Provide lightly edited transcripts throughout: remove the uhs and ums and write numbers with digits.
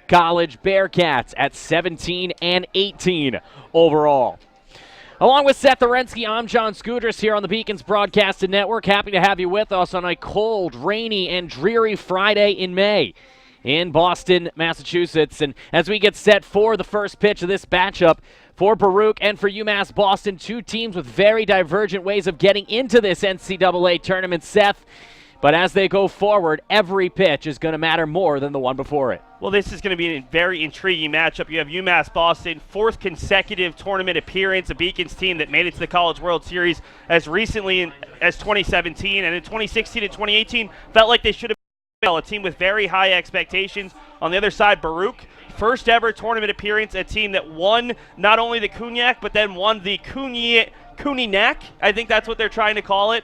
College Bearcats at 17-18 overall. Along with Seth Orensky, I'm John Scudris here on the Beacons Broadcasting Network. Happy to have you with us on a cold, rainy, and dreary Friday in May in Boston, Massachusetts. And as we get set for the first pitch of this matchup for Baruch and for UMass Boston, two teams with very divergent ways of getting into this NCAA tournament, Seth. But as they go forward, every pitch is going to matter more than the one before it. Well, this is going to be a very intriguing matchup. You have UMass Boston, fourth consecutive tournament appearance, a Beacons team that made it to the College World Series as recently as 2017, and in 2016 and 2018 felt like they should have been a team with very high expectations. On the other side, Baruch, first ever tournament appearance, a team that won not only the Cognac, but then won the Cuninac. I think that's what they're trying to call it.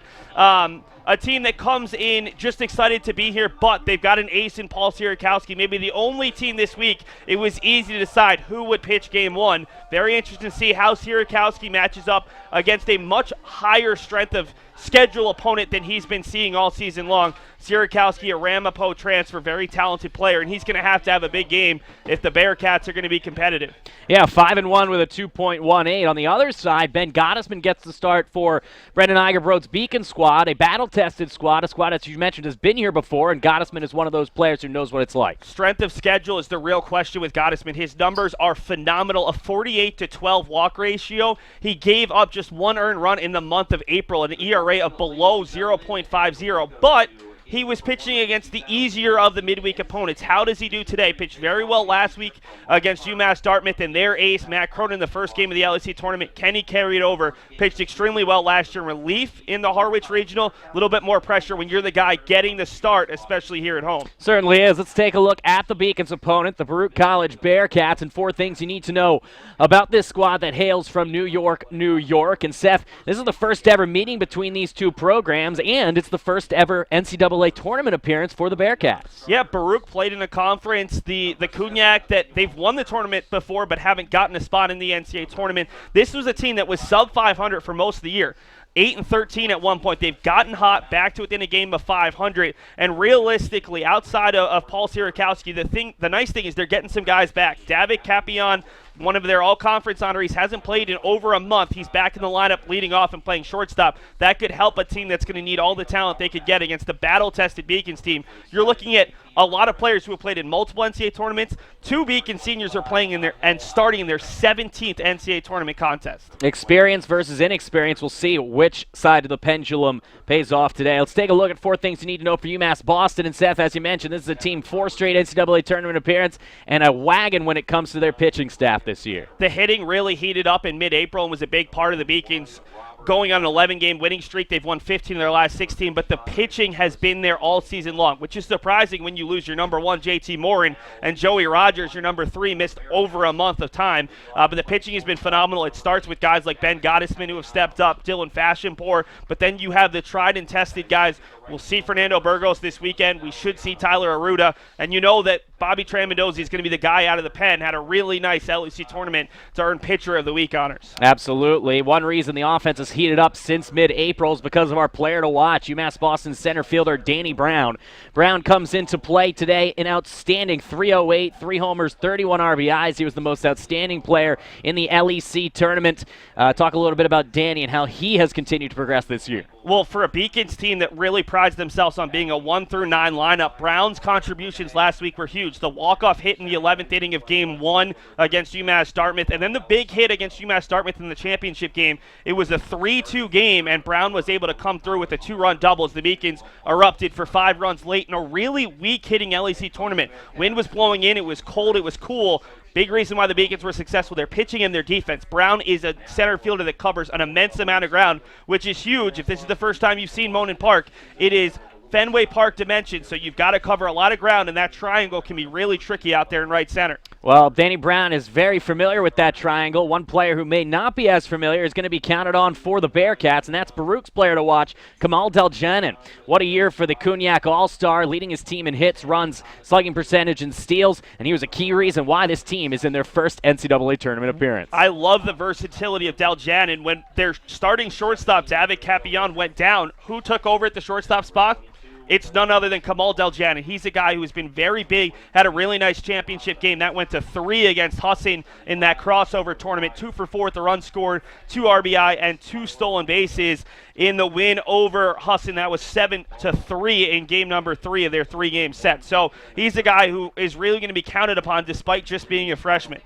A team that comes in just excited to be here, but they've got an ace in Paul Sierakowski. Maybe the only team this week, it was easy to decide who would pitch game one. Very interesting to see how Sierakowski matches up against a much higher strength of schedule opponent than he's been seeing all season long. Sierakowski, a Ramapo transfer, very talented player, and he's going to have a big game if the Bearcats are going to be competitive. Yeah, 5-1 with a 2.18. On the other side, Ben Gottesman gets the start for Brendan Igerbrode's Beacon squad, a battle-tested squad, a squad, as you mentioned, has been here before, and Gottesman is one of those players who knows what it's like. Strength of schedule is the real question with Gottesman. His numbers are phenomenal, a 48-12 walk ratio. He gave up just one earned run in the month of April, an ERA of below 0.50, but he was pitching against the easier of the midweek opponents. How does he do today? Pitched very well last week against UMass Dartmouth and their ace, Matt Cronin, the first game of the LEC tournament. Kenny carried over, pitched extremely well last year. Relief in the Harwich Regional, a little bit more pressure when you're the guy getting the start, especially here at home. Certainly is. Let's take a look at the Beacons opponent, the Baruch College Bearcats, and four things you need to know about this squad that hails from New York, New York. And Seth, this is the first ever meeting between these two programs, and it's the first ever NCAA tournament appearance for the Bearcats. Yeah, Baruch played in a conference, the Cognac, that they've won the tournament before but haven't gotten a spot in the NCAA tournament. This was a team that was sub 500 for most of the year. 8-13 at one point. They've gotten hot, back to within a game of 500, and realistically, outside of Paul Sierakowski, the nice thing is they're getting some guys back. David Capion, one of their all-conference honorees, hasn't played in over a month. He's back in the lineup leading off and playing shortstop. That could help a team that's going to need all the talent they could get against the battle-tested Beacons team. You're looking at a lot of players who have played in multiple NCAA tournaments. Two Beacon seniors are playing in their and starting in their 17th NCAA tournament contest. Experience versus inexperience. We'll see which side of the pendulum pays off today. Let's take a look at four things you need to know for UMass Boston. And Seth, as you mentioned, this is a team 4 straight NCAA tournament appearance and a wagon when it comes to their pitching staff this year. The hitting really heated up in mid-April and was a big part of the Beacons going on an 11-game winning streak. They've won 15 of their last 16, but the pitching has been there all season long, which is surprising when you lose your number 1, JT Morin, and Joey Rogers, your number 3, missed over a month of time. But the pitching has been phenomenal. It starts with guys like Ben Gottesman, who have stepped up, Dylan Fashionpour, but then you have the tried and tested guys. We'll see Fernando Burgos this weekend. We should see Tyler Aruda, and you know that Bobby Tramendozzi is going to be the guy out of the pen. Had a really nice LEC tournament to earn Pitcher of the Week honors. Absolutely. One reason the offense has heated up since mid-April is because of our player to watch, UMass Boston center fielder Danny Brown. Brown comes into play today, an outstanding 308, 3 homers, 31 RBIs. He was the most outstanding player in the LEC tournament. Talk a little bit about Danny and how he has continued to progress this year. Well, for a Beacons team that really prides themselves on being a 1 through 9 lineup, Brown's contributions last week were huge. The walk-off hit in the 11th inning of Game 1 against UMass Dartmouth, and then the big hit against UMass Dartmouth in the championship game. It was a 3-2 game, and Brown was able to come through with a 2-run double as the Beacons erupted for 5 runs late in a really weak-hitting LEC tournament. Wind was blowing in. It was cold. It was cool. Big reason why the Beacons were successful, their pitching and their defense. Brown is a center fielder that covers an immense amount of ground, which is huge. If this is the first time you've seen Monin Park, it is Fenway Park dimension, so you've got to cover a lot of ground, and that triangle can be really tricky out there in right center. Well, Danny Brown is very familiar with that triangle. One player who may not be as familiar is going to be counted on for the Bearcats, and that's Baruch's player to watch, Kamal Deljanin. What a year for the Cognac All-Star, leading his team in hits, runs, slugging percentage, and steals, and he was a key reason why this team is in their first NCAA tournament appearance. I love the versatility of Deljanin. When their starting shortstop, David Capion, went down, who took over at the shortstop spot? it's none other than Kamal Deljanin. He's a guy who's been very big, had a really nice championship game. That went to 3 against Hussein in that crossover tournament. 2 for 4 with the run scored, 2 RBI, and 2 stolen bases in the win over Hussein. That was 7-3 in game number 3 of their 3-game set. So he's a guy who is really going to be counted upon despite just being a freshman.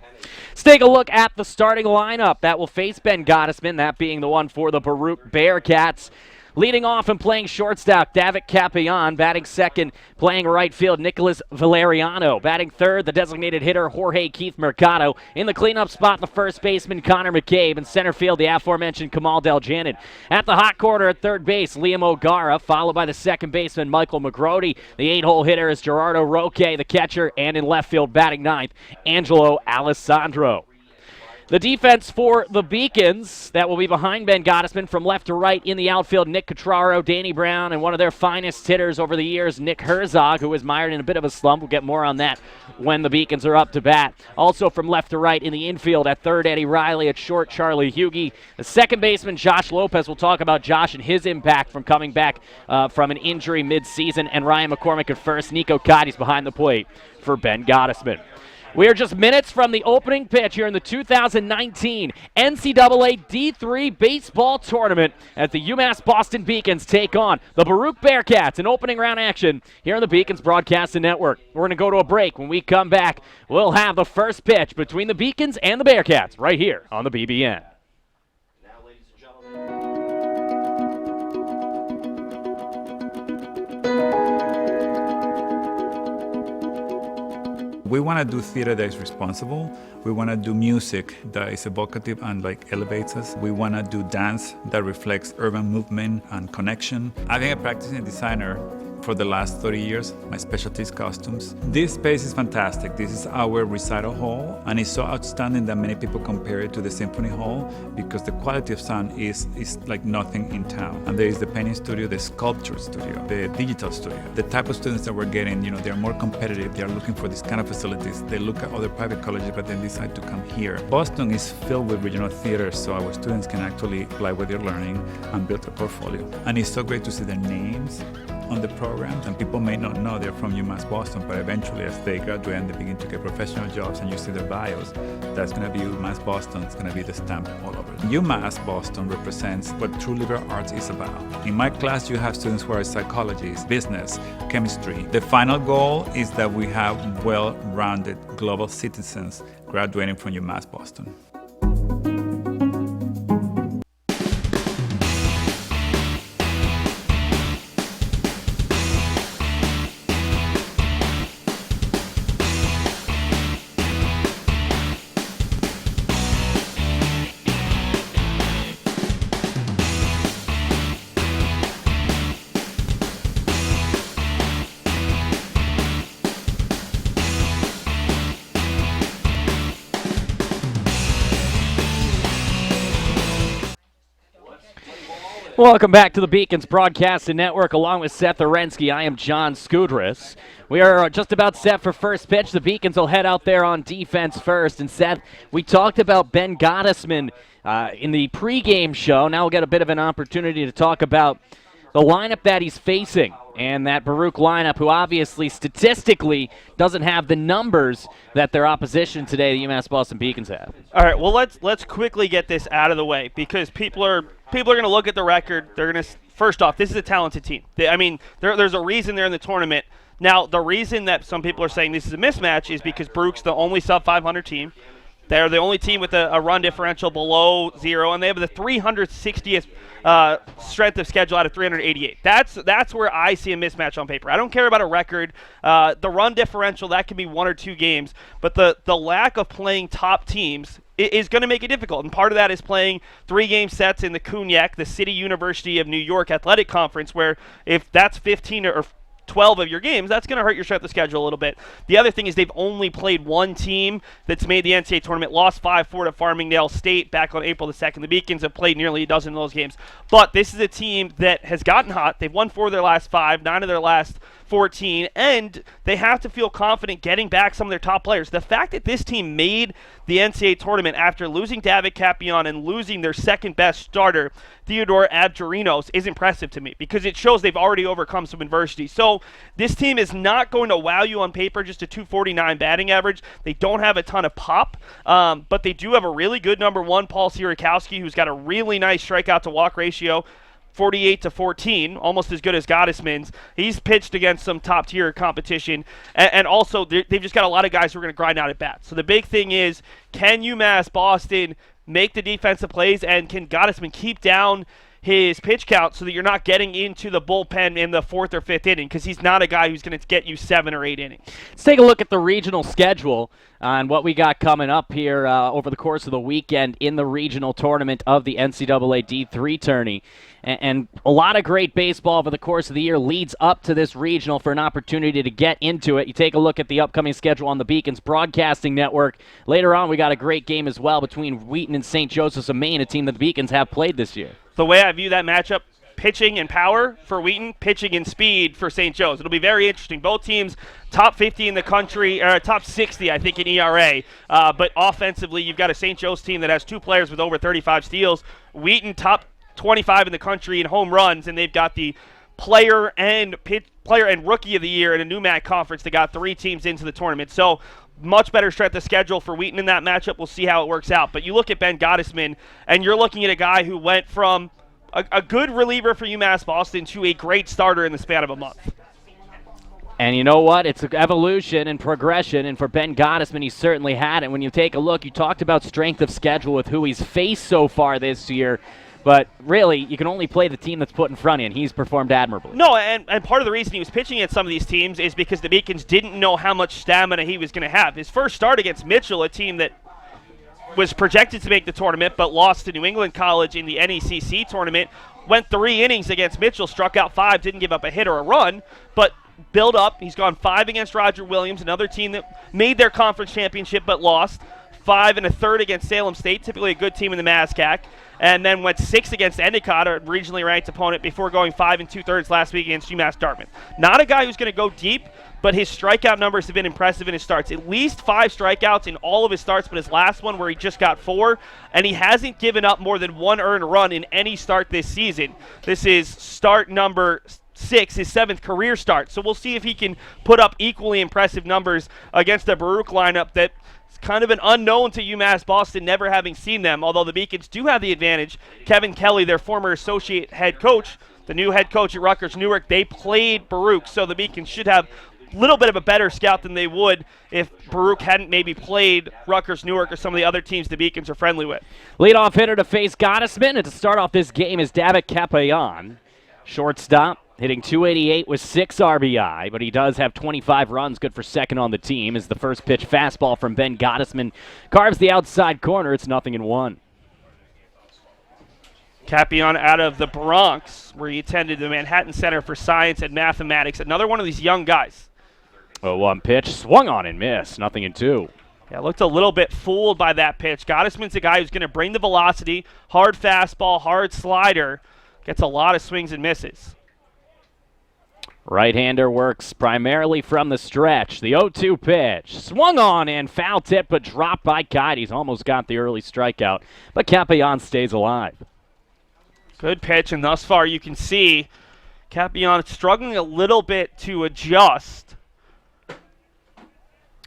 Let's take a look at the starting lineup that will face Ben Gottesman, that being the one for the Baruch Bearcats. Leading off and playing shortstop, Davik Capian. Batting second, playing right field, Nicholas Valeriano. Batting third, the designated hitter, Jorge Keith Mercado. In the cleanup spot, the first baseman, Connor McCabe. In center field, the aforementioned Kamal Deljanin. At the hot corner at third base, Liam O'Gara, followed by the second baseman, Michael McGrody. The 8-hole hitter is Gerardo Roque, the catcher. And in left field, batting ninth, Angelo Alessandro. The defense for the Beacons, that will be behind Ben Gottesman. From left to right in the outfield, Nick Catraro, Danny Brown, and one of their finest hitters over the years, Nick Herzog, who was mired in a bit of a slump. We'll get more on that when the Beacons are up to bat. Also from left to right in the infield, at third, Eddie Riley. At short, Charlie Hughey. The second baseman, Josh Lopez. We'll talk about Josh and his impact from coming back from an injury mid-season. And Ryan McCormick at first. Nico Cotty's behind the plate for Ben Gottesman. We are just minutes from the opening pitch here in the 2019 NCAA D3 baseball tournament as the UMass Boston Beacons take on the Baruch Bearcats in opening round action here on the Beacons Broadcasting Network. We're going to go to a break. When we come back, we'll have the first pitch between the Beacons and the Bearcats right here on the BBN. Now, ladies and gentlemen. We want to do theater that is responsible. We want to do music that is evocative and elevates us. We want to do dance that reflects urban movement and connection. I've been a practicing designer for the last 30 years. My specialty is costumes. This space is fantastic. This is our recital hall, and it's so outstanding that many people compare it to the symphony hall because the quality of sound is like nothing in town. And there is the painting studio, the sculpture studio, the digital studio. The type of students that we're getting, they're more competitive. They're looking for these kind of facilities. They look at other private colleges, but then decide to come here. Boston is filled with regional theaters, so our students can actually apply what they're learning and build a portfolio. And it's so great to see their names on the programs, and people may not know they're from UMass Boston, but eventually as they graduate and they begin to get professional jobs and you see their bios, that's going to be UMass Boston. It's going to be the stamp all over. UMass Boston represents what true liberal arts is about. In my class, you have students who are psychologists, business, chemistry. The final goal is that we have well-rounded global citizens graduating from UMass Boston. Welcome back to the Beacons Broadcasting Network. Along with Seth Orensky, I am John Skudris. We are just about set for first pitch. The Beacons will head out there on defense first. And Seth, we talked about Ben Gottesman in the pregame show. Now we'll get a bit of an opportunity to talk about the lineup that he's facing, and that Baruch lineup, who obviously statistically doesn't have the numbers that their opposition today, the UMass Boston Beacons, have. All right, well, let's quickly get this out of the way because people are going to look at the record. They're going to, first off, this is a talented team. There's a reason they're in the tournament. Now, the reason that some people are saying this is a mismatch is because Baruch's the only sub-500 team. They're the only team with a run differential below 0, and they have the 360th strength of schedule out of 388. That's where I see a mismatch on paper. I don't care about a record. The run differential, that can be 1 or 2 games, but the lack of playing top teams is going to make it difficult, and part of that is playing 3-game sets in the CUNYAC, the City University of New York Athletic Conference, where if that's 15 or 12 of your games, that's going to hurt your strength of schedule a little bit. The other thing is they've only played one team that's made the NCAA tournament, lost 5-4 to Farmingdale State back on April the 2nd. The Beacons have played nearly a dozen of those games. But this is a team that has gotten hot. They've won 4 of their last 5, 9 of their last 14, and they have to feel confident getting back some of their top players. The fact that this team made the NCAA tournament after losing David Capion and losing their second best starter, Theodore Abgerinos, is impressive to me because it shows they've already overcome some adversity. So this team is not going to wow you on paper, just a 249 batting average. They don't have a ton of pop, but they do have a really good number one, Paul Sierakowski, who's got a really nice strikeout to walk ratio. 48-14, almost as good as Gottesman's. He's pitched against some top-tier competition, and also they've just got a lot of guys who are going to grind out at bat. So the big thing is, can UMass Boston make the defensive plays, and can Gottesman keep down his pitch count so that you're not getting into the bullpen in the fourth or fifth inning, because he's not a guy who's going to get you 7 or 8 innings. Let's take a look at the regional schedule and what we got coming up here over the course of the weekend in the regional tournament of the NCAA D3 tourney. And a lot of great baseball over the course of the year leads up to this regional for an opportunity to get into it. You take a look at the upcoming schedule on the Beacons Broadcasting Network. Later on, we got a great game as well between Wheaton and St. Joseph's of Maine, a team that the Beacons have played this year. The way I view that matchup, pitching and power for Wheaton, pitching and speed for St. Joe's. It'll be very interesting. Both teams top 50 in the country, or top 60, I think, in ERA. But offensively, you've got a St. Joe's team that has 2 players with over 35 steals. Wheaton top 25 in the country in home runs, and they've got the player and rookie of the year in a NewMac conference that got 3 teams into the tournament. So much better strength of schedule for Wheaton in that matchup. We'll see how it works out. But you look at Ben Gottesman, and you're looking at a guy who went from a good reliever for UMass Boston to a great starter in the span of a month. And you know what? It's an evolution and progression, and for Ben Gottesman, he certainly had it. When you take a look, you talked about strength of schedule with who he's faced so far this year. But really, you can only play the team that's put in front of you, and he's performed admirably. No, and part of the reason he was pitching at some of these teams is because the Beacons didn't know how much stamina he was going to have. His first start against Mitchell, a team that was projected to make the tournament but lost to New England College in the NECC tournament, went 3 innings against Mitchell, struck out 5, didn't give up a hit or a run, but built up. He's gone 5 against Roger Williams, another team that made their conference championship but lost. 5 1/3 against Salem State, typically a good team in the MASCAC, and then went 6 against Endicott, a regionally ranked opponent, before going 5 2/3 last week against UMass Dartmouth. Not a guy who's going to go deep, but his strikeout numbers have been impressive in his starts. At least 5 strikeouts in all of his starts, but his last one where he just got 4, and he hasn't given up more than 1 earned run in any start this season. This is start number 6, his 7th career start. So we'll see if he can put up equally impressive numbers against the Baruch lineup that is kind of an unknown to UMass Boston, never having seen them, although the Beacons do have the advantage. Kevin Kelly, their former associate head coach, the new head coach at Rutgers Newark, they played Baruch, so the Beacons should have a little bit of a better scout than they would if Baruch hadn't maybe played Rutgers Newark or some of the other teams the Beacons are friendly with. Leadoff hitter to face Gottesman, and to start off this game is David Capayan. Shortstop, hitting .288 with 6 RBI, but he does have 25 runs, good for second on the team, as the first pitch fastball from Ben Gottesman carves the outside corner. It's 0-1. Capion out of the Bronx, where he attended the Manhattan Center for Science and Mathematics. Another one of these young guys. 0-1 pitch, swung on and missed, 0-2. Yeah, looked a little bit fooled by that pitch. Gottesman's a guy who's going to bring the velocity, hard fastball, hard slider, gets a lot of swings and misses. Right-hander works primarily from the stretch. The 0-2 pitch. Swung on and foul tip, but dropped by Kite. He's almost got the early strikeout, but Capion stays alive. Good pitch, and thus far you can see Capion struggling a little bit to adjust.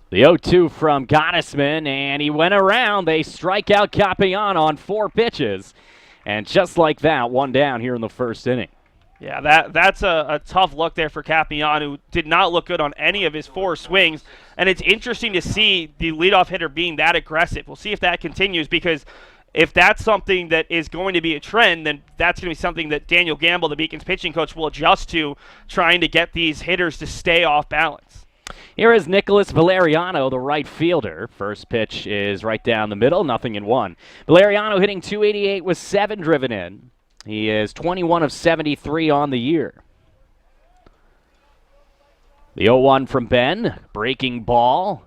The 0-2 from Gottesman, and he went around. They strike out Capion on 4 pitches. And just like that, 1 down here in the first inning. Yeah, that's a tough look there for Capion, who did not look good on any of his 4 swings. And it's interesting to see the leadoff hitter being that aggressive. We'll see if that continues, because if that's something that is going to be a trend, then that's going to be something that Daniel Gamble, the Beacons pitching coach, will adjust to, trying to get these hitters to stay off balance. Here is Nicholas Valeriano, the right fielder. First pitch is right down the middle, 0-1. Valeriano hitting .288 with 7 driven in. He is 21 of 73 on the year. The 0-1 from Ben, breaking ball.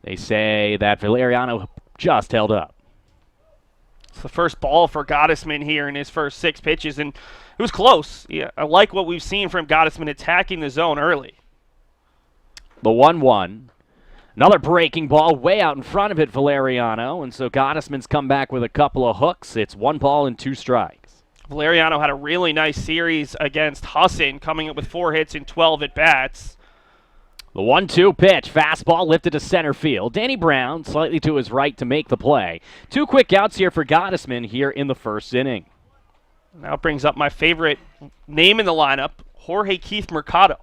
They say that Valeriano just held up. It's the first ball for Gottesman here in his first 6 pitches, and it was close. Yeah, I like what we've seen from Gottesman attacking the zone early. The 1-1. Another breaking ball way out in front of it, Valeriano, and so Gottesman's come back with a couple of hooks. It's 1 ball and 2 strikes. Valeriano had a really nice series against Hassan, coming up with 4 hits and 12 at-bats. The 1-2 pitch, fastball lifted to center field. Danny Brown slightly to his right to make the play. 2 quick outs here for Gottesman here in the first inning. Now it brings up my favorite name in the lineup, Jorge Keith Mercado.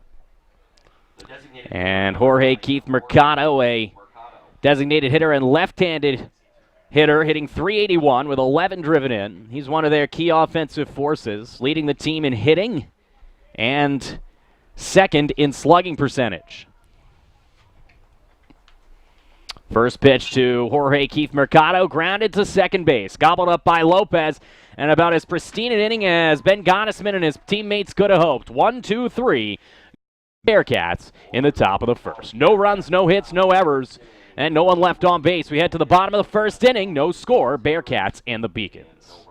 And Jorge Keith Mercado, a designated hitter and left-handed hitter, hitting .381 with 11 driven in. He's one of their key offensive forces, leading the team in hitting and second in slugging percentage. First pitch to Jorge Keith Mercado, grounded to second base, gobbled up by Lopez, and about as pristine an inning as Ben Gottesman and his teammates could have hoped. 1-2-3. Bearcats in the top of the first. No runs, no hits, no errors, and no one left on base. We head to the bottom of the first inning. No score. Bearcats and the Beacons.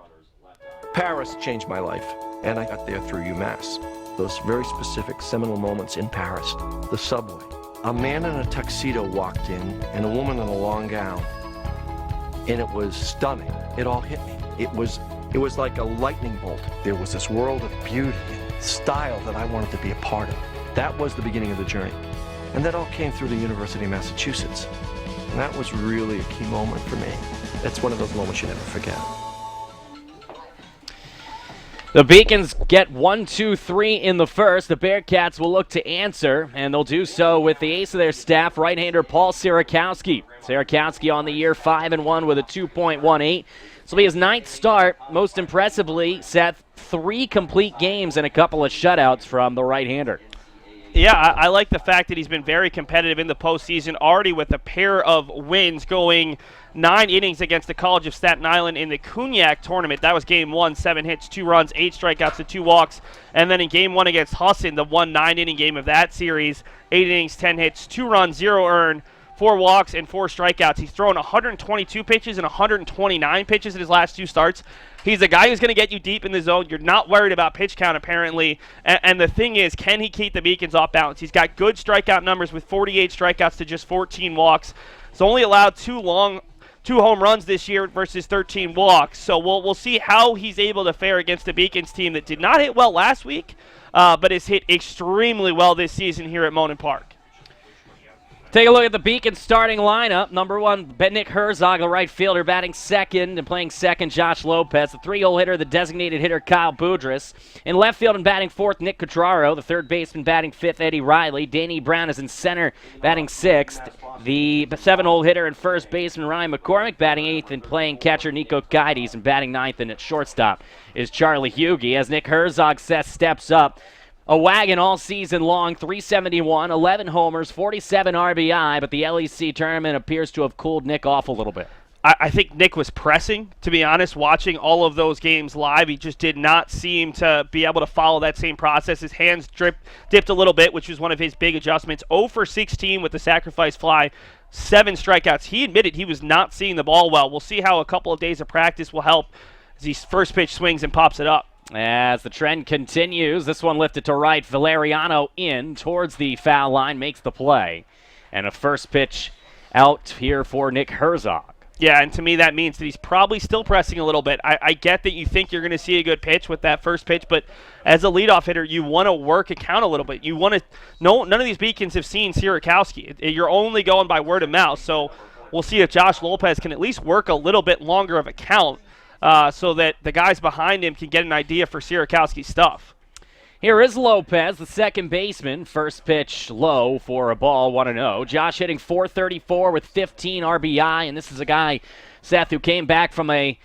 Paris changed my life, and I got there through UMass. Those very specific seminal moments in Paris. The subway. A man in a tuxedo walked in, and a woman in a long gown. And it was stunning. It all hit me. It was like a lightning bolt. There was this world of beauty and style that I wanted to be a part of. That was the beginning of the journey. And that all came through the University of Massachusetts. And that was really a key moment for me. That's one of those moments you never forget. The Beacons get 1-2-3 in the first. The Bearcats will look to answer, and they'll do so with the ace of their staff, right-hander Paul Sierakowski. Sierakowski on the year 5-1 with a 2.18. This will be his 9th start. Most impressively, Seth, 3 complete games and a couple of shutouts from the right-hander. Yeah, I like the fact that he's been very competitive in the postseason, already with a pair of wins, going 9 innings against the College of Staten Island in the Cognac tournament. That was game 1, 7 hits, 2 runs, 8 strikeouts, and 2 walks. And then in game 1 against Hassan, the 9-inning game of that series, 8 innings, 10 hits, 2 runs, 0 earned, 4 walks, and 4 strikeouts. He's thrown 122 pitches and 129 pitches in his last 2 starts. He's a guy who's going to get you deep in the zone. You're not worried about pitch count, apparently. And the thing is, can he keep the Beacons off balance? He's got good strikeout numbers with 48 strikeouts to just 14 walks. He's only allowed 2 home runs this year versus 13 walks. So we'll see how he's able to fare against the Beacons team that did not hit well last week, but has hit extremely well this season here at Monin Park. Take a look at the Beacons starting lineup. Number 1, Nick Herzog, the right fielder, batting second, and playing second, Josh Lopez. The 3-hole hitter, the designated hitter, Kyle Boudris. In left field and batting fourth, Nick Cutraro. The third baseman batting fifth, Eddie Riley. Danny Brown is in center, batting sixth. The 7-hole hitter and first baseman, Ryan McCormick, batting eighth, and playing catcher, Nico Gaides, and batting ninth, and at shortstop is Charlie Hughey. As Nick Herzog steps up, a wagon all season long, 371, 11 homers, 47 RBI, but the LEC tournament appears to have cooled Nick off a little bit. I think Nick was pressing, to be honest, watching all of those games live. He just did not seem to be able to follow that same process. His hands dipped a little bit, which was one of his big adjustments. 0 for 16 with the sacrifice fly, 7 strikeouts. He admitted he was not seeing the ball well. We'll see how a couple of days of practice will help as he first pitch swings and pops it up. As the trend continues, this one lifted to right. Valeriano in towards the foul line, makes the play. And a first pitch out here for Nick Herzog. Yeah, and to me that means that he's probably still pressing a little bit. I get that you think you're going to see a good pitch with that first pitch, but as a leadoff hitter, you want to work a count a little bit. You want to. None of these Beacons have seen Sierakowski. You're only going by word of mouth, so we'll see if Josh Lopez can at least work a little bit longer of a count. So that the guys behind him can get an idea for Sierakowski's stuff. Here is Lopez, the second baseman. First pitch low for a ball, 1-0. Josh hitting .434 with 15 RBI, and this is a guy, Seth, who came back from a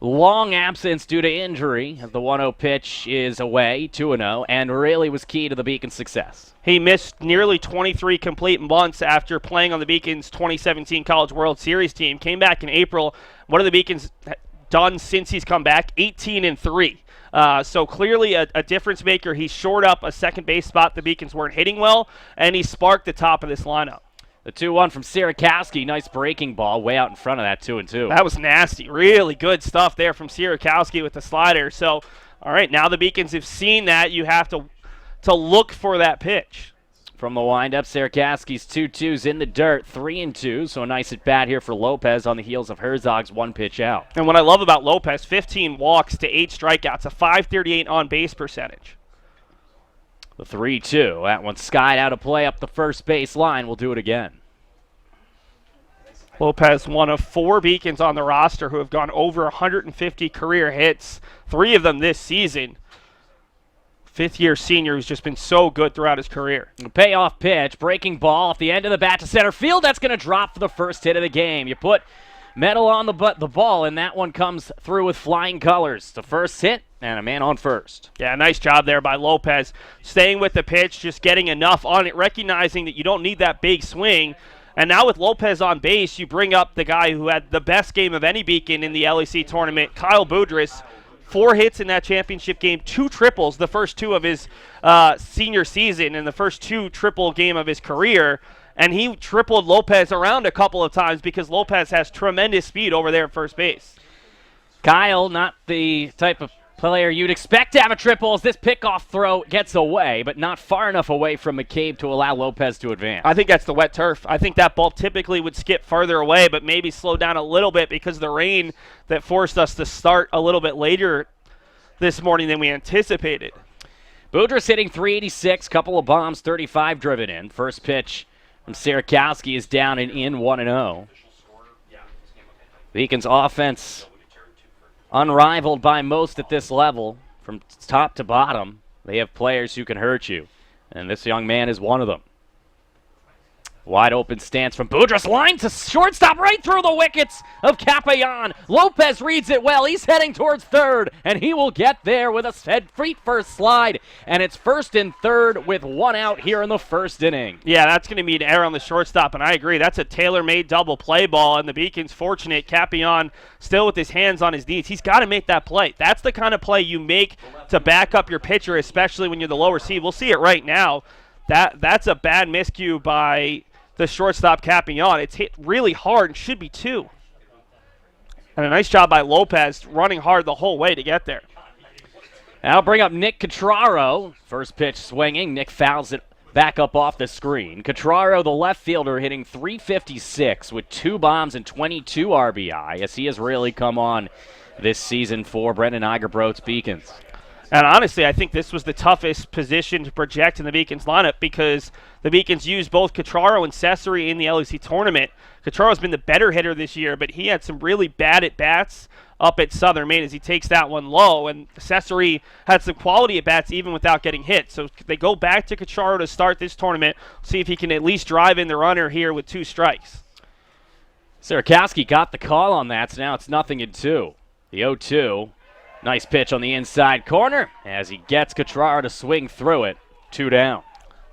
long absence due to injury. The 1-0 pitch is away, 2-0, and really was key to the Beacons' success. He missed nearly 23 complete months after playing on the Beacons' 2017 College World Series team. Came back in April. What are the Beacons done since he's come back? 18-3. So clearly a difference maker. He shored up a second base spot the Beacons weren't hitting well, and he sparked the top of this lineup. The 2-1 from Sierakowski. Nice breaking ball way out in front of that 2-2. That was nasty. Really good stuff there from Sierakowski with the slider. So, all right, now the Beacons have seen that. You have to look for that pitch. from the windup. Sierkowski's 2-2's in the dirt, 3-2. So a nice at bat here for Lopez on the heels of Herzog's one pitch out. And what I love about Lopez, 15 walks to 8 strikeouts, a .538 on base percentage. The 3-2. That one skied out of play up the first base line. We'll do it again. Lopez, one of 4 Beacons on the roster who have gone over 150 career hits, 3 of them this season. Fifth-year senior who's just been so good throughout his career. Payoff pitch, breaking ball off the end of the bat to center field. That's going to drop for the first hit of the game. You put metal on the ball, and that one comes through with flying colors. The first hit and a man on first. Yeah, nice job there by Lopez. Staying with the pitch, just getting enough on it, recognizing that you don't need that big swing. And now with Lopez on base, you bring up the guy who had the best game of any Beacon in the LEC tournament, Kyle Boudris. 4 hits in that championship game, 2 triples, the first 2 of his senior season and the first 2 triple game of his career. And he tripled Lopez around a couple of times because Lopez has tremendous speed over there at first base. Kyle, not the type of player you'd expect to have a triple as this pickoff throw gets away, but not far enough away from McCabe to allow Lopez to advance. I think that's the wet turf. I think that ball typically would skip further away, but maybe slow down a little bit because of the rain that forced us to start a little bit later this morning than we anticipated. Boudris hitting .386, couple of bombs, 35 driven in. First pitch from Sierkowski is down and in 1-0. Beacon's offense unrivaled by most at this level from top to bottom. They have players who can hurt you, and this young man is one of them. Wide open stance from Boudris, line to shortstop, right through the wickets of Capayan. Lopez reads it well. He's heading towards third, and he will get there with a feet first slide. And it's first and third with 1 out here in the first inning. Yeah, that's going to be an error on the shortstop, and I agree. That's a tailor-made double play ball, and the Beacon's fortunate. Capayan still with his hands on his knees. He's got to make that play. That's the kind of play you make to back up your pitcher, especially when you're the lower seed. We'll see it right now. That's a bad miscue by the shortstop Capayan. It's hit really hard and should be 2. And a nice job by Lopez running hard the whole way to get there. I'll bring up Nick Catraro. First pitch swinging. Nick fouls it back up off the screen. Catraro, the left fielder, hitting .356 with 2 bombs and 22 RBI as he has really come on this season for Brendan Igerbrot's Beacons. And honestly, I think this was the toughest position to project in the Beacons lineup because the Beacons used both Catraro and Cesare in the LEC tournament. Catraro's been the better hitter this year, but he had some really bad at-bats up at Southern Maine as he takes that one low. And Cesare had some quality at-bats even without getting hit. So they go back to Catraro to start this tournament, see if he can at least drive in the runner here with 2 strikes. Sierkowski got the call on that, so now it's 0-2. The 0-2. Nice pitch on the inside corner as he gets Catraro to swing through it. 2 down.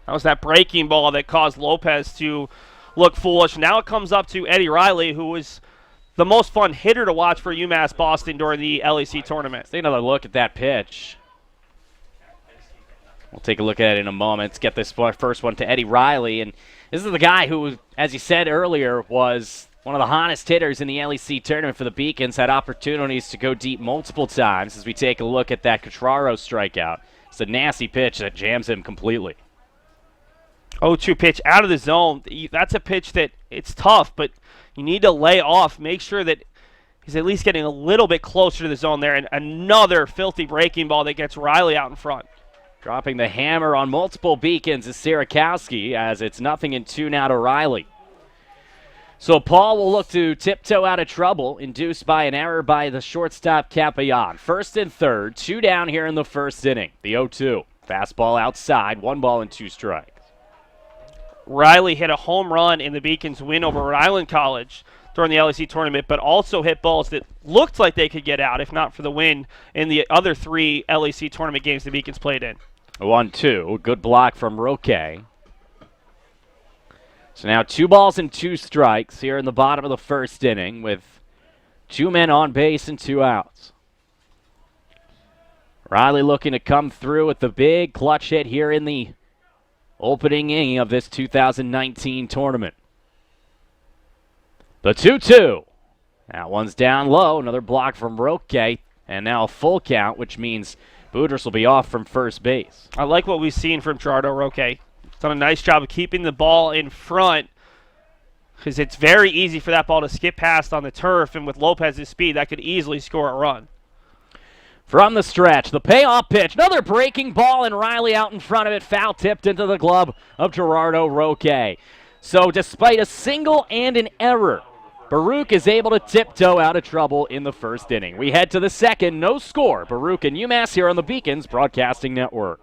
That was that breaking ball that caused Lopez to look foolish. Now it comes up to Eddie Riley, who was the most fun hitter to watch for UMass Boston during the LEC tournament. Let's take another look at that pitch. We'll take a look at it in a moment. Let's get this first one to Eddie Riley. And this is the guy who, as he said earlier, was one of the hottest hitters in the LEC tournament for the Beacons, had opportunities to go deep multiple times as we take a look at that Catraro strikeout. It's a nasty pitch that jams him completely. 0-2 pitch out of the zone. That's a pitch that it's tough, but you need to lay off. Make sure that he's at least getting a little bit closer to the zone there. And another filthy breaking ball that gets Riley out in front. Dropping the hammer on multiple Beacons is Sierkowski as it's 0-2 now to Riley. So Paul will look to tiptoe out of trouble, induced by an error by the shortstop Capayan. First and third, 2 down here in the first inning. The 0-2. Fastball outside, 1 ball and 2 strikes. Riley hit a home run in the Beacons' win over Rhode Island College during the LEC tournament, but also hit balls that looked like they could get out, if not for the win in the other 3 LEC tournament games the Beacons played in. 1-2. Good block from Roque. So now 2 balls and 2 strikes here in the bottom of the first inning with 2 men on base and 2 outs. Riley looking to come through with the big clutch hit here in the opening inning of this 2019 tournament. The 2-2. That one's down low. Another block from Roque. And now a full count, which means Boudris will be off from first base. I like what we've seen from Gerardo Roque. He's done a nice job of keeping the ball in front because it's very easy for that ball to skip past on the turf, and with Lopez's speed, that could easily score a run. From the stretch, the payoff pitch, another breaking ball, and Riley out in front of it, foul tipped into the glove of Gerardo Roque. So despite a single and an error, Baruch is able to tiptoe out of trouble in the first inning. We head to the second, no score. Baruch and UMass here on the Beacons Broadcasting Network.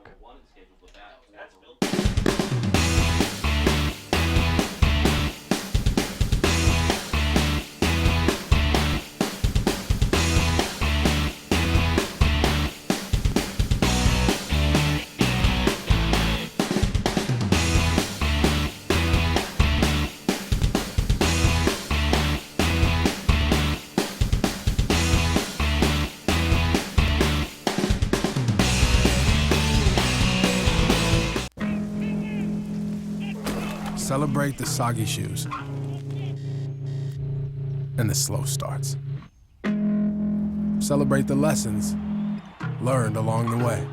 Celebrate the soggy shoes and the slow starts. Celebrate the lessons learned along the way.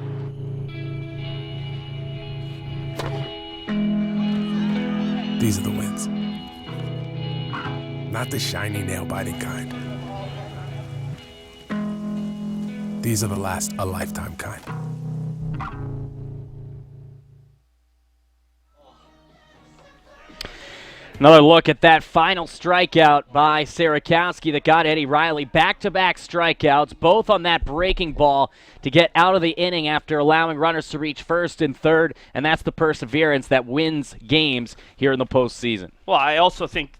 These are the wins. Not the shiny, nail-biting kind. These are the last a lifetime kind. Another look at that final strikeout by Sarakowski that got Eddie Riley. Back-to-back strikeouts, both on that breaking ball to get out of the inning after allowing runners to reach first and third, and that's the perseverance that wins games here in the postseason. Well, I also think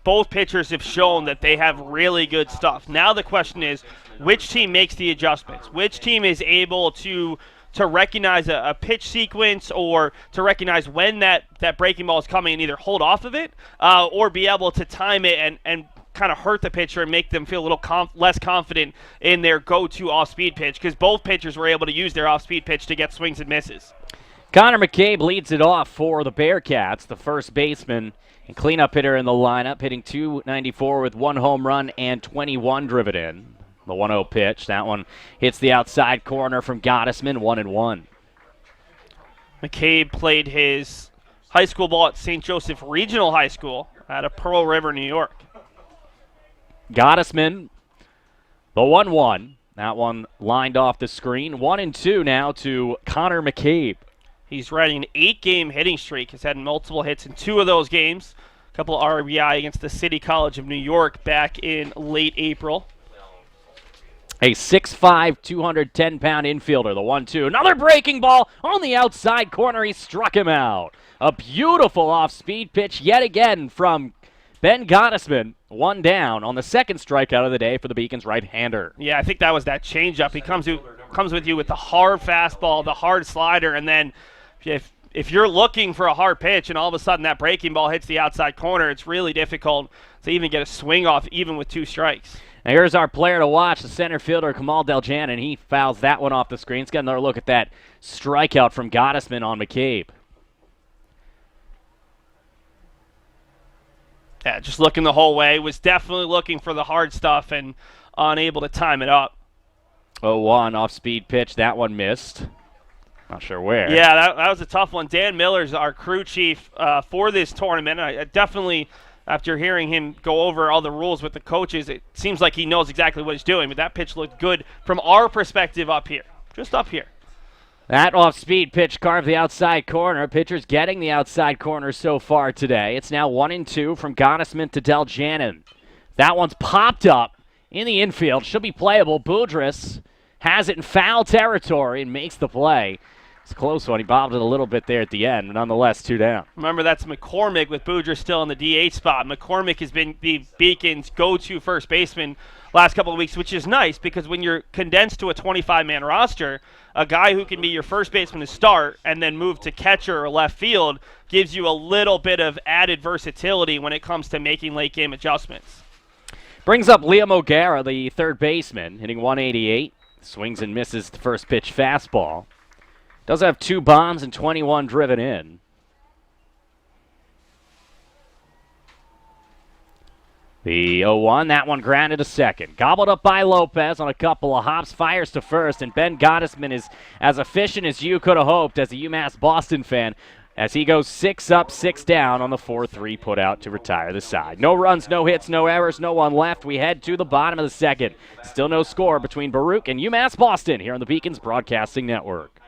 both pitchers have shown that they have really good stuff. Now the question is, which team makes the adjustments? Which team is able to recognize a pitch sequence or to recognize when that breaking ball is coming and either hold off of it or be able to time it and kind of hurt the pitcher and make them feel a little less confident in their go-to off-speed pitch, because both pitchers were able to use their off-speed pitch to get swings and misses. Connor McCabe leads it off for the Bearcats, the first baseman and cleanup hitter in the lineup, hitting .294 with 1 home run and 21 driven in. The 1-0 pitch. That one hits the outside corner from Gottesman, 1-1. McCabe played his high school ball at St. Joseph Regional High School out of Pearl River, New York. Gottesman, the 1-1. That one lined off the screen. 1-2 now to Connor McCabe. He's riding an 8-game hitting streak. He's had multiple hits in 2 of those games. A couple of RBI against the City College of New York back in late April. A 6'5", 210-pound infielder, the 1-2. Another breaking ball on the outside corner. He struck him out. A beautiful off-speed pitch yet again from Ben Gottesman. 1 down on the second strikeout of the day for the Beacons right-hander. Yeah, I think that was that changeup. He comes with you with the hard fastball, the hard slider, and then if you're looking for a hard pitch and all of a sudden that breaking ball hits the outside corner, it's really difficult to even get a swing off even with 2 strikes. Now here's our player to watch, the center fielder, Kamal Deljan, and he fouls that one off the screen. Let's get another look at that strikeout from Gottesman on McCabe. Yeah, just looking the whole way. Was definitely looking for the hard stuff and unable to time it up. 0-1 off-speed pitch. That one missed. Not sure where. Yeah, that was a tough one. Dan Miller's our crew chief for this tournament. I definitely, after hearing him go over all the rules with the coaches, it seems like he knows exactly what he's doing. But that pitch looked good from our perspective up here, just up here. That off-speed pitch carved the outside corner. Pitcher's getting the outside corner so far today. It's now 1-2 from Gottesman to Deljanin. That one's popped up in the infield. Should be playable. Boudris has it in foul territory and makes the play. It's a close one. He bobbed it a little bit there at the end, but nonetheless, 2 down. Remember, that's McCormick with Boudris still in the DH spot. McCormick has been the Beacons' go-to first baseman last couple of weeks, which is nice because when you're condensed to a 25-man roster, a guy who can be your first baseman to start and then move to catcher or left field gives you a little bit of added versatility when it comes to making late-game adjustments. Brings up Liam O'Gara, the third baseman, hitting 188. Swings and misses the first pitch fastball. Does have 2 bombs and 21 driven in. The 0-1, that one grounded to second. Gobbled up by Lopez on a couple of hops, fires to first, and Ben Gottesman is as efficient as you could have hoped as a UMass Boston fan. as he goes 6 up, 6 down on the 4-3 put out to retire the side. No runs, no hits, no errors, no one left. We head to the bottom of the second. Still no score between Baruch and UMass Boston here on the Beacons Broadcasting Network.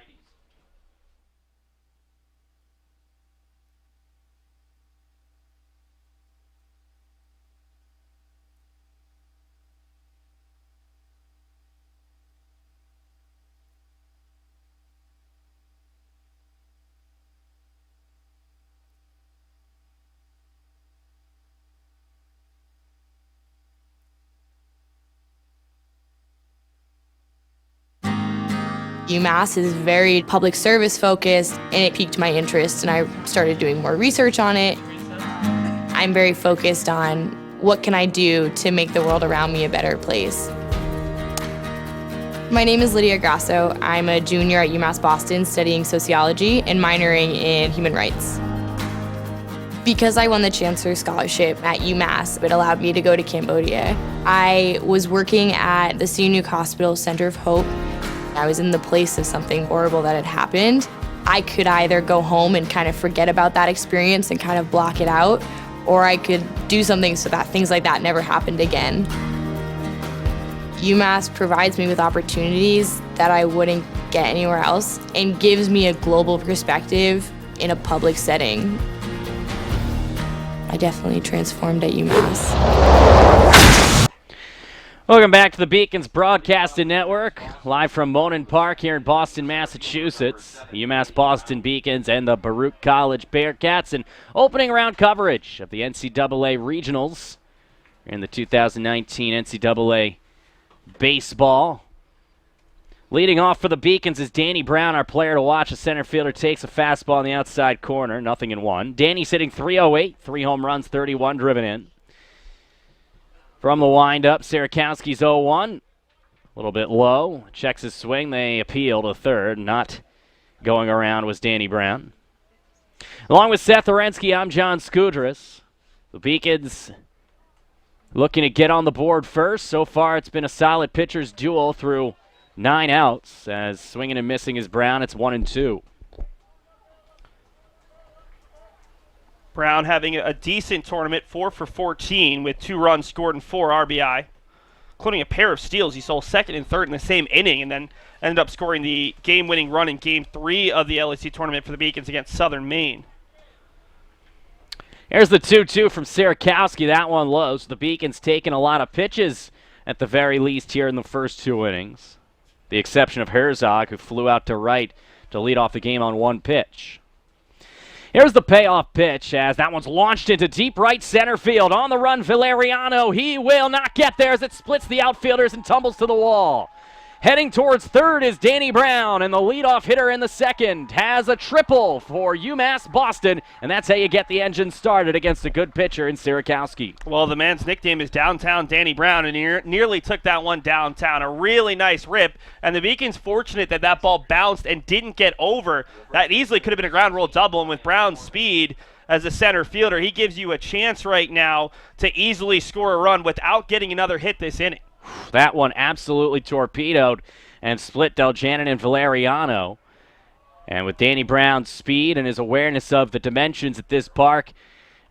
UMass is very public service focused, and it piqued my interest, and I started doing more research on it. I'm very focused on what can I do to make the world around me a better place. My name is Lydia Grasso. I'm a junior at UMass Boston studying sociology and minoring in human rights. Because I won the Chancellor's Scholarship at UMass, it allowed me to go to Cambodia. I was working at the Sihanouk Hospital Center of Hope. I was in the place of something horrible that had happened. I could either go home and kind of forget about that experience and kind of block it out, or I could do something so that things like that never happened again. UMass provides me with opportunities that I wouldn't get anywhere else and gives me a global perspective in a public setting. I definitely transformed at UMass. Welcome back to the Beacons Broadcasting Network, live from Monin Park here in Boston, Massachusetts. The UMass Boston Beacons and the Baruch College Bearcats in opening round coverage of the NCAA Regionals in the 2019 NCAA Baseball. Leading off for the Beacons is Danny Brown, our player to watch. A center fielder takes a fastball in the outside corner, 0-1. Danny's hitting .308, 3 home runs, 31 driven in. From the windup, Sierakowski's 0-1. A little bit low. Checks his swing. They appeal to third. Not going around was Danny Brown. Along with Seth Orensky, I'm John Skudras. The Beacons looking to get on the board first. So far, it's been a solid pitcher's duel through 9 outs. As swinging and missing is Brown, it's 1-2. Brown having a decent tournament, 4 for 14 with 2 runs scored and 4 RBI, including a pair of steals. He stole second and third in the same inning and then ended up scoring the game-winning run in Game 3 of the LAC tournament for the Beacons against Southern Maine. Here's the 2-2 from Sierakowski. That one low. So the Beacons taking a lot of pitches at the very least here in the first 2 innings. The exception of Herzog, who flew out to right to lead off the game on 1 pitch. Here's the payoff pitch as that one's launched into deep right center field. On the run, Valeriano. He will not get there as it splits the outfielders and tumbles to the wall. Heading towards third is Danny Brown, and the leadoff hitter in the second has a triple for UMass Boston, and that's how you get the engine started against a good pitcher in Sierakowski. Well, the man's nickname is Downtown Danny Brown, and he nearly took that one downtown. A really nice rip, and the Beacons fortunate that that ball bounced and didn't get over. That easily could have been a ground rule double, and with Brown's speed as a center fielder, he gives you a chance right now to easily score a run without getting another hit this inning. That one absolutely torpedoed and split Deljanin and Valeriano. And with Danny Brown's speed and his awareness of the dimensions at this park,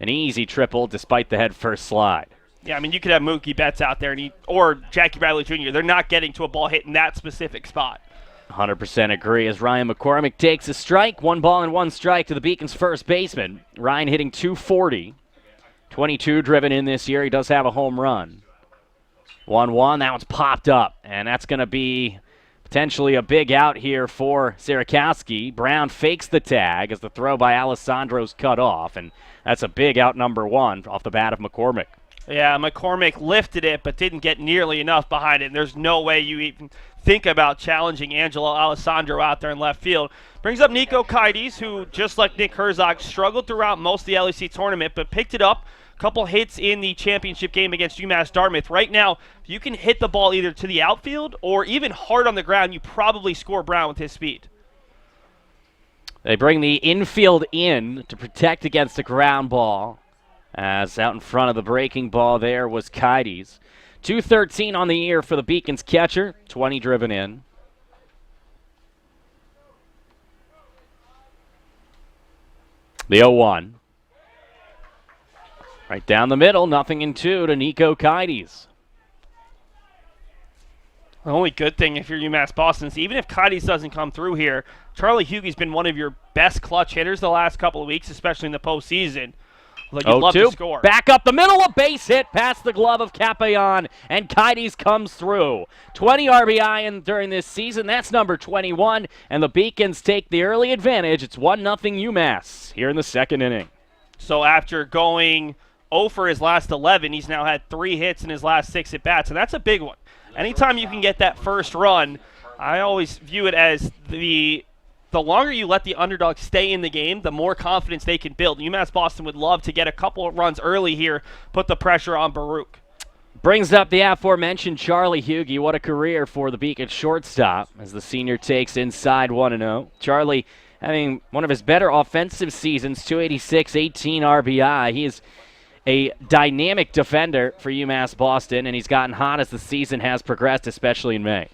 an easy triple despite the head-first slide. Yeah, I mean, you could have Mookie Betts out there or Jackie Bradley Jr. They're not getting to a ball hit in that specific spot. 100% agree as Ryan McCormick takes a strike. 1 ball and 1 strike to the Beacons' first baseman. Ryan hitting .240. 22 driven in this year. He does have a home run. 1-1, that one's popped up, and that's going to be potentially a big out here for Sierakowski. Brown fakes the tag as the throw by Alessandro's cut off, and that's a big out number 1 off the bat of McCormick. Yeah, McCormick lifted it but didn't get nearly enough behind it, and there's no way you even think about challenging Angelo Alessandro out there in left field. Brings up Nico Kides, who, just like Nick Herzog, struggled throughout most of the LEC tournament, but picked it up. Couple hits in the championship game against UMass Dartmouth. Right now, you can hit the ball either to the outfield or even hard on the ground. You probably score Brown with his speed. They bring the infield in to protect against a ground ball, as out in front of the breaking ball there was Kides. 213 on the year for the Beacons catcher, 20 driven in. The 0-1. Right down the middle, 0-2 to Nico Kites. The only good thing if you're UMass Boston is even if Kites doesn't come through here, Charlie Hughey's been one of your best clutch hitters the last couple of weeks, especially in the postseason. Like you'd love to score. Back up the middle, a base hit past the glove of Capayan, and Kites comes through. 20 RBI during this season. That's number 21, and the Beacons take the early advantage. It's 1-0 UMass here in the second inning. So after going 0 for his last 11, he's now had 3 hits in his last 6 at-bats, and that's a big one. Anytime you can get that first run, I always view it as the longer you let the underdog stay in the game, the more confidence they can build. UMass Boston would love to get a couple of runs early here, put the pressure on Baruch. Brings up the aforementioned Charlie Hughey. What a career for the Beacon shortstop as the senior takes inside 1-0. Charlie having one of his better offensive seasons, 286, 18 RBI. He is a dynamic defender for UMass Boston, and he's gotten hot as the season has progressed, especially in May.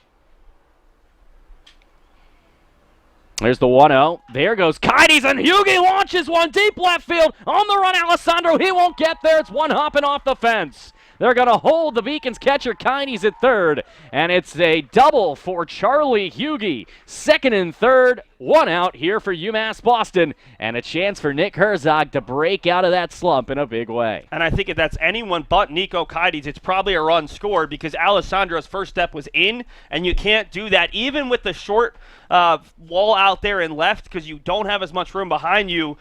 There's the 1-0. There goes Kites, and Hughey launches one deep left field. On the run, Alessandro. He won't get there. It's one hopping off the fence. They're going to hold the Beacons catcher Kites at third, and it's a double for Charlie Hughey. Second and third, 1 out here for UMass Boston, and a chance for Nick Herzog to break out of that slump in a big way. And I think if that's anyone but Nico Kites, it's probably a run scored because Alessandro's first step was in, and you can't do that even with the short wall out there and left because you don't have as much room behind you.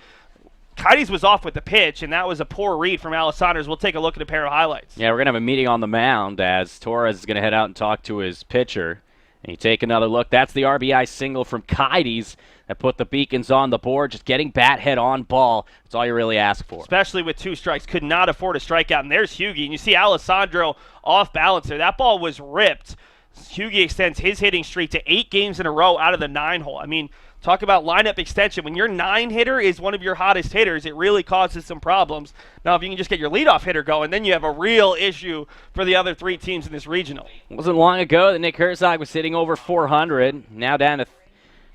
Kites was off with the pitch, and that was a poor read from Alessandro. We'll take a look at a pair of highlights. Yeah, we're going to have a meeting on the mound as Torres is going to head out and talk to his pitcher. And you take another look. That's the RBI single from Kites that put the Beacons on the board. Just getting bat head on ball. That's all you really ask for. Especially with 2 strikes. Could not afford a strikeout. And there's Hughey. And you see Alessandro off balance there. That ball was ripped. Hughey extends his hitting streak to 8 games in a row out of the 9-hole. I mean, talk about lineup extension. When your 9-hitter is one of your hottest hitters, it really causes some problems. Now, if you can just get your leadoff hitter going, then you have a real issue for the other 3 teams in this regional. It wasn't long ago that Nick Herzog was hitting over 400, now down to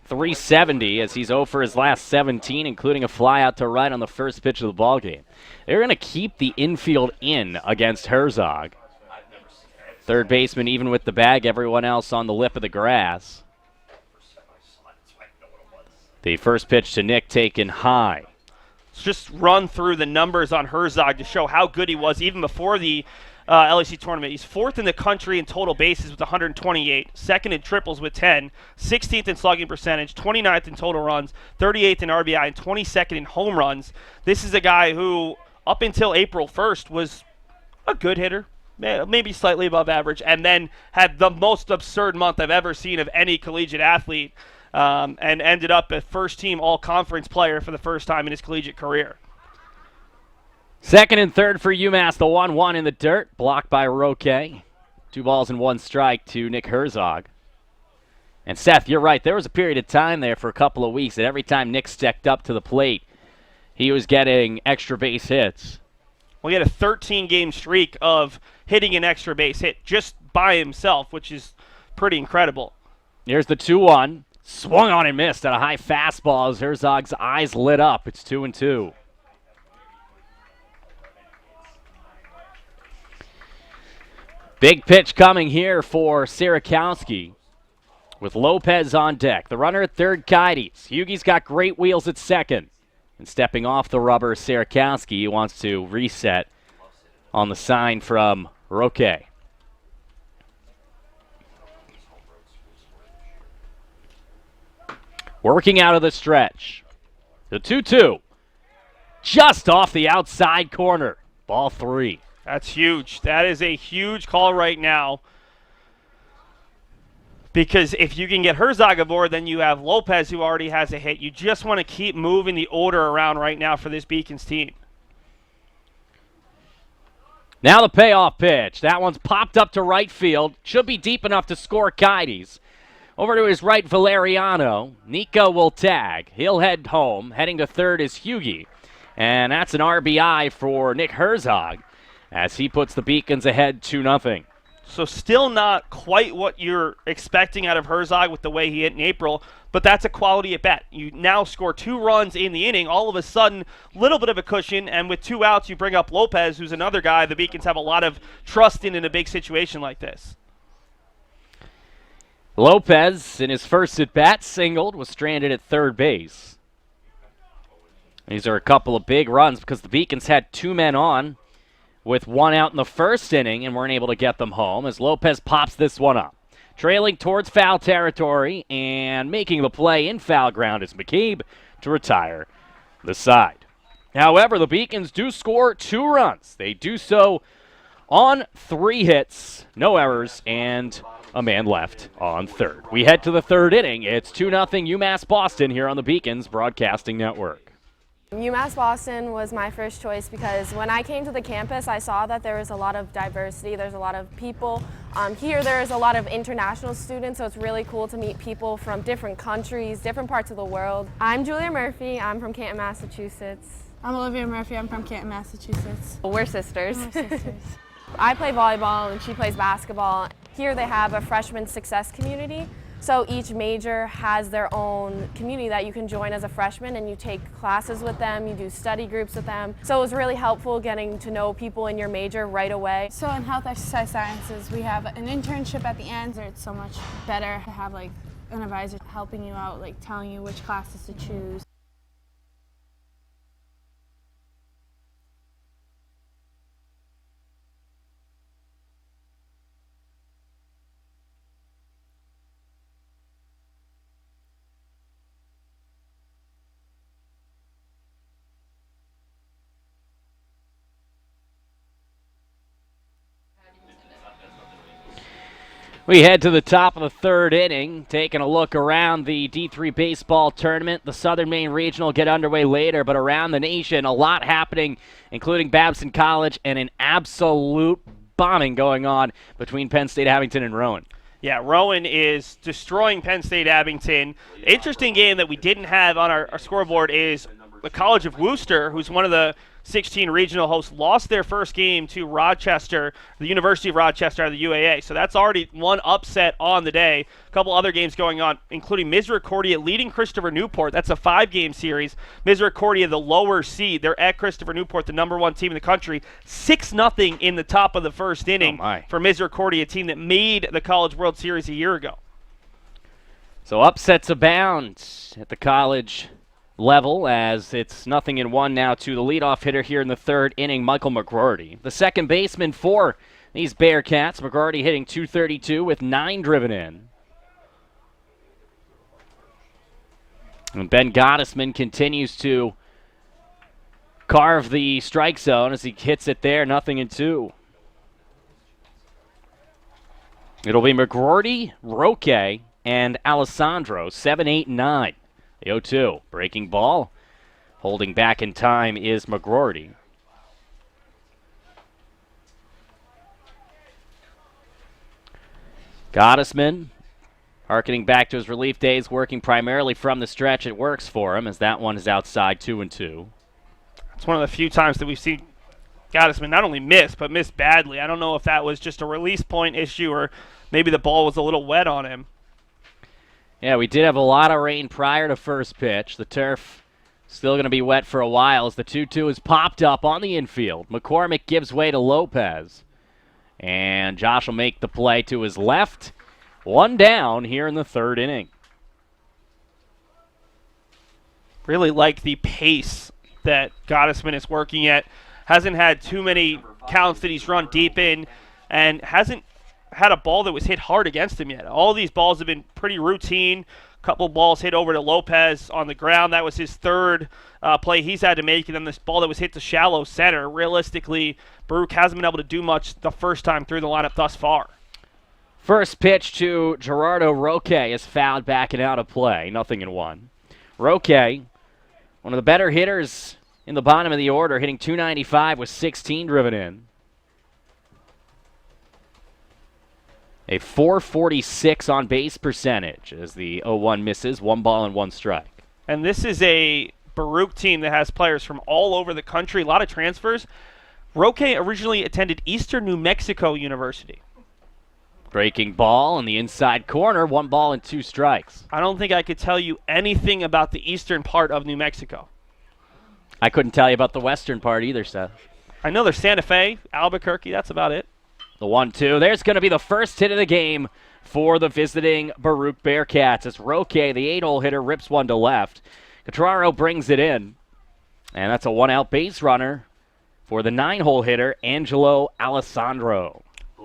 370 as he's 0 for his last 17, including a fly out to right on the first pitch of the ballgame. They're going to keep the infield in against Herzog. Third baseman even with the bag, everyone else on the lip of the grass. The first pitch to Nick taken high. Let's just run through the numbers on Herzog to show how good he was even before the LAC tournament. He's 4th in the country in total bases with 128, 2nd in triples with 10, 16th in slugging percentage, 29th in total runs, 38th in RBI, and 22nd in home runs. This is a guy who, up until April 1st, was a good hitter, maybe slightly above average, and then had the most absurd month I've ever seen of any collegiate athlete. And ended up a first-team all-conference player for the first time in his collegiate career. Second and third for UMass, the 1-1 in the dirt, blocked by Roque. 2 balls and 1 strike to Nick Herzog. And Seth, you're right. There was a period of time there for a couple of weeks that every time Nick stepped up to the plate, he was getting extra base hits. Well, he had a 13-game streak of hitting an extra base hit just by himself, which is pretty incredible. Here's the 2-1. Swung on and missed at a high fastball as Herzog's eyes lit up. It's 2-2. Big pitch coming here for Sierakowski with Lopez on deck. The runner at third, Kites. Hughey's got great wheels at second. And stepping off the rubber, Sierakowski. He wants to reset on the sign from Roque. Working out of the stretch. The 2-2. Just off the outside corner. Ball 3. That's huge. That is a huge call right now. Because if you can get Herzog aboard, then you have Lopez who already has a hit. You just want to keep moving the order around right now for this Beacons team. Now the payoff pitch. That one's popped up to right field. Should be deep enough to score Kites. Over to his right, Valeriano. Nico will tag. He'll head home. Heading to third is Hughey. And that's an RBI for Nick Herzog as he puts the Beacons ahead 2-0. So still not quite what you're expecting out of Herzog with the way he hit in April, but that's a quality at bat. You now score 2 runs in the inning, all of a sudden, a little bit of a cushion, and with 2 outs, you bring up Lopez, who's another guy the Beacons have a lot of trust in a big situation like this. Lopez, in his first at-bat, singled, was stranded at third base. These are a couple of big runs because the Beacons had 2 men on with 1 out in the first inning and weren't able to get them home as Lopez pops this one up. Trailing towards foul territory and making the play in foul ground is McCabe to retire the side. However, the Beacons do score 2 runs. They do so on 3 hits, no errors, and a man left on third. We head to the third inning. It's 2-0 UMass Boston here on the Beacons Broadcasting Network. UMass Boston was my first choice because when I came to the campus, I saw that there was a lot of diversity. There's a lot of people. Here there's a lot of international students, so it's really cool to meet people from different countries, different parts of the world. I'm Julia Murphy. I'm from Canton, Massachusetts. I'm Olivia Murphy. I'm from Canton, Massachusetts. We're sisters. We're sisters. I play volleyball and she plays basketball. Here they have a freshman success community. So each major has their own community that you can join as a freshman, and you take classes with them, you do study groups with them. So it was really helpful getting to know people in your major right away. So in health exercise sciences, we have an internship at the end, so it's so much better to have like an advisor helping you out, like telling you which classes to choose. We head to the top of the third inning, taking a look around the D3 baseball tournament. The Southern Maine Regional get underway later, but around the nation, a lot happening, including Babson College and an absolute bombing going on between Penn State, Abington, and Rowan. Yeah, Rowan is destroying Penn State Abington. Interesting game that we didn't have on our scoreboard is the College of Worcester, who's one of the 16 regional hosts, lost their first game to Rochester, the University of Rochester out of the UAA. So that's already one upset on the day. A couple other games going on, including Misericordia leading Christopher Newport. That's a 5-game series. Misericordia, the lower seed. They're at Christopher Newport, the #1 team in the country. 6-0 in the top of the first inning for Misericordia, a team that made the College World Series a year ago. So upsets abound at the college level as it's 0-1 now to the leadoff hitter here in the third inning, Michael McGroarty. The second baseman for these Bearcats, McGroarty hitting .232 with 9 driven in. And Ben Gottesman continues to carve the strike zone as he hits it there, 0-2. It'll be McGroarty, Roque, and Alessandro, 7, 8, 9. The 0-2, breaking ball. Holding back in time is McGroarty. Gottesman, harkening back to his relief days, working primarily from the stretch. It works for him as that one is outside, 2-2. It's one of the few times that we've seen Gottesman not only miss, but miss badly. I don't know if that was just a release point issue or maybe the ball was a little wet on him. Yeah, we did have a lot of rain prior to first pitch. The turf still going to be wet for a while as the 2-2 is popped up on the infield. McCormick gives way to Lopez. And Josh will make the play to his left. 1 down here in the third inning. Really like the pace that Gottesman is working at. Hasn't had too many counts that he's run deep in and hasn't had a ball that was hit hard against him yet. All these balls have been pretty routine. A couple balls hit over to Lopez on the ground. That was his third play he's had to make. And then this ball that was hit to shallow center. Realistically, Baruch hasn't been able to do much the first time through the lineup thus far. First pitch to Gerardo Roque is fouled back and out of play. 0-1. Roque, one of the better hitters in the bottom of the order, hitting .295 with 16 driven in. A .446 on base percentage as the 0-1 misses, 1 ball and 1 strike. And this is a Baruch team that has players from all over the country, a lot of transfers. Roque originally attended Eastern New Mexico University. Breaking ball in the inside corner, 1 ball and 2 strikes. I don't think I could tell you anything about the eastern part of New Mexico. I couldn't tell you about the western part either, Seth. I know there's Santa Fe, Albuquerque, that's about it. The 1-2. There's going to be the first hit of the game for the visiting Baruch Bearcats as Roque, the 8-hole hitter, rips one to left. Cotraro brings it in, and that's a 1-out base runner for the 9-hole hitter, Angelo Alessandro.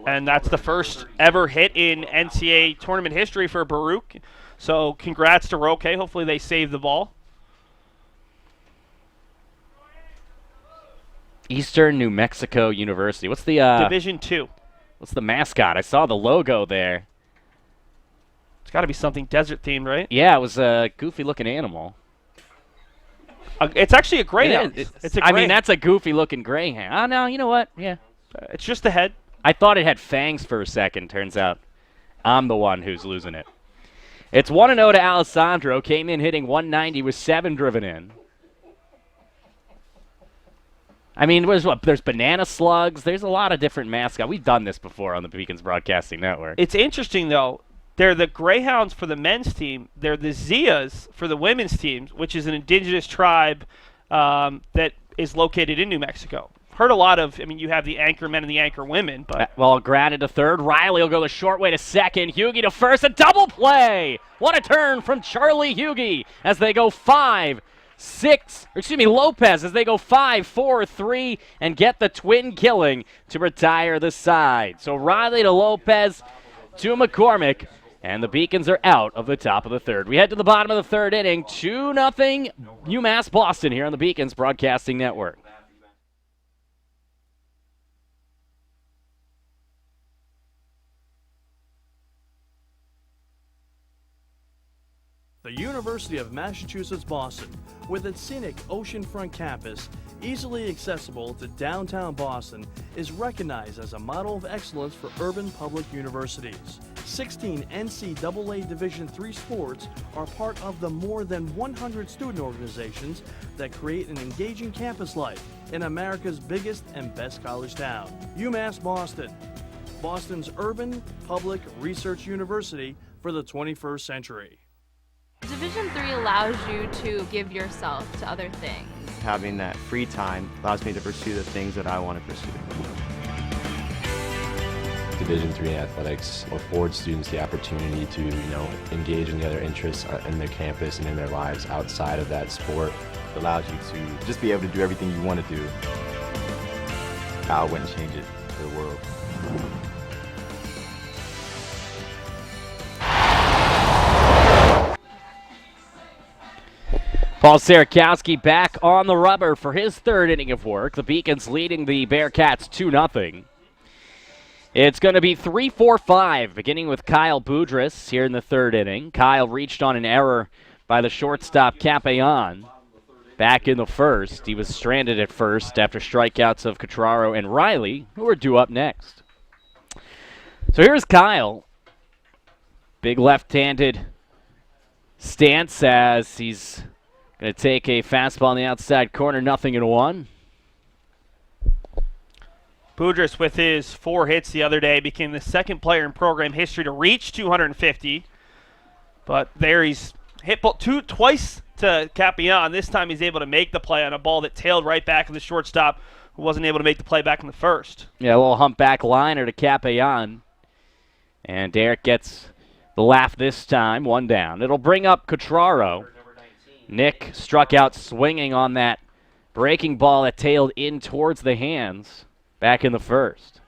And that's the first ever hit in NCAA tournament history for Baruch. So congrats to Roque. Hopefully they save the ball. Eastern New Mexico University. What's the Division II. What's the mascot? I saw the logo there. It's got to be something desert themed, right? Yeah, it was a goofy-looking animal. It's actually a greyhound. It's a I mean, that's a goofy-looking greyhound. Oh, no, you know what? Yeah. It's just the head. I thought it had fangs for a second. Turns out I'm the one who's losing it. It's 1-0 to Alessandro. Came in hitting 190 with 7 driven in. I mean, there's banana slugs. There's a lot of different mascots. We've done this before on the Beacons Broadcasting Network. It's interesting, though. They're the Greyhounds for the men's team. They're the Zias for the women's team, which is an indigenous tribe that is located in New Mexico. Heard a lot of, I mean, you have the anchor men and the anchor women, but... Well, grounded to third. Riley will go the short way to second. Hughie to first. A double play! What a turn from Charlie Hughie as they go 5-6. Lopez as they go 5-4-3 and get the twin killing to retire the side. So Riley to Lopez to McCormick, and the Beacons are out of the top of the third. We head to the bottom of the third inning. 2-0 UMass Boston here on the Beacons Broadcasting Network. The University of Massachusetts Boston, with its scenic oceanfront campus, easily accessible to downtown Boston, is recognized as a model of excellence for urban public universities. 16 NCAA Division III sports are part of the more than 100 student organizations that create an engaging campus life in America's biggest and best college town. UMass Boston, Boston's urban public research university for the 21st century. Division III allows you to give yourself to other things. Having that free time allows me to pursue the things that I want to pursue. Division III athletics affords students the opportunity to, engage in the other interests in their campus and in their lives outside of that sport. It allows you to just be able to do everything you want to do. I wouldn't change it for the world. Paul Sarakowski back on the rubber for his third inning of work. The Beacons leading the Bearcats 2-0. It's going to be 3-4-5, beginning with Kyle Boudris here in the third inning. Kyle reached on an error by the shortstop Capayan back in the first. He was stranded at first after strikeouts of Cotraro and Riley, who are due up next. So here's Kyle. Big left-handed stance as he's going to take a fastball on the outside corner, 0-1. Boudris, with his 4 hits the other day, became the second player in program history to reach 250. But there he's hit twice to Capian. This time he's able to make the play on a ball that tailed right back to the shortstop, who wasn't able to make the play back in the first. Yeah, a little humpback liner to Capian. And Derek gets the laugh this time, 1 down. It'll bring up Cotraro. Nick struck out swinging on that breaking ball that tailed in towards the hands back in the first.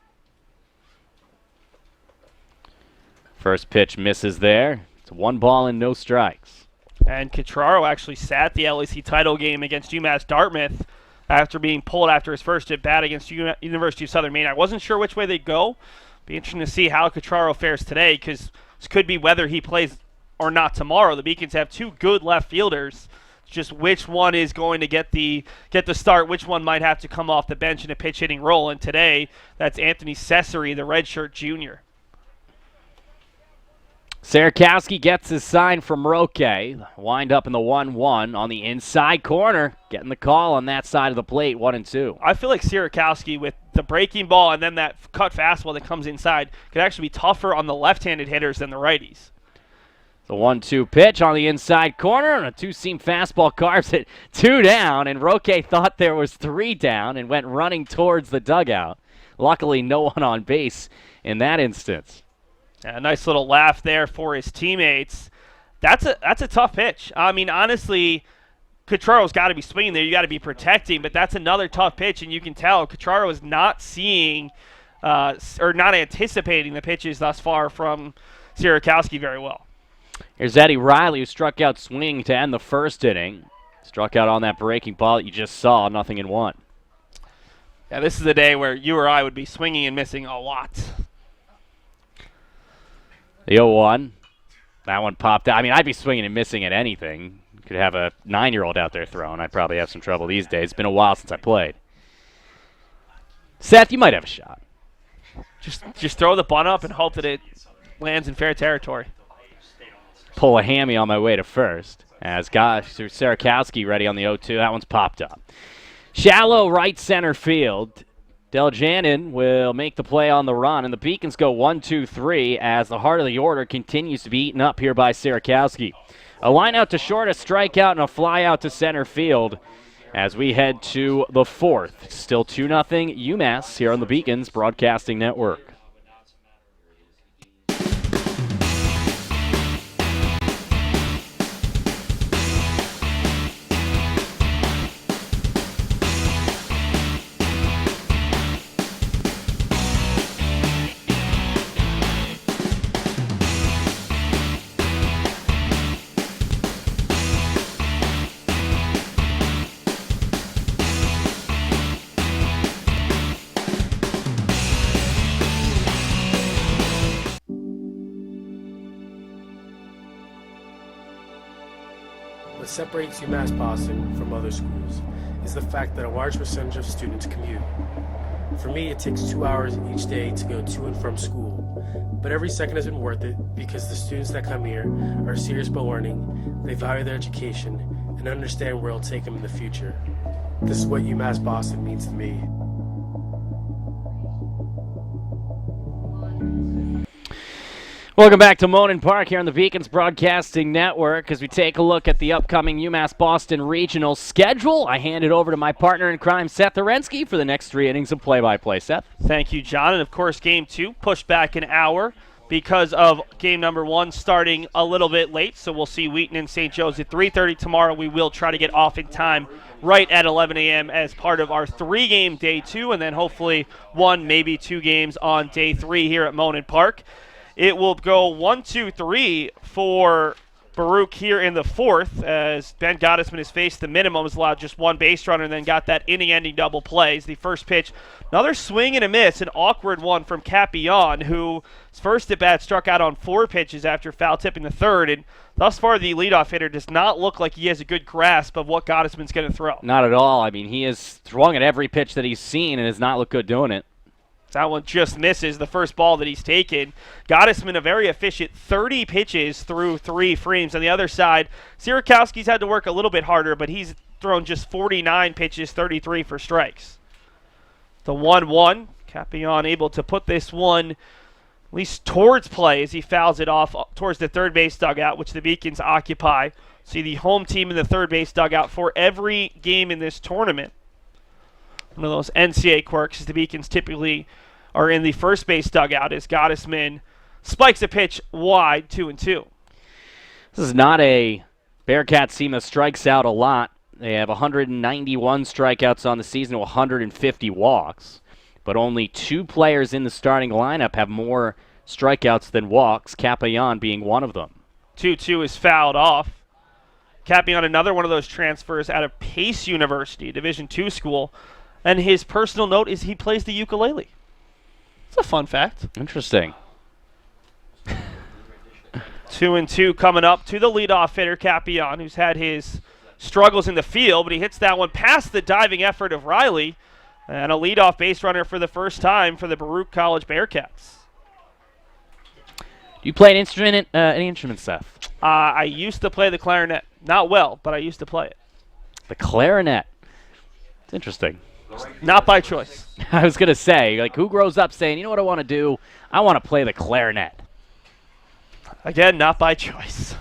First pitch misses there. It's 1 ball and no strikes. And Cotraro actually sat the LEC title game against UMass Dartmouth after being pulled after his first at-bat against University of Southern Maine. I wasn't sure which way they'd go. Be interesting to see how Cotraro fares today, because this could be whether he plays or not tomorrow. The Beacons have 2 good left fielders. It's just which one is going to get the start, which one might have to come off the bench in a pitch hitting role. And today, that's Anthony Cesare, the redshirt junior. Sierakowski gets his sign from Roque. Wind up in the 1-1 on the inside corner. Getting the call on that side of the plate, 1-2. I feel like Sierakowski with the breaking ball and then that cut fastball that comes inside could actually be tougher on the left-handed hitters than the righties. The 1-2 pitch on the inside corner, and a two-seam fastball carves it 2 down, and Roque thought there was 3 down and went running towards the dugout. Luckily, no one on base in that instance. A nice little laugh there for his teammates. That's a tough pitch. I mean, honestly, Cotraro's got to be swinging there. You got to be protecting, but that's another tough pitch, and you can tell Cotraro is not seeing or not anticipating the pitches thus far from Sierakowski very well. Here's Eddie Riley, who struck out swinging to end the first inning. Struck out on that breaking ball that you just saw, 0-1. Yeah, this is a day where you or I would be swinging and missing a lot. The 0-1. That one popped out. I mean, I'd be swinging and missing at anything. Could have a 9-year-old out there throwing. I'd probably have some trouble these days. It's been a while since I played. Seth, you might have a shot. Just throw the bunt up and hope that it lands in fair territory. Pull a hammy on my way to first. As Sierakowski ready on the 0-2. That one's popped up. Shallow right center field. Deljanin will make the play on the run, and the Beacons go 1-2-3 as the heart of the order continues to be eaten up here by Sierakowski. A line out to short, a strikeout, and a fly out to center field as we head to the 4th. Still 2-0 UMass here on the Beacons Broadcasting Network. What separates UMass Boston from other schools is the fact that a large percentage of students commute. For me, it takes 2 hours each day to go to and from school, but every second has been worth it because the students that come here are serious about learning, they value their education, and understand where it'll take them in the future. This is what UMass Boston means to me. Welcome back to Monin Park here on the Beacons Broadcasting Network. As we take a look at the upcoming UMass Boston Regional schedule, I hand it over to my partner in crime, Seth Orensky, for the next 3 innings of play-by-play. Seth? Thank you, John. And, of course, Game 2 pushed back an hour because of Game number 1 starting a little bit late. So we'll see Wheaton and St. Joe's at 3:30 tomorrow. We will try to get off in time right at 11 a.m. as part of our 3-game Day 2, and then hopefully 1, maybe 2 games on Day 3 here at Monin Park. It will go 1-2-3 for Baruch here in the 4th as Ben Gottesman has faced the minimum, has allowed just 1 base runner and then got that inning-ending double play. The first pitch, another swing and a miss, an awkward one from Capillon, whose first at-bat struck out on 4 pitches after foul tipping the 3rd. And thus far, the leadoff hitter does not look like he has a good grasp of what Gottesman's going to throw. Not at all. I mean, he has swung at every pitch that he's seen and has not looked good doing it. That one just misses the first ball that he's taken. Gottesman, a very efficient 30 pitches through 3 frames. On the other side, Sierakowski's had to work a little bit harder, but he's thrown just 49 pitches, 33 for strikes. The 1-1, Capillon able to put this one at least towards play as he fouls it off towards the third base dugout, which the Beacons occupy. See the home team in the third base dugout for every game in this tournament. One of those NCAA quirks is the Beacons typically are in the first base dugout as Gottesman spikes a pitch wide, 2-2. This is not a Bearcats team that strikes out a lot. They have 191 strikeouts on the season to 150 walks, but only 2 players in the starting lineup have more strikeouts than walks, Capillon being one of them. 2-2 is fouled off. Capillon, another one of those transfers out of Pace University, Division II school. And his personal note is he plays the ukulele. It's a fun fact. Interesting. 2-2 coming up to the leadoff hitter, Capillon, who's had his struggles in the field, but he hits that one past the diving effort of Riley. And a leadoff base runner for the first time for the Baruch College Bearcats. you play an instrument, any instrument, Seth? I used to play the clarinet. Not well, but I used to play it. The clarinet. It's interesting. Not by choice. I was going to say, like, who grows up saying, you know what I want to do? I want to play the clarinet. Again, not by choice.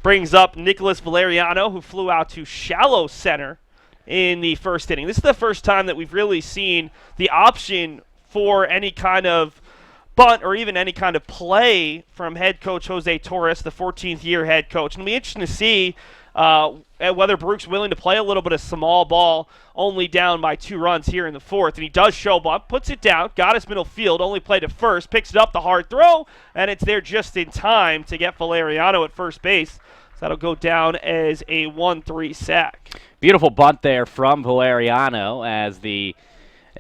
Brings up Nicholas Valeriano, who flew out to shallow center in the first inning. This is the first time that we've really seen the option for any kind of bunt or even any kind of play from head coach Jose Torres, the 14th-year head coach. And it'll be interesting to see whether Baruch's willing to play a little bit of small ball, only down by 2 runs here in the fourth. And he does show bunt, puts it down, Gottesman middle field, only played to first, picks it up, the hard throw, and it's there just in time to get Valeriano at first base. So that'll go down as a 1-3 sack. Beautiful bunt there from Valeriano as the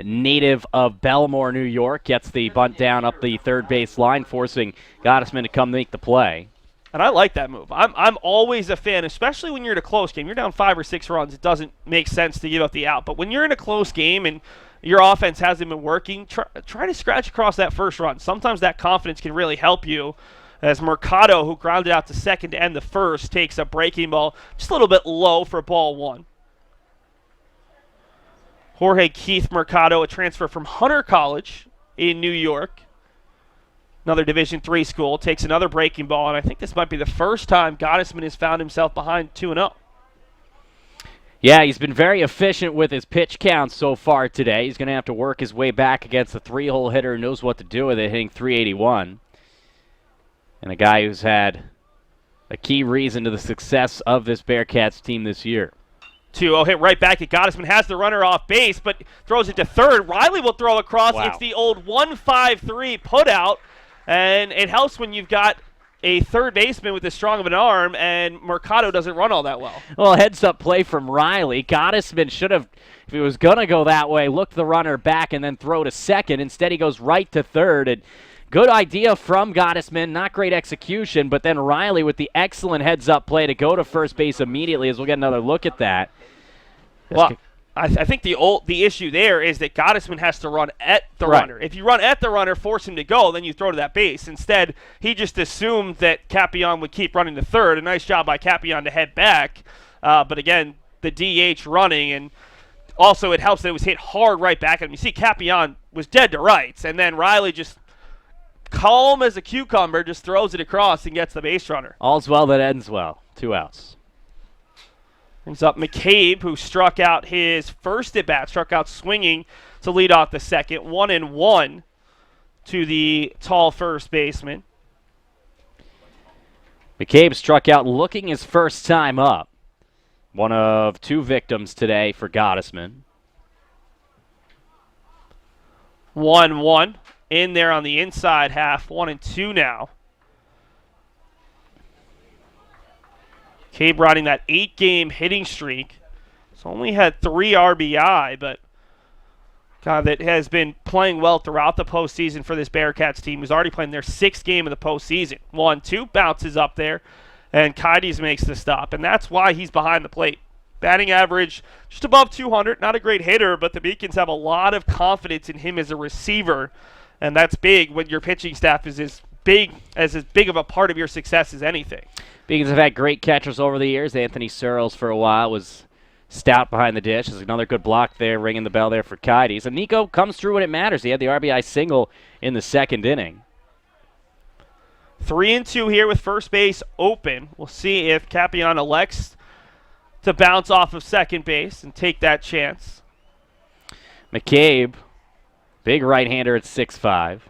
native of Belmore, New York, gets the bunt down up the third base line, forcing Gottesman to come make the play. And I like that move. I'm always a fan, especially when you're in a close game. You're down 5 or 6 runs. It doesn't make sense to give up the out. But when you're in a close game and your offense hasn't been working, try to scratch across that first run. Sometimes that confidence can really help you. As Mercado, who grounded out to second to end the first, takes a breaking ball just a little bit low for ball 1. Jorge Keith Mercado, a transfer from Hunter College in New York. Another Division III school, takes another breaking ball, and I think this might be the first time Gottesman has found himself behind 2-0. Yeah, he's been very efficient with his pitch count so far today. He's going to have to work his way back against a 3-hole hitter who knows what to do with it, hitting .381. And a guy who's had a key reason to the success of this Bearcats team this year. 2-0 hit right back at Gottesman, has the runner off base, but throws it to third. Riley will throw across. Wow. It's the old 1-5-3 put out, and it helps when you've got a third baseman with as strong of an arm, and Mercado doesn't run all that well. Well, heads-up play from Riley. Gottesman should have, if he was going to go that way, look the runner back and then throw to second. Instead, he goes right to third. And good idea from Gottesman, not great execution, but then Riley with the excellent heads-up play to go to first base immediately, as we'll get another look at that. Well, I think the issue there is that Gottesman has to run at the runner. If you run at the runner, force him to go, then you throw to that base. Instead, he just assumed that Capion would keep running to third. A nice job by Capion to head back. But again, the DH running, and also it helps that it was hit hard right back at him. You see Capion was dead to rights, and then Riley just calm as a cucumber, just throws it across and gets the base runner. All's well that ends well. 2 outs. Brings up McCabe, who struck out his first at-bat, struck out swinging to lead off the second. 1-1 to the tall first baseman. McCabe struck out looking his first time up. One of 2 victims today for Gottesman. 1-1 in there on the inside half. 1-2 now. McCabe riding that 8-game hitting streak. He's only had 3 RBI, but God, that has been playing well throughout the postseason for this Bearcats team, who's already playing their 6th game of the postseason. 1-2, bounces up there, and Kides makes the stop, and that's why he's behind the plate. Batting average just above 200, not a great hitter, but the Beacons have a lot of confidence in him as a receiver, and that's big when your pitching staff is as big of a part of your success as anything. Beacons have had great catchers over the years. Anthony Searles for a while was stout behind the dish. There's another good block there, ringing the bell there for Kides. And Nico comes through when it matters. He had the RBI single in the second inning. 3-2 here with first base open. We'll see if Capion elects to bounce off of second base and take that chance. McCabe, big right-hander at 6'5".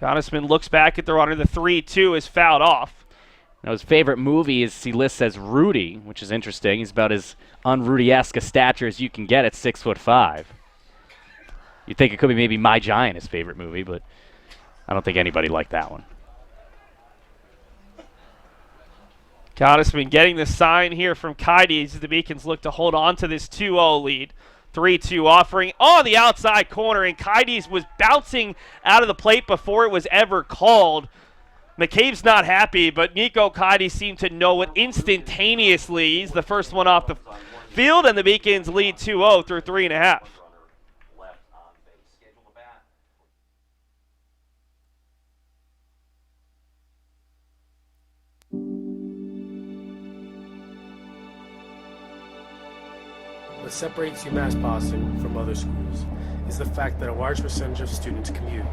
Gottesman looks back at the runner. The 3-2 is fouled off. Now, his favorite movie is he lists as Rudy, which is interesting. He's about as un-Rudy-esque a stature as you can get at 6'5". You'd think it could be maybe My Giant, his favorite movie, but I don't think anybody liked that one. Gottesman getting the sign here from Kides as the Beacons look to hold on to this 2-0 lead. 3-2 offering on the outside corner, and Kides was bouncing out of the plate before it was ever called. McCabe's not happy, but Nico Kides seemed to know it instantaneously. He's the first one off the field, and the Beacons lead 2-0 through 3.5. What separates UMass Boston from other schools is the fact that a large percentage of students commute.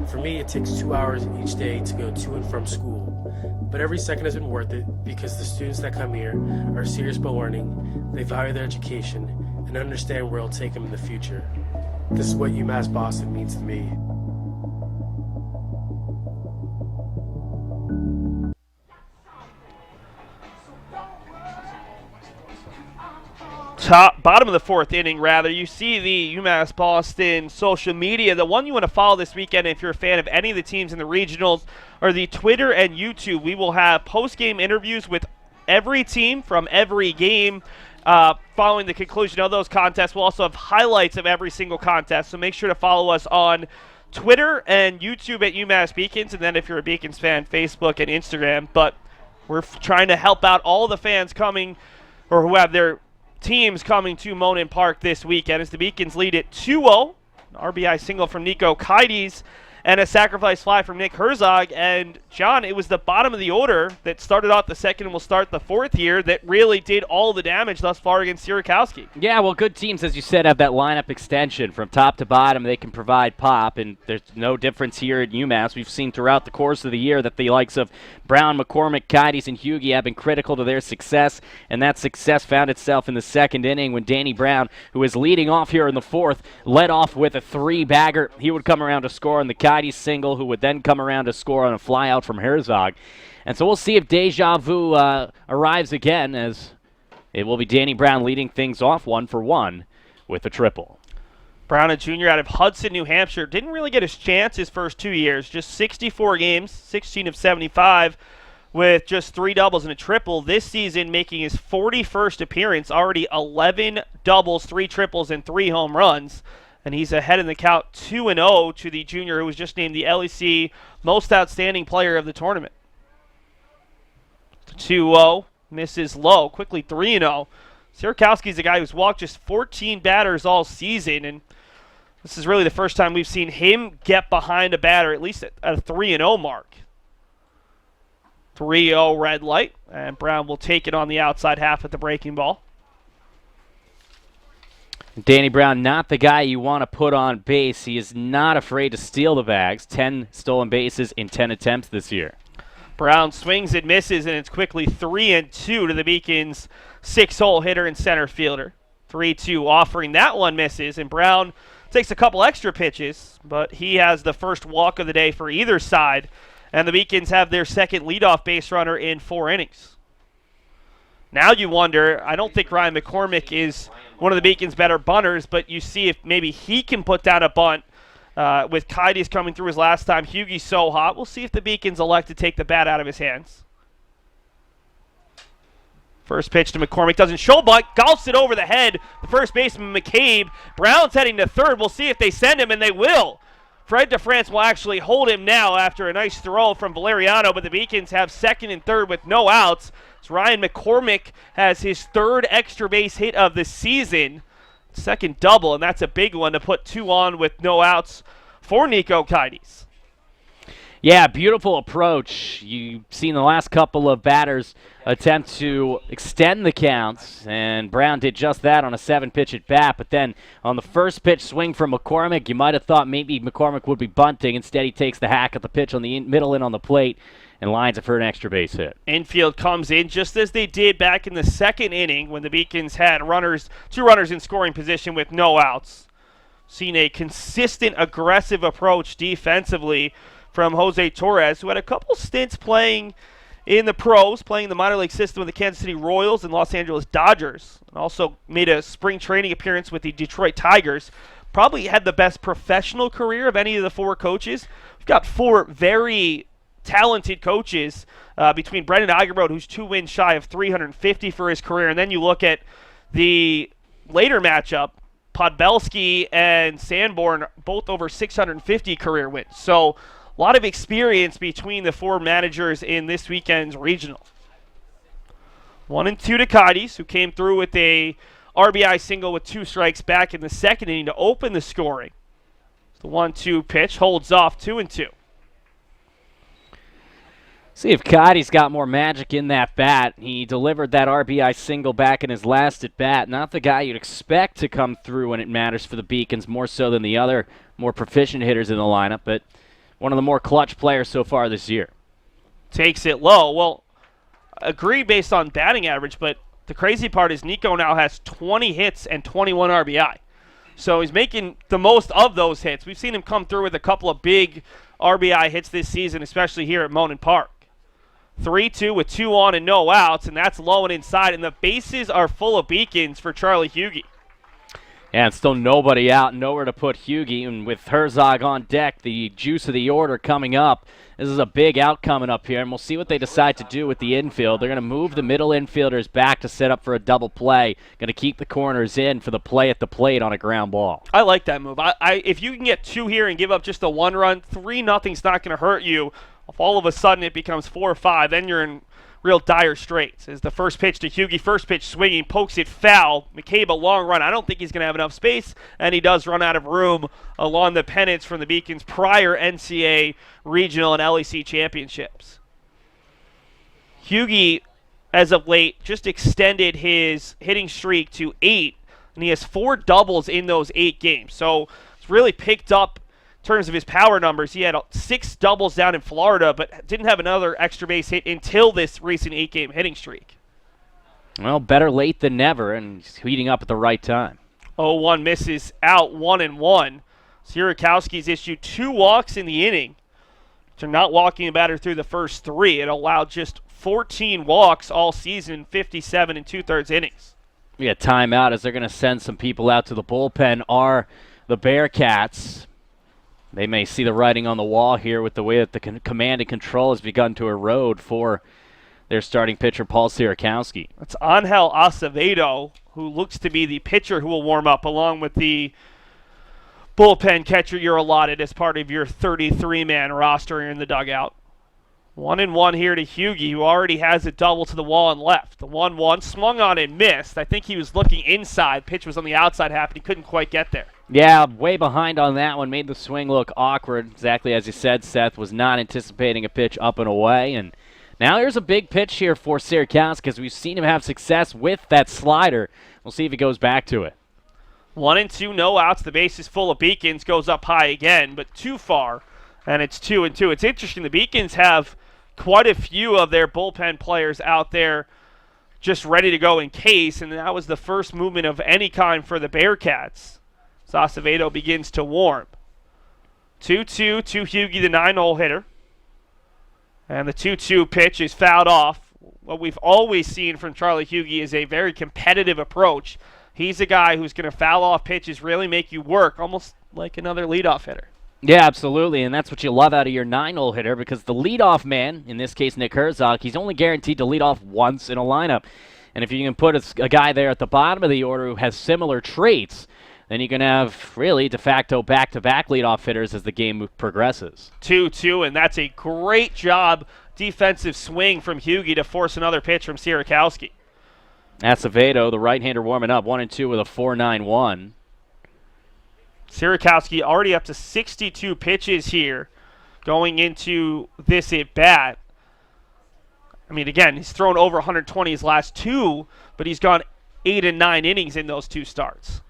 For me, it takes 2 hours each day to go to and from school, but every second has been worth it because the students that come here are serious about learning, they value their education, and understand where it'll take them in the future. This is what UMass Boston means to me. Bottom of the fourth inning, rather. You see the UMass Boston social media. The one you want to follow this weekend, if you're a fan of any of the teams in the regionals, are the Twitter and YouTube. We will have post-game interviews with every team from every game following the conclusion of those contests. We'll also have highlights of every single contest, so make sure to follow us on Twitter and YouTube at UMass Beacons, and then if you're a Beacons fan, Facebook and Instagram. But we're trying to help out all the fans coming or who have their teams coming to Monin Park this weekend as the Beacons lead it 2-0. An RBI single from Nico Kides and a sacrifice fly from Nick Herzog. And, John, it was the bottom of the order that started off the second and will start the fourth here that really did all the damage thus far against Sierakowski. Yeah, well, good teams, as you said, have that lineup extension. From top to bottom, they can provide pop, and there's no difference here at UMass. We've seen throughout the course of the year that the likes of Brown, McCormick, Kides, and Hughie have been critical to their success, and that success found itself in the second inning when Danny Brown, who is leading off here in the fourth, led off with a three-bagger. He would come around to score on the Kides single, who would then come around to score on a flyout from Herzog. And so we'll see if deja vu arrives again, as it will be Danny Brown leading things off 1-for-1 with a triple. Brown, a junior out of Hudson, New Hampshire, didn't really get his chance his first 2 years. Just 64 games, 16 of 75, with just 3 doubles and a triple. This season, making his 41st appearance, already 11 doubles, 3 triples, and 3 home runs. And he's ahead in the count 2-0 to the junior who was just named the LEC Most Outstanding Player of the tournament. 2-0, misses low, quickly 3-0. Sierakowski's a guy who's walked just 14 batters all season, and this is really the first time we've seen him get behind a batter, at least at a 3-0 mark. 3-0 red light, and Brown will take it on the outside half at the breaking ball. Danny Brown, not the guy you want to put on base. He is not afraid to steal the bags. 10 stolen bases in 10 attempts this year. Brown swings and misses, and it's quickly 3-2 to the Beacons' 6-hole hitter and center fielder. 3-2 offering that one misses, and Brown takes a couple extra pitches, but he has the first walk of the day for either side, and the Beacons have their second leadoff base runner in 4 innings. Now you wonder, I don't think Ryan McCormick is one of the Beacons' better bunters, but you see if maybe he can put down a bunt with Kides coming through his last time. Hughie's so hot. We'll see if the Beacons elect to take the bat out of his hands. First pitch to McCormick, doesn't show bunt, golfs it over the head. The first baseman, McCabe. Brown's heading to third. We'll see if they send him, and they will. Fred DeFrance will actually hold him now after a nice throw from Valeriano, but the Beacons have second and third with no outs. So Ryan McCormick has his 3rd extra base hit of the season. Second double, and that's a big one to put 2 on with no outs for Nico Kides. Yeah, beautiful approach. You've seen the last couple of batters attempt to extend the counts, and Brown did just that on a 7-pitch at bat. But then on the first pitch swing from McCormick, you might have thought maybe McCormick would be bunting. Instead, he takes the hack at the pitch on the middle in on the plate and lines it for an extra base hit. Infield comes in just as they did back in the second inning when the Beacons had 2 runners in scoring position with no outs. Seen a consistent, aggressive approach defensively from Jose Torres, who had a couple stints playing in the pros, playing the minor league system with the Kansas City Royals and Los Angeles Dodgers, and also made a spring training appearance with the Detroit Tigers. Probably had the best professional career of any of the 4 coaches. We've got 4 very talented coaches between Brendan Eigerbrod, who's 2 wins shy of 350 for his career, and then you look at the later matchup, Podbelski and Sanborn, both over 650 career wins. So a lot of experience between the 4 managers in this weekend's regional. 1-2 to Kides, who came through with a RBI single with 2 strikes back in the second inning to open the scoring. The 1-2 pitch holds off 2-2. See if Cotty's got more magic in that bat. He delivered that RBI single back in his last at bat. Not the guy you'd expect to come through when it matters for the Beacons, more so than the other more proficient hitters in the lineup, but one of the more clutch players so far this year. Takes it low. Well, agree based on batting average, but the crazy part is Nico now has 20 hits and 21 RBI. So he's making the most of those hits. We've seen him come through with a couple of big RBI hits this season, especially here at Monin Park. 3-2 with 2 on and no outs, and that's low and inside, and the bases are full of Beacons for Charlie Hughey. Yeah, and still nobody out, nowhere to put Hughey, and with Herzog on deck, the juice of the order coming up. This is a big out coming up here, and we'll see what they decide to do with the infield. They're going to move the middle infielders back to set up for a double play. Going to keep the corners in for the play at the plate on a ground ball. I like that move. If you can get 2 here and give up just a 1 run, 3-0's not going to hurt you. If all of a sudden it becomes 4 or 5, then you're in real dire straits. As the first pitch to Hughey, first pitch swinging, pokes it foul. McCabe a long run. I don't think he's going to have enough space, and he does run out of room along the pennants from the Beacons' prior NCAA Regional and LEC championships. Hughey, as of late, just extended his hitting streak to 8, and he has 4 doubles in those 8 games. So it's really picked up in terms of his power numbers. He had 6 doubles down in Florida, but didn't have another extra base hit until this recent 8-game hitting streak. Well, better late than never, and he's heating up at the right time. 0-1 misses out, 1-1. Sierakowski's issued 2 walks in the inning. So not walking a batter through the first 3. It allowed just 14 walks all season, 57 2/3 innings. Yeah, timeout as they're going to send some people out to the bullpen are the Bearcats. They may see the writing on the wall here with the way that the command and control has begun to erode for their starting pitcher, Paul Sierakowski. It's Angel Acevedo, who looks to be the pitcher who will warm up, along with the bullpen catcher you're allotted as part of your 33-man roster in the dugout. 1-1 here to Hughey, who already has a double to the wall and left. The 1-1 swung on and missed. I think he was looking inside. Pitch was on the outside half, and he couldn't quite get there. Yeah, way behind on that one. Made the swing look awkward. Exactly as you said, Seth was not anticipating a pitch up and away. And now here's a big pitch here for Sierakowski because we've seen him have success with that slider. We'll see if he goes back to it. 1-2, no outs. The base is full of Beacons. Goes up high again, but too far. And it's 2-2. It's interesting. The Beacons have quite a few of their bullpen players out there just ready to go in case, and that was the first movement of any kind for the Bearcats. Acevedo begins to warm. 2-2 to Hughey, the 9-hole hitter. And the 2-2 pitch is fouled off. What we've always seen from Charlie Hughey is a very competitive approach. He's a guy who's going to foul off pitches, really make you work, almost like another leadoff hitter. Yeah, absolutely, and that's what you love out of your 9-hole hitter because the leadoff man, in this case Nick Herzog, he's only guaranteed to lead off once in a lineup. And if you can put a guy there at the bottom of the order who has similar traits, then you can have really de facto back-to-back leadoff hitters as the game progresses. 2-2, and that's a great job defensive swing from Hughey to force another pitch from Sierakowski. Acevedo, the right-hander, warming up 1-2 with a 4.91. Sierakowski already up to 62 pitches here going into this at-bat. I mean, again, he's thrown over 120 his last 2, but he's gone 8 and 9 innings in those 2 starts.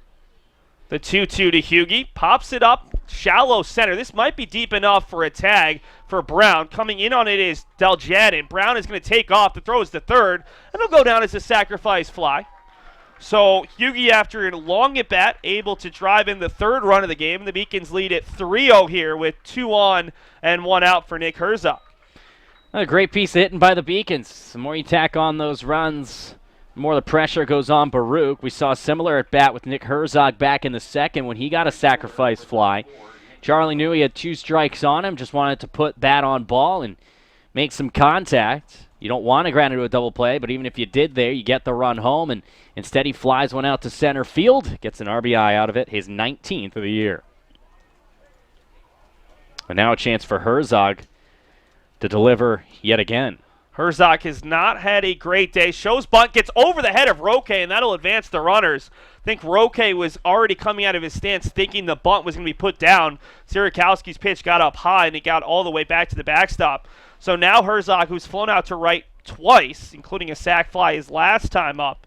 The 2-2 to Hughey, pops it up, shallow center. This might be deep enough for a tag for Brown. Coming in on it is Deljanin. Brown is going to take off. The throw is to third, and it'll go down as a sacrifice fly. So Hughey, after a long at-bat, able to drive in the 3rd run of the game. The Beacons lead at 3-0 here with 2 on and 1 out for Nick Herzog. A great piece of hitting by the Beacons. The more you tack on those runs, the more the pressure goes on Baruch. We saw a similar at-bat with Nick Herzog back in the 2nd when he got a sacrifice fly. Charlie knew he had 2 strikes on him, just wanted to put that on ball and make some contact. You don't want to ground into a double play, but even if you did there, you get the run home, and instead he flies one out to center field, gets an RBI out of it, his 19th of the year. And now a chance for Herzog to deliver yet again. Herzog has not had a great day. Shows bunt, gets over the head of Roque, and that'll advance the runners. I think Roque was already coming out of his stance thinking the bunt was going to be put down. Sierakowski's pitch got up high, and it got all the way back to the backstop. So now Herzog, who's flown out to right twice, including a sac fly his last time up,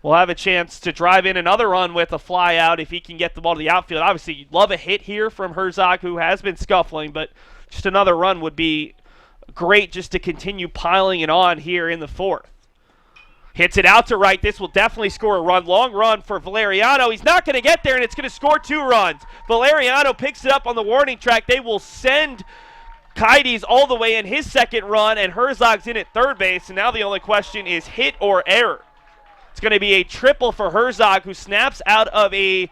will have a chance to drive in another run with a fly out if he can get the ball to the outfield. Obviously, you'd love a hit here from Herzog, who has been scuffling, but just another run would be great just to continue piling it on here in the fourth. Hits it out to right. This will definitely score a run. Long run for Valeriano. He's not going to get there, and it's going to score 2 runs. Valeriano picks it up on the warning track. They will send Keides all the way in his second run, and Herzog's in at third base, and now the only question is hit or error. It's going to be a triple for Herzog, who snaps out of a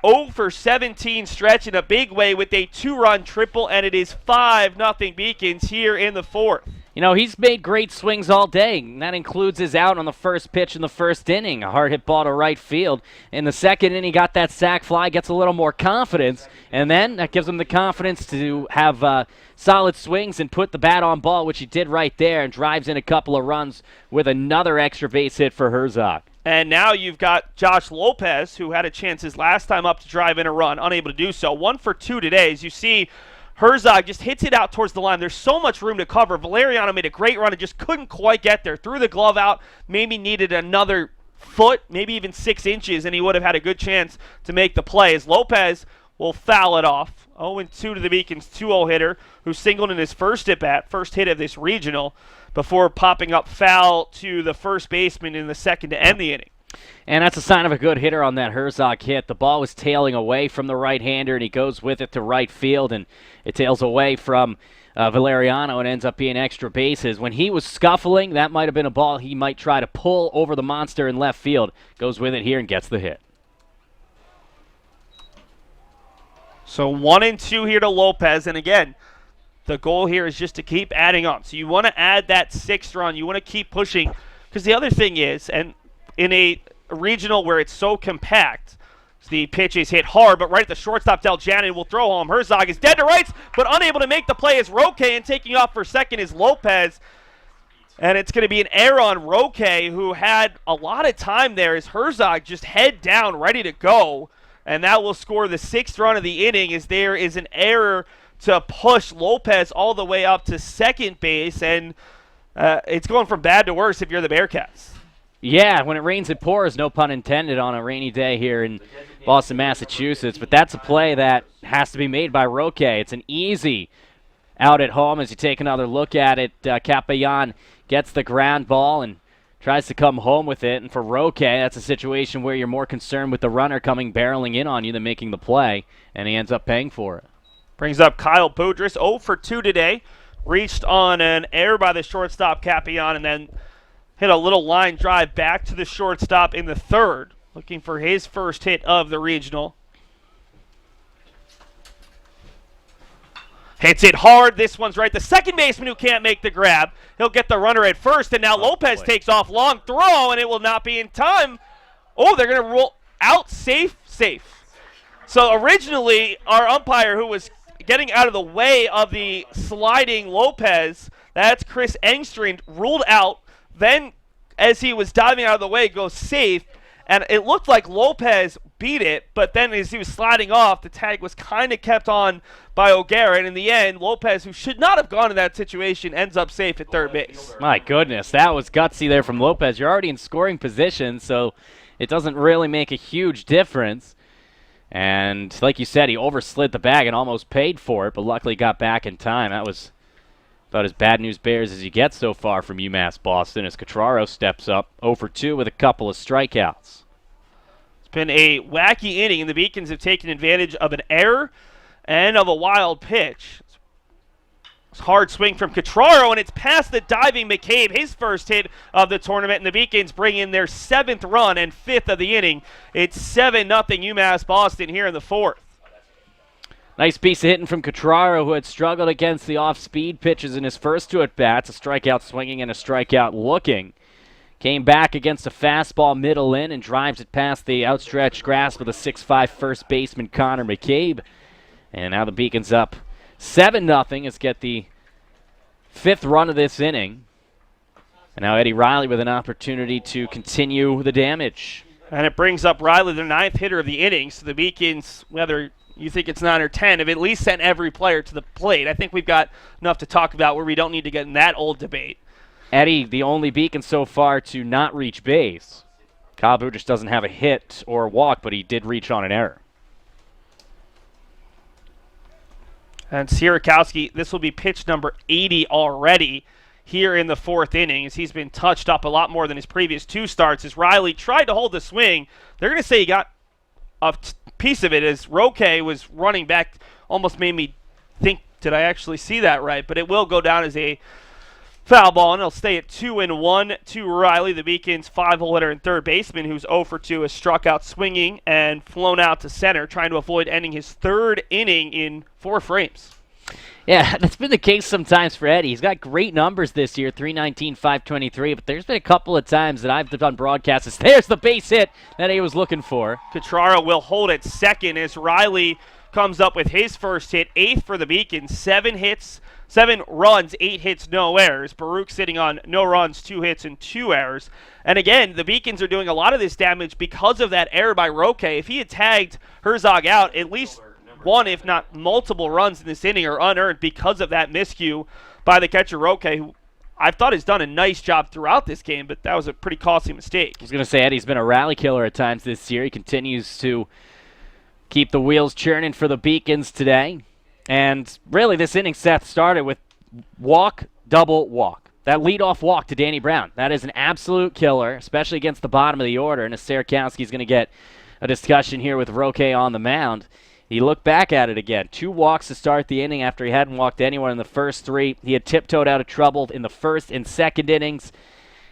0 for 17 stretch in a big way with a 2-run triple, and it is 5-0 Beacons here in the fourth. You know, he's made great swings all day, and that includes his out on the first pitch in the first inning. A hard hit ball to right field. In the second inning, he got that sac fly, gets a little more confidence, and then that gives him the confidence to have solid swings and put the bat on ball, which he did right there, and drives in a couple of runs with another extra base hit for Herzog. And now you've got Josh Lopez, who had a chance his last time up to drive in a run, unable to do so. 1 for 2 today. As you see, Herzog just hits it out towards the line. There's so much room to cover. Valeriano made a great run and just couldn't quite get there. Threw the glove out, maybe needed another foot, maybe even 6 inches, and he would have had a good chance to make the play. As Lopez will foul it off. 0-2 to the Beacons 2-0 hitter, who singled in his first at-bat, first hit of this regional, before popping up foul to the first baseman in the second to end the inning. And that's a sign of a good hitter on that Herzog hit. The ball was tailing away from the right-hander, and he goes with it to right field, and it tails away from Valeriano and ends up being extra bases. When he was scuffling, that might have been a ball he might try to pull over the monster in left field. Goes with it here and gets the hit. So 1-2 here to Lopez, and again, the goal here is just to keep adding on. So you want to add that 6th run. You want to keep pushing, because the other thing is, and in a regional where it's so compact, the pitch is hit hard, but right at the shortstop, Deljanin will throw home. Herzog is dead to rights, but unable to make the play is Roque, and taking off for second is Lopez. And it's going to be an error on Roque, who had a lot of time there as Herzog just head down, ready to go. And that will score the 6th run of the inning, as there is an error to push Lopez all the way up to second base. And it's going from bad to worse if you're the Bearcats. Yeah, when it rains, it pours, no pun intended, on a rainy day here in Boston, Massachusetts. But that's a play that has to be made by Roque. It's an easy out at home. As you take another look at it, Capellain gets the ground ball and tries to come home with it. And for Roque, that's a situation where you're more concerned with the runner coming barreling in on you than making the play, and he ends up paying for it. Brings up Kyle Boudris, 0 for 2 today. Reached on an error by the shortstop, Capellain, and then hit a little line drive back to the shortstop in the third, looking for his first hit of the regional. Hits it hard. This one's right. The second baseman who can't make the grab. He'll get the runner at first, and now Lopez takes off. Long throw, and it will not be in time. Oh, they're going to rule out safe. So originally, our umpire, who was getting out of the way of the sliding Lopez, that's Chris Engstrand, ruled out. Then, as he was diving out of the way, goes safe, and it looked like Lopez beat it, but then as he was sliding off, the tag was kind of kept on by O'Gara, and in the end, Lopez, who should not have gone in that situation, ends up safe at third base. My goodness, that was gutsy there from Lopez. You're already in scoring position, so it doesn't really make a huge difference. And like you said, he overslid the bag and almost paid for it, but luckily got back in time. That was about as bad news bears as you get so far from UMass Boston, as Cotraro steps up 0 for 2 with a couple of strikeouts. It's been a wacky inning, and the Beacons have taken advantage of an error and of a wild pitch. It's a hard swing from Cotraro, and it's past the diving McCabe, his first hit of the tournament, and the Beacons bring in their 7th run and 5th of the inning. It's 7-0 UMass Boston here in the fourth. Nice piece of hitting from Cotraro, who had struggled against the off-speed pitches in his first 2 at-bats, a strikeout swinging and a strikeout looking. Came back against a fastball middle in and drives it past the outstretched grasp of the 6'5" first baseman Connor McCabe. And now the Beacons up 7-0 as get the 5th run of this inning. And now Eddie Riley with an opportunity to continue the damage. And it brings up Riley, the 9th hitter of the inning. So the Beacons, whether you think it's 9 or 10, have at least sent every player to the plate. I think we've got enough to talk about where we don't need to get in that old debate. Eddie, the only Beacon so far to not reach base. Kyle Budrich doesn't have a hit or a walk, but he did reach on an error. And Sierakowski, this will be pitch number 80 already here in the 4th inning, as he's been touched up a lot more than his previous 2 starts. As Riley tried to hold the swing, they're going to say he got a piece of it as Roque was running back. Almost made me think, did I actually see that right? But it will go down as a foul ball, and it'll stay at 2-1 to Riley, the Beacons' 5-hole hitter and third baseman, who's 0 for 2, has struck out swinging and flown out to center, trying to avoid ending his 3rd inning in 4 frames. Yeah, that's been the case sometimes for Eddie. He's got great numbers this year, 319, 523, but there's been a couple of times that I've done broadcasts. There's the base hit that he was looking for. Cutraro will hold at second as Riley comes up with his first hit, 8th for the Beacons, 7 runs, 8 hits, no errors. Baruch sitting on no runs, 2 hits, and 2 errors. And again, the Beacons are doing a lot of this damage because of that error by Roque. If he had tagged Herzog out, at least one, if not multiple runs in this inning are unearned because of that miscue by the catcher Roque, who I thought has done a nice job throughout this game, but that was a pretty costly mistake. I was going to say Eddie's been a rally killer at times this year. He continues to keep the wheels churning for the Beacons today. And really, this inning, Seth, started with walk, double, walk. That leadoff walk to Danny Brown. That is an absolute killer, especially against the bottom of the order. And Sierakowski's going to get a discussion here with Roque on the mound. He looked back at it again. 2 walks to start the inning after he hadn't walked anyone in the first 3. He had tiptoed out of trouble in the first and second innings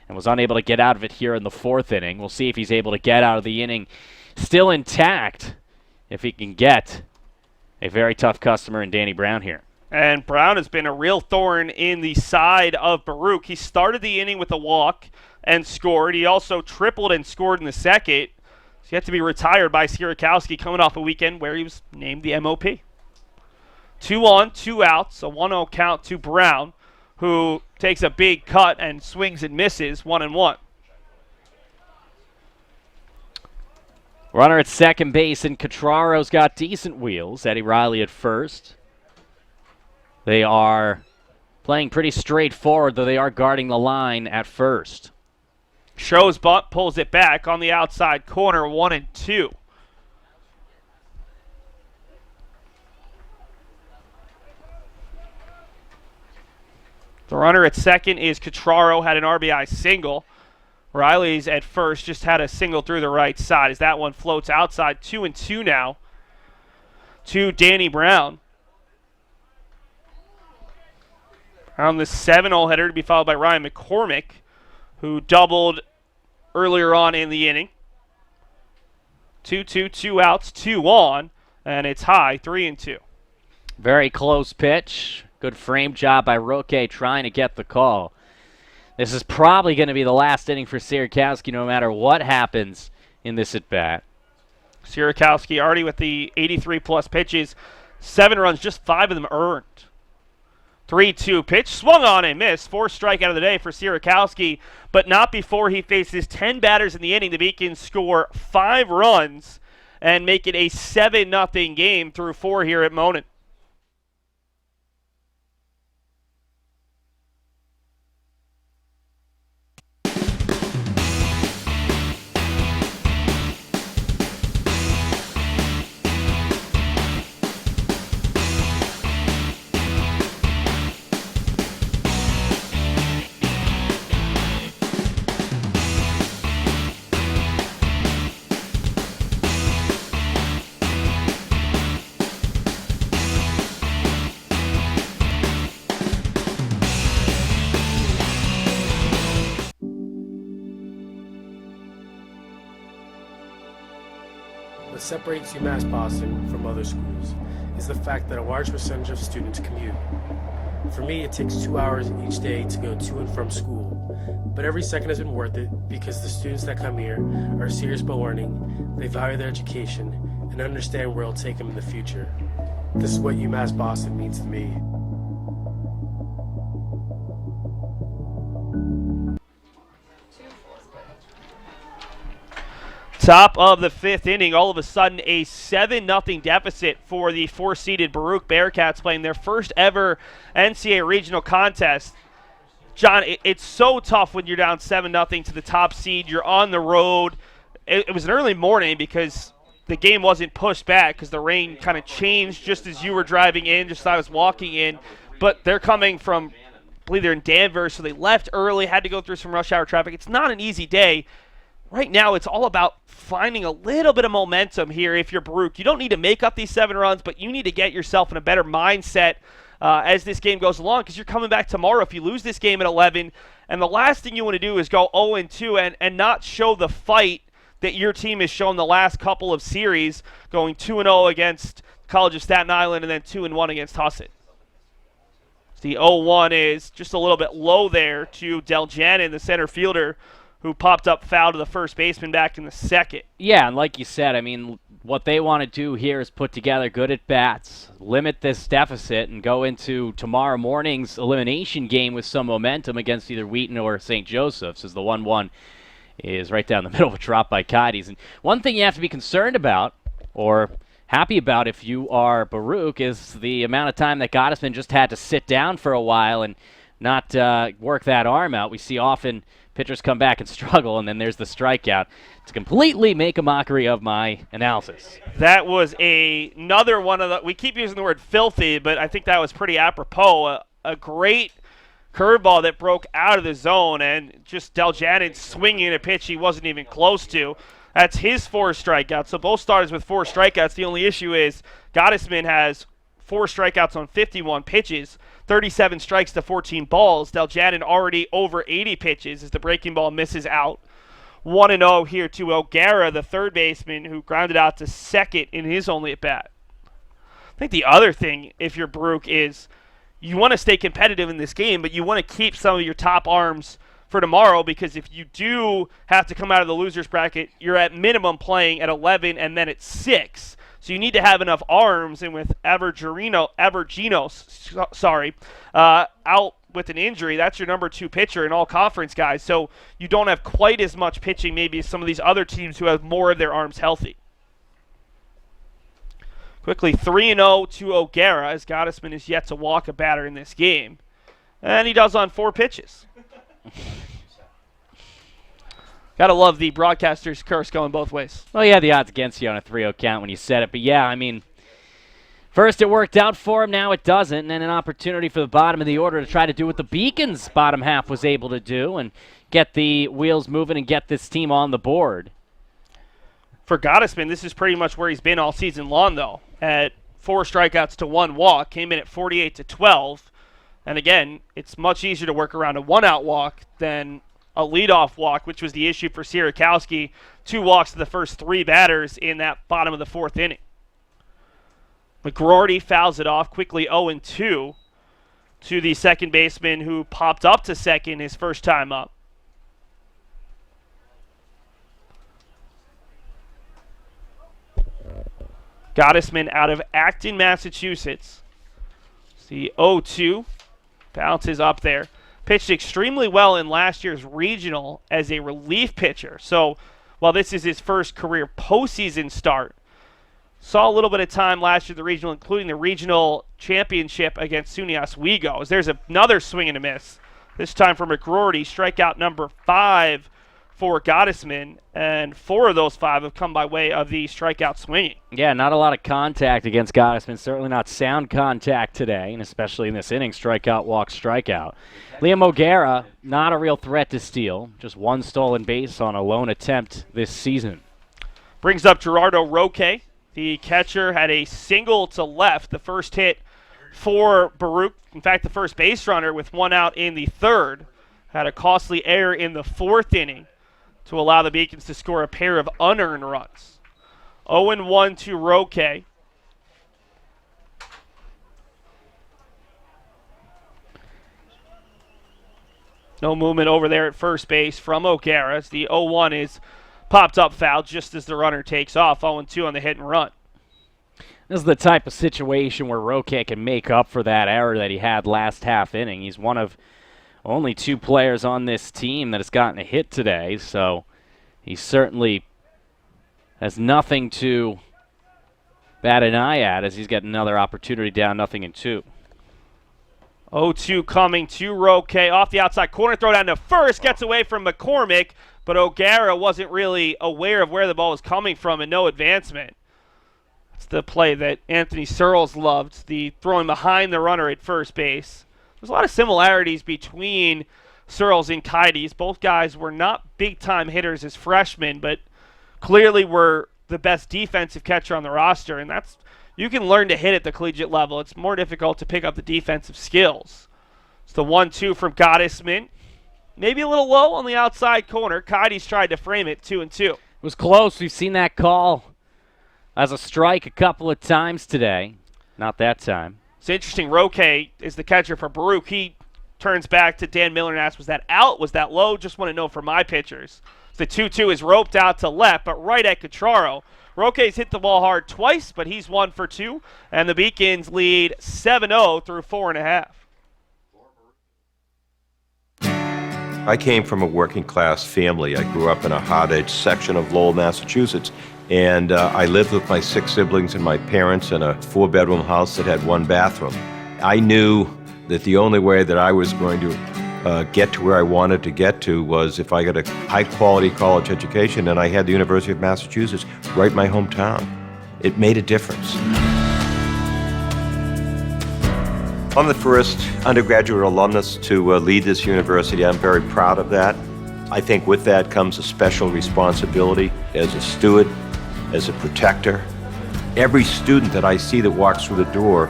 and was unable to get out of it here in the 4th inning. We'll see if he's able to get out of the inning still intact, if he can get a very tough customer in Danny Brown here. And Brown has been a real thorn in the side of Baruch. He started the inning with a walk and scored. He also tripled and scored in the second. He's yet to be retired by Sierakowski, coming off a weekend where he was named the MOP. 2 on, 2 outs, a 1-0 count to Brown, who takes a big cut and swings and misses, 1-1. Runner at second base, and Cutraro's got decent wheels. Eddie Riley at first. They are playing pretty straightforward, though they are guarding the line at first. Shows bunt, pulls it back on the outside corner, 1-2. The runner at second is Cutraro, had an RBI single. Riley's at first, just had a single through the right side as that one floats outside. 2-2 now to Danny Brown. On the 7-0 header to be followed by Ryan McCormick, who doubled earlier on in the inning. 2-2, 2 outs, 2 on, and it's high, 3-2. Very close pitch. Good frame job by Roque trying to get the call. This is probably going to be the last inning for Sierakowski no matter what happens in this at-bat. Sierakowski already with the 83-plus pitches. 7 runs, just 5 of them earned. 3-2 pitch, swung on and missed. 4th strikeout of the day for Sierakowski, but not before he faces 10 batters in the inning. The Beacons score 5 runs and make it a 7-0 game through 4 here at Monin. What separates UMass Boston from other schools is the fact that a large percentage of students commute. For me, it takes 2 hours each day to go to and from school, but every second has been worth it because the students that come here are serious about learning, they value their education, and understand where it'll take them in the future. This is what UMass Boston means to me. Top of the 5th inning, all of a sudden a 7-0 deficit for the 4-seeded Baruch Bearcats playing their first ever NCAA regional contest. John, it's so tough when you're down 7-0 to the top seed. You're on the road. It was an early morning because the game wasn't pushed back because the rain kind of changed just as you were driving in, just as I was walking in. But they're coming from, I believe they're in Danvers, so they left early, had to go through some rush hour traffic. It's not an easy day. Right now, it's all about finding a little bit of momentum here if you're Baruch. You don't need to make up these 7 runs, but you need to get yourself in a better mindset as this game goes along because you're coming back tomorrow if you lose this game at 11. And the last thing you want to do is go 0-2 and not show the fight that your team has shown the last couple of series, going 2-0 against College of Staten Island and then 2-1 against Husson. The 0-1 is just a little bit low there to Deljanin, the center fielder, who popped up foul to the first baseman back in the second. Yeah, and like you said, I mean, what they want to do here is put together good at-bats, limit this deficit, and go into tomorrow morning's elimination game with some momentum against either Wheaton or St. Joseph's, as the 1-1 is right down the middle of a drop by Kites. And one thing you have to be concerned about, or happy about if you are Baruch, is the amount of time that Gottesman just had to sit down for a while and not work that arm out. We see often pitchers come back and struggle, and then there's the strikeout to completely make a mockery of my analysis. That was another one of the – we keep using the word filthy, but I think that was pretty apropos. A great curveball that broke out of the zone, and just Deljanin swinging a pitch he wasn't even close to. That's his 4 strikeouts. So both starters with 4 strikeouts. The only issue is Gottesman has 4 strikeouts on 51 pitches. 37 strikes to 14 balls. Deljanin already over 80 pitches as the breaking ball misses out. 1-0 here to O'Gara, the third baseman, who grounded out to second in his only at-bat. I think the other thing, if you're Baruch, is you want to stay competitive in this game, but you want to keep some of your top arms for tomorrow because if you do have to come out of the loser's bracket, you're at minimum playing at 11 and then at 6. So you need to have enough arms, and with Everginos, out with an injury, that's your number 2 pitcher in all conference guys. So you don't have quite as much pitching maybe as some of these other teams who have more of their arms healthy. Quickly, 3-0 to O'Gara as Gottesman is yet to walk a batter in this game. And he does on 4 pitches. Gotta love the broadcaster's curse going both ways. Well, yeah, the odds against you on a 3-0 count when you said it. But, yeah, I mean, first it worked out for him, now it doesn't. And then an opportunity for the bottom of the order to try to do what the Beacons' bottom half was able to do and get the wheels moving and get this team on the board. For Gottesman, this is pretty much where he's been all season long, though. At 4 strikeouts to 1 walk, came in at 48-12. And, again, it's much easier to work around a 1-out walk than a leadoff walk, which was the issue for Sierakowski. 2 walks to the first 3 batters in that bottom of the 4th inning. McGroarty fouls it off quickly 0-2 to the second baseman who popped up to second his first time up. Gottesman out of Acton, Massachusetts. See 0-2, bounces up there. Pitched extremely well in last year's regional as a relief pitcher. So while this is his first career postseason start, saw a little bit of time last year at the regional, including the regional championship against SUNY Oswego. As there's another swing and a miss, this time for McGroarty, strikeout number 5 for Gottesman, and 4 of those 5 have come by way of the strikeout swinging. Yeah, not a lot of contact against Gottesman, certainly not sound contact today, and especially in this inning, strikeout, walk, strikeout. Liam O'Gara, not a real threat to steal, just 1 stolen base on a lone attempt this season. Brings up Gerardo Roque. The catcher had a single to left, the first hit for Baruch. In fact, the first base runner with 1 out in the 3rd. Had a costly error in the 4th inning to allow the Beacons to score a pair of unearned runs. 0-1 to Roque. No movement over there at first base from O'Gara as the 0-1 is popped up foul just as the runner takes off. 0-2 on the hit and run. This is the type of situation where Roque can make up for that error that he had last half inning. He's one of only 2 players on this team that has gotten a hit today, so he's certainly has nothing to bat an eye at as he's got another opportunity down 0-2. 0-2 coming to Roque. Off the outside corner, throw down to first. Gets away from McCormick, but O'Gara wasn't really aware of where the ball was coming from and no advancement. It's the play that Anthony Searles loved, the throwing behind the runner at first base. There's a lot of similarities between Searles and Kites. Both guys were not big-time hitters as freshmen, but clearly were the best defensive catcher on the roster, and that's you can learn to hit at the collegiate level. It's more difficult to pick up the defensive skills. It's the 1-2 from Gottesman. Maybe a little low on the outside corner. Kites tried to frame it 2-2. It was close. We've seen that call as a strike a couple of times today. Not that time. It's interesting. Roque is the catcher for Baruch. He turns back to Dan Miller and asks, was that out? Was that low? Just want to know for my pitchers. The 2-2 is roped out to left, but right at Cacharo. Roque's hit the ball hard twice, but he's 1 for 2, and the Beacons lead 7-0 through 4.5. I came from a working class family. I grew up in a hot-edge section of Lowell, Massachusetts, and I lived with my 6 siblings and my parents in a 4-bedroom house that had 1 bathroom. I knew that the only way that I was going to get to where I wanted to get to was if I got a high-quality college education, and I had the University of Massachusetts right in my hometown. It made a difference. I'm the first undergraduate alumnus to lead this university. I'm very proud of that. I think with that comes a special responsibility as a steward, as a protector. Every student that I see that walks through the door,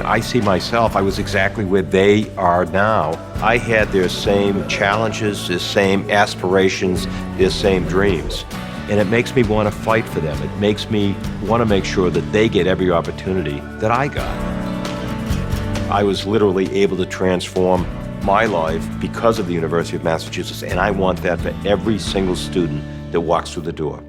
I see myself. I was exactly where they are now. I had their same challenges, their same aspirations, their same dreams. And it makes me want to fight for them. It makes me want to make sure that they get every opportunity that I got. I was literally able to transform my life because of the University of Massachusetts, and I want that for every single student that walks through the door.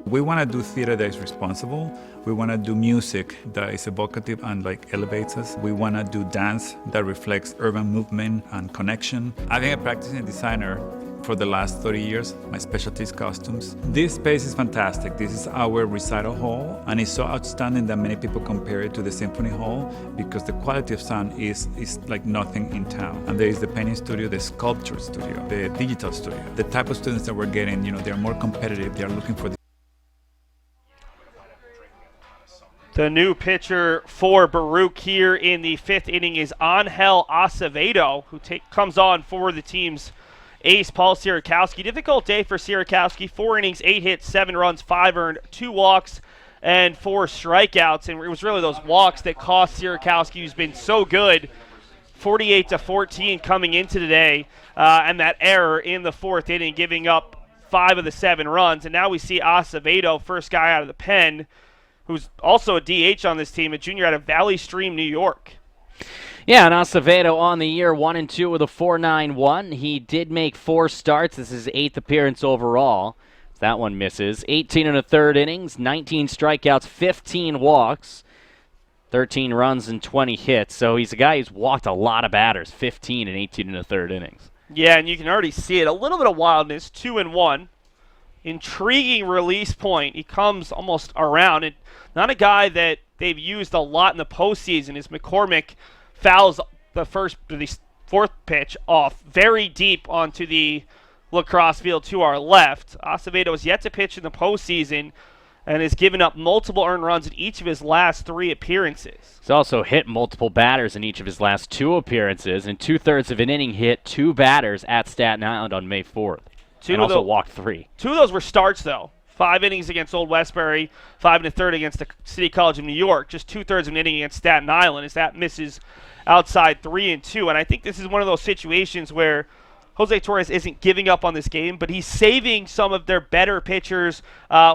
We want to do theater that is responsible. We want to do music that is evocative and elevates us. We want to do dance that reflects urban movement and connection. I've been a practicing designer for the last 30 years. My specialty is costumes. This space is fantastic. This is our recital hall, and it's so outstanding that many people compare it to the symphony hall because the quality of sound is like nothing in town. And there is the painting studio, the sculpture studio, the digital studio. The type of students that we're getting, they're more competitive. They're looking for The new pitcher for Baruch here in the 5th inning is Angel Acevedo, who comes on for the team's ace, Paul Sierakowski. Difficult day for Sierakowski. 4 innings, 8 hits, 7 runs, 5 earned, 2 walks, and 4 strikeouts. And it was really those walks that cost Sierakowski, who's been so good. 48-14 coming into today, and that error in the 4th inning, giving up 5 of the 7 runs. And now we see Acevedo, first guy out of the pen, who's also a DH on this team, a junior out of Valley Stream, New York. Yeah, and Acevedo on the year, 1-2 with a 4.91. He did make 4 starts. This is his 8th appearance overall. That one misses. 18 1/3 innings, 19 strikeouts, 15 walks, 13 runs, and 20 hits. So he's a guy who's walked a lot of batters, 15 and 18 1/3 innings. Yeah, and you can already see it. A little bit of wildness, 2-1. Intriguing release point. He comes almost around. And not a guy that they've used a lot in the postseason is McCormick. Fouls the 4th pitch off very deep onto the lacrosse field to our left. Acevedo has yet to pitch in the postseason and has given up multiple earned runs in each of his last 3 appearances. He's also hit multiple batters in each of his last 2 appearances, and 2/3 of an inning hit 2 batters at Staten Island on May 4th. And also walked 3. 2 of those were starts, though. 5 innings against Old Westbury, 5 1/3 against the City College of New York. Just 2/3 of an inning against Staten Island as that misses outside 3-2. And I think this is one of those situations where Jose Torres isn't giving up on this game, but he's saving some of their better pitchers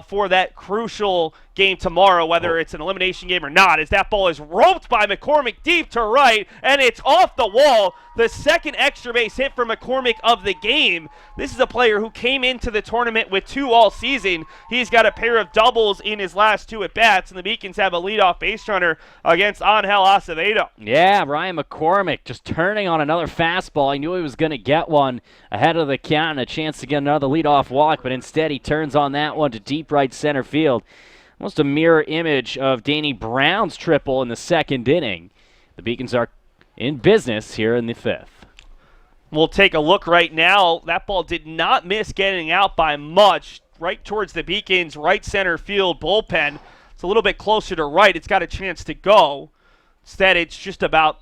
for that crucial game tomorrow, whether it's an elimination game or not, as that ball is roped by McCormick deep to right, and it's off the wall. The second extra base hit for McCormick of the game. This is a player who came into the tournament with 2 all season. He's got a pair of doubles in his last 2 at-bats, and the Beacons have a leadoff base runner against Angel Acevedo. Yeah, Ryan McCormick just turning on another fastball. He knew he was going to get one ahead of the count and a chance to get another leadoff walk, but instead he turns on that one to deep right center field. Almost a mirror image of Danny Brown's triple in the second inning. The Beacons are in business here in the 5th. We'll take a look right now. That ball did not miss getting out by much, right towards the Beacons' right center field bullpen. It's a little bit closer to right. It's got a chance to go. Instead, it's just about,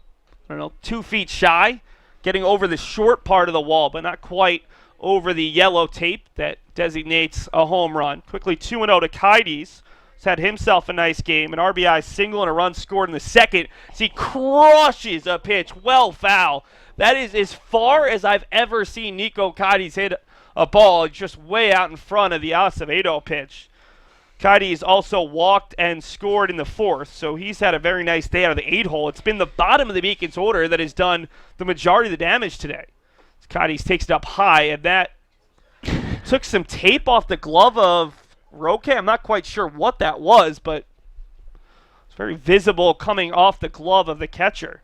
2 feet shy, getting over the short part of the wall, but not quite over the yellow tape that designates a home run. Quickly 2-0 to Kides. He's had himself a nice game. An RBI single and a run scored in the second as he crushes a pitch well foul. That is as far as I've ever seen Nico Kides hit a ball, just way out in front of the Acevedo pitch. Kides also walked and scored in the 4th, so he's had a very nice day out of the 8-hole. It's been the bottom of the Beacons order that has done the majority of the damage today. Kides takes it up high, and that took some tape off the glove of Roque. I'm not quite sure what that was, but it's very visible coming off the glove of the catcher.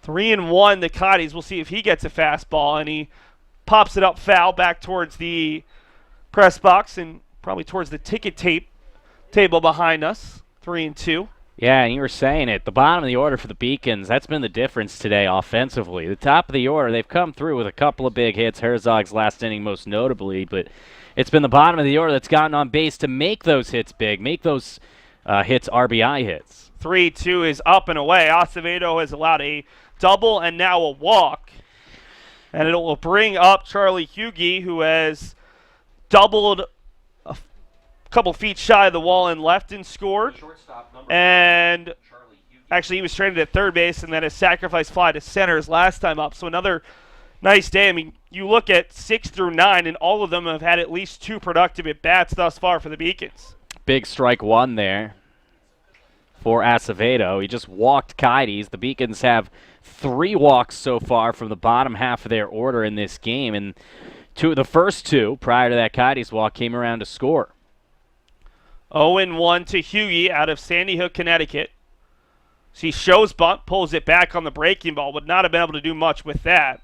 3-1 to Kides. We'll see if he gets a fastball, and he pops it up foul back towards the press box and probably towards the ticket tape table behind us. 3-2. Yeah, and you were saying it. The bottom of the order for the Beacons, that's been the difference today offensively. The top of the order, they've come through with a couple of big hits, Herzog's last inning most notably, but it's been the bottom of the order that's gotten on base to make those hits big, make those hits RBI hits. 3-2 is up and away. Acevedo has allowed a double and now a walk. And it will bring up Charlie Hughie, who has doubled a couple feet shy of the wall and left and scored. And actually he was traded at third base and then a sacrifice fly to center his last time up. So another nice day. I mean, you look at 6 through 9, and all of them have had at least 2 productive at-bats thus far for the Beacons. Big strike 1 there for Acevedo. He just walked Kides. The Beacons have 3 walks so far from the bottom half of their order in this game, and the first 2 prior to that Kides walk came around to score. 0-1 to Hughie out of Sandy Hook, Connecticut. So he shows bunt, pulls it back on the breaking ball, would not have been able to do much with that.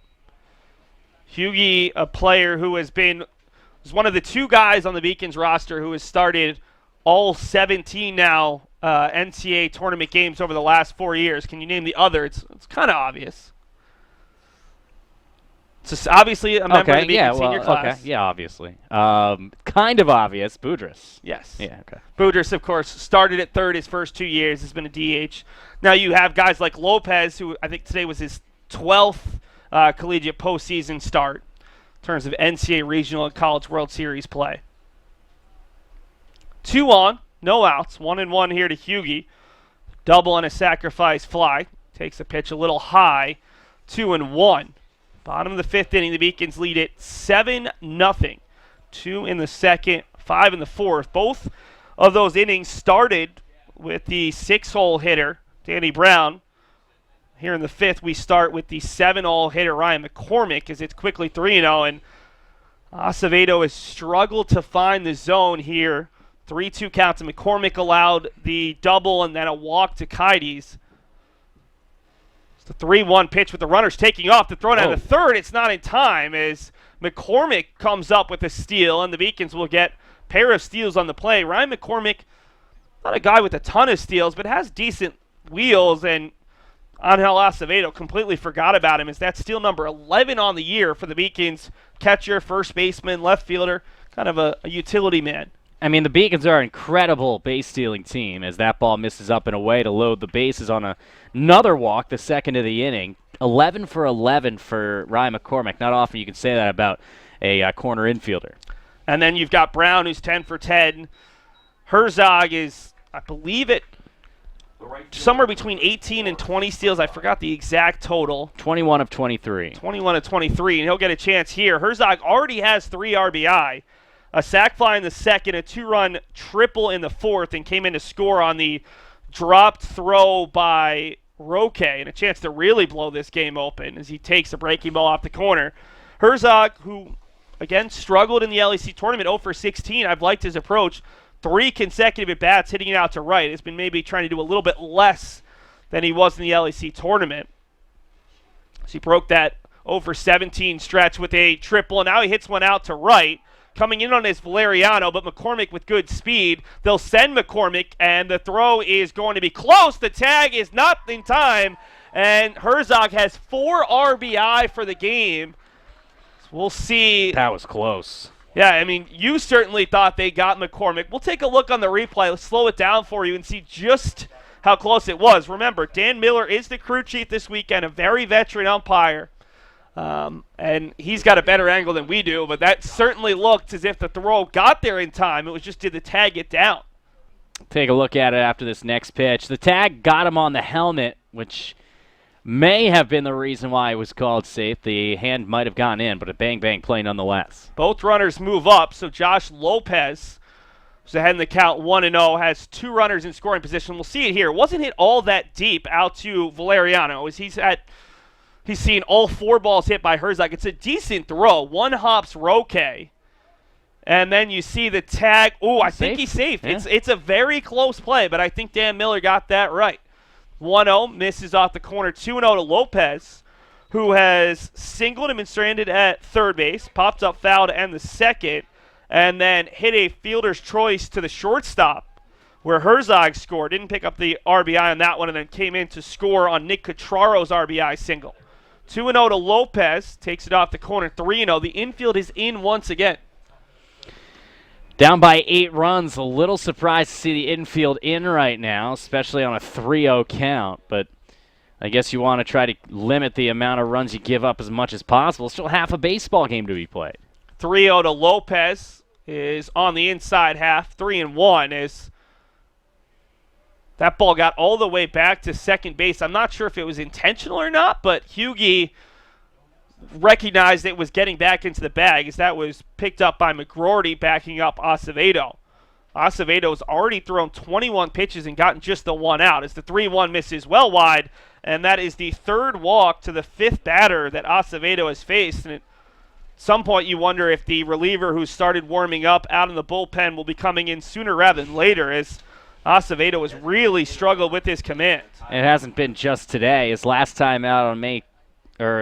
Hughie, a player who was one of the 2 guys on the Beacons roster who has started all 17 now NCAA tournament games over the last 4 years. Can you name the other? It's kind of obvious. It's obviously a member of the Beacons senior class. Okay, yeah, obviously. Kind of obvious, Boudris. Yes. Yeah, okay. Boudris, of course, started at third his first 2 years. Has been a DH. Now you have guys like Lopez, who I think today was his 12th collegiate postseason start in terms of NCAA Regional and College World Series play. 2 on, no outs. 1-1 here to Hughie. Double and a sacrifice fly. Takes a pitch a little high. 2-1. Bottom of the 5th inning, the Beacons lead it 7-0. 2 in the second, 5 in the 4th. Both of those innings started with the 6-hole hitter, Danny Brown. Here in the 5th, we start with the 7-hole hitter, Ryan McCormick, as it's quickly 3-0. And Acevedo has struggled to find the zone here. 3-2 count to McCormick, allowed the double and then a walk to Kides. The 3-1 pitch with the runners taking off. The throw down to third. It's not in time as McCormick comes up with a steal, and the Beacons will get a pair of steals on the play. Ryan McCormick, not a guy with a ton of steals, but has decent wheels, and Angel Acevedo completely forgot about him as that's steal number 11 on the year for the Beacons. Catcher, first baseman, left fielder, kind of a utility man. I mean, the Beacons are an incredible base-stealing team as that ball misses up and away to load the bases on another walk, the second of the inning. 11 for 11 for Ryan McCormick. Not often you can say that about a corner infielder. And then you've got Brown, who's 10 for 10. Herzog is, I believe, at somewhere between 18 and 20 steals. I forgot the exact total. 21 of 23. 21 of 23, and he'll get a chance here. Herzog already has 3 RBI. A sac fly in the second, a 2-run triple in the fourth, and came in to score on the dropped throw by Roque, and a chance to really blow this game open as he takes a breaking ball off the corner. Herzog, who, again, struggled in the LEC tournament, 0 for 16. I've liked his approach. 3 consecutive at-bats hitting it out to right. Has been maybe trying to do a little bit less than he was in the LEC tournament. So he broke that 0 for 17 stretch with a triple, and now he hits one out to right. Coming in on his Valeriano, but McCormick with good speed. They'll send McCormick, and the throw is going to be close. The tag is not in time, and Herzog has 4 RBI for the game. So we'll see. That was close. Yeah, I mean, you certainly thought they got McCormick. We'll take a look on the replay. Let's slow it down for you and see just how close it was. Remember, Dan Miller is the crew chief this weekend, a very veteran umpire. And he's got a better angle than we do, but that certainly looked as if the throw got there in time. It was just, did the tag get down? Take a look at it after this next pitch. The tag got him on the helmet, which may have been the reason why it was called safe. The hand might have gone in, but a bang-bang play nonetheless. Both runners move up, so Josh Lopez, who's ahead in the count 1-0, has 2 runners in scoring position. We'll see it here. It wasn't hit all that deep out to Valeriano, as he's seen all 4 balls hit by Herzog. It's a decent throw. 1 hops Roque. And then you see the tag. Oh, I think he's safe. Yeah. It's a very close play, but I think Dan Miller got that right. 1-0, misses off the corner. 2-0 to Lopez, who has singled and been stranded at third base, popped up foul to end the second, and then hit a fielder's choice to the shortstop, where Herzog scored. Didn't pick up the RBI on that one, and then came in to score on Nick Catraro's RBI single. 2-0 to Lopez, takes it off the corner. 3-0. The infield is in once again. Down by 8 runs. A little surprised to see the infield in right now, especially on a 3-0 count. But I guess you want to try to limit the amount of runs you give up as much as possible. Still half a baseball game to be played. 3-0 to Lopez is on the inside half. 3-1 is that ball got all the way back to second base. I'm not sure if it was intentional or not, but Hughie recognized it was getting back into the bag as that was picked up by McGroarty backing up Acevedo. Acevedo has already thrown 21 pitches and gotten just the 1 out as the 3-1 misses well wide, and that is the 3rd walk to the 5th batter that Acevedo has faced. And at some point you wonder if the reliever who started warming up out in the bullpen will be coming in sooner rather than later, as Acevedo has really struggled with his command. It hasn't been just today. His last time out on in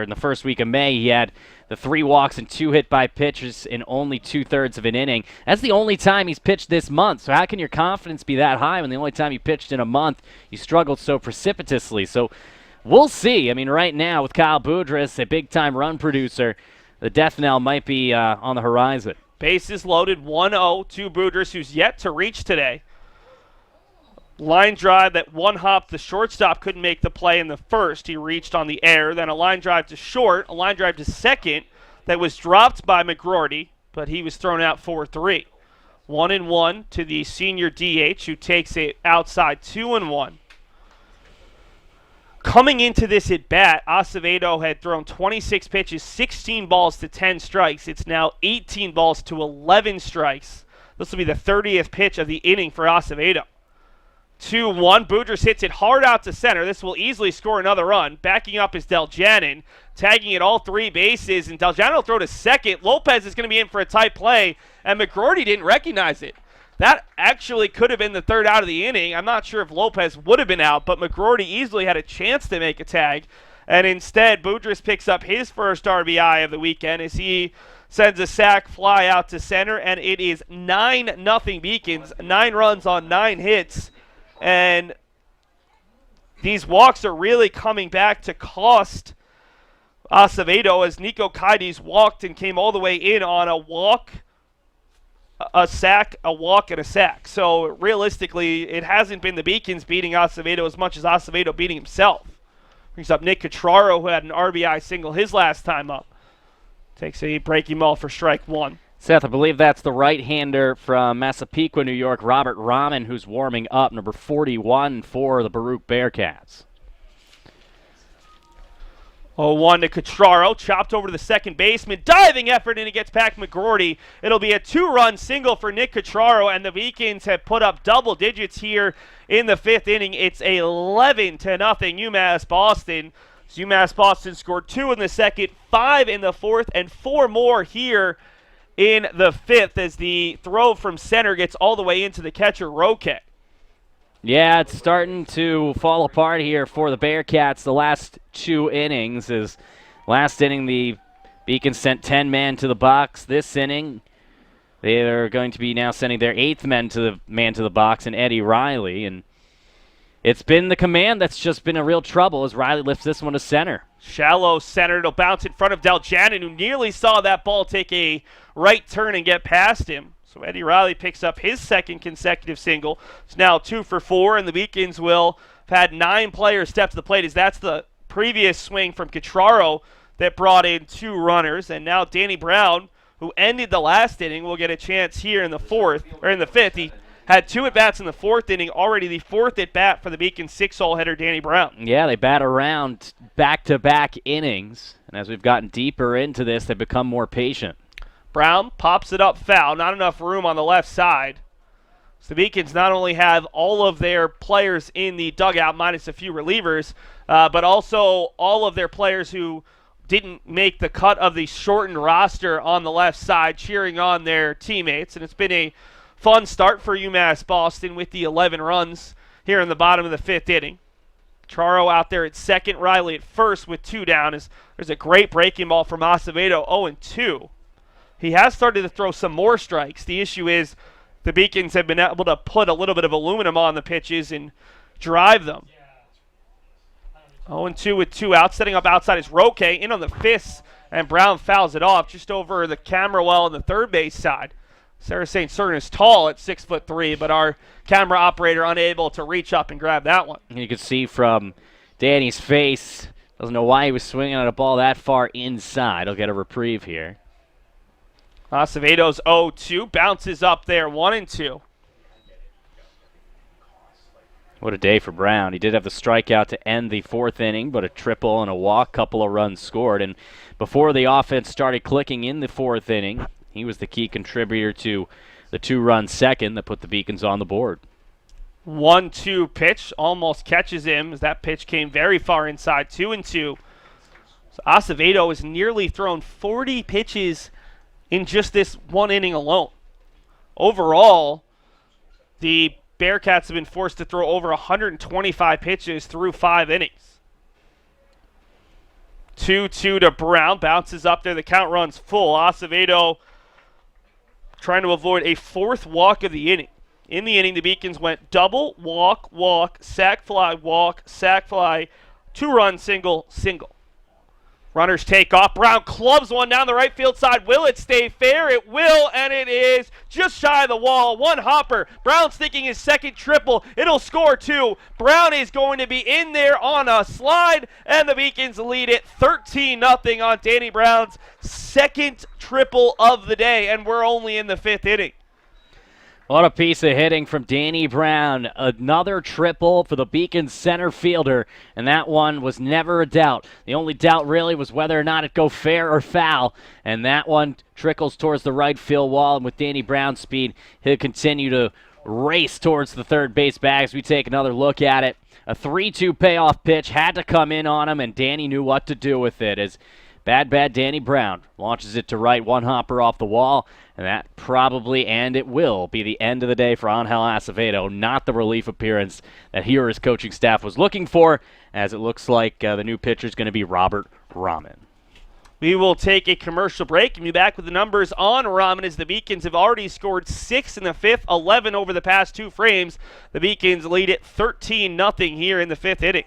the first week of May, he had the 3 walks and 2 hit by pitches in only 2/3 of an inning. That's the only time he's pitched this month. So how can your confidence be that high when the only time he pitched in a month, he struggled so precipitously? So we'll see. I mean, right now with Kyle Boudris, a big-time run producer, the death knell might be on the horizon. Bases loaded, 1-0 to Boudris, who's yet to reach today. Line drive that 1 hop. The shortstop couldn't make the play in the first. He reached on the air. Then a line drive to short, a line drive to second that was dropped by McGroarty, but he was thrown out 4-3. 1-1 to the senior DH, who takes it outside. 2-1. Coming into this at bat, Acevedo had thrown 26 pitches, 16 balls to 10 strikes. It's now 18 balls to 11 strikes. This will be the 30th pitch of the inning for Acevedo. 2-1. Boudris hits it hard out to center. This will easily score another run. Backing up is Deljanin, tagging it all 3 bases, and Deljanin will throw to second. Lopez is going to be in for a tight play, and McGroarty didn't recognize it. That actually could have been the 3rd out of the inning. I'm not sure if Lopez would have been out, but McGroarty easily had a chance to make a tag, and instead Boudris picks up his first RBI of the weekend as he sends a sac fly out to center, and it is 9-0 Beacons. 9 runs on 9 hits. And these walks are really coming back to cost Acevedo as Nico Kaides walked and came all the way in on a walk, a sac, a walk, and a sac. So realistically, it hasn't been the Beacons beating Acevedo as much as Acevedo beating himself. Brings up Nick Catraro, who had an RBI single his last time up. Takes a breaking ball for strike 1. Seth, I believe that's the right-hander from Massapequa, New York, Robert Rahman, who's warming up, number 41 for the Baruch Bearcats. 0-1 to Cutraro, chopped over to the second baseman, diving effort, and it gets past McGroarty. It'll be a 2-run single for Nick Cutraro, and the Beacons have put up double digits here in the 5th inning. It's 11-0 UMass Boston. So UMass Boston scored 2 in the 2nd, 5 in the 4th, and 4 more here in the 5th as the throw from center gets all the way into the catcher, Roque. Yeah, it's starting to fall apart here for the Bearcats the last 2 innings. As last inning, the Beacons sent 10 men to the box. This inning, they are going to be now sending their 8th man to the box, and Eddie Riley. And it's been the command that's just been a real trouble as Riley lifts this one to center. Shallow center. It'll bounce in front of Deljanin, who nearly saw that ball take a right turn and get past him. So Eddie Riley picks up his 2nd consecutive single. It's now 2 for 4, and the Beacons will have had 9 players step to the plate, as that's the previous swing from Cutraro that brought in 2 runners. And now Danny Brown, who ended the last inning, will get a chance here in the 5th. He had 2 at-bats in the 4th inning, already the 4th at-bat for the Beacons 6-hole hitter Danny Brown. Yeah, they bat around back-to-back innings, and as we've gotten deeper into this, they've become more patient. Brown pops it up foul. Not enough room on the left side. So the Beacons not only have all of their players in the dugout, minus a few relievers, but also all of their players who didn't make the cut of the shortened roster on the left side cheering on their teammates. And it's been a fun start for UMass Boston with the 11 runs here in the bottom of the 5th inning. Charo out there at second, Riley at first with 2 down. There's a great breaking ball from Acevedo, 0-2. He has started to throw some more strikes. The issue is the Beacons have been able to put a little bit of aluminum on the pitches and drive them. 0-2 with 2 outs. Setting up outside is Roque in on the fists, and Brown fouls it off just over the camera well on the third base side. Sarah St. Certain is tall at 6'3", but our camera operator unable to reach up and grab that one. And you can see from Danny's face, doesn't know why he was swinging at a ball that far inside. He'll get a reprieve here. Acevedo's 0-2, bounces up there, 1-2. What a day for Brown. He did have the strikeout to end the 4th inning, but a triple and a walk, couple of runs scored. And before the offense started clicking in the 4th inning, he was the key contributor to the 2-run second that put the Beacons on the board. 1-2 pitch, almost catches him as that pitch came very far inside, 2-2. So Acevedo has nearly thrown 40 pitches in just this 1 inning alone. Overall, the Bearcats have been forced to throw over 125 pitches through 5 innings. 2-2 to Brown, bounces up there, the count runs full. Acevedo trying to avoid a 4th walk of the inning. In the inning, the Beacons went double, walk, walk, sac fly, 2-run single, single. Runners take off. Brown clubs one down the right field side. Will it stay fair? It will, and it is just shy of the wall. 1 hopper. Brown's thinking his 2nd triple. It'll score 2. Brown is going to be in there on a slide, and the Beacons lead it 13-0 on Danny Brown's 2nd triple of the day, and we're only in the 5th inning. What a piece of hitting from Danny Brown. Another triple for the Beacons center fielder, and that one was never a doubt. The only doubt really was whether or not it go fair or foul, and that one trickles towards the right field wall, and with Danny Brown's speed, he'll continue to race towards the third base bag as we take another look at it. A 3-2 payoff pitch had to come in on him, and Danny knew what to do with it as bad Danny Brown launches it to right, 1 hopper off the wall, and that probably, and it will, be the end of the day for Angel Acevedo. Not the relief appearance that he or his coaching staff was looking for, as it looks like the new pitcher is going to be Robert Rahman. We will take a commercial break and be back with the numbers on Rahman as the Beacons have already scored 6 in the 5th, 11 over the past 2 frames. The Beacons lead it 13-0 here in the 5th inning.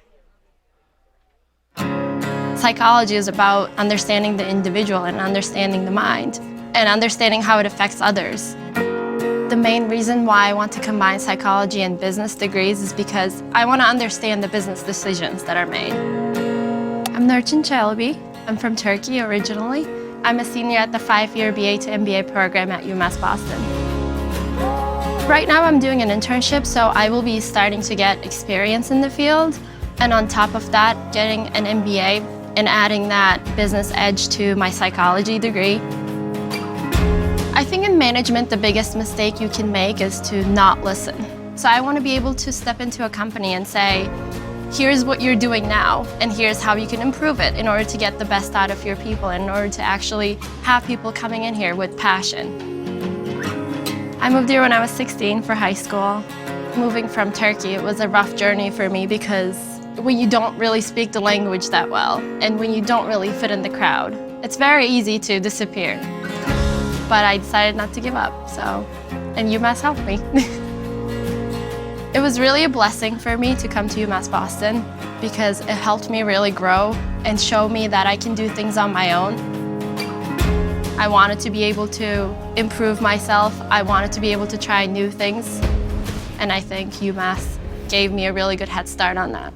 Psychology is about understanding the individual and understanding the mind and understanding how it affects others. The main reason why I want to combine psychology and business degrees is because I want to understand the business decisions that are made. I'm Nurçin Çelebi. I'm from Turkey originally, I'm a senior at the 5-year BA to MBA program at UMass Boston. Right now I'm doing an internship, so I will be starting to get experience in the field. And on top of that, getting an MBA and adding that business edge to my psychology degree. I think in management, the biggest mistake you can make is to not listen. So I want to be able to step into a company and say, here's what you're doing now, and here's how you can improve it in order to get the best out of your people and in order to actually have people coming in here with passion. I moved here when I was 16 for high school. Moving from Turkey, it was a rough journey for me because when you don't really speak the language that well and when you don't really fit in the crowd, it's very easy to disappear. But I decided not to give up, and UMass helped me. It was really a blessing for me to come to UMass Boston because it helped me really grow and show me that I can do things on my own. I wanted to be able to improve myself. I wanted to be able to try new things. And I think UMass gave me a really good head start on that.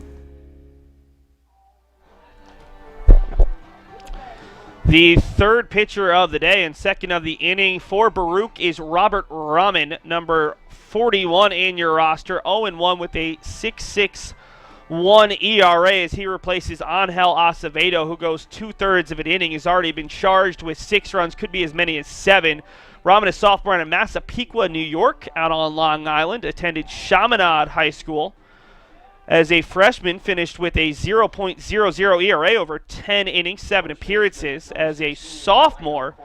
The third pitcher of the day and second of the inning for Baruch is Robert Rahman, number 41 in your roster, 0-1 with a 6.61 ERA as he replaces Angel Acevedo, who goes 2/3 of an inning. Has already been charged with 6 runs, could be as many as 7. Rahman is sophomore out of Massapequa, New York, out on Long Island, attended Chaminade High School. As a freshman, finished with a 0.00 ERA over 10 innings, 7 appearances. As a sophomore,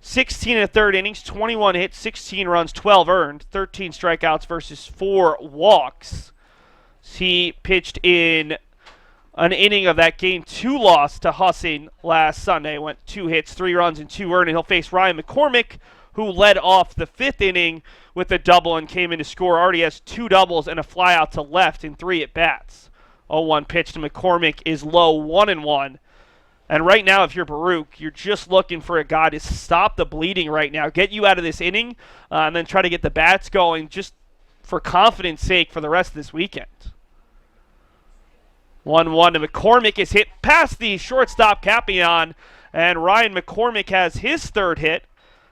16 1/3 innings, 21 hits, 16 runs, 12 earned, 13 strikeouts versus 4 walks. He pitched in an inning of that game 2 loss to Husson last Sunday. Went 2 hits, 3 runs, and 2 earned, and he'll face Ryan McCormick, who led off the 5th inning with a double and came in to score. Already has 2 doubles and a fly out to left in 3 at-bats. 0-1 pitch to McCormick is low, 1-1. And right now, if you're Baruch, you're just looking for a guy to stop the bleeding right now, get you out of this inning, and then try to get the bats going just for confidence sake for the rest of this weekend. 1-1 to McCormick is hit past the shortstop Capion, and Ryan McCormick has his 3rd hit.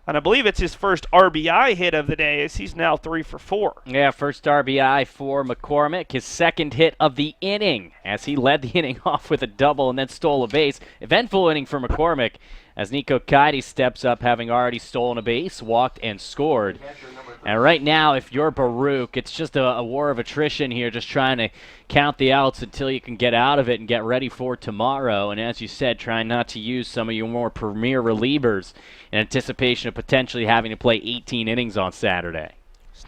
And I believe it's his first RBI hit of the day as he's now 3 for 4. Yeah, first RBI for McCormick. His 2nd hit of the inning as he led the inning off with a double and then stole a base. Eventful inning for McCormick as Nico Kaidi steps up, having already stolen a base, walked, and scored. And right now, if you're Baruch, it's just a war of attrition here, just trying to count the outs until you can get out of it and get ready for tomorrow. And as you said, trying not to use some of your more premier relievers in anticipation of potentially having to play 18 innings on Saturday.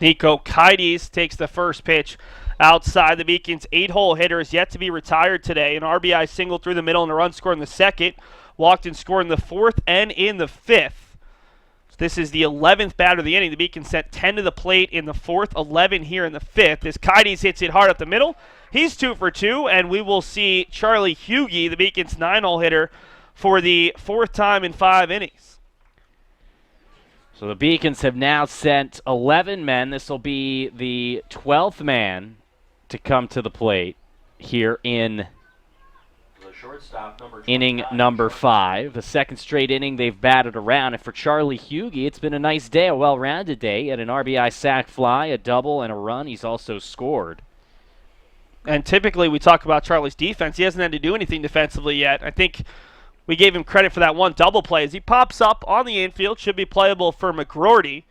Nico Kaides takes the first pitch outside. The Beacons' 8-hole hitter is yet to be retired today. An RBI single through the middle and a run scored in the 2nd. Walked and scored in the 4th and in the 5th. This is the 11th batter of the inning. The Beacons sent 10 to the plate in the 4th, 11 here in the 5th. As Kaides hits it hard up the middle, he's 2 for 2, and we will see Charlie Hughey, the Beacons' 9-hole hitter, for the 4th time in 5 innings. So the Beacons have now sent 11 men. This will be the 12th man to come to the plate here in inning number 5. The 2nd straight inning they've batted around. And for Charlie Hughey, it's been a nice day, a well-rounded day. He had an RBI sac fly, a double, and a run. He's also scored. And typically we talk about Charlie's defense. He hasn't had to do anything defensively yet. I think we gave him credit for that one double play. As he pops up on the infield, should be playable for McGroarty.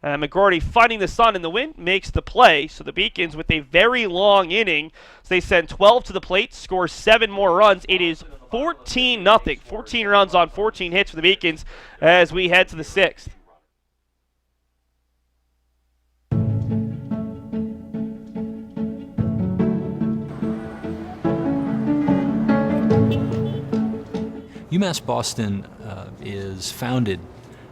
McGroarty, finding the sun in the wind, makes the play. So the Beacons, with a very long inning, they send 12 to the plate, score 7 more runs. It is 14-0. 14 runs on 14 hits for the Beacons as we head to the 6th. UMass Boston is founded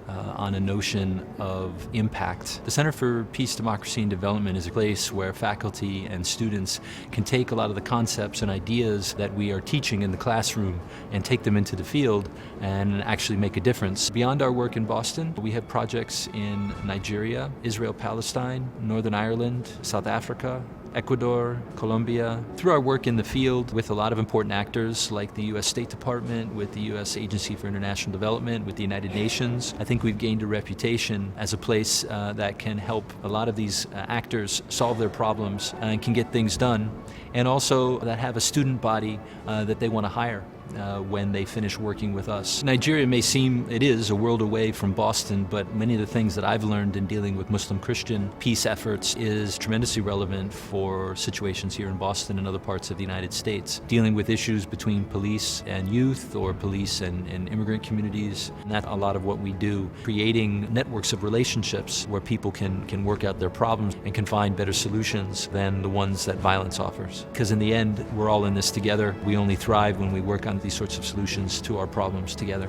on a notion of impact. The Center for Peace, Democracy, and Development is a place where faculty and students can take a lot of the concepts and ideas that we are teaching in the classroom and take them into the field and actually make a difference. Beyond our work in Boston, we have projects in Nigeria, Israel, Palestine, Northern Ireland, South Africa, Ecuador, Colombia. Through our work in the field with a lot of important actors like the U.S. State Department, with the U.S. Agency for International Development, with the United Nations, I think we've gained a reputation as a place that can help a lot of these actors solve their problems and can get things done, and also that have a student body that they want to hire when they finish working with us. Nigeria may seem, it is, a world away from Boston, but many of the things that I've learned in dealing with Muslim-Christian peace efforts is tremendously relevant for situations here in Boston and other parts of the United States. Dealing with issues between police and youth, or police and immigrant communities, and that's a lot of what we do. Creating networks of relationships where people can work out their problems and can find better solutions than the ones that violence offers. Because in the end, we're all in this together. We only thrive when we work on these sorts of solutions to our problems together.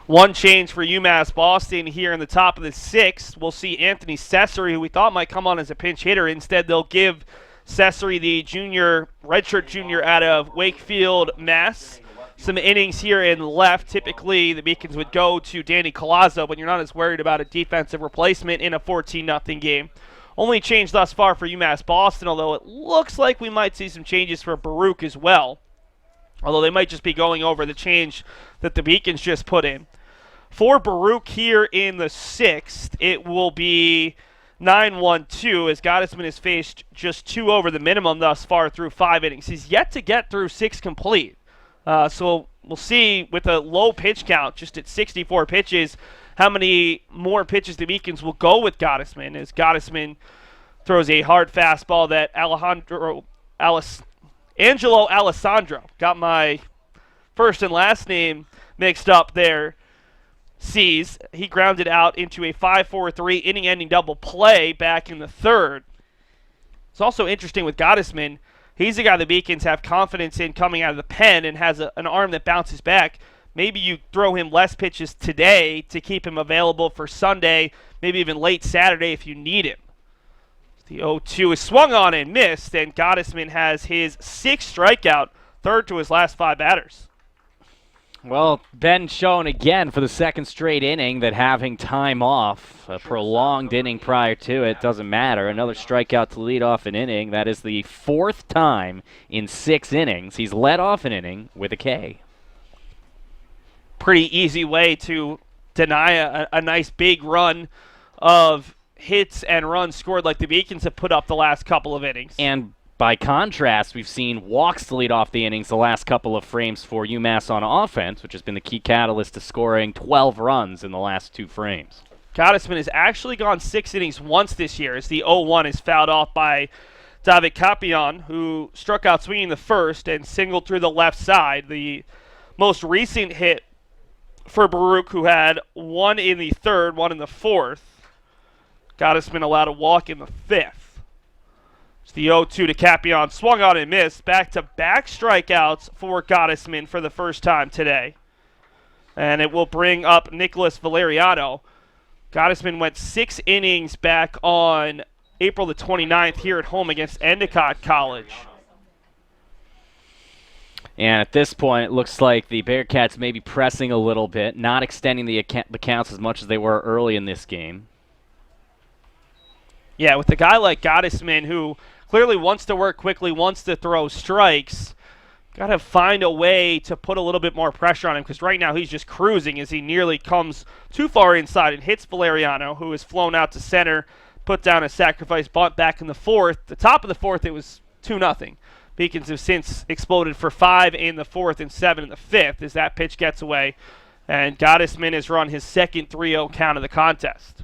One change for UMass Boston here in the top of the sixth. We'll see Anthony Cesare, who we thought might come on as a pinch hitter. Instead, they'll give Cesare, the redshirt junior out of Wakefield, Mass, some innings here in left. Typically, the Beacons would go to Danny Colazzo, but you're not as worried about a defensive replacement in a 14-0 game. Only change thus far for UMass Boston, although it looks like we might see some changes for Baruch as well. Although they might just be going over the change that the Beacons just put in. For Baruch here in the sixth, it will be 9-1-2 as Gottesman has faced just 2 over the minimum thus far through 5 innings. He's yet to get through 6 complete. So we'll see with a low pitch count, just at 64 pitches, how many more pitches the Beacons will go with Gottesman, as Gottesman throws a hard fastball that Angelo Alessandro, got my first and last name mixed up there, sees. He grounded out into a 5-4-3 inning-ending double play back in the third. It's also interesting with Gottesman, he's the guy the Beacons have confidence in coming out of the pen and has an arm that bounces back. Maybe you throw him less pitches today to keep him available for Sunday, maybe even late Saturday if you need him. The 0-2 is swung on and missed, and Gottesman has his 6th strikeout, third to his last 5 batters. Well, Ben shown again for the second straight inning that having time off, a prolonged inning prior to it, doesn't matter. Another strikeout to lead off an inning. That is the 4th time in 6 innings he's led off an inning with a K. Pretty easy way to deny a nice big run of hits and runs scored like the Beacons have put up the last couple of innings. And by contrast, we've seen walks to lead off the innings the last couple of frames for UMass on offense, which has been the key catalyst to scoring 12 runs in the last 2 frames. Gottesman has actually gone 6 innings once this year, as the 0-1 is fouled off by David Capion, who struck out swinging the first and singled through the left side. The most recent hit for Baruch, who had 1 in the 3rd, 1 in the 4th. Gottesman allowed a walk in the 5th. It's the 0-2 to Capion. Swung on and missed. Back-to-back strikeouts for Gottesman for the first time today. And it will bring up Nicholas Valeriano. Gottesman went 6 innings back on April the 29th here at home against Endicott College. And at this point, it looks like the Bearcats may be pressing a little bit, not extending the counts as much as they were early in this game. Yeah, with a guy like Gottesman, who clearly wants to work quickly, wants to throw strikes, got to find a way to put a little bit more pressure on him, because right now he's just cruising as he nearly comes too far inside and hits Valeriano, who has flown out to center, put down a sacrifice bunt back in the 4th. The top of the 4th, it was 2-0. Beacons have since exploded for 5 in the 4th and 7 in the 5th as that pitch gets away. And Gottesman has run his second 3-0 count of the contest.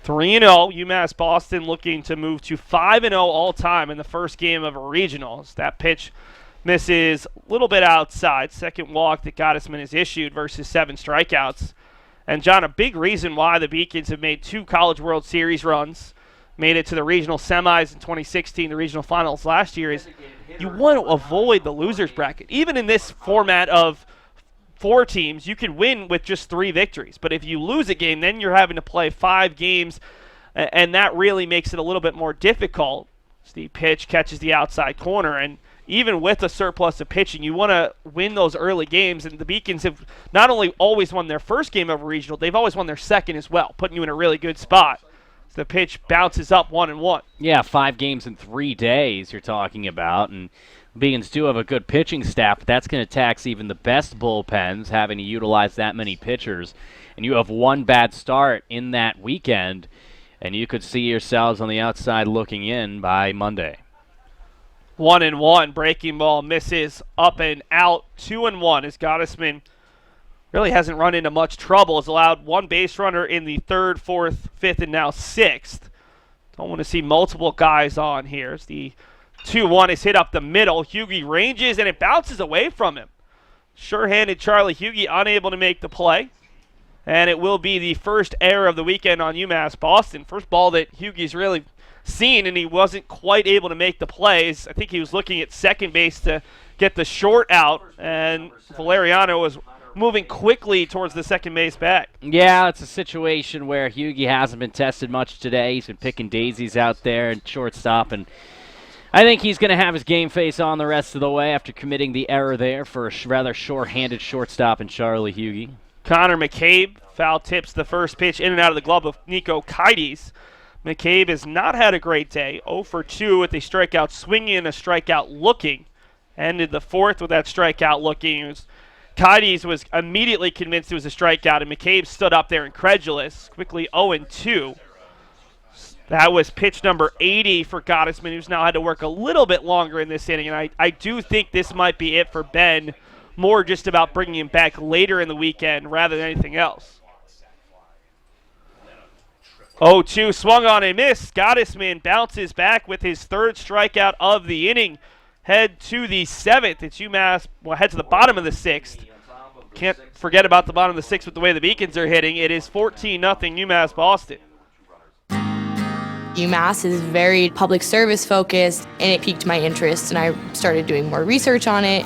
UMass Boston looking to move to 5-0 all-time in the first game of a regional. As that pitch misses a little bit outside. Second walk that Gottesman has issued versus 7 strikeouts. And, John, a big reason why the Beacons have made 2 College World Series runs, made it to the regional semis in 2016, the regional finals last year, is you want to avoid the loser's bracket. Even in this format of 4 teams, you can win with just 3 victories. But if you lose a game, then you're having to play 5 games, and that really makes it a little bit more difficult. The pitch catches the outside corner, and even with a surplus of pitching, you want to win those early games, and the Beacons have not only always won their first game of a regional, they've always won their second as well, putting you in a really good spot. So the pitch bounces up 1-1. Yeah, 5 games in 3 days you're talking about, and Beacons do have a good pitching staff, but that's going to tax even the best bullpens, having to utilize that many pitchers. And you have one bad start in that weekend, and you could see yourselves on the outside looking in by Monday. 1-1. Breaking ball misses up and out. 2-1 as Gottesman really hasn't run into much trouble. Has allowed one base runner in the 3rd, 4th, 5th, and now 6th. Don't want to see multiple guys on here. As the 2-1 is hit up the middle. Hughie ranges, and it bounces away from him. Sure-handed Charlie Hughie unable to make the play. And it will be the first error of the weekend on UMass Boston. First ball that Hughie's really seen, and he wasn't quite able to make the plays. I think he was looking at second base to get the short out, and Valeriano was moving quickly towards the second base bag. Yeah, it's a situation where Hughie hasn't been tested much today. He's been picking daisies out there and shortstop, and I think he's going to have his game face on the rest of the way after committing the error there for a rather sure-handed shortstop in Charlie Hughie. Connor McCabe foul tips the first pitch in and out of the glove of Nico Kites. McCabe has not had a great day. 0 for 2 with a strikeout swinging and a strikeout looking. Ended the 4th with that strikeout looking. Kites was immediately convinced it was a strikeout, and McCabe stood up there incredulous. Quickly 0-2. That was pitch number 80 for Gottesman, who's now had to work a little bit longer in this inning. And I do think this might be it for Ben. More just about bringing him back later in the weekend rather than anything else. 0-2 swung on and missed. Gottesman bounces back with his 3rd strikeout of the inning. Head to the 7th. It's UMass. Well, head to the bottom of the 6th. Can't forget about the bottom of the 6th with the way the Beacons are hitting. It is 14-0 UMass Boston. UMass is very public service focused, and it piqued my interest, and I started doing more research on it.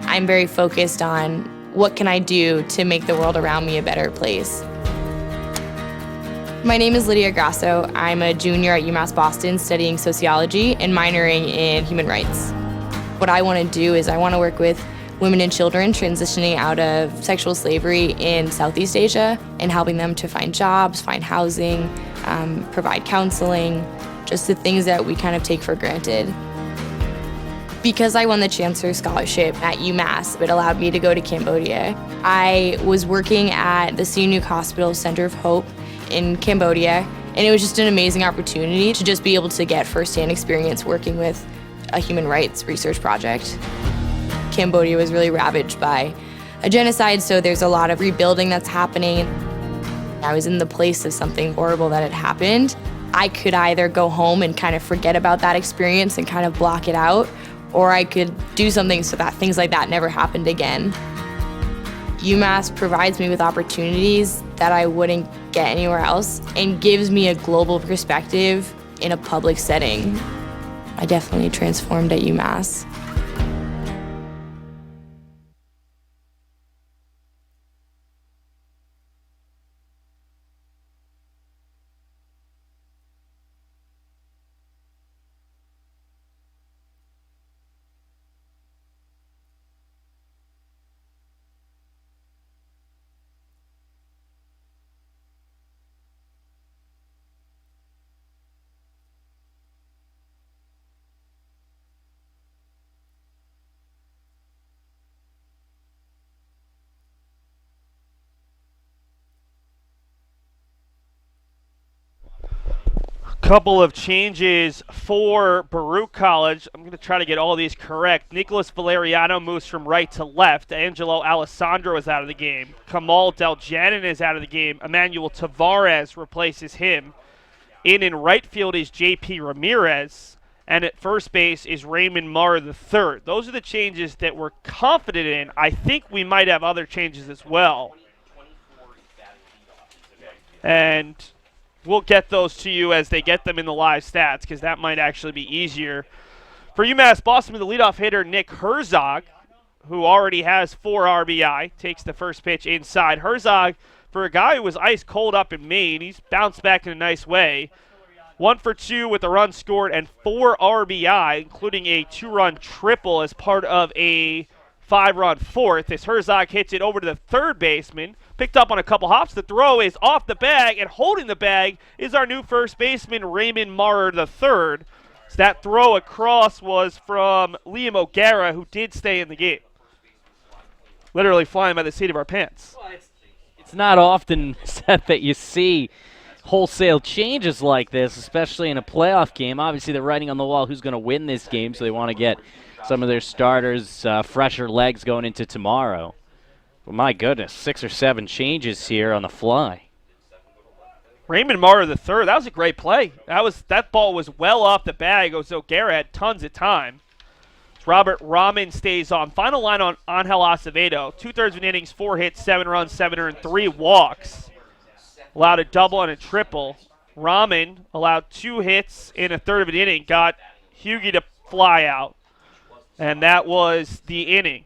I'm very focused on what can I do to make the world around me a better place. My name is Lydia Grasso. I'm a junior at UMass Boston studying sociology and minoring in human rights. What I want to do is I want to work with women and children transitioning out of sexual slavery in Southeast Asia and helping them to find jobs, find housing, provide counseling, just the things that we kind of take for granted. Because I won the Chancellor's Scholarship at UMass, it allowed me to go to Cambodia. I was working at the Sihanouk Hospital Center of Hope in Cambodia, and it was just an amazing opportunity to just be able to get firsthand experience working with a human rights research project. Cambodia was really ravaged by a genocide, so there's a lot of rebuilding that's happening. I was in the place of something horrible that had happened. I could either go home and kind of forget about that experience and kind of block it out, or I could do something so that things like that never happened again. UMass provides me with opportunities that I wouldn't get anywhere else and gives me a global perspective in a public setting. I definitely transformed at UMass. Couple of changes for Baruch College. I'm going to try to get all these correct. Nicholas Valeriano moves from right to left. Angelo Alessandro is out of the game. Kamal Deljanin is out of the game. Emmanuel Tavares replaces him. In right field is J.P. Ramirez. And at first base is Raymond Marr III. Those are the changes that we're confident in. I think we might have other changes as well. And we'll get those to you as they get them in the live stats, because that might actually be easier. For UMass Boston, the leadoff hitter, Nick Herzog, who already has 4 RBI, takes the first pitch inside. Herzog, for a guy who was ice cold up in Maine, he's bounced back in a nice way. 1 for 2 with a run scored and 4 RBI, including a 2-run triple as part of a 5-run fourth. As Herzog hits it over to the third baseman, picked up on a couple hops. The throw is off the bag, and holding the bag is our new first baseman, Raymond Maurer III. So that throw across was from Liam O'Gara, who did stay in the game. Literally flying by the seat of our pants. It's not often, Seth, that you see wholesale changes like this, especially in a playoff game. Obviously, they're writing on the wall who's going to win this game, so they want to get some of their starters fresher legs going into tomorrow. But my goodness, 6 or 7 changes here on the fly. Raymond Maurer III, that was a great play. That ball was well off the bag. O'Gara had tons of time. Robert Rahman stays on. Final line on Angel Acevedo. 2/3 of an innings, 4 hits, 7 runs, 7 earned, 3 walks. Allowed a double and a triple. Rahman allowed 2 hits in a third of an inning. Got Hughie to fly out. And that was the inning.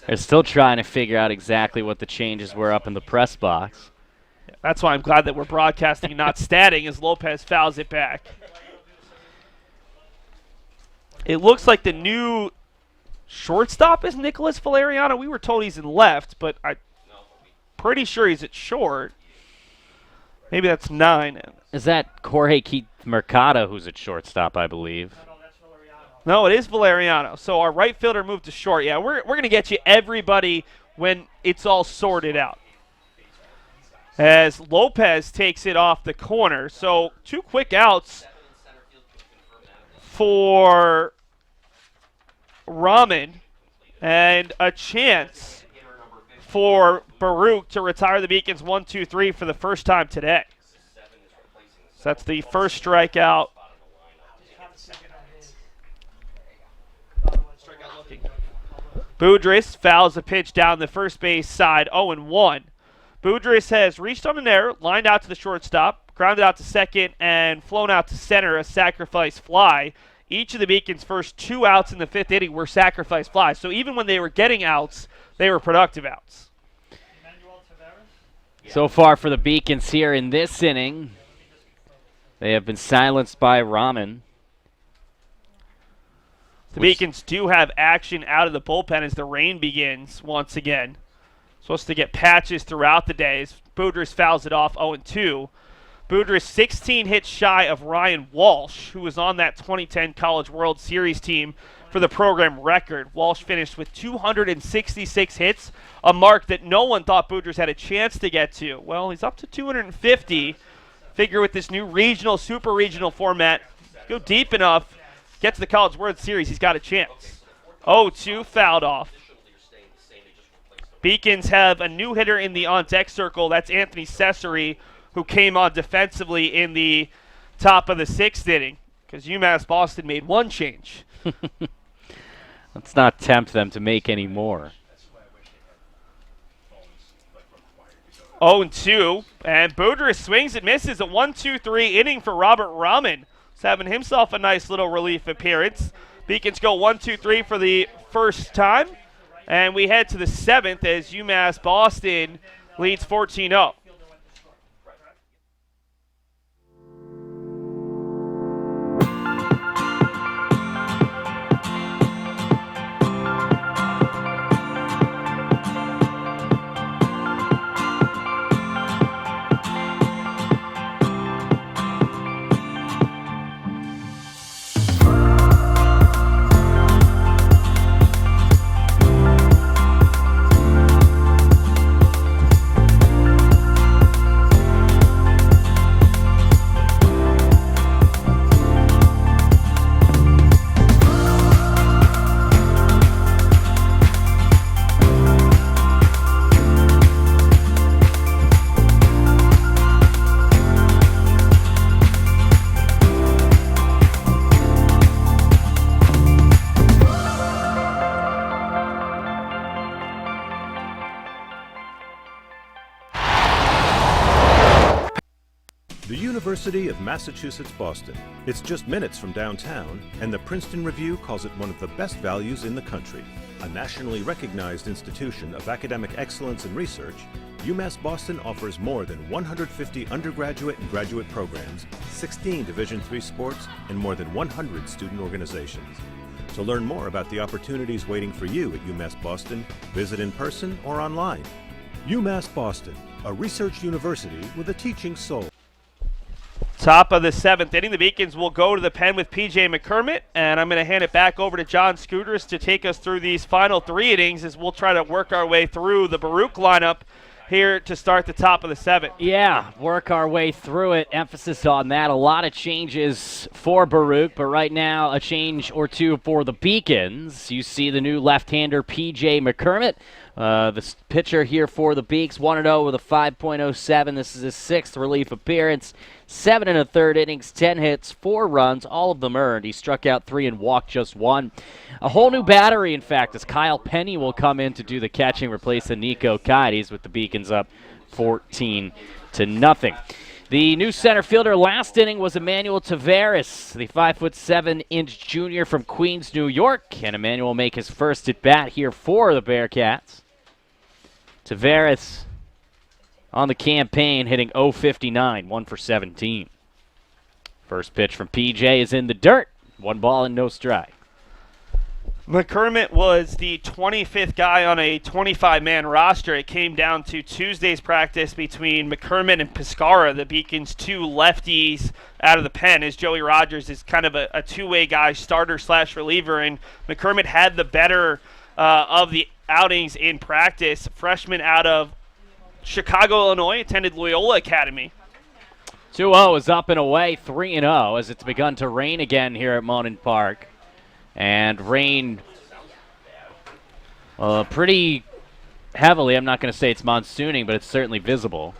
They're still trying to figure out exactly what the changes were up in the press box. That's why I'm glad that we're broadcasting and not statting as Lopez fouls it back. It looks like the new shortstop is Nicholas Valeriano. We were told he's in left, but I'm pretty sure he's at short. Maybe that's 9. Is that Jorge Keith Mercado who's at shortstop, I believe? No, it is Valeriano. So our right fielder moved to short. Yeah, we're going to get you everybody when it's all sorted out. As Lopez takes it off the corner. So 2 quick outs for Rahman and a chance for Baruch to retire the Beacons 1-2-3 for the first time today. So that's the first strikeout. Boudris fouls a pitch down the first base side, 0-1. Boudris has reached on an error, lined out to the shortstop, grounded out to second, and flown out to center, a sacrifice fly. Each of the Beacons' first 2 outs in the 5th inning were sacrifice flies. So even when they were getting outs, they were productive outs. So far for the Beacons here in this inning, they have been silenced by Rahman. The Beacons do have action out of the bullpen as the rain begins once again. Supposed to get patches throughout the day as Boudris fouls it off 0-2. Boudris 16 hits shy of Ryan Walsh, who was on that 2010 College World Series team for the program record. Walsh finished with 266 hits, a mark that no one thought Boudris had a chance to get to. Well, he's up to 250. Figure with this new regional, super regional format, go deep enough, get to the College World Series, he's got a chance. 0-2, fouled off. Beacons have a new hitter in the on-deck circle. That's Anthony Cesare, who came on defensively in the top of the 6th inning because UMass Boston made 1 change. Let's not tempt them to make any more. 0-2, and Boudris swings and misses. A 1-2-3 inning for Robert Rahman. He's having himself a nice little relief appearance. Beacons go 1-2-3 for the first time, and we head to the 7th as UMass Boston leads 14-0. University of Massachusetts Boston. It's just minutes from downtown, and the Princeton Review calls it one of the best values in the country. A nationally recognized institution of academic excellence and research, UMass Boston offers more than 150 undergraduate and graduate programs, 16 Division III sports, and more than 100 student organizations. To learn more about the opportunities waiting for you at UMass Boston, visit in person or online. UMass Boston, a research university with a teaching soul. Top of the 7th inning, the Beacons will go to the pen with P.J. McCormick, and I'm going to hand it back over to John Scooters to take us through these final 3 innings as we'll try to work our way through the Baruch lineup here to start the top of the 7th. Yeah, work our way through it. Emphasis on that. A lot of changes for Baruch, but right now a change or two for the Beacons. You see the new left-hander P.J. McCormick. The pitcher here for the Beaks, 1-0 with a 5.07. This is his 6th relief appearance. 7 1/3 innings, 10 hits, 4 runs, all of them earned. He struck out 3 and walked just 1. A whole new battery, in fact, as Kyle Penny will come in to do the catching, replacing Nico Kides with the Beacons up 14-0. The new center fielder last inning was Emmanuel Taveras, the 5'7" junior from Queens, New York, and Emmanuel will make his first at bat here for the Bearcats. Taveras on the campaign, hitting .059, 1 for 17. First pitch from PJ is in the dirt. 1 ball and no strike. McCormick was the 25th guy on a 25-man roster. It came down to Tuesday's practice between McCormick and Piscara, the Beacons' 2 lefties out of the pen, as Joey Rogers is kind of a two-way guy, starter/reliever, and McCormick had the better of the outings in practice. Freshman out of Chicago, Illinois, attended Loyola Academy. 2-0 is up and away, 3-0 as it's begun to rain again here at Monin Park. And rain pretty heavily. I'm not going to say it's monsooning, but it's certainly visible.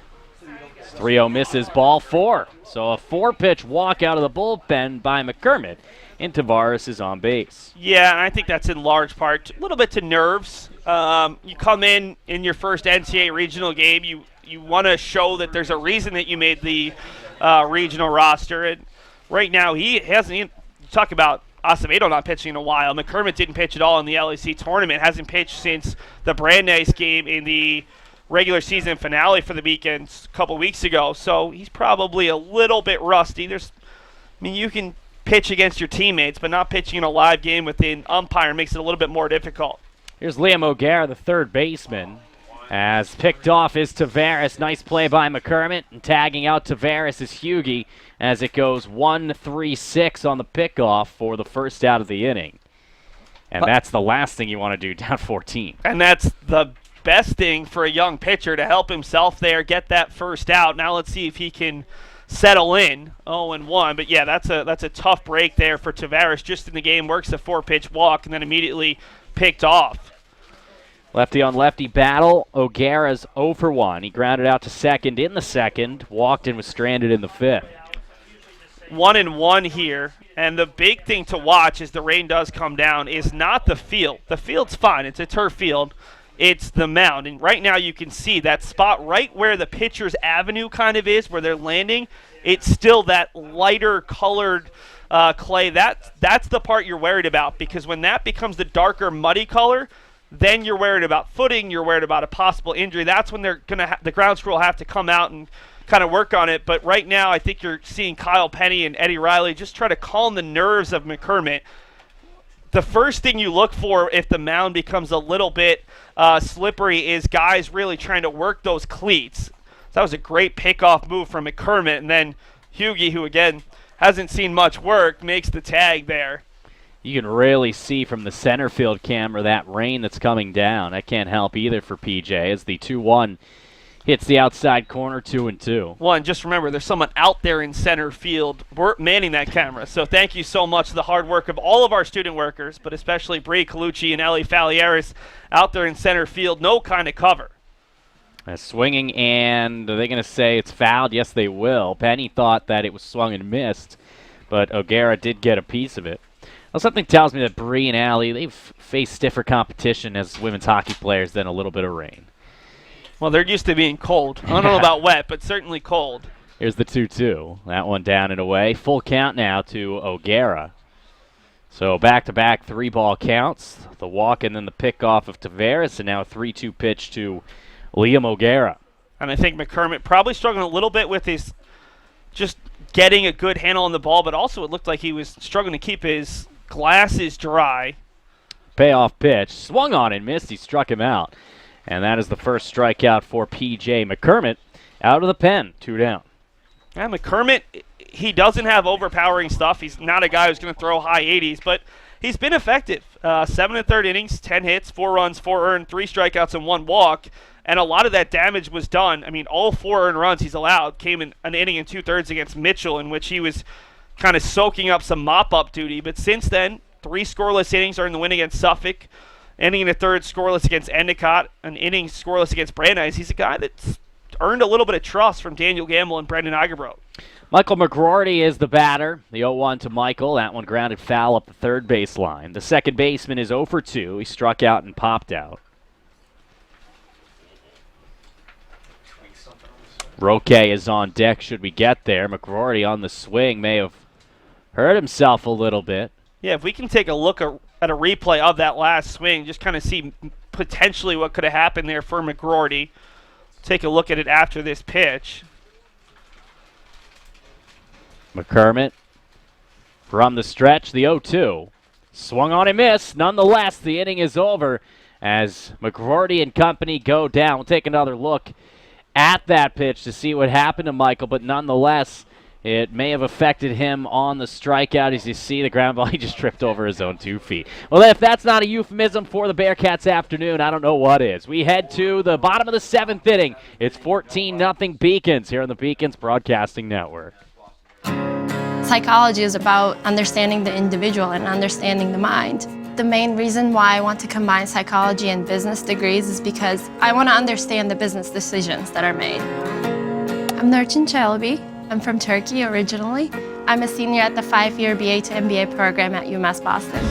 3-0 misses, ball 4. So a 4-pitch walk out of the bullpen by McCormick, and Tavares is on base. Yeah, and I think that's in large part a little bit to nerves. You come in your first NCAA regional game. You want to show that there's a reason that you made the regional roster. And right now he hasn't even talk about Acevedo not pitching in a while. McCormick didn't pitch at all in the LEC tournament. Hasn't pitched since the Brandeis game in the regular season finale for the Beacons a couple weeks ago. So he's probably a little bit rusty. You can pitch against your teammates, but not pitching in a live game with an umpire makes it a little bit more difficult. Here's Liam O'Gara, the third baseman. As picked off is Tavares. Nice play by McCormick, and tagging out Tavares is Hughie as it goes 1-3-6 on the pickoff for the first out of the inning. And that's the last thing you want to do down 14. And that's the best thing for a young pitcher, to help himself there, get that first out. Now let's see if he can settle in. 0-1, but yeah, that's a tough break there for Tavares. Just in the game, works a 4-pitch walk and then immediately picked off. Lefty on lefty battle. O'Gara's 0 for 1. He grounded out to second in the second, walked and was stranded in the 5th. 1-1 here, and the big thing to watch as the rain does come down is not the field. The field's fine. It's a turf field. It's the mound, and right now you can see that spot right where the pitcher's avenue kind of is, where they're landing. It's still that lighter colored clay. That's the part you're worried about, because when that becomes the darker muddy color, then you're worried about footing, you're worried about a possible injury. That's when the ground crew will have to come out and kind of work on it. But right now I think you're seeing Kyle Penny and Eddie Riley just try to calm the nerves of McCormick. The first thing you look for if the mound becomes a little bit slippery is guys really trying to work those cleats. So that was a great pickoff move from McCormick, and then Hughie, who again hasn't seen much work, makes the tag there. You can really see from the center field camera that rain that's coming down. That can't help either for PJ as the 2-1 hits the outside corner, 2-2. Well, and just remember, there's someone out there in center field manning that camera. So thank you so much to the hard work of all of our student workers, but especially Bree Colucci and Ellie Falieris out there in center field. No kind of cover. Swinging, and are they going to say it's fouled? Yes, they will. Penny thought that it was swung and missed, but O'Gara did get a piece of it. Well, something tells me that Bree and Allie, they've faced stiffer competition as women's hockey players than a little bit of rain. Well, they're used to being cold. I don't know about wet, but certainly cold. Here's the 2-2. That one down and away. Full count now to O'Gara. So back-to-back 3-ball counts. The walk and then the pickoff of Tavares, and now a 3-2 pitch to Liam O'Gara. And I think McCormick probably struggling a little bit with his just getting a good handle on the ball, but also it looked like he was struggling to keep his glasses dry. Payoff pitch. Swung on and missed. He struck him out. And that is the first strikeout for P.J. McCormick. Out of the pen. 2 down. Yeah, McCormick, he doesn't have overpowering stuff. He's not a guy who's going to throw high 80s, but he's been effective. 7 1/3 innings, 10 hits, 4 runs, 4 earned, 3 strikeouts, and 1 walk. And a lot of that damage was done. I mean, all 4 earned runs he's allowed came in an inning and 2/3 against Mitchell, in which he was kind of soaking up some mop-up duty. But since then, 3 scoreless innings are in the win against Suffolk, inning and a third scoreless against Endicott, an inning scoreless against Brandeis. He's a guy that's earned a little bit of trust from Daniel Gamble and Brendan Igerbrook. Michael McGroarty is the batter. The 0-1 to Michael. That one grounded foul up the third baseline. The second baseman is 0 for 2. He struck out and popped out. Roque is on deck should we get there. McGroarty on the swing may have hurt himself a little bit. Yeah, if we can take a look at a replay of that last swing, just kind of see potentially what could have happened there for McGroarty. Take a look at it after this pitch. McCormick from the stretch, the 0-2. Swung on and missed. Nonetheless, the inning is over as McGroarty and company go down. We'll take another look at that pitch to see what happened to Michael, but nonetheless, it may have affected him on the strikeout. As you see, the ground ball, he just tripped over his own 2 feet. Well, if that's not a euphemism for the Bearcats afternoon, I don't know what is. We head to the bottom of the 7th inning. It's 14-0 Beacons here on the Beacons Broadcasting Network. Psychology is about understanding the individual and understanding the mind. The main reason why I want to combine psychology and business degrees is because I want to understand the business decisions that are made. I'm Nurçin Çelebi. I'm from Turkey originally. I'm a senior at the 5-year BA to MBA program at UMass Boston.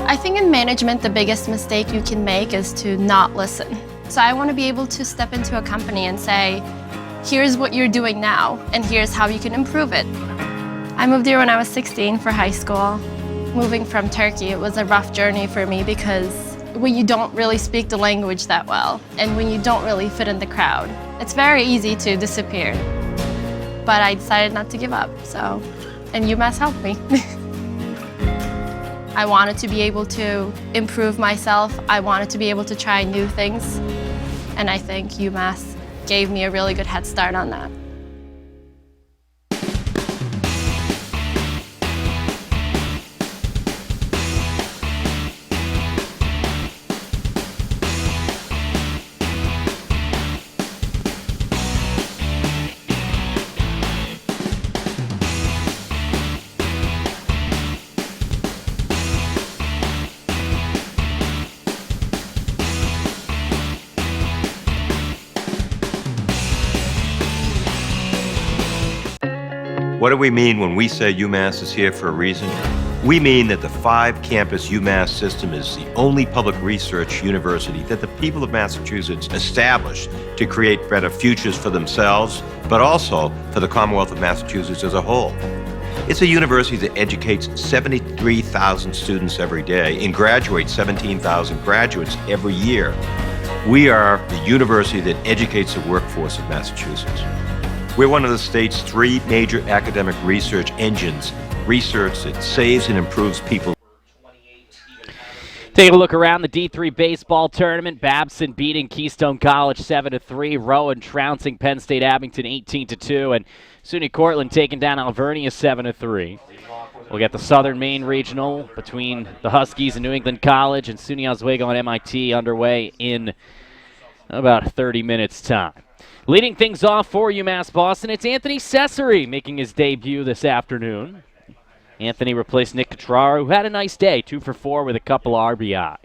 I think in management, the biggest mistake you can make is to not listen. So I want to be able to step into a company and say, here's what you're doing now, and here's how you can improve it. I moved here when I was 16 for high school. Moving from Turkey, it was a rough journey for me because when you don't really speak the language that well, and when you don't really fit in the crowd, it's very easy to disappear. But I decided not to give up, and UMass helped me. I wanted to be able to improve myself. I wanted to be able to try new things, and I think UMass gave me a really good head start on that. What do we mean when we say UMass is here for a reason? We mean that the 5-campus UMass system is the only public research university that the people of Massachusetts established to create better futures for themselves, but also for the Commonwealth of Massachusetts as a whole. It's a university that educates 73,000 students every day and graduates 17,000 graduates every year. We are the university that educates the workforce of Massachusetts. We're one of the state's 3 major academic research engines, research that saves and improves people. Taking a look around the D3 baseball tournament, Babson beating Keystone College 7-3, Rowan trouncing Penn State Abington 18-2, and SUNY Cortland taking down Alvernia 7-3. We'll get the Southern Maine Regional between the Huskies and New England College and SUNY Oswego and MIT underway in about 30 minutes' time. Leading things off for UMass Boston, it's Anthony Cesare making his debut this afternoon. Anthony replaced Nick Catrara, who had a nice day, 2 for 4 with a couple RBI.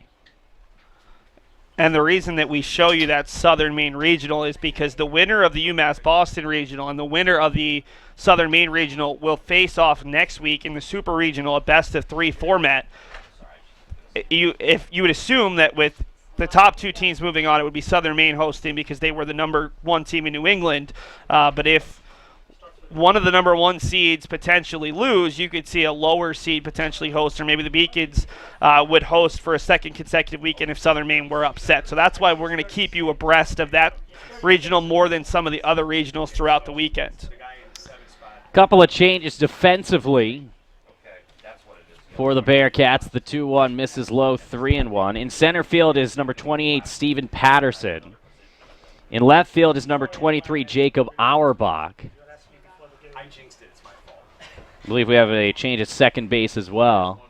And the reason that we show you that Southern Maine Regional is because the winner of the UMass Boston Regional and the winner of the Southern Maine Regional will face off next week in the Super Regional, a best-of-3 format. If you would assume that with the top 2 teams moving on, it would be Southern Maine hosting because they were the #1 team in New England. But if one of the number 1 seeds potentially lose, you could see a lower seed potentially host, or maybe the Beacons would host for a second consecutive weekend if Southern Maine were upset. So that's why we're going to keep you abreast of that regional more than some of the other regionals throughout the weekend. Couple of changes defensively for the Bearcats. The 2-1 misses low, 3-1. In center field is number 28, Stephen Patterson. In left field is number 23, Jacob Auerbach. I believe we have a change at second base as well.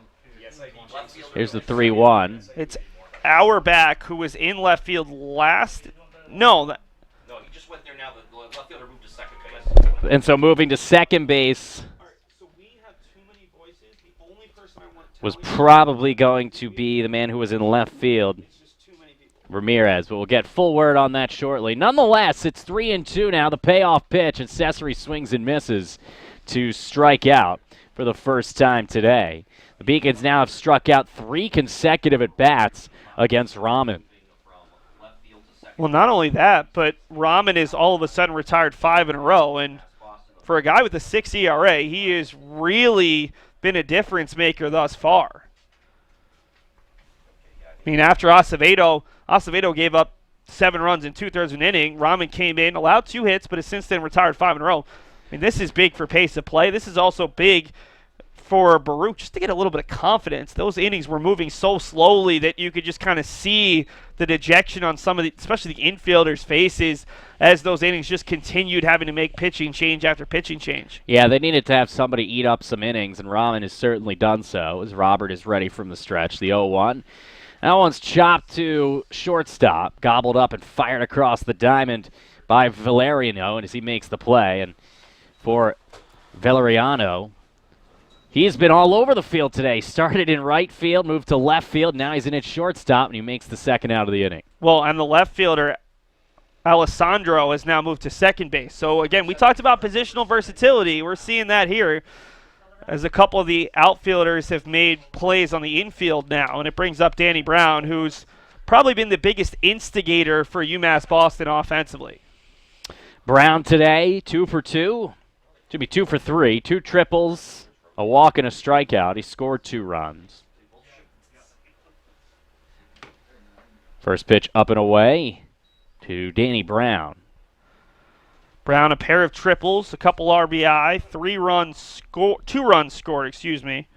Here's the 3-1. It's Auerbach, who was in left field last. No, he just went there now. The left fielder moved to second base. And so moving to second base was probably going to be the man who was in left field, Ramirez, but we'll get full word on that shortly. Nonetheless, it's 3-2 now. The payoff pitch, and Cesare swings and misses to strike out for the first time today. The Beacons now have struck out 3 consecutive at-bats against Rahman. Well, not only that, but Rahman is all of a sudden retired 5 in a row, and for a guy with a 6 ERA, he has really been a difference maker thus far. I mean, after Acevedo gave up 7 runs in 2/3 of an inning. Rahman came in, allowed 2 hits, but has since then retired 5 in a row. I mean, this is big for pace of play. This is also big for Baruch just to get a little bit of confidence. Those innings were moving so slowly that you could just kind of see the dejection on some of the, especially the infielders' faces as those innings just continued having to make pitching change after pitching change. Yeah, they needed to have somebody eat up some innings, and Rahman has certainly done so as Robert is ready from the stretch. The 0-1. That one's chopped to shortstop, gobbled up and fired across the diamond by Valeriano, and as he makes the play. And for Valeriano, he's been all over the field today. Started in right field, moved to left field. Now he's in at shortstop, and he makes the second out of the inning. Well, and the left fielder, Alessandro, has now moved to second base. So, again, we talked about positional versatility. We're seeing that here as a couple of the outfielders have made plays on the infield now. And it brings up Danny Brown, who's probably been the biggest instigator for UMass Boston offensively. Brown today, 2 for 2. Should be 2 for 3. 2 triples, a walk and a strikeout. He scored 2 runs. First pitch up and away to Danny Brown. Brown, a pair of triples, a couple RBI, 2 runs scored, excuse me.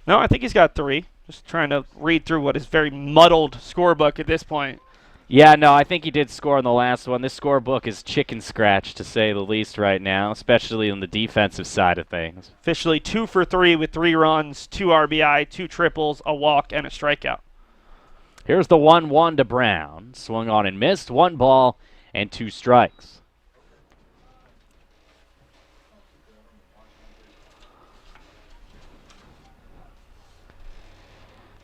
No, I think he's got 3. Just trying to read through what is very muddled scorebook at this point. Yeah, no, I think he did score in the last one. This scorebook is chicken scratch, to say the least, right now, especially on the defensive side of things. Officially 2 for 3 with 3 runs, 2 RBI, 2 triples, a walk, and a strikeout. Here's the 1-1 to Brown. Swung on and missed. 1 ball and 2 strikes.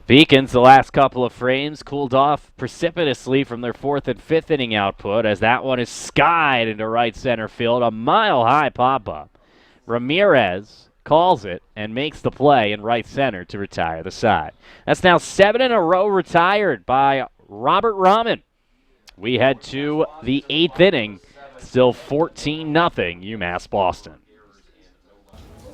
Beacons, the last couple of frames, cooled off precipitously from their 4th and 5th inning output as that one is skied into right center field. A mile-high pop-up. Ramirez calls it and makes the play in right center to retire the side. That's now 7 in a row retired by Robert Rahman. We head to the 8th inning. Still 14-0 UMass Boston.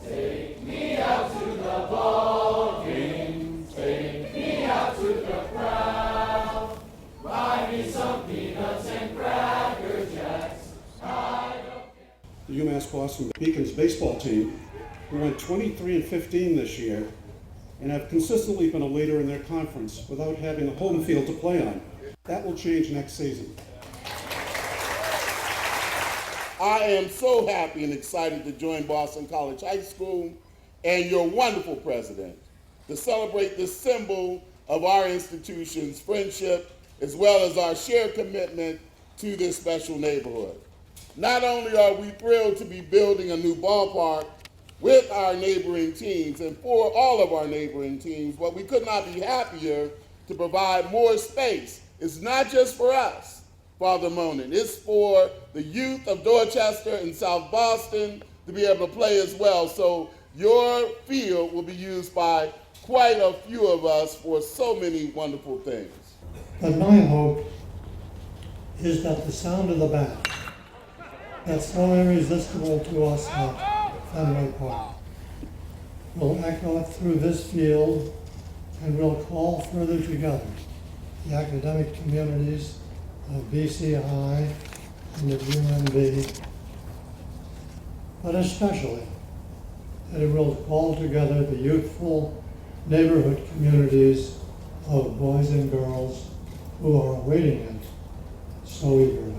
Take me out to the ball game. Take me out to the crowd. Buy me some peanuts and Cracker Jacks. The UMass Boston Beacons baseball team, who went 23-15 this year, and have consistently been a leader in their conference without having a home field to play on. That will change next season. I am so happy and excited to join Boston College High School and your wonderful president to celebrate this symbol of our institution's friendship as well as our shared commitment to this special neighborhood. Not only are we thrilled to be building a new ballpark with our neighboring teams and for all of our neighboring teams, but we could not be happier to provide more space. It's not just for us, Father Monin. It's for the youth of Dorchester and South Boston to be able to play as well. So your field will be used by quite a few of us for so many wonderful things. But my hope is that the sound of the bat that's so irresistible to us at Fenway Park. We'll echo it through this field, and we'll call further together the academic communities of BC High and of UMB, but especially that it will call together the youthful neighborhood communities of boys and girls who are awaiting it so eagerly.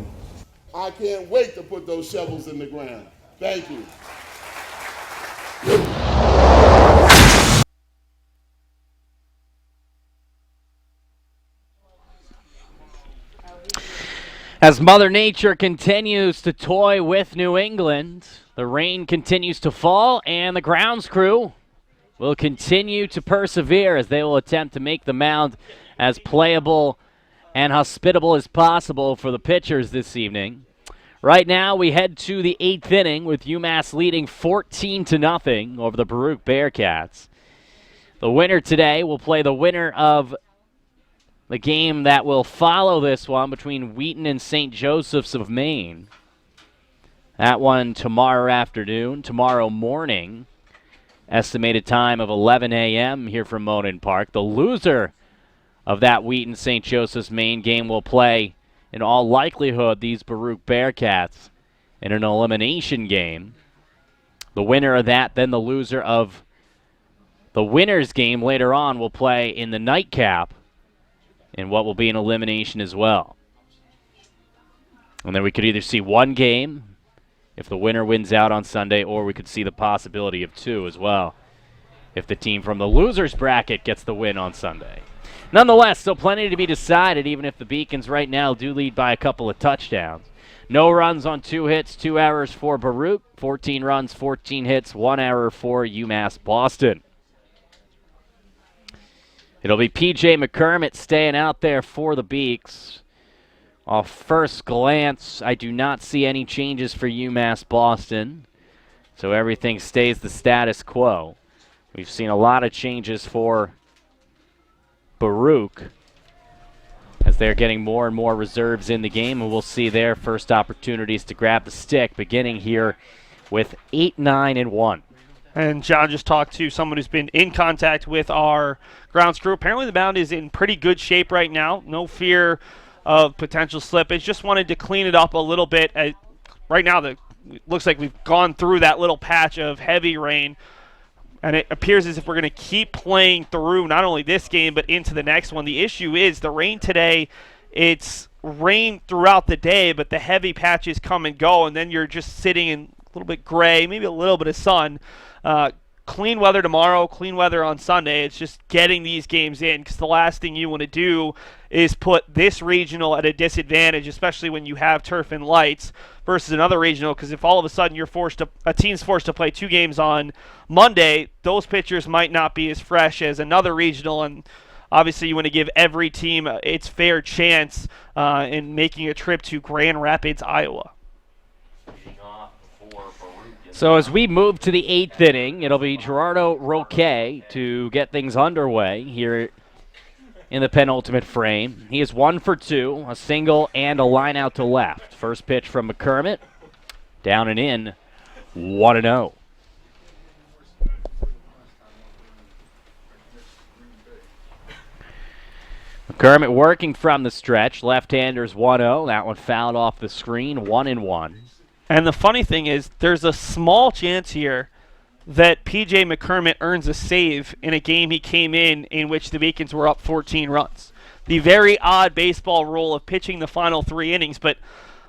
I can't wait to put those shovels in the ground. Thank you. As Mother Nature continues to toy with New England, the rain continues to fall, and the grounds crew will continue to persevere as they will attempt to make the mound as playable and hospitable as possible for the pitchers this evening. Right now, we head to the 8th inning with UMass leading 14-0 over the Baruch Bearcats. The winner today will play the winner of the game that will follow this one between Wheaton and St. Joseph's of Maine. That one tomorrow morning. Estimated time of 11 a.m. here from Monin Park. The loser of that Wheaton-St. Joseph's Maine game will play, in all likelihood, these Baruch Bearcats in an elimination game. The winner of that, then the loser of the winner's game later on, will play in the nightcap in what will be an elimination as well. And then we could either see one game if the winner wins out on Sunday, or we could see the possibility of two as well if the team from the loser's bracket gets the win on Sunday. Nonetheless, still plenty to be decided, even if the Beacons right now do lead by a couple of touchdowns. No runs on 2 hits, 2 errors for Baruch, 14 runs, 14 hits, 1 error for UMass Boston. It'll be P.J. McCormick staying out there for the Beaks. Off first glance, I do not see any changes for UMass Boston, so everything stays the status quo. We've seen a lot of changes for Baruch as they're getting more and more reserves in the game, and we'll see their first opportunities to grab the stick beginning here with 8-9-1. And John just talked to someone who's been in contact with our grounds crew. Apparently the mound is in pretty good shape right now. No fear of potential slippage. Just wanted to clean it up a little bit. Right now it looks like we've gone through that little patch of heavy rain, and it appears as if we're going to keep playing through not only this game but into the next one. The issue is the rain today, it's rain throughout the day, but the heavy patches come and go, and then you're just sitting in a little bit gray, maybe a little bit of sun. Clean weather tomorrow, clean weather on Sunday. It's just getting these games in, because the last thing you want to do is put this regional at a disadvantage, especially when you have turf and lights versus another regional, because if all of a sudden a team's forced to play 2 games on Monday, those pitchers might not be as fresh as another regional, and obviously you want to give every team its fair chance in making a trip to Grand Rapids, Iowa. So as we move to the 8th inning, it'll be Gerardo Roque to get things underway here in the penultimate frame. He is 1 for 2, a single and a line out to left. First pitch from McCormick, down and in, 1-0. McCormick working from the stretch. Left-handers 1-0. That one fouled off the screen, 1-1. And the funny thing is, there's a small chance here that P.J. McCormick earns a save in a game he came in which the Beacons were up 14 runs. The very odd baseball rule of pitching the final 3 innings, but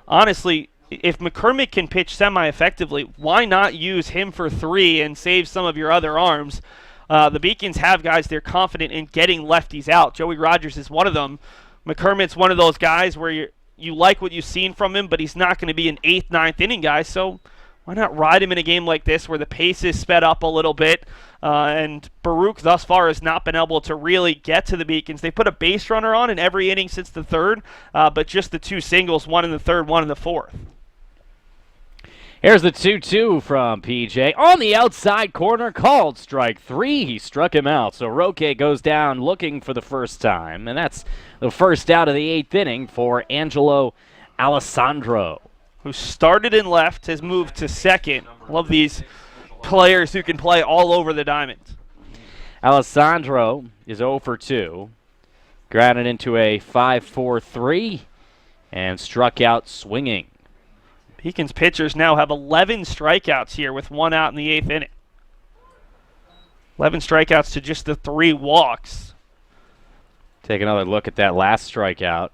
honestly, if McCormick can pitch semi-effectively, why not use him for 3 and save some of your other arms? The Beacons have guys they're confident in getting lefties out. Joey Rogers is one of them. McCormick's one of those guys where you like what you've seen from him, but he's not going to be an 8th, 9th inning guy, so why not ride him in a game like this where the pace is sped up a little bit? And Baruch thus far has not been able to really get to the Beacons. They put a base runner on in every inning since the 3rd, but just the 2 singles, 1 in the 3rd, 1 in the 4th. Here's the 2-2 from PJ. On the outside corner, called strike 3. He struck him out. So Roque goes down looking for the first time. And that's the first out of the 8th inning for Angelo Alessandro. who started in left, has moved to second. Love these players who can play all over the diamond. Alessandro is 0 for 2. Grounded into a 5-4-3 and struck out swinging. Beacon's pitchers now have 11 strikeouts here with 1 out in the 8th inning. 11 strikeouts to just the 3 walks. Take another look at that last strikeout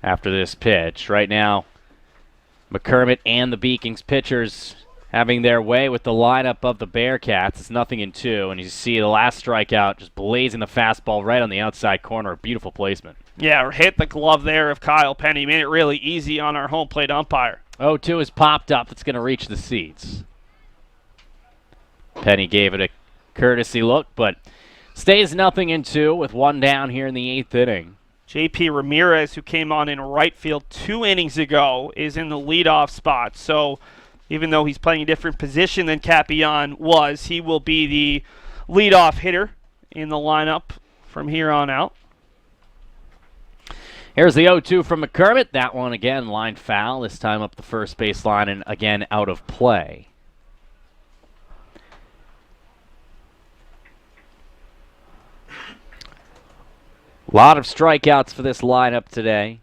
after this pitch. Right now, McCormick and the Beacons pitchers having their way with the lineup of the Bearcats. It's 0-2, and you see the last strikeout just blazing the fastball right on the outside corner. Beautiful placement. Yeah, hit the glove there of Kyle Penny. Made it really easy on our home plate umpire. 0-2 is popped up. It's going to reach the seats. Penny gave it a courtesy look, but stays 0-2 with 1 down here in the 8th inning. JP Ramirez, who came on in right field 2 innings ago, is in the leadoff spot. So even though he's playing a different position than Capion was, he will be the leadoff hitter in the lineup from here on out. Here's the 0-2 from McCormick. That one again, line foul, this time up the first base line and again out of play. A lot of strikeouts for this lineup today.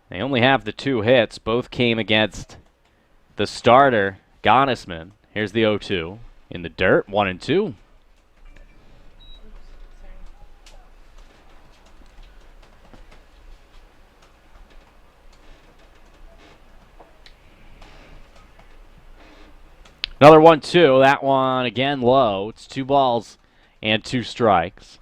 They only have the 2 hits. Both came against the starter, Gottesman. Here's the 0-2 in the dirt, 1-2. Another 1-2. That one again low. It's 2 balls and 2 strikes.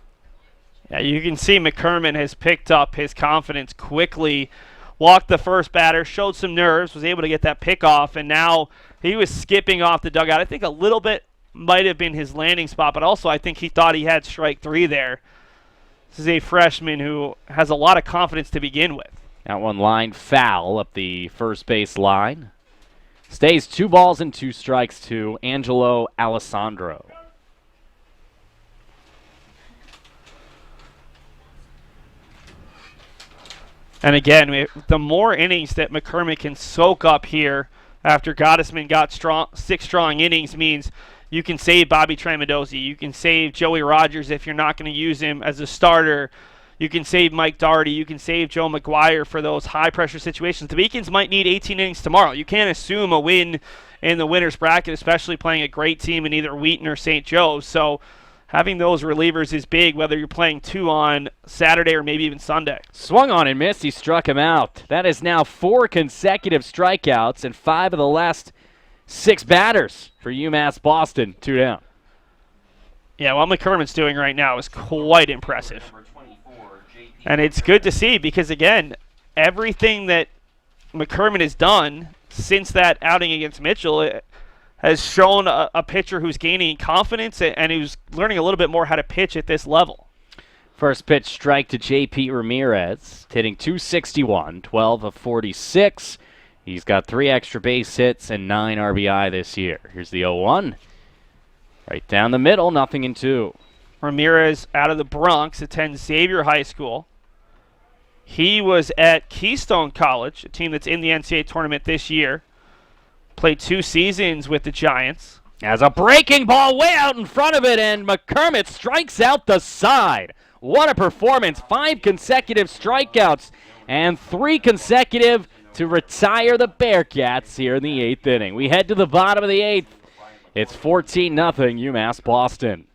Yeah, you can see McCormick has picked up his confidence quickly, walked the first batter, showed some nerves, was able to get that pick off, and now he was skipping off the dugout. I think a little bit might have been his landing spot, but also I think he thought he had strike 3 there. This is a freshman who has a lot of confidence to begin with. That one line foul up the first base line. Stays 2 balls and 2 strikes to Angelo Alessandro. And again, the more innings that McCormick can soak up here after Gottesman got 6 strong innings means you can save Bobby Tramadozzi. You can save Joey Rogers if you're not going to use him as a starter. You can save Mike Daugherty. You can save Joe McGuire for those high-pressure situations. The Beacons might need 18 innings tomorrow. You can't assume a win in the winner's bracket, especially playing a great team in either Wheaton or St. Joe's. So having those relievers is big, whether you're playing 2 on Saturday or maybe even Sunday. Swung on and missed. He struck him out. That is now 4 consecutive strikeouts and 5 of the last 6 batters for UMass Boston. 2 down. Yeah, what McCormick's doing right now is quite impressive. And it's good to see because, again, everything that McCormick has done since that outing against Mitchell has shown a pitcher who's gaining confidence and who's learning a little bit more how to pitch at this level. First pitch strike to JP Ramirez, hitting .261, 12 of 46. He's got 3 extra base hits and 9 RBI this year. Here's the 0-1. Right down the middle, 0-2. Ramirez out of the Bronx, attends Xavier High School. He was at Keystone College, a team that's in the NCAA tournament this year. Played 2 seasons with the Giants. As a breaking ball way out in front of it, and McCormick strikes out the side. What a performance. 5 consecutive strikeouts and 3 consecutive to retire the Bearcats here in the 8th inning. We head to the bottom of the 8th. It's 14-0 UMass Boston.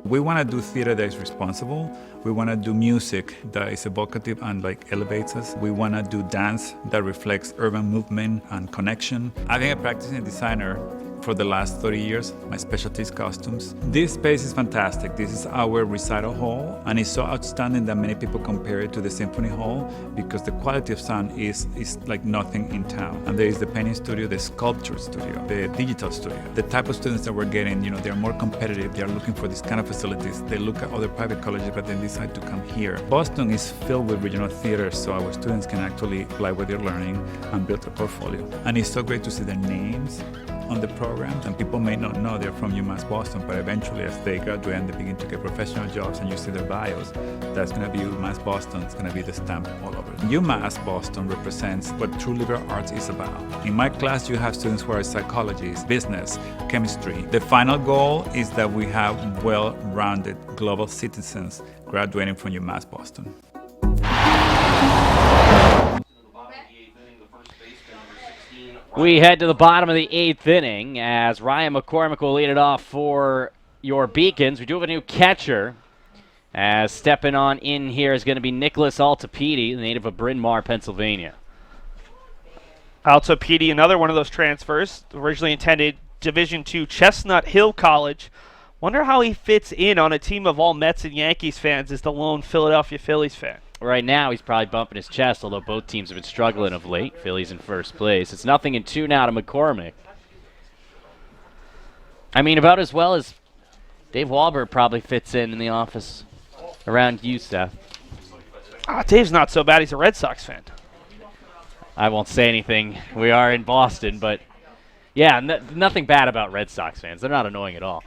We want to do theater that is responsible. We want to do music that is evocative and elevates us. We want to do dance that reflects urban movement and connection. I think a practicing designer for the last 30 years. My specialty is costumes. This space is fantastic. This is our recital hall, and it's so outstanding that many people compare it to the symphony hall because the quality of sound is like nothing in town. And there is the painting studio, the sculpture studio, the digital studio. The type of students that we're getting, they're more competitive. They're looking for these kind of facilities. They look at other private colleges, but then decide to come here. Boston is filled with regional theaters, so our students can actually apply what they're learning and build a portfolio. And it's so great to see their names on the programs, and people may not know they're from UMass Boston, but eventually as they graduate and they begin to get professional jobs and you see their bios, that's going to be UMass Boston. It's going to be the stamp all over. UMass Boston represents what true liberal arts is about. In my class, you have students who are psychologists, business, chemistry. The final goal is that we have well-rounded global citizens graduating from UMass Boston. We head to the bottom of the 8th inning as Ryan McCormick will lead it off for your Beacons. We do have a new catcher. As stepping on in here is going to be Nicholas Altapedi, the native of Bryn Mawr, Pennsylvania. Altapedi, another one of those transfers, originally intended Division II Chestnut Hill College. Wonder how he fits in on a team of all Mets and Yankees fans as the lone Philadelphia Phillies fan. Right now, he's probably bumping his chest, although both teams have been struggling of late. Phillies in first place. It's 0-2 now to McCormick. I mean, about as well as Dave Wahlberg probably fits in the office around you, Seth. Dave's not so bad. He's a Red Sox fan. I won't say anything. We are in Boston, but yeah, nothing bad about Red Sox fans. They're not annoying at all.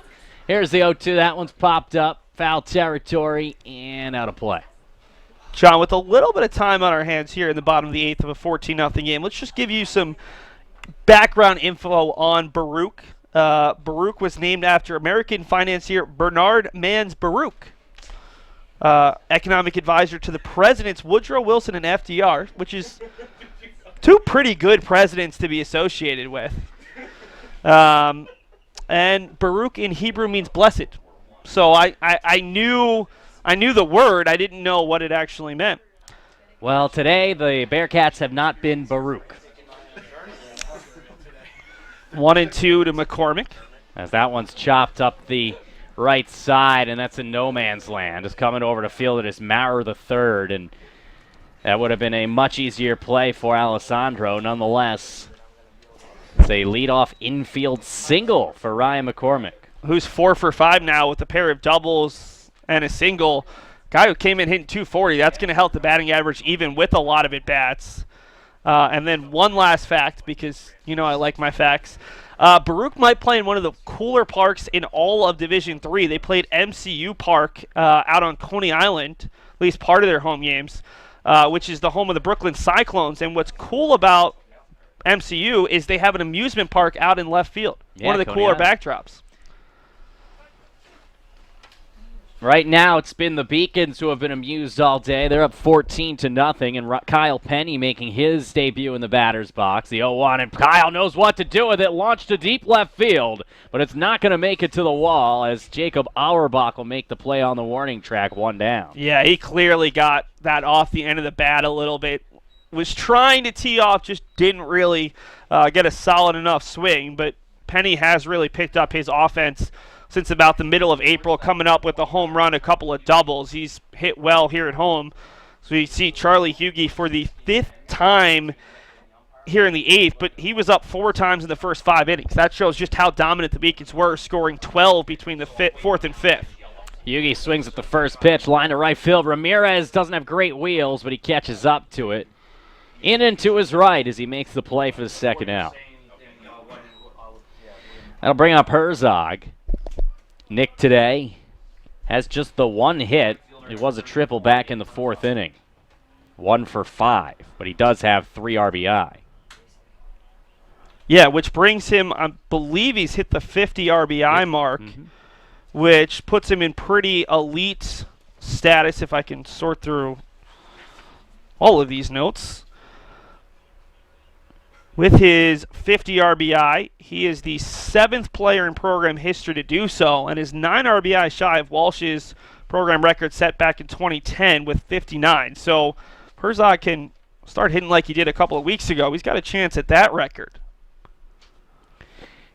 Here's the 0-2. That one's popped up. Foul territory and out of play. John, with a little bit of time on our hands here in the bottom of the 8th of a 14-0 game, let's just give you some background info on Baruch. Baruch was named after American financier Bernard Mans Baruch, economic advisor to the presidents Woodrow Wilson and FDR, which is two pretty good presidents to be associated with. And Baruch in Hebrew means blessed. So I knew the word. I didn't know what it actually meant. Well, today the Bearcats have not been Baruch. 1-2 to McCormick. As that one's chopped up the right side, and that's in no man's land. It's coming over to field it is Maurer the third, and that would have been a much easier play for Alessandro. Nonetheless, it's a leadoff infield single for Ryan McCormick, who's 4 for 5 now with a pair of doubles and a single. Guy who came in hitting 240. That's going to help the batting average even with a lot of at-bats. And then one last fact, because I like my facts. Baruch might play in one of the cooler parks in all of Division III. They played MCU Park out on Coney Island, at least part of their home games, which is the home of the Brooklyn Cyclones. And what's cool about MCU is they have an amusement park out in left field. Yeah, one of the Coney cooler Island. backdrops. Right now, it's been the Beacons who have been amused all day. They're up 14-0, and Kyle Penny making his debut in the batter's box. The 0-1, and Kyle knows what to do with it. Launched to deep left field, but it's not going to make it to the wall as Jacob Auerbach will make the play on the warning track, 1 down. Yeah, he clearly got that off the end of the bat a little bit. Was trying to tee off, just didn't really get a solid enough swing, but Penny has really picked up his offense since about the middle of April, coming up with a home run, a couple of doubles. He's hit well here at home. So you see Charlie Hughey for the 5th time here in the 8th, but he was up 4 times in the first 5 innings. That shows just how dominant the Beacons were, scoring 12 between the 4th and 5th. Hughey swings at the first pitch, line to right field. Ramirez doesn't have great wheels, but he catches up to it. In and to his right as he makes the play for the second out. That'll bring up Herzog. Nick today has just the 1 hit. It was a triple back in the 4th inning. 1 for 5, but he does have 3 RBI. Yeah, which brings him, I believe he's hit the 50 RBI mark, which puts him in pretty elite status if I can sort through all of these notes. With his 50 RBI, he is the 7th player in program history to do so, and is 9 RBI shy of Walsh's program record set back in 2010 with 59. So Herzog can start hitting like he did a couple of weeks ago. He's got a chance at that record.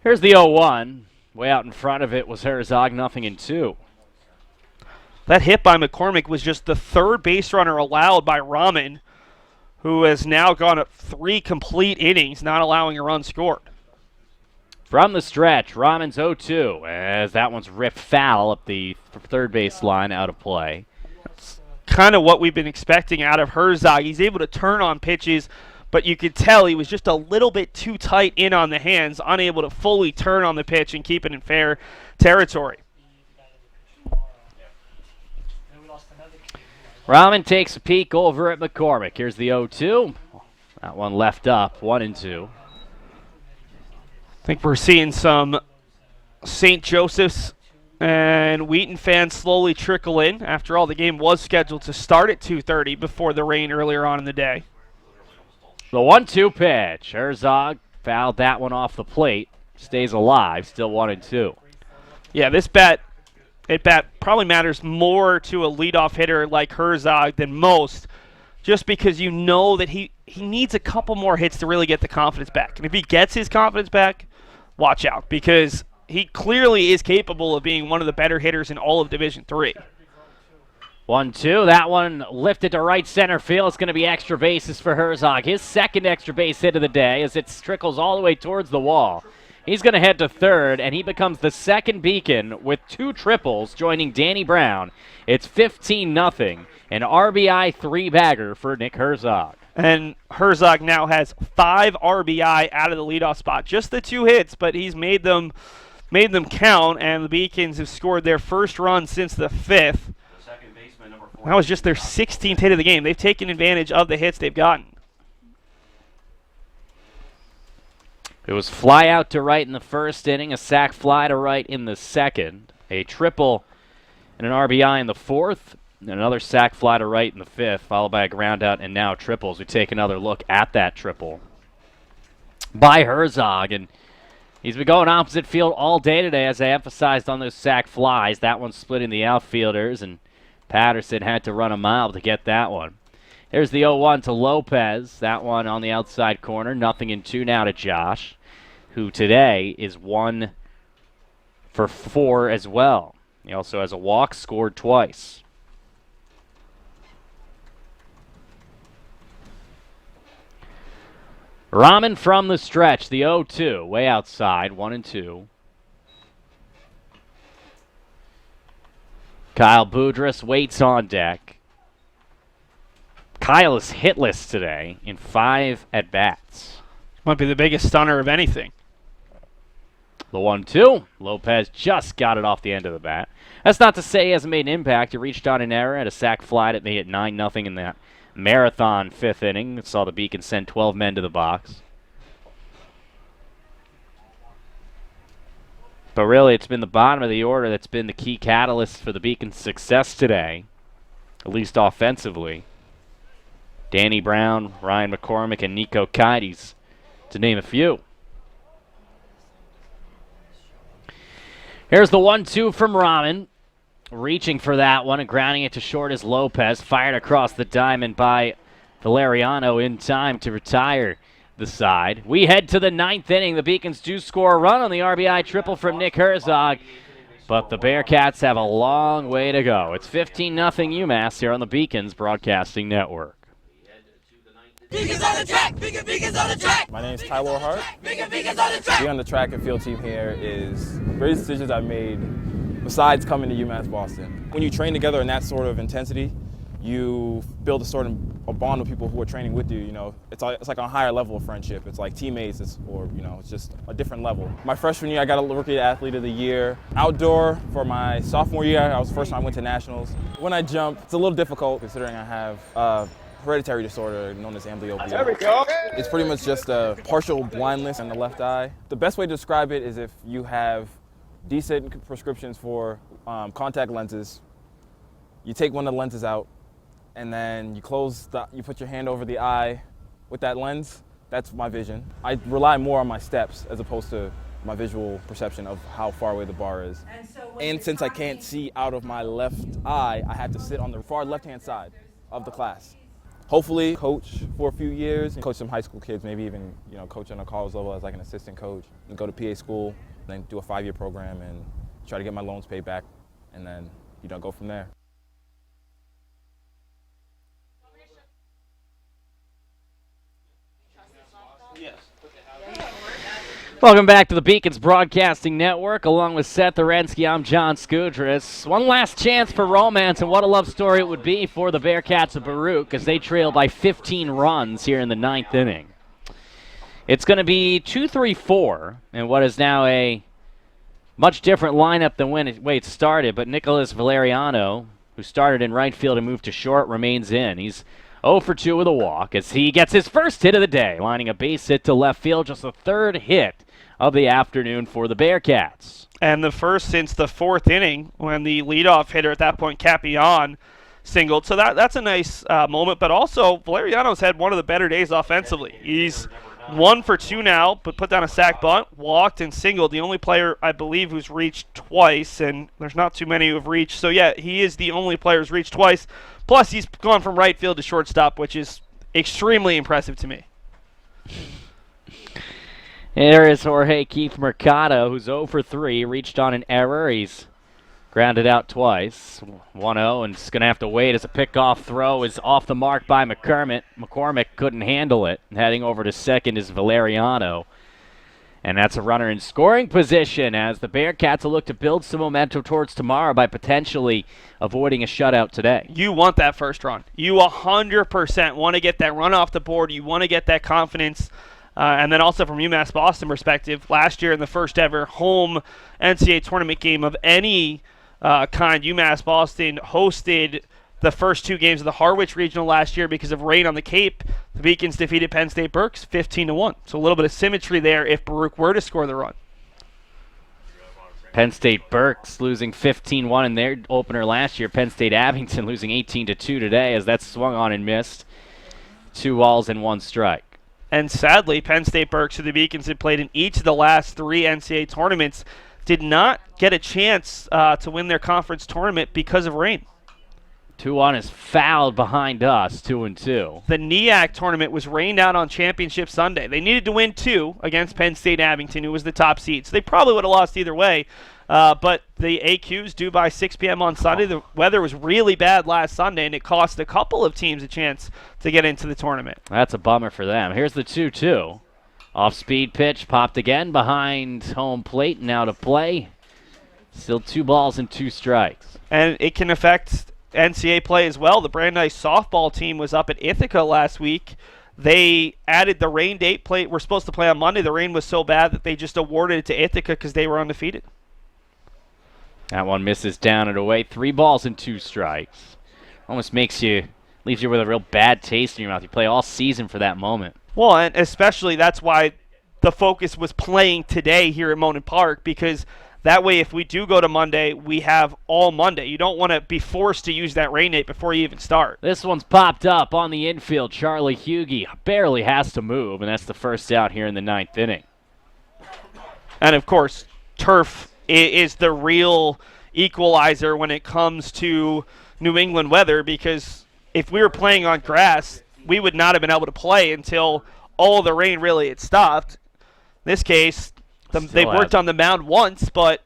Here's the 0-1. Way out in front of it was Herzog, 0-2. That hit by McCormick was just the third base runner allowed by Rahman, who has now gone up 3 complete innings, not allowing a run scored. From the stretch, Rahman's 0-2, as that one's ripped foul up the third base line, out of play. That's kind of what we've been expecting out of Herzog. He's able to turn on pitches, but you could tell he was just a little bit too tight in on the hands, unable to fully turn on the pitch and keep it in fair territory. Rahman takes a peek over at McCormick. Here's the 0-2. That one left up, 1-2. I think we're seeing some St. Joseph's and Wheaton fans slowly trickle in. After all, the game was scheduled to start at 2:30 before the rain earlier on in the day. The 1-2 pitch. Herzog fouled that one off the plate. Stays alive, still 1-2. Yeah, this bat probably matters more to a leadoff hitter like Herzog than most, just because you know that he needs a couple more hits to really get the confidence back. And if he gets his confidence back, watch out, because he clearly is capable of being one of the better hitters in all of Division III. 1-2. That one lifted to right center field. It's going to be extra bases for Herzog. His second extra base hit of the day as it trickles all the way towards the wall. He's going to head to third, and he becomes the second Beacon with 2 triples, joining Danny Brown. It's 15-0, an RBI 3-bagger for Nick Herzog. And Herzog now has 5 RBI out of the leadoff spot. Just the 2 hits, but he's made them count, and the Beacons have scored their first run since the 5th. That was just their 16th hit of the game. They've taken advantage of the hits they've gotten. It was fly out to right in the first inning, a sac fly to right in the second, a triple and an RBI in the fourth, and another sac fly to right in the fifth, followed by a ground out and now triples. We take another look at that triple by Herzog, and he's been going opposite field all day today, as I emphasized on those sac flies. That one splitting the outfielders, and Patterson had to run a mile to get that one. There's the 0-1 to Lopez. That one on the outside corner. 0-2 now to Josh, who today is 1 for 4 as well. He also has a walk, scored twice. Rahman from the stretch, the 0-2, way outside, 1-2. Kyle Boudris waits on deck. Kyle is hitless today in 5 at-bats. Might be the biggest stunner of anything. The 1-2. Lopez just got it off the end of the bat. That's not to say he hasn't made an impact. He reached on an error, had a sac fly that made it 9-0 in that marathon 5th inning. It saw the Beacons send 12 men to the box. But really, it's been the bottom of the order that's been the key catalyst for the Beacons' success today, at least offensively. Danny Brown, Ryan McCormick, and Nico Kites, to name a few. Here's the 1-2 from Rahman. Reaching for that one and grounding it to short as Lopez. Fired across the diamond by Valeriano in time to retire the side. We head to the 9th inning. The Beacons do score a run on the RBI triple from Nick Herzog, but the Bearcats have a long way to go. It's 15-0 UMass here on the Beacons Broadcasting Network. Beacons on the track! Beacons on the track! My name is Tyler Hart. Beacons on the track! Being on the track and field team here is the greatest decisions I've made besides coming to UMass Boston. When you train together in that sort of intensity, you build a sort of a bond with people who are training with you. You know, it's like a higher level of friendship. It's like teammates, it's just a different level. My freshman year, I got a Rookie Athlete of the Year. Outdoor, for my sophomore year, I was the first time I went to nationals. When I jump, it's a little difficult considering I have hereditary disorder known as amblyopia. There we go. It's pretty much just a partial blindness in the left eye. The best way to describe it is if you have decent prescriptions for contact lenses, you take one of the lenses out, and then you put your hand over the eye with that lens. That's my vision. I rely more on my steps as opposed to my visual perception of how far away the bar is. And since I can't see out of my left eye, I have to sit on the far left-hand side of the class. hopefully coach for a few years, coach some high school kids, maybe even coach on a college level as like an assistant coach, and go to PA school, then do a 5-year program and try to get my loans paid back, and then go from there. Welcome back to the Beacons Broadcasting Network. Along with Seth Orensky, I'm John Skudras. One last chance for romance, and what a love story it would be for the Bearcats of Baruch as they trail by 15 runs here in the 9th inning. It's going to be 2-3-4, and what is now a much different lineup than when it started, but Nicholas Valeriano, who started in right field and moved to short, remains in. He's 0 for 2 with a walk as he gets his first hit of the day, lining a base hit to left field, just the 3rd hit of the afternoon for the Bearcats. And the first since the 4th inning when the leadoff hitter at that point, Capion, singled. So that's a nice moment. But also, Valeriano's had one of the better days offensively. He's 1 for 2 now, but put down a sac bunt, walked, and singled. The only player, I believe, who's reached twice, and there's not too many who have reached. So, yeah, he is the only player who's reached twice. Plus, he's gone from right field to shortstop, which is extremely impressive to me. There is Jorge Keith Mercado, who's 0 for 3, reached on an error. He's grounded out twice, 1-0, and is going to have to wait as a pickoff throw is off the mark by McCormick couldn't handle it. Heading over to second is Valeriano. And that's a runner in scoring position as the Bearcats will look to build some momentum towards tomorrow by potentially avoiding a shutout today. You want that first run. You 100% want to get that run off the board. You want to get that confidence. And then also from UMass Boston perspective, last year in the first ever home NCAA tournament game of any kind, UMass Boston hosted the first 2 games of the Harwich Regional last year because of rain on the Cape. The Beacons defeated Penn State Berks 15-1. So a little bit of symmetry there if Baruch were to score the run. Penn State Berks losing 15-1 in their opener last year. Penn State Abington losing 18-2 today as that swung on and missed. 2 balls and 1 strike. And sadly, Penn State Berks, who the Beacons had played in each of the last 3 NCAA tournaments, did not get a chance to win their conference tournament because of rain. 2-1 is fouled behind us, 2-2. The NEAC tournament was rained out on Championship Sunday. They needed to win 2 against Penn State Abington, who was the top seed. So they probably would have lost either way. But the AQs due by 6 p.m. on Sunday. The weather was really bad last Sunday, and it cost a couple of teams a chance to get into the tournament. That's a bummer for them. Here's the 2-2. Off-speed pitch, popped again behind home plate, now to play. Still 2 balls and 2 strikes. And it can affect NCAA play as well. The Brandeis softball team was up at Ithaca last week. They added the rain date. We're supposed to play on Monday. The rain was so bad that they just awarded it to Ithaca because they were undefeated. That one misses down and away. 3 balls and 2 strikes. Almost leaves you with a real bad taste in your mouth. You play all season for that moment. Well, and especially that's why the focus was playing today here at Monon Park, because that way if we do go to Monday, we have all Monday. You don't want to be forced to use that rain date before you even start. This one's popped up on the infield. Charlie Hughey barely has to move, and that's the first out here in the 9th inning. And, of course, turf is the real equalizer when it comes to New England weather, because if we were playing on grass, we would not have been able to play until all the rain really had stopped. In this case, they've worked on the mound once, but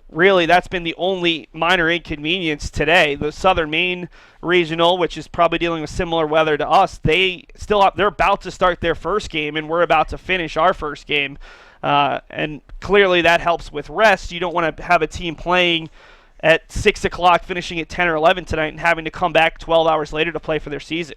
really that's been the only minor inconvenience today. The Southern Maine Regional, which is probably dealing with similar weather to us, they're about to start their first game, and we're about to finish our first game. And clearly that helps with rest. You don't want to have a team playing at 6 o'clock, finishing at 10 or 11 tonight, and having to come back 12 hours later to play for their season.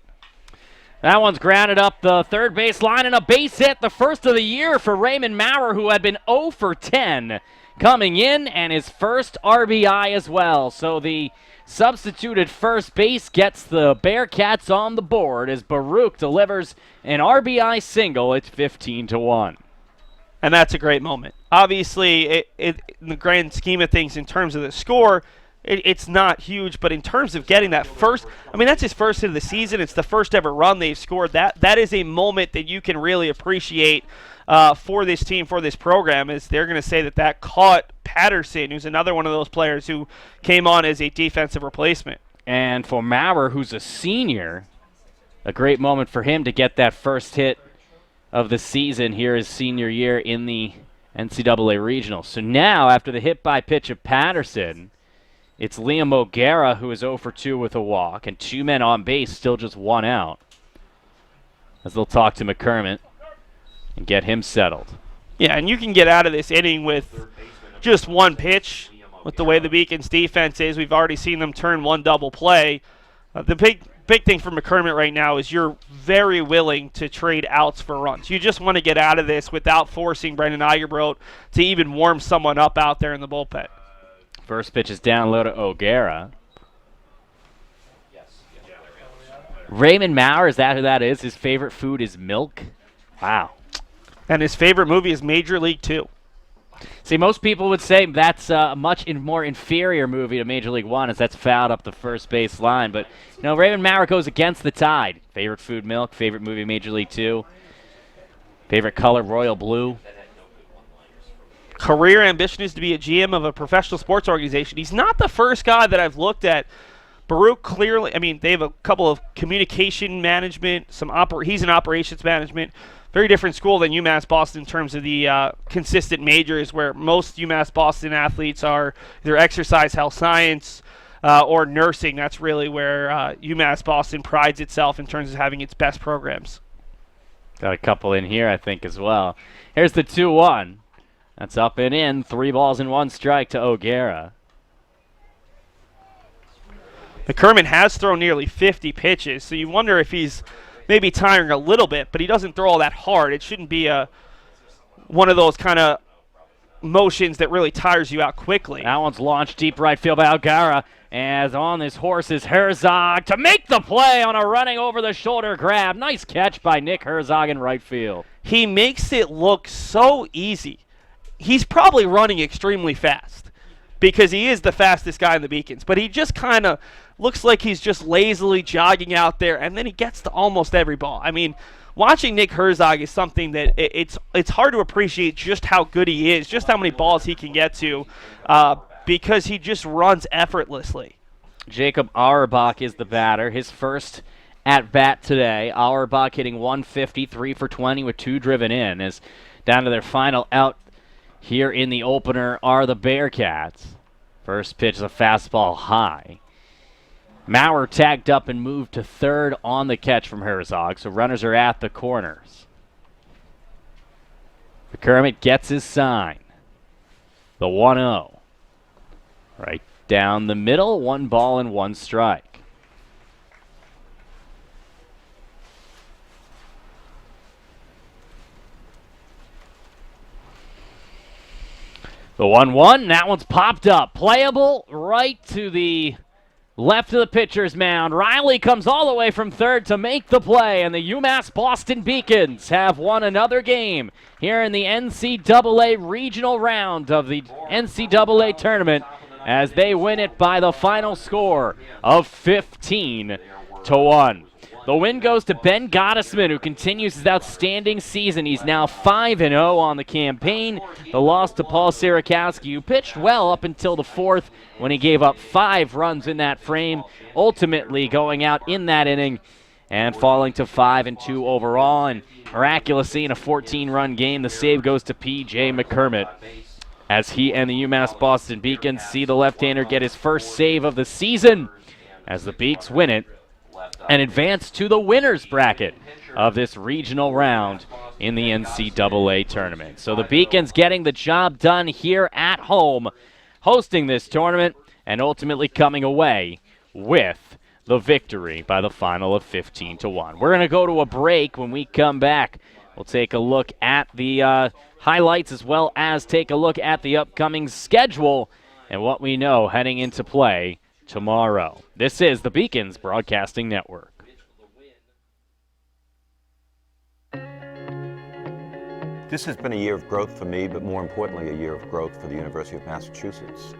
That one's grounded up the third base line, and a base hit, the first of the year for Raymond Maurer, who had been 0 for 10 coming in, and his first RBI as well. So the substituted first base gets the Bearcats on the board as Baruch delivers an RBI single. It's 15-1. And that's a great moment. Obviously, in the grand scheme of things, in terms of the score, it's not huge. But in terms of getting that first, that's his first hit of the season. It's the first ever run they've scored. That is a moment that you can really appreciate for this team, for this program, is they're going to say that caught Patterson, who's another one of those players who came on as a defensive replacement. And for Maurer, who's a senior, a great moment for him to get that first hit of the season here his senior year in the NCAA Regional. So now, after the hit by pitch of Patterson, it's Liam O'Gara who is 0 for 2 with a walk, and 2 men on base, still just 1 out. As they'll talk to McCormick and get him settled. Yeah, and you can get out of this inning with just 1 pitch with the way the Beacons defense is. We've already seen them turn 1 double play. The big thing for McCormick right now is you're very willing to trade outs for runs. You just want to get out of this without forcing Brendan Egerbrodt to even warm someone up out there in the bullpen. First pitch is down low to O'Gara. Raymond Maurer, is that who that is? His favorite food is milk? Wow. And his favorite movie is Major League 2. See, most people would say that's a much more inferior movie to Major League 1, as that's fouled up the first base line. But, you know, Raymond Maurer goes against the tide. Favorite food, milk. Favorite movie, Major League 2. Favorite color, royal blue. Career ambition is to be a GM of a professional sports organization. He's not the first guy that I've looked at. Baruch clearly, I mean, they have a couple of communication management, he's in operations management. Very different school than UMass Boston in terms of the consistent majors, where most UMass Boston athletes are either exercise, health science, or nursing. That's really where UMass Boston prides itself in terms of having its best programs. Got a couple in here, I think, as well. Here's the 2-1. That's up and in. 3 balls and 1 strike to O'Gara. McCormick has thrown nearly 50 pitches, so you wonder if he's maybe tiring a little bit, but he doesn't throw all that hard. It shouldn't be one of those kind of motions that really tires you out quickly. That one's launched deep right field by O'Gara, as on this horse is Herzog to make the play on a running over-the-shoulder grab. Nice catch by Nick Herzog in right field. He makes it look so easy. He's probably running extremely fast because he is the fastest guy in the Beacons, but he just kind of looks like he's just lazily jogging out there, and then he gets to almost every ball. I mean, watching Nick Herzog is something that it's hard to appreciate just how good he is, just how many balls he can get to, because he just runs effortlessly. Jacob Auerbach is the batter. His first at-bat today. Auerbach hitting 150, 3 for 20 with 2 driven in. As down to their final out here in the opener are the Bearcats. First pitch is a fastball high. Maurer tagged up and moved to third on the catch from Herzog, so runners are at the corners. McCormick gets his sign. The 1-0. Right down the middle, 1 ball and 1 strike. The 1-1, that one's popped up. Playable right to the left of the pitcher's mound. Riley comes all the way from third to make the play, and the UMass Boston Beacons have won another game here in the NCAA Regional Round of the NCAA Tournament as they win it by the final score of 15-1. The win goes to Ben Gottesman, who continues his outstanding season. He's now 5-0 on the campaign. The loss to Paul Sierakowski, who pitched well up until the 4th when he gave up 5 runs in that frame, ultimately going out in that inning and falling to 5-2 overall. And miraculously, in a 14-run game, the save goes to P.J. McCormick as he and the UMass Boston Beacons see the left-hander get his first save of the season as the Beaks win it and advance to the winner's bracket of this regional round in the NCAA tournament. So the Beacons getting the job done here at home, hosting this tournament, and ultimately coming away with the victory by the final of 15-1. We're going to go to a break. When we come back, we'll take a look at the highlights as well as take a look at the upcoming schedule and what we know heading into play tomorrow. This is the Beacons Broadcasting Network. This has been a year of growth for me, but more importantly, a year of growth for the University of Massachusetts.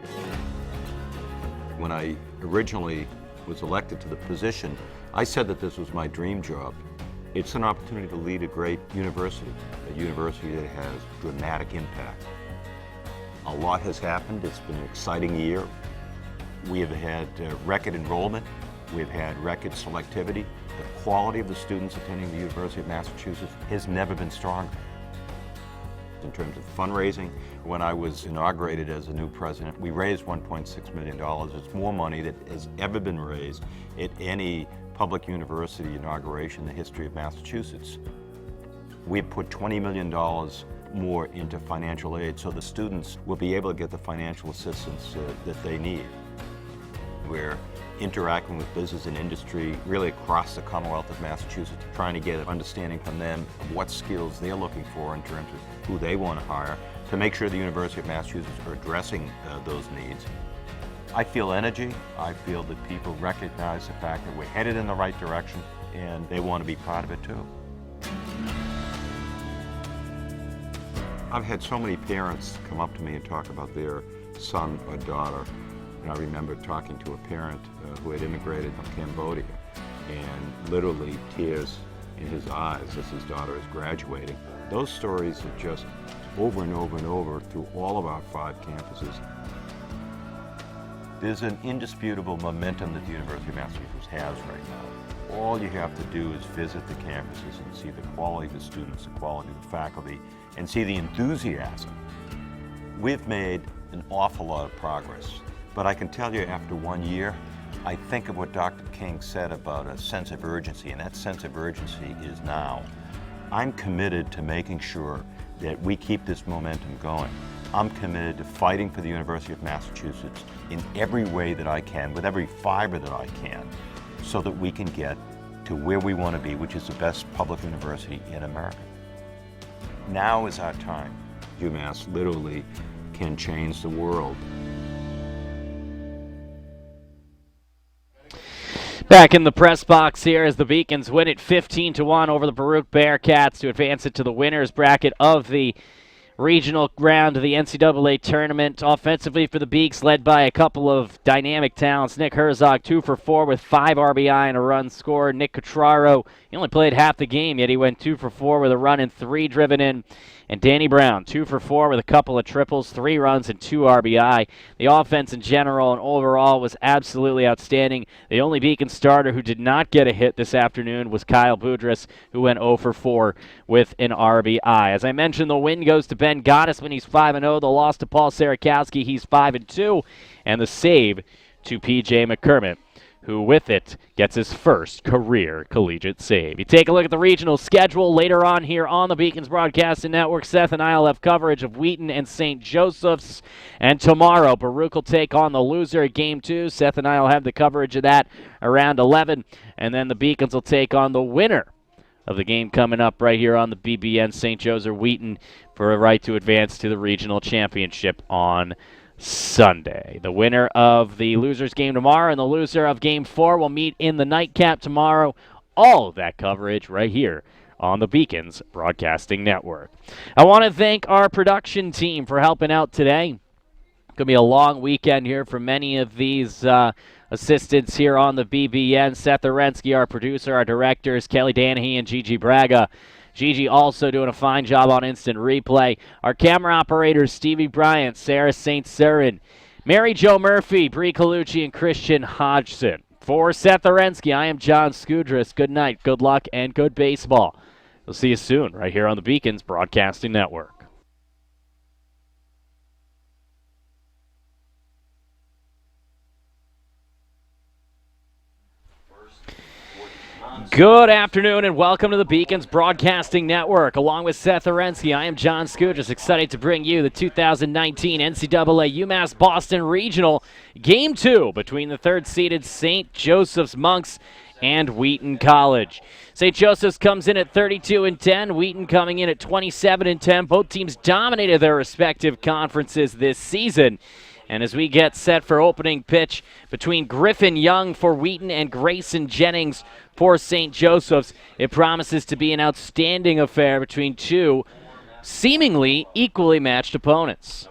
When I originally was elected to the position, I said that this was my dream job. It's an opportunity to lead a great university, a university that has dramatic impact. A lot has happened. It's been an exciting year. We have had record enrollment. We've had record selectivity. The quality of the students attending the University of Massachusetts has never been stronger. In terms of fundraising, when I was inaugurated as a new president, we raised $1.6 million. It's more money that has ever been raised at any public university inauguration in the history of Massachusetts. We've put $20 million more into financial aid so the students will be able to get the financial assistance that they need. We're interacting with business and industry really across the Commonwealth of Massachusetts, trying to get an understanding from them of what skills they're looking for in terms of who they want to hire to make sure the University of Massachusetts are addressing those needs. I feel energy. I feel that people recognize the fact that we're headed in the right direction and they want to be part of it too. I've had so many parents come up to me and talk about their son or daughter. And I remember talking to a parent who had immigrated from Cambodia, and literally tears in his eyes as his daughter is graduating. Those stories are just over and over and over through all of our 5 campuses. There's an indisputable momentum that the University of Massachusetts has right now. All you have to do is visit the campuses and see the quality of the students, the quality of the faculty, and see the enthusiasm. We've made an awful lot of progress. But I can tell you after 1 year, I think of what Dr. King said about a sense of urgency, and that sense of urgency is now. I'm committed to making sure that we keep this momentum going. I'm committed to fighting for the University of Massachusetts in every way that I can, with every fiber that I can, so that we can get to where we want to be, which is the best public university in America. Now is our time. UMass literally can change the world. Back in the press box here as the Beacons win it 15-1 over the Baruch Bearcats to advance it to the winners bracket of the regional round of the NCAA tournament. Offensively for the Beaks, led by a couple of dynamic talents. Nick Herzog, 2 for 4 with 5 RBI and a run scored. Nick Cotraro, he only played half the game, yet he went 2 for 4 with a run and 3 driven in. And Danny Brown, 2 for 4 with a couple of triples, 3 runs, and 2 RBI. The offense in general and overall was absolutely outstanding. The only Beacon starter who did not get a hit this afternoon was Kyle Boudris, who went 0 for 4 with an RBI. As I mentioned, the win goes to Ben Gottesman. He's 5-0. The loss to Paul Sarakowski. He's 5-2. And the save to P.J. McCormick, who with it gets his first career collegiate save. You take a look at the regional schedule later on here on the Beacons Broadcasting Network. Seth and I will have coverage of Wheaton and St. Joseph's. And tomorrow, Baruch will take on the loser at Game 2. Seth and I will have the coverage of that around 11. And then the Beacons will take on the winner of the game coming up right here on the BBN, St. Joseph Wheaton, for a right to advance to the regional championship on Sunday. The winner of the losers game tomorrow and the loser of Game 4 will meet in the nightcap tomorrow. All of that coverage right here on the Beacons Broadcasting Network. I want to thank our production team for helping out today. It's going to be a long weekend here for many of these assistants here on the BBN. Seth Orensky, our producer, our directors, Kelly Danahy and Gigi Braga. Gigi also doing a fine job on instant replay. Our camera operators, Stevie Bryant, Sarah St. Cyrin, Mary Jo Murphy, Bree Colucci, and Christian Hodgson. For Seth Orensky, I am John Skudras. Good night, good luck, and good baseball. We'll see you soon right here on the Beacons Broadcasting Network. Good afternoon and welcome to the Beacons Broadcasting Network. Along with Seth Orensky, I am John Skudras, excited to bring you the 2019 NCAA UMass Boston Regional Game 2 between the third-seeded St. Joseph's Monks and Wheaton College. St. Joseph's comes in at 32-10, Wheaton coming in at 27-10. Both teams dominated their respective conferences this season. And as we get set for opening pitch between Griffin Young for Wheaton and Grayson Jennings for St. Joseph's, it promises to be an outstanding affair between two seemingly equally matched opponents.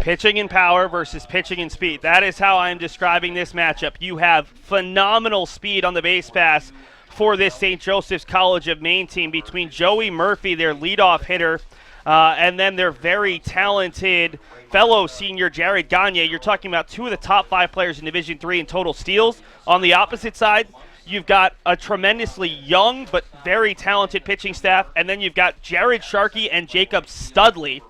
Pitching in power versus pitching in speed. That is how I'm describing this matchup. You have phenomenal speed on the base pass for this St. Joseph's College of Maine team between Joey Murphy, their leadoff hitter, and then their very talented fellow senior Jared Gagne. You're talking about 2 of the top 5 players in Division III in total steals. On the opposite side, You've got a tremendously young but very talented pitching staff, and then you've got Jared Sharkey and Jacob Studley.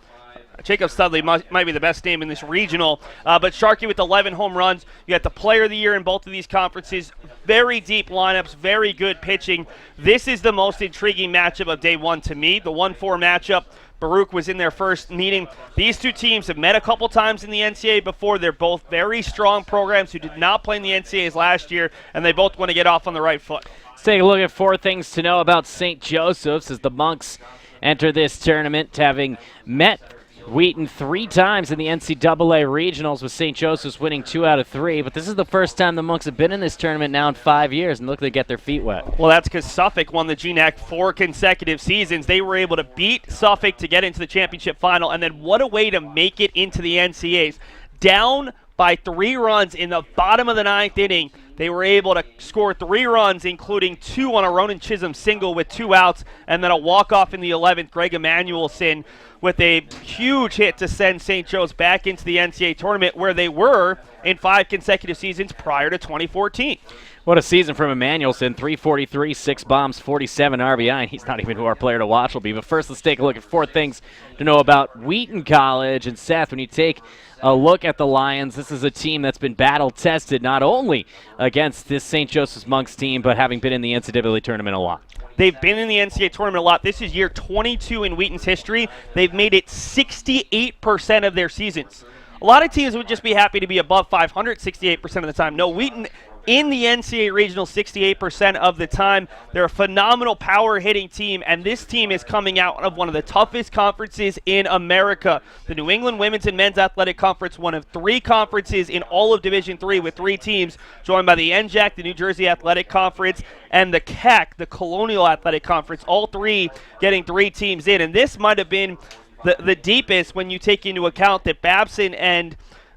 Jacob Studley might be the best name in this regional, but Sharkey with 11 home runs. You got the player of the year in both of these conferences. Very deep lineups, very good pitching. This is the most intriguing matchup of day one to me, the 1-4 matchup. Baruch was in their first meeting. These two teams have met a couple times in the NCAA before. They're both very strong programs who did not play in the NCAAs last year, and they both want to get off on the right foot. Let's take a look at 4 things to know about St. Joseph's as the Monks enter this tournament, having met Wheaton 3 times in the NCAA Regionals, with St. Joseph's winning 2 out of 3. But this is the first time the Monks have been in this tournament now in 5 years, and look, they get their feet wet. Well, that's because Suffolk won the GNAC 4 consecutive seasons. They were able to beat Suffolk to get into the championship final, and then what a way to make it into the NCAAs. Down by 3 runs in the bottom of the 9th inning, they were able to score 3 runs, including 2 on a Ronan Chisholm single with 2 outs, and then a walk-off in the 11th, Greg Emanuelson, with a huge hit to send St. Joe's back into the NCAA tournament, where they were in 5 consecutive seasons prior to 2014. What a season from Emanuelson, 343, 6 bombs, 47 RBI, and he's not even who our player to watch will be. But first, let's take a look at 4 things to know about Wheaton College. And Seth, when you take a look at the Lions, this is a team that's been battle-tested not only against this St. Joseph's Monks team, but having been in the NCAA tournament a lot. They've been in the NCAA tournament a lot. This is year 22 in Wheaton's history. They've made it 68% of their seasons. A lot of teams would just be happy to be above 500 68% of the time. No, Wheaton in the NCAA Regional 68% of the time. They're a phenomenal power-hitting team, and this team is coming out of one of the toughest conferences in America. The New England Women's and Men's Athletic Conference, one of 3 conferences in all of Division III, with 3 teams joined by the NJAC, the New Jersey Athletic Conference, and the CAC, the Colonial Athletic Conference, all 3 getting 3 teams in. And this might have been the deepest when you take into account that Babson and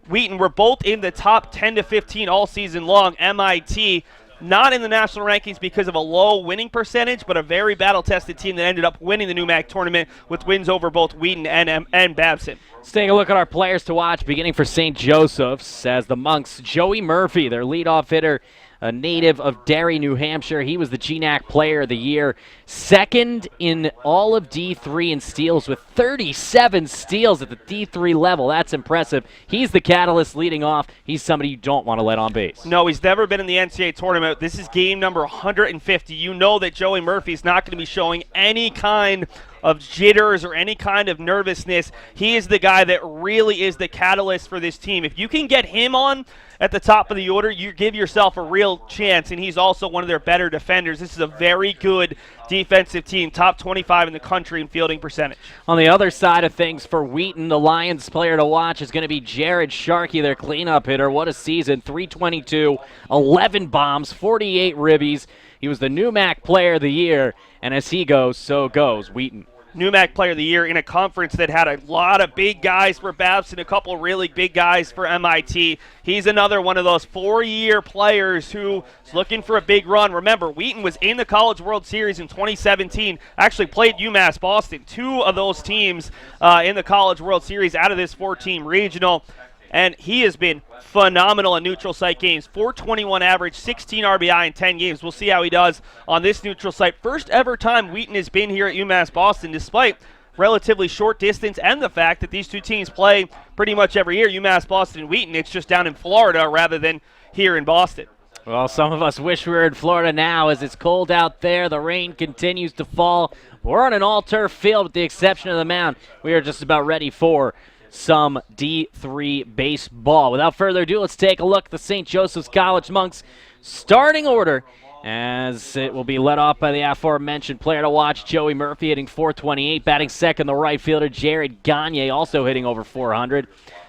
Wheaton were both in the top 10 to 15 all season long. MIT not in the national rankings because of a low winning percentage, but a very battle-tested team that ended up winning the NEWMAC tournament with wins over both Wheaton and Babson. Let's take a look at our players to watch, beginning for St. Joseph's as the Monks. Joey Murphy, their leadoff hitter, a native of Derry, New Hampshire. He was the GNAC Player of the Year, 2nd in all of D3 in steals with 37 steals at the D3 level. That's impressive. He's the catalyst leading off. He's somebody you don't want to let on base. No, he's never been in the NCAA tournament. This is game number 150. You know that Joey Murphy's not going to be showing any kind of jitters or any kind of nervousness. He is the guy that really is the catalyst for this team. If you can get him on at the top of the order, you give yourself a real chance, and he's also one of their better defenders. This is a very good defensive team, top 25 in the country in fielding percentage. On the other side of things for Wheaton, the Lions player to watch is going to be Jared Sharkey, their cleanup hitter. What a season, 322, 11 bombs, 48 ribbies. He was the NEWMAC Player of the Year, and as he goes, so goes Wheaton. NEWMAC Player of the Year in a conference that had a lot of big guys for Babson, a couple really big guys for MIT. He's another one of those 4-year players who's looking for a big run. Remember, Wheaton was in the College World Series in 2017, actually played UMass Boston, 2 of those teams in the College World Series out of this 4-team regional. And he has been phenomenal in neutral site games. 421 average, 16 RBI in 10 games. We'll see how he does on this neutral site. First ever time Wheaton has been here at UMass Boston, despite relatively short distance and the fact that these two teams play pretty much every year, UMass Boston and Wheaton. It's just down in Florida rather than here in Boston. Well, some of us wish we were in Florida now as it's cold out there. The rain continues to fall. We're on an all-turf field with the exception of the mound. We are just about ready for some D3 baseball. Without further ado, let's take a look at the St. Joseph's College Monks starting order, as it will be led off by the aforementioned player to watch, Joey Murphy, hitting .428. Batting second, the right fielder, Jared Gagne, also hitting over .400.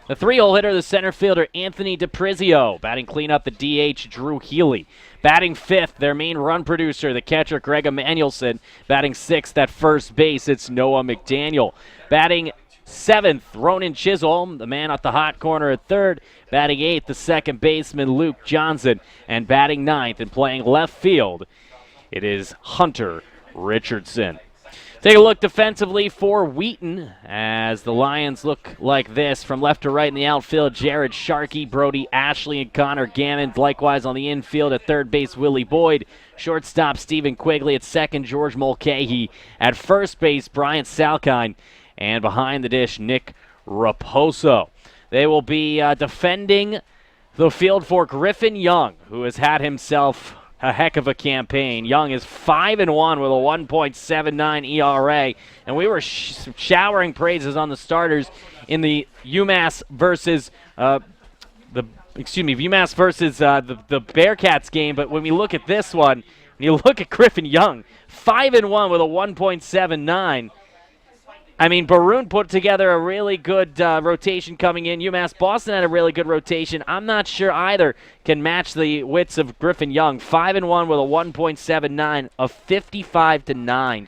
The 3-hole hitter, the center fielder, Anthony DiPrizio. Batting cleanup, the DH, Drew Healy. Batting fifth, their main run producer, the catcher, Greg Emanuelson. Batting sixth at first base, it's Noah McDaniel. Batting seventh, Ronan Chisholm, the man at the hot corner at third. Batting eighth, the second baseman, Luke Johnson. And batting ninth and playing left field, it is Hunter Richardson. Take a look defensively for Wheaton as the Lions look like this. From left to right in the outfield, Jared Sharkey, Brody Ashley, and Connor Gammond. Likewise on the infield at third base, Willie Boyd. Shortstop, Stephen Quigley. At second, George Mulcahy. At first base, Brian Salkine. And behind the dish, Nick Raposo. They will be defending the field for Griffin Young, who has had himself a heck of a campaign. Young is 5-1 with a 1.79 ERA, and we were showering praises on the starters in the UMass versus the Bearcats game. But when we look at this one, when you look at Griffin Young, 5-1 with a 1.79. I mean, Baroon put together a really good rotation coming in. UMass Boston had a really good rotation. I'm not sure either can match the wits of Griffin Young. 5-1 with a 1.79, a 55-9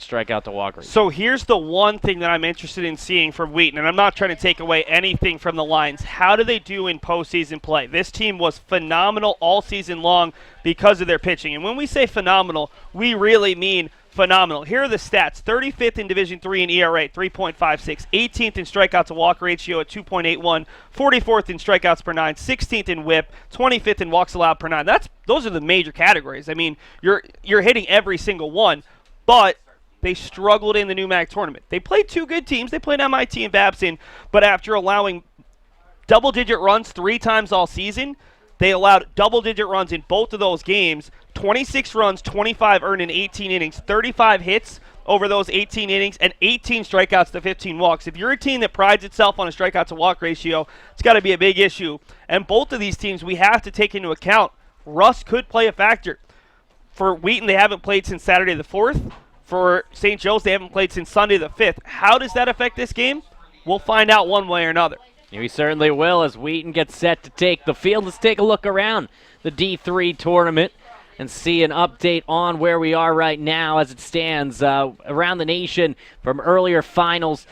strikeout to walk rate. So here's the one thing that I'm interested in seeing from Wheaton, and I'm not trying to take away anything from the Lions. How do they do in postseason play? This team was phenomenal all season long because of their pitching. And when we say phenomenal, we really mean phenomenal. Here are the stats. 35th in Division III in ERA, 3.56. 18th in strikeout to walk ratio at 2.81. 44th in strikeouts per 9. 16th in whip. 25th in walks allowed per 9. Those are the major categories. I mean, you're hitting every single one, but they struggled in the NCAA tournament. They played two good teams. They played MIT and Babson, but after allowing double-digit runs 3 times all season, they allowed double-digit runs in both of those games. 26 runs, 25 earned in 18 innings, 35 hits over those 18 innings, and 18 strikeouts to 15 walks. If you're a team that prides itself on a strikeout to walk ratio, it's got to be a big issue. And both of these teams we have to take into account. Rust could play a factor. For Wheaton, they haven't played since Saturday the 4th. For St. Joe's, they haven't played since Sunday the 5th. How does that affect this game? We'll find out one way or another. We certainly will as Wheaton gets set to take the field. Let's take a look around the D3 tournament and see an update on where we are right now as it stands around the nation from earlier finals.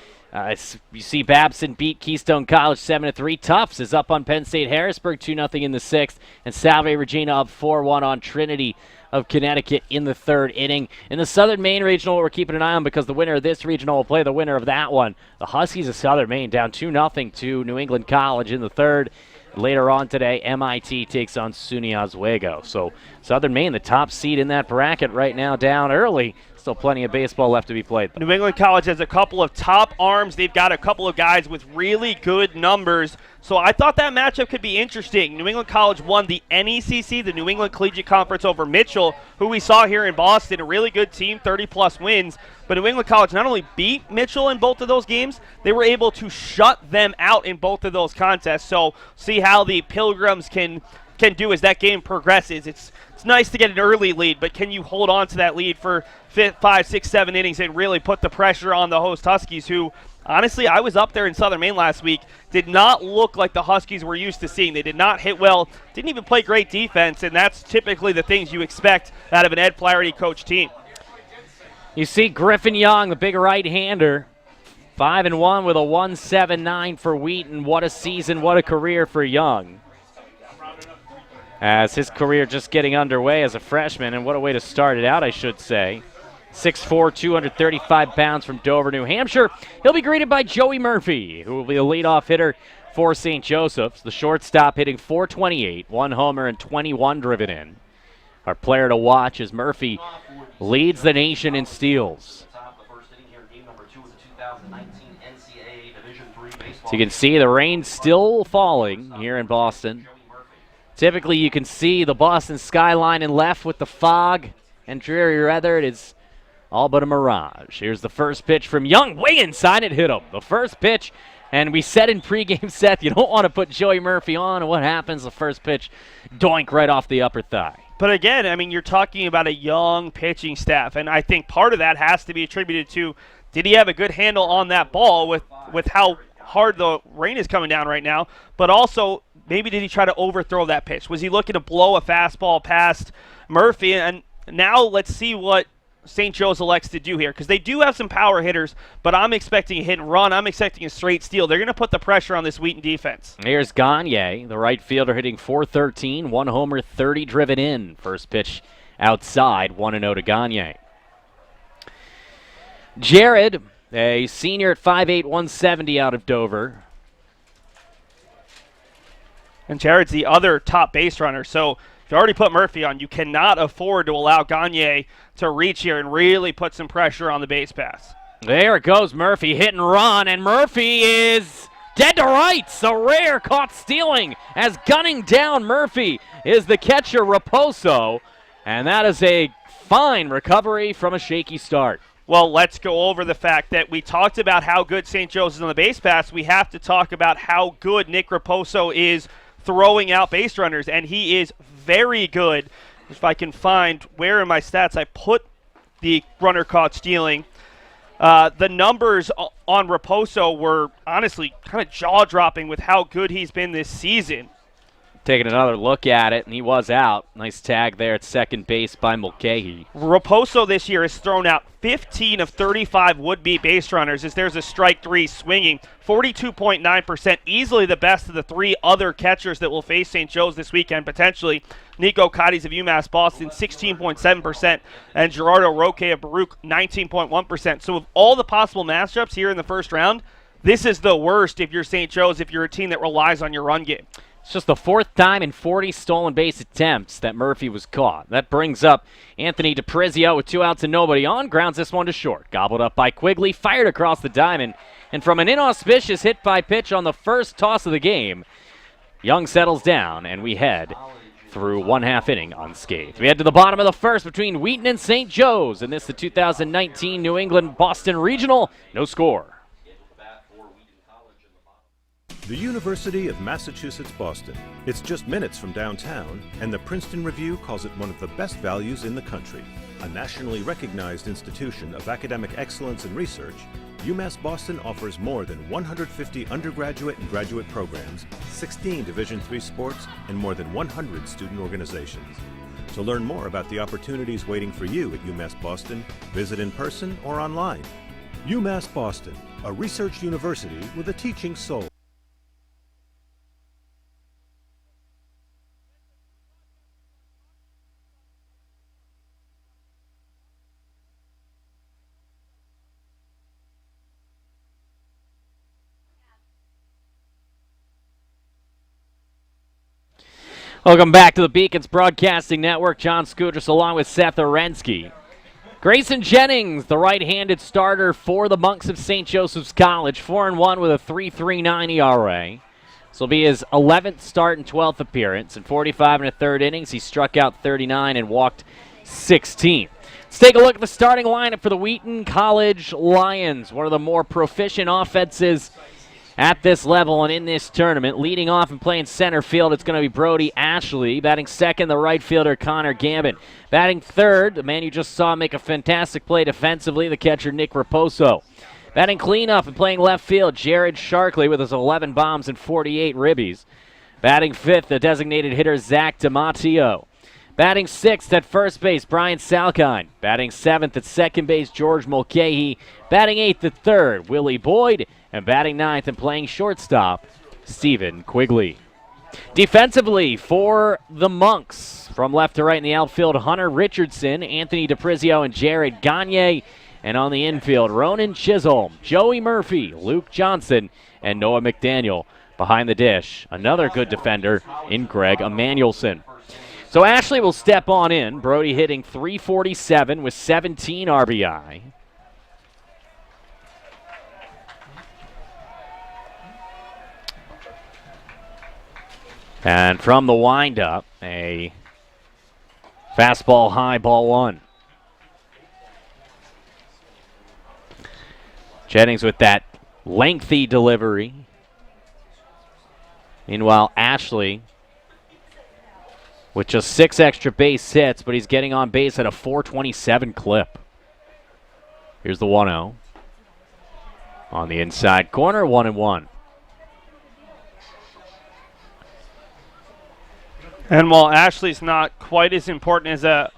You see Babson beat Keystone College 7-3. Tufts is up on Penn State Harrisburg 2-0 in the 6th. And Salve Regina up 4-1 on Trinity of Connecticut in the 3rd inning. In the Southern Maine Regional, we're keeping an eye on because the winner of this regional will play the winner of that one. The Huskies of Southern Maine down 2-0 to New England College in the 3rd. Later on today, MIT takes on SUNY Oswego. So Southern Maine, the top seed in that bracket right now, down early. Still plenty of baseball left to be played. New England College has a couple of top arms. They've got a couple of guys with really good numbers. So I thought that matchup could be interesting. New England College won the NECC, the New England Collegiate Conference, over Mitchell, who we saw here in Boston. A really good team, 30-plus wins. But New England College not only beat Mitchell in both of those games, they were able to shut them out in both of those contests. So see how the Pilgrims can do as that game progresses. It's nice to get an early lead, but can you hold on to that lead for 5, 6, 7 innings and really put the pressure on the host Huskies, who, honestly, I was up there in Southern Maine last week, did not look like the Huskies we're used to seeing. They did not hit well, didn't even play great defense, and that's typically the things you expect out of an Ed Flaherty coach team. You see Griffin Young, the big right-hander, 5-1 with a 1.79 for Wheaton. What a season, what a career for Young, as his career just getting underway as a freshman, and what a way to start it out, I should say. 6'4", 235 pounds from Dover, New Hampshire. He'll be greeted by Joey Murphy, who will be the leadoff hitter for St. Joseph's. The shortstop hitting .428, 1 homer and 21 driven in. Our player to watch as Murphy leads the nation in steals. So you can see the rain's still falling here in Boston. Typically, you can see the Boston skyline in left with the fog and dreary weather. It is all but a mirage. Here's the first pitch from Young. Way inside, it hit him. The first pitch, and we said in pregame, Seth, you don't want to put Joey Murphy on, and what happens? The first pitch, doink right off the upper thigh. But again, I mean, you're talking about a young pitching staff, and I think part of that has to be attributed to, did he have a good handle on that ball with how hard the rain is coming down right now, but also maybe did he try to overthrow that pitch? Was he looking to blow a fastball past Murphy? And now let's see what St. Joe's elects to do here, because they do have some power hitters, but I'm expecting a hit and run. I'm expecting a straight steal. They're going to put the pressure on this Wheaton defense. Here's Gagne, the right fielder, hitting .413, 1 homer, 30 driven in. First pitch outside, 1-0 to Gagne. Jared, a senior at 5'8", 170 out of Dover. And Jared's the other top base runner. So if you already put Murphy on, you cannot afford to allow Gagne to reach here and really put some pressure on the base pass. There it goes, Murphy, hit and run, and Murphy is dead to rights. A rare caught stealing as gunning down Murphy is the catcher, Raposo, and that is a fine recovery from a shaky start. Well, let's go over the fact that we talked about how good St. Joe's is on the base pass. We have to talk about how good Nick Raposo is throwing out base runners, and he is very good. If I can find where in my stats I put the runner caught stealing. The numbers on Raposo were honestly kind of jaw-dropping with how good he's been this season. Taking another look at it, and he was out. Nice tag there at second base by Mulcahy. Raposo this year has thrown out 15 of 35 would-be base runners as there's a strike three swinging. 42.9%, easily the best of the three other catchers that will face St. Joe's this weekend, potentially. Nico Cotties of UMass Boston, 16.7%, and Gerardo Roque of Baruch, 19.1%. So of all the possible matchups here in the first round, this is the worst if you're St. Joe's, if you're a team that relies on your run game. It's just the fourth time in 40 stolen base attempts that Murphy was caught. That brings up Anthony DiPrizio with 2 outs and nobody on. Grounds this one to short. Gobbled up by Quigley, fired across the diamond. And from an inauspicious hit by pitch on the first toss of the game, Young settles down, and we head through 1/2 inning unscathed. We head to the bottom of the first between Wheaton and St. Joe's, and this the 2019 New England Boston Regional. No score. The University of Massachusetts Boston. It's just minutes from downtown, and the Princeton Review calls it one of the best values in the country. A nationally recognized institution of academic excellence and research, UMass Boston offers more than 150 undergraduate and graduate programs, 16 Division III sports, and more than 100 student organizations. To learn more about the opportunities waiting for you at UMass Boston, visit in person or online. UMass Boston, a research university with a teaching soul. Welcome back to the Beacons Broadcasting Network. John Skudras along with Seth Orensky. Grayson Jennings, the right-handed starter for the Monks of St. Joseph's College, 4-1 with a 3.39 ERA. This will be his 11th start and 12th appearance. In 45 1/3 innings, he struck out 39 and walked 16. Let's take a look at the starting lineup for the Wheaton College Lions, one of the more proficient offenses at this level and in this tournament. Leading off and playing center field, it's going to be Brody Ashley. Batting second, the right fielder, Connor Gambin. Batting third, the man you just saw make a fantastic play defensively, the catcher, Nick Raposo. Batting cleanup and playing left field, Jared Sharkley with his 11 bombs and 48 ribbies. Batting fifth, the designated hitter, Zach DiMatteo. Batting sixth at first base, Brian Salkine. Batting seventh at second base, George Mulcahy. Batting eighth at third, Willie Boyd. And batting ninth and playing shortstop, Stephen Quigley. Defensively for the Monks, from left to right in the outfield, Hunter Richardson, Anthony DiPrizio, and Jared Gagne. And on the infield, Ronan Chisholm, Joey Murphy, Luke Johnson, and Noah McDaniel. Behind the dish, another good defender in Greg Emanuelson. So Ashley will step on in. Brody hitting .347 with 17 RBI. And from the windup, a fastball high, ball one. Jennings with that lengthy delivery. Meanwhile, Ashley with just 6 extra base hits, but he's getting on base at a .427 clip. Here's the 1-0. On the inside corner, 1-1. And while Ashley's not quite as important as a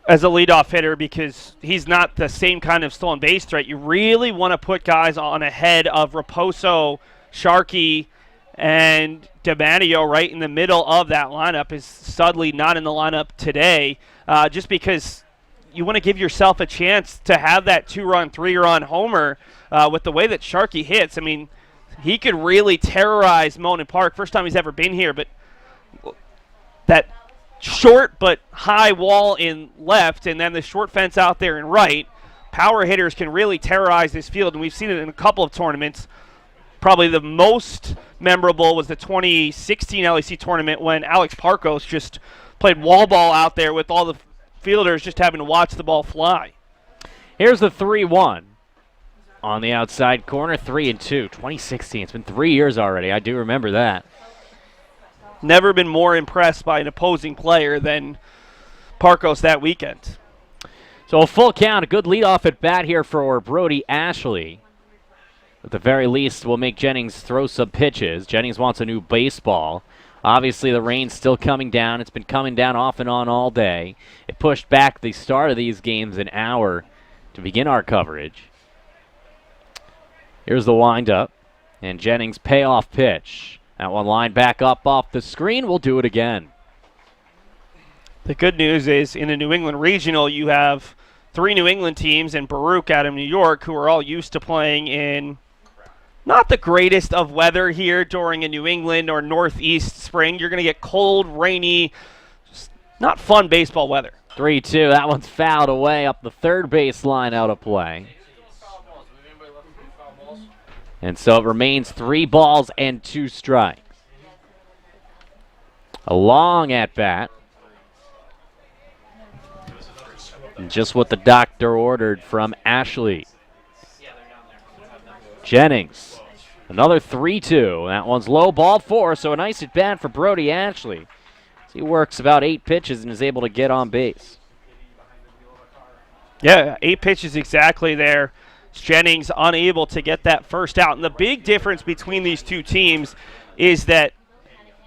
leadoff hitter because he's not the same kind of stolen base threat, you really want to put guys on ahead of Raposo, Sharkey, and DiMatteo right in the middle of that lineup. Is Studley not in the lineup today just because you want to give yourself a chance to have that 2-run, 3-run homer with the way that Sharkey hits. I mean, he could really terrorize Monon Park. First time he's ever been here, but that short but high wall in left and then the short fence out there in right, power hitters can really terrorize this field, and we've seen it in a couple of tournaments. Probably the most memorable was the 2016 LEC tournament when Alex Parkos just played wall ball out there with all the fielders just having to watch the ball fly. Here's the 3-1 on the outside corner, 3-2, 2016. It's been 3 years already. I do remember that. Never been more impressed by an opposing player than Parkos that weekend. So a full count, a good leadoff at bat here for Brody Ashley. At the very least, will make Jennings throw some pitches. Jennings wants a new baseball. Obviously, the rain's still coming down. It's been coming down off and on all day. It pushed back the start of these games an hour to begin our coverage. Here's the windup, and Jennings' payoff pitch. That one lined back up off the screen. We'll do it again. The good news is in the New England Regional, you have 3 New England teams and Baruch out of New York who are all used to playing in not the greatest of weather here during a New England or Northeast spring. You're going to get cold, rainy, not fun baseball weather. 3-2. That one's fouled away up the third base line out of play. And so it remains 3 balls and 2 strikes. A long at bat. And just what the doctor ordered from Ashley. Jennings, another 3-2. That one's low, ball 4, so a nice at bat for Brody Ashley. He works about 8 pitches and is able to get on base. Yeah, 8 pitches exactly there. Jennings unable to get that first out. And the big difference between these two teams is that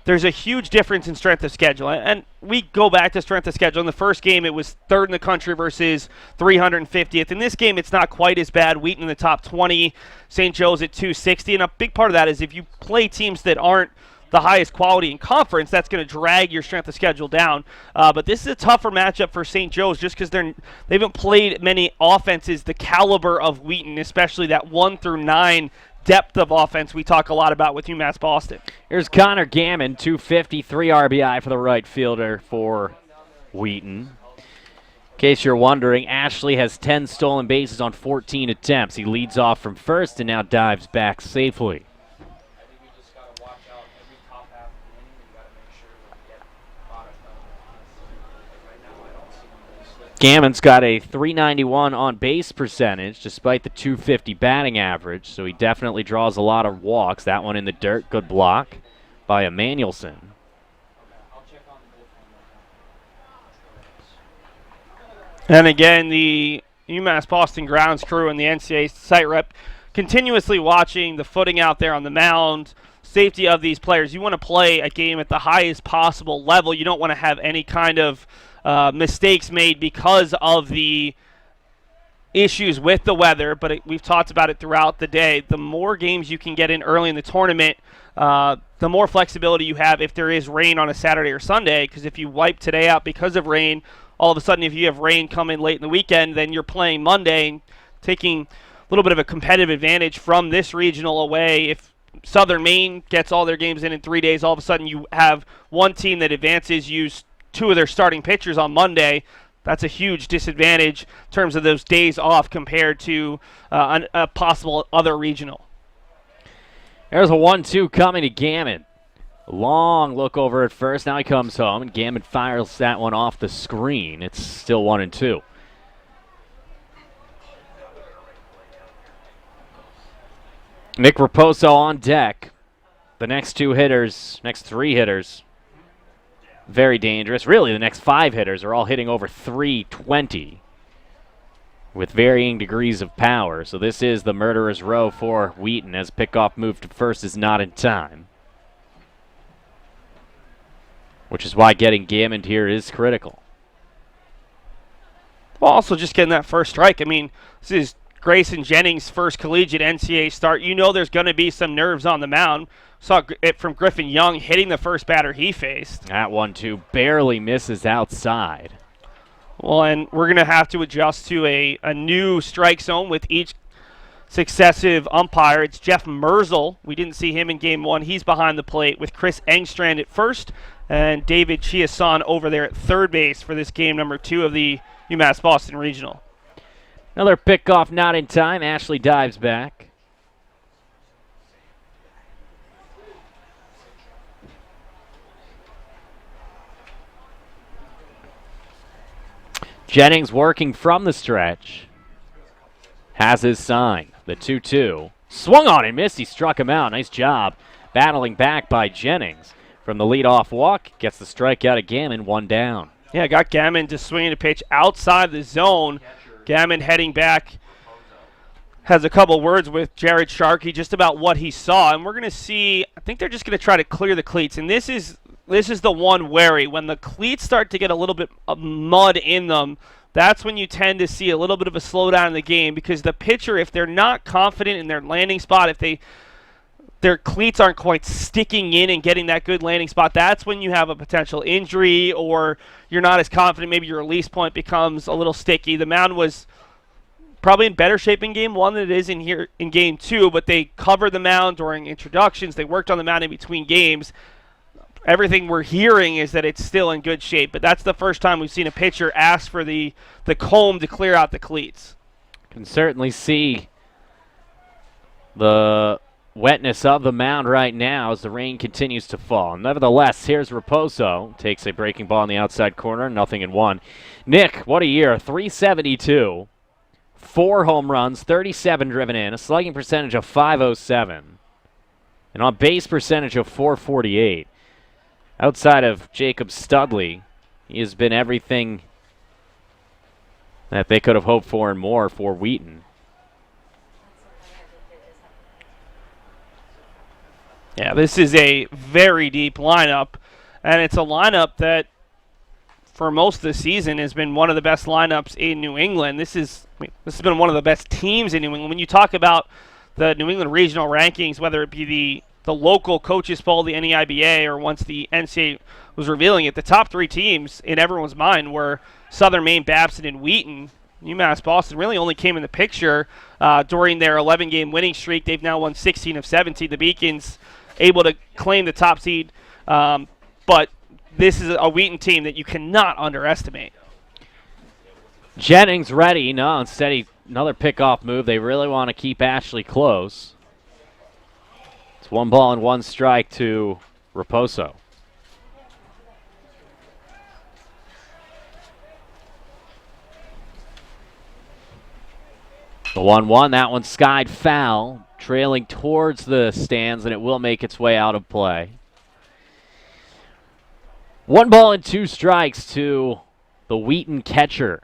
there's a huge difference in strength of schedule. And we go back to strength of schedule. In the first game, it was 3rd in the country versus 350th. In this game, it's not quite as bad. Wheaton in the top 20, St. Joe's at 260. And a big part of that is if you play teams that aren't the highest quality in conference, that's going to drag your strength of schedule down. But this is a tougher matchup for St. Joe's just because they haven't played many offenses the caliber of Wheaton, especially that 1 through 9 depth of offense we talk a lot about with UMass Boston. Here's Connor Gammon, 253 RBI for the right fielder for Wheaton. In case you're wondering, Ashley has 10 stolen bases on 14 attempts. He leads off from first and now dives back safely. Gammon's got a .391 on base percentage despite the .250 batting average, so he definitely draws a lot of walks. That one in the dirt, good block by Emmanuelson. And again, the UMass Boston grounds crew and the NCAA site rep continuously watching the footing out there on the mound, safety of these players. You want to play a game at the highest possible level. You don't want to have any kind of mistakes made because of the issues with the weather, but we've talked about it throughout the day. The more games you can get in early in the tournament, the more flexibility you have if there is rain on a Saturday or Sunday, because if you wipe today out because of rain, all of a sudden if you have rain come in late in the weekend, then you're playing Monday, taking a little bit of a competitive advantage from this regional away. If Southern Maine gets all their games in 3 days, all of a sudden you have one team that advances, use 2 of their starting pitchers on Monday. That's a huge disadvantage in terms of those days off compared to a possible other regional. There's a 1-2 coming to Gammon. Long look over at first. Now he comes home, and Gammon fires that one off the screen. It's still 1-2. Nick Raposo on deck. The next 3 hitters, very dangerous. Really, the next 5 hitters are all hitting over 320 with varying degrees of power. So this is the murderer's row for Wheaton as pickoff move to first is not in time, which is why getting Gammon here is critical. Well, also just getting that first strike. I mean, this is Grayson Jennings' first collegiate NCAA start. You know there's going to be some nerves on the mound. Saw it from Griffin Young hitting the first batter he faced. That 1-2 barely misses outside. Well, and we're going to have to adjust to a new strike zone with each successive umpire. It's Jeff Merzel. We didn't see him in game one. He's behind the plate with Chris Engstrand at first and David Chiasson over there at third base for this game number 2 of the UMass Boston Regional. Another pickoff not in time. Ashley dives back. Jennings working from the stretch. Has his sign. The 2-2. Swung on and missed. He struck him out. Nice job battling back by Jennings. From the leadoff walk, gets the strikeout of Gammon, 1 down. Yeah, got Gammon to swing a pitch outside the zone. Gammon heading back. Has a couple words with Jared Sharkey just about what he saw. And we're going to see, I think they're just going to try to clear the cleats. And this is the one worry. When the cleats start to get a little bit of mud in them, that's when you tend to see a little bit of a slowdown in the game, because the pitcher, if they're not confident in their landing spot, if their cleats aren't quite sticking in and getting that good landing spot, that's when you have a potential injury, or you're not as confident. Maybe your release point becomes a little sticky. The mound was probably in better shape in game 1 than it is in game 2, but they covered the mound during introductions. They worked on the mound in between games. Everything we're hearing is that it's still in good shape, but that's the first time we've seen a pitcher ask for the comb to clear out the cleats. Can certainly see the wetness of the mound right now as the rain continues to fall. Nevertheless, here's Raposo. Takes a breaking ball in the outside corner, 0-1. Nick, what a year. 372, 4 home runs, 37 driven in, a slugging percentage of .507, and on base percentage of .448. Outside of Jacob Studley, he has been everything that they could have hoped for and more for Wheaton. Yeah, this is a very deep lineup, and it's a lineup that for most of the season has been one of the best lineups in New England. This has been one of the best teams in New England. When you talk about the New England regional rankings, whether it be the local coaches poll, the NEIBA, or once the NCAA was revealing it, the top 3 teams in everyone's mind were Southern Maine, Babson, and Wheaton. UMass Boston really only came in the picture during their 11-game winning streak. They've now won 16 of 17. The Beacons able to claim the top seed, but this is a Wheaton team that you cannot underestimate. Jennings ready. No, instead another pickoff move. They really want to keep Ashley close. It's 1 ball and 1 strike to Raposo. The 1-1, that one skied foul, trailing towards the stands, and it will make its way out of play. 1 ball and 2 strikes to the Wheaton catcher.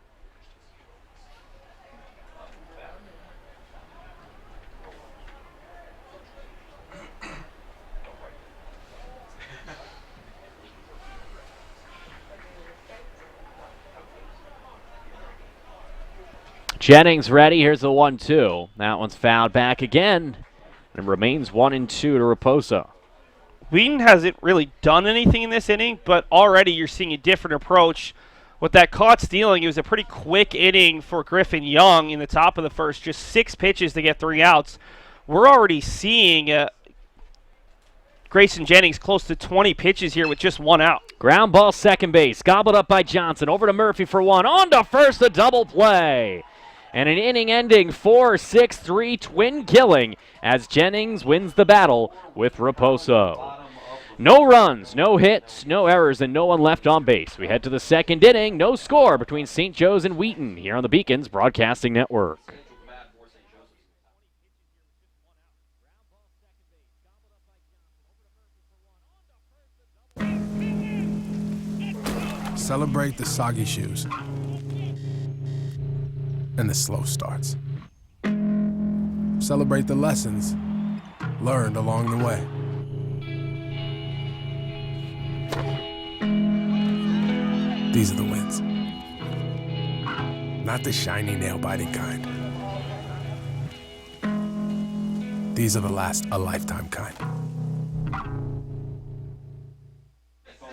Jennings ready. Here's the 1-2. That one's fouled back again. And it remains 1-2 to Raposo. Wheaton hasn't really done anything in this inning, but already you're seeing a different approach. With that caught stealing, it was a pretty quick inning for Griffin Young in the top of the first. Just 6 pitches to get 3 outs. We're already seeing Grayson Jennings close to 20 pitches here with just 1 out. Ground ball second base. Gobbled up by Johnson. Over to Murphy for 1. On to first, a double play. And an inning-ending 4-6-3 twin killing as Jennings wins the battle with Raposo. No runs, no hits, no errors, and no one left on base. We head to the second inning. No score between St. Joe's and Wheaton here on the Beacons Broadcasting Network. Celebrate the soggy shoes and the slow starts. Celebrate the lessons learned along the way. These are the wins. Not the shiny, nail-biting kind. These are the last a lifetime kind.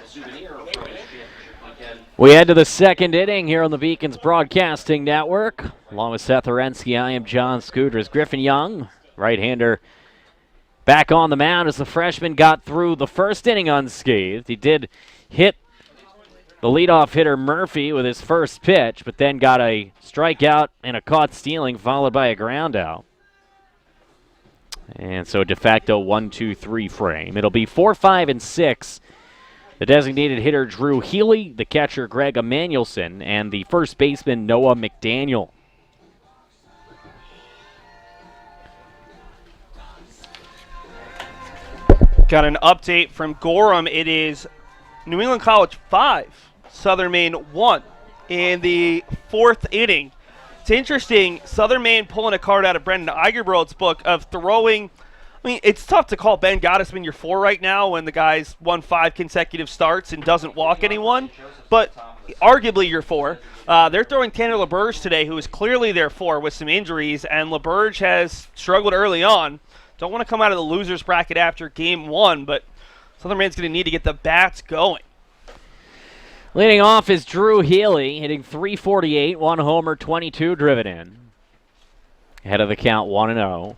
Souvenir for championship weekend. We head to the second inning here on the Beacons Broadcasting Network. Along with Seth Orensky, I am John Scooters. Griffin Young, right-hander, back on the mound as the freshman got through the first inning unscathed. He did hit the leadoff hitter Murphy with his first pitch, but then got a strikeout and a caught stealing followed by a ground out. And so de facto 1-2-3 frame. It'll be 4, 5, and 6. The designated hitter, Drew Healy, the catcher, Greg Emanuelson, and the first baseman, Noah McDaniel. Got an update from Gorham. It is New England College 5, Southern Maine 1 in the fourth inning. It's interesting, Southern Maine pulling a card out of Brendan Eigerbrode's book of throwing. I mean, it's tough to call Ben Gottesman your 4 right now when the guy's won 5 consecutive starts and doesn't walk anyone, but arguably your 4. They're throwing Tanner LaBerge today, who is clearly their 4 with some injuries, and LaBerge has struggled early on. Don't want to come out of the loser's bracket after game 1, but Southern Maine's going to need to get the bats going. Leading off is Drew Healy, hitting .348, 1 homer, 22 driven in. Ahead of the count, 1-0.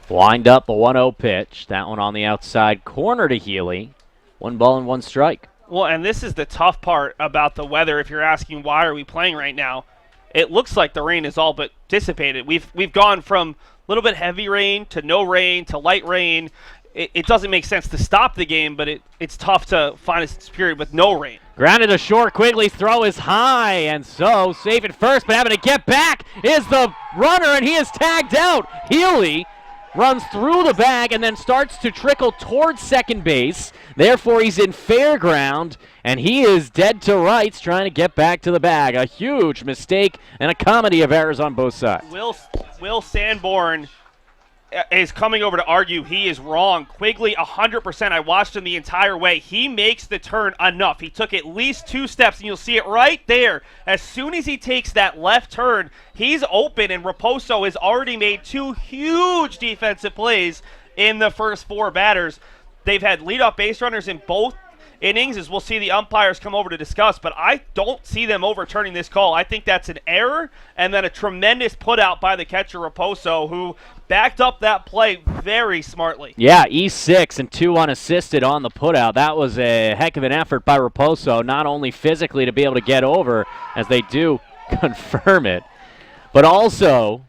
Wind up, a 1-0 pitch. That one on the outside corner to Healy. 1 ball and 1 strike. Well, and this is the tough part about the weather. If you're asking why are we playing right now, it looks like the rain is all but dissipated. We've gone from a little bit heavy rain to no rain to light rain. It doesn't make sense to stop the game, but it's tough to find a period with no rain. Grounded to short. Quigley's throw is high, and so safe at first, but having to get back is the runner, and he is tagged out. Healy runs through the bag and then starts to trickle towards second base. Therefore, he's in fair ground, and he is dead to rights trying to get back to the bag. A huge mistake and a comedy of errors on both sides. Will Sanborn is coming over to argue he is wrong. Quigley, 100%. I watched him the entire way. He makes the turn enough. He took at least 2 steps, and you'll see it right there. As soon as he takes that left turn, he's open, and Raposo has already made 2 huge defensive plays in the first 4 batters. They've had leadoff base runners in both innings, as we'll see the umpires come over to discuss, but I don't see them overturning this call. I think that's an error, and then a tremendous put out by the catcher Raposo, who backed up that play very smartly. Yeah, E6 and 2 unassisted on the putout. That was a heck of an effort by Raposo, not only physically to be able to get over, as they do confirm it, but also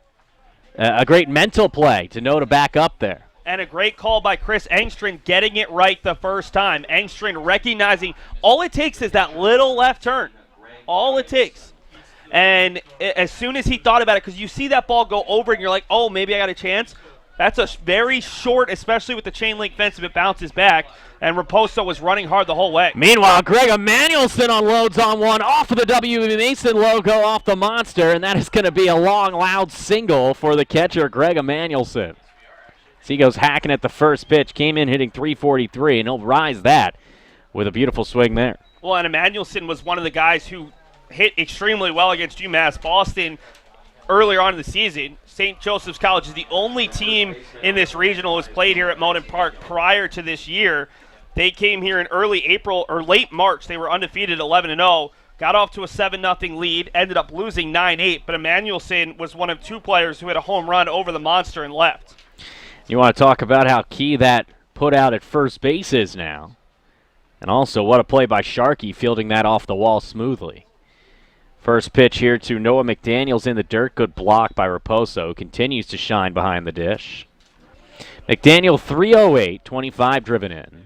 a great mental play to know to back up there. And a great call by Chris Engstrom getting it right the first time. Engstrom recognizing all it takes is that little left turn. All it takes. And as soon as he thought about it, because you see that ball go over and you're like, oh, maybe I got a chance. That's a very short, especially with the chain link fence if it bounces back. And Raposo was running hard the whole way. Meanwhile, Greg Emanuelson unloads on one off of the W.B. Mason logo off the monster, and that is going to be a long, loud single for the catcher, Greg Emanuelson. He goes hacking at the first pitch, came in hitting .343, and he'll rise that with a beautiful swing there. Well, and Emanuelson was one of the guys who hit extremely well against UMass Boston earlier on in the season. St. Joseph's College is the only team in this regional who's played here at Moden Park prior to this year. They came here in early April or late March. They were undefeated 11-0. Got off to a 7-0 lead, ended up losing 9-8, but Emanuelson was one of 2 players who had a home run over the monster and left. You want to talk about how key that put out at first base is now. And also, what a play by Sharkey, fielding that off the wall smoothly. First pitch here to Noah McDaniels in the dirt. Good block by Raposo. Continues to shine behind the dish. McDaniel, 308, 25 driven in.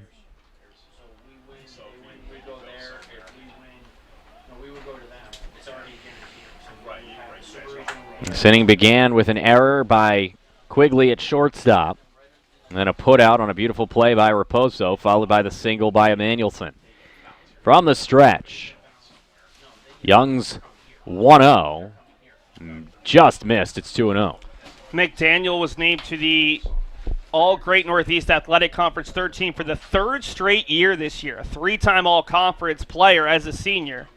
This inning began with an error by Quigley at shortstop, and then a put out on a beautiful play by Raposo, followed by the single by Emanuelson. From the stretch, Young's 1-0, just missed. It's 2-0. McDaniel was named to the All-Great Northeast Athletic Conference third team for the 3rd straight year this year, a 3-time All-Conference player as a senior.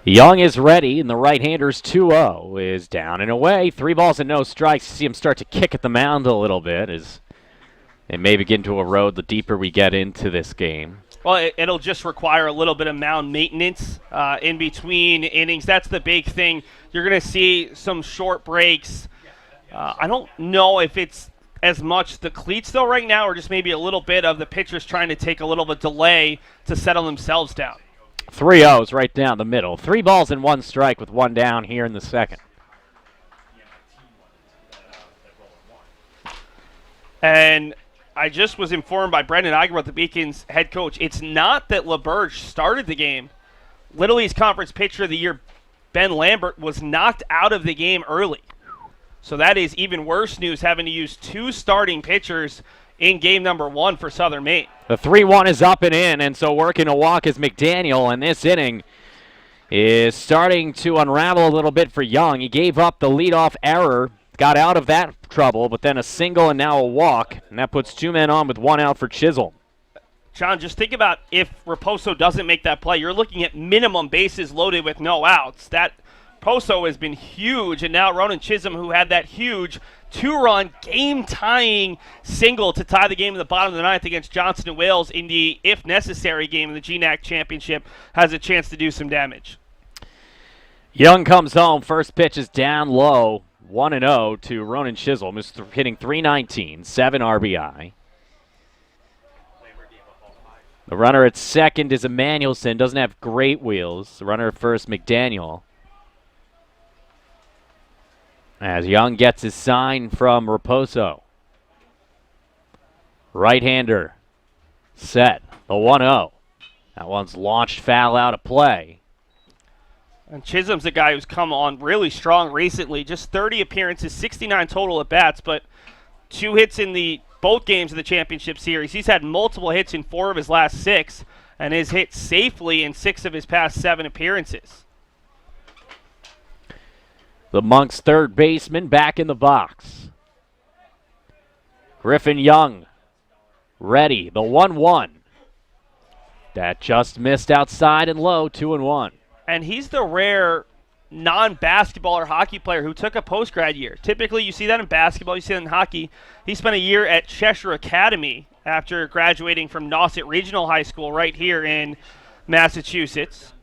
Young is ready, and the right-hander's 2-0 is down and away. 3 balls and no strikes. You see him start to kick at the mound a little bit as it may begin to erode the deeper we get into this game. Well, it'll just require a little bit of mound maintenance in between innings. That's the big thing. You're going to see some short breaks. I don't know if it's as much the cleats, though, right now, or just maybe a little bit of the pitchers trying to take a little bit of delay to settle themselves down. 3-0s right down the middle. 3 balls and 1 strike with 1 down here in the second. And I just was informed by Brendan Iger, the Beacons head coach, it's not that LaBerge started the game. Little East Conference Pitcher of the Year Ben Lambert was knocked out of the game early. So that is even worse news, having to use 2 starting pitchers in game number 1 for Southern Maine. The 3-1 is up and in, and so working a walk is McDaniel, and this inning is starting to unravel a little bit for Young. He gave up the leadoff error, got out of that trouble, but then a single and now a walk, and that puts 2 men on with 1 out for Chisholm. John, just think about if Raposo doesn't make that play. You're looking at minimum bases loaded with no outs. That Poso has been huge, and now Ronan Chisholm, who had that huge 2-run game-tying single to tie the game in the bottom of the 9th against Johnson and Wales in the, if necessary, game in the GNAC Championship, has a chance to do some damage. Young comes home. First pitch is down low. 1-0 to Ronan Chisholm, who's hitting .319, 7 RBI. The runner at second is Emmanuelson, doesn't have great wheels. The runner at first, McDaniel. As Young gets his sign from Raposo. Right-hander set, the 1-0. That one's launched foul out of play. And Chisholm's a guy who's come on really strong recently. Just 30 appearances, 69 total at bats, but 2 hits in both games of the championship series. He's had multiple hits in 4 of his last 6, and has hit safely in 6 of his past 7 appearances. The Monks' third baseman back in the box. Griffin Young ready. The 1-1. That just missed outside and low, 2-1. And he's the rare non-basketball or hockey player who took a post-grad year. Typically, you see that in basketball, you see that in hockey. He spent a year at Cheshire Academy after graduating from Nauset Regional High School right here in Massachusetts.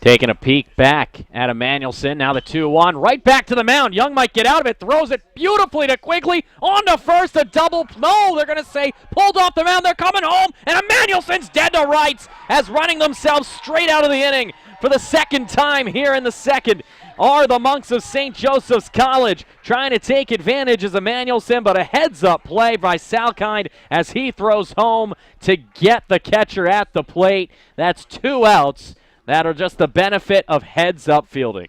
Taking a peek back at Emmanuelson. Now the 2-1. Right back to the mound. Young might get out of it. Throws it beautifully to Quigley. On to first. A double. No, they're going to say pulled off the mound. They're coming home. And Emmanuelson's dead to rights as running themselves straight out of the inning for the second time here in the second are the Monks of St. Joseph's College. Trying to take advantage as Emmanuelson, but a heads-up play by Salkind as he throws home to get the catcher at the plate. That's 2 outs. That are just the benefit of heads-up fielding.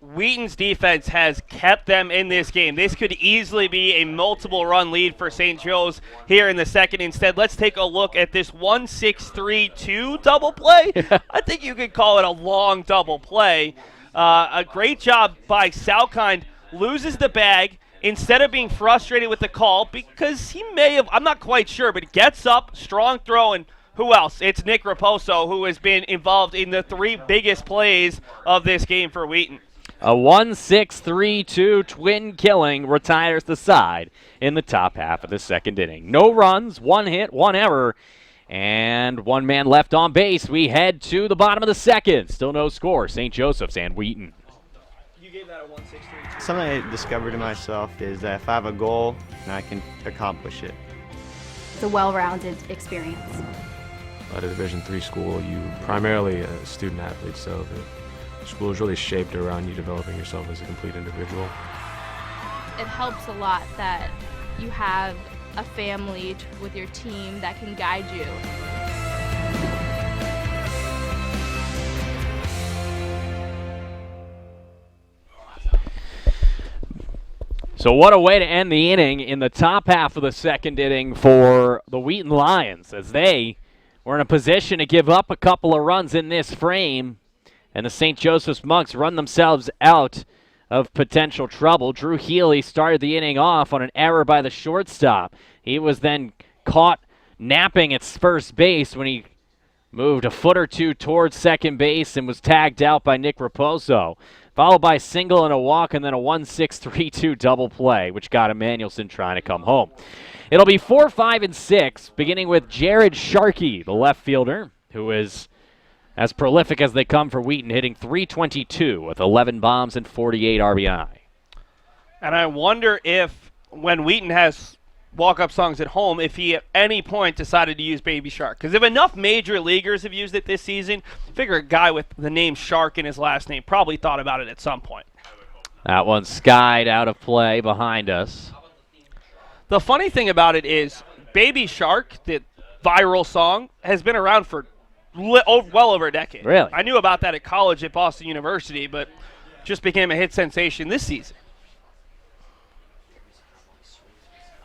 Wheaton's defense has kept them in this game. This could easily be a multiple-run lead for St. Joe's here in the second. Instead, let's take a look at this 1-6-3-2 double play. I think you could call it a long double play. A great job by Salkind. Loses the bag instead of being frustrated with the call because he may have, I'm not quite sure, but gets up, strong throw, and who else? It's Nick Raposo, who has been involved in the 3 biggest plays of this game for Wheaton. A 1-6-3-2 twin killing retires the side in the top half of the second inning. No runs, 1 hit, 1 error, and 1 man left on base. We head to the bottom of the second. Still no score, St. Joseph's and Wheaton. You gave that a 1-6-3-2. Something I discovered in myself is that if I have a goal, then I can accomplish it. It's a well-rounded experience. At a Division III school, you primarily a student athlete, so the school is really shaped around you developing yourself as a complete individual. It helps a lot that you have a family with your team that can guide you. So what a way to end the inning in the top half of the second inning for the Wheaton Lions as they were in a position to give up a couple of runs in this frame, and the St. Joseph's Monks run themselves out of potential trouble. Drew Healy started the inning off on an error by the shortstop. He was then caught napping at first base when he moved a foot or two towards second base and was tagged out by Nick Raposo, followed by a single and a walk and then a 1-6-3-2 double play, which got Emmanuelson trying to come home. It'll be 4, 5, and 6, beginning with Jared Sharkey, the left fielder, who is as prolific as they come for Wheaton, hitting .322 with 11 bombs and 48 RBI. And I wonder if, when Wheaton has walk-up songs at home, if he at any point decided to use Baby Shark. Because if enough major leaguers have used it this season, I figure a guy with the name Shark in his last name probably thought about it at some point. That one skied out of play behind us. The funny thing about it is Baby Shark, the viral song, has been around for well over a decade. Really? I knew about that at college at Boston University, but just became a hit sensation this season.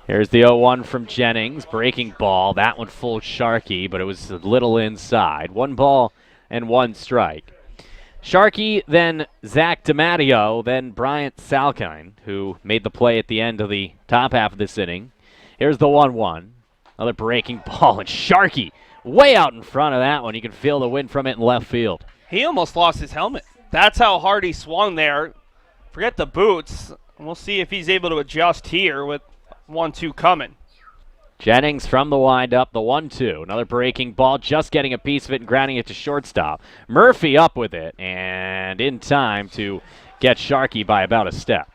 Here's the 0-1 from Jennings. Breaking ball. That one full Sharkey, but it was a little inside. 1 ball and 1 strike. Sharkey, then Zach DiMatteo, then Bryant Salkine, who made the play at the end of the top half of this inning. Here's the 1-1. Another breaking ball, and Sharkey way out in front of that one. You can feel the wind from it in left field. He almost lost his helmet. That's how hard he swung there. Forget the boots. We'll see if he's able to adjust here with 1-2 coming. Jennings from the windup, the 1-2. Another breaking ball, just getting a piece of it and grounding it to shortstop. Murphy up with it, and in time to get Sharkey by about a step.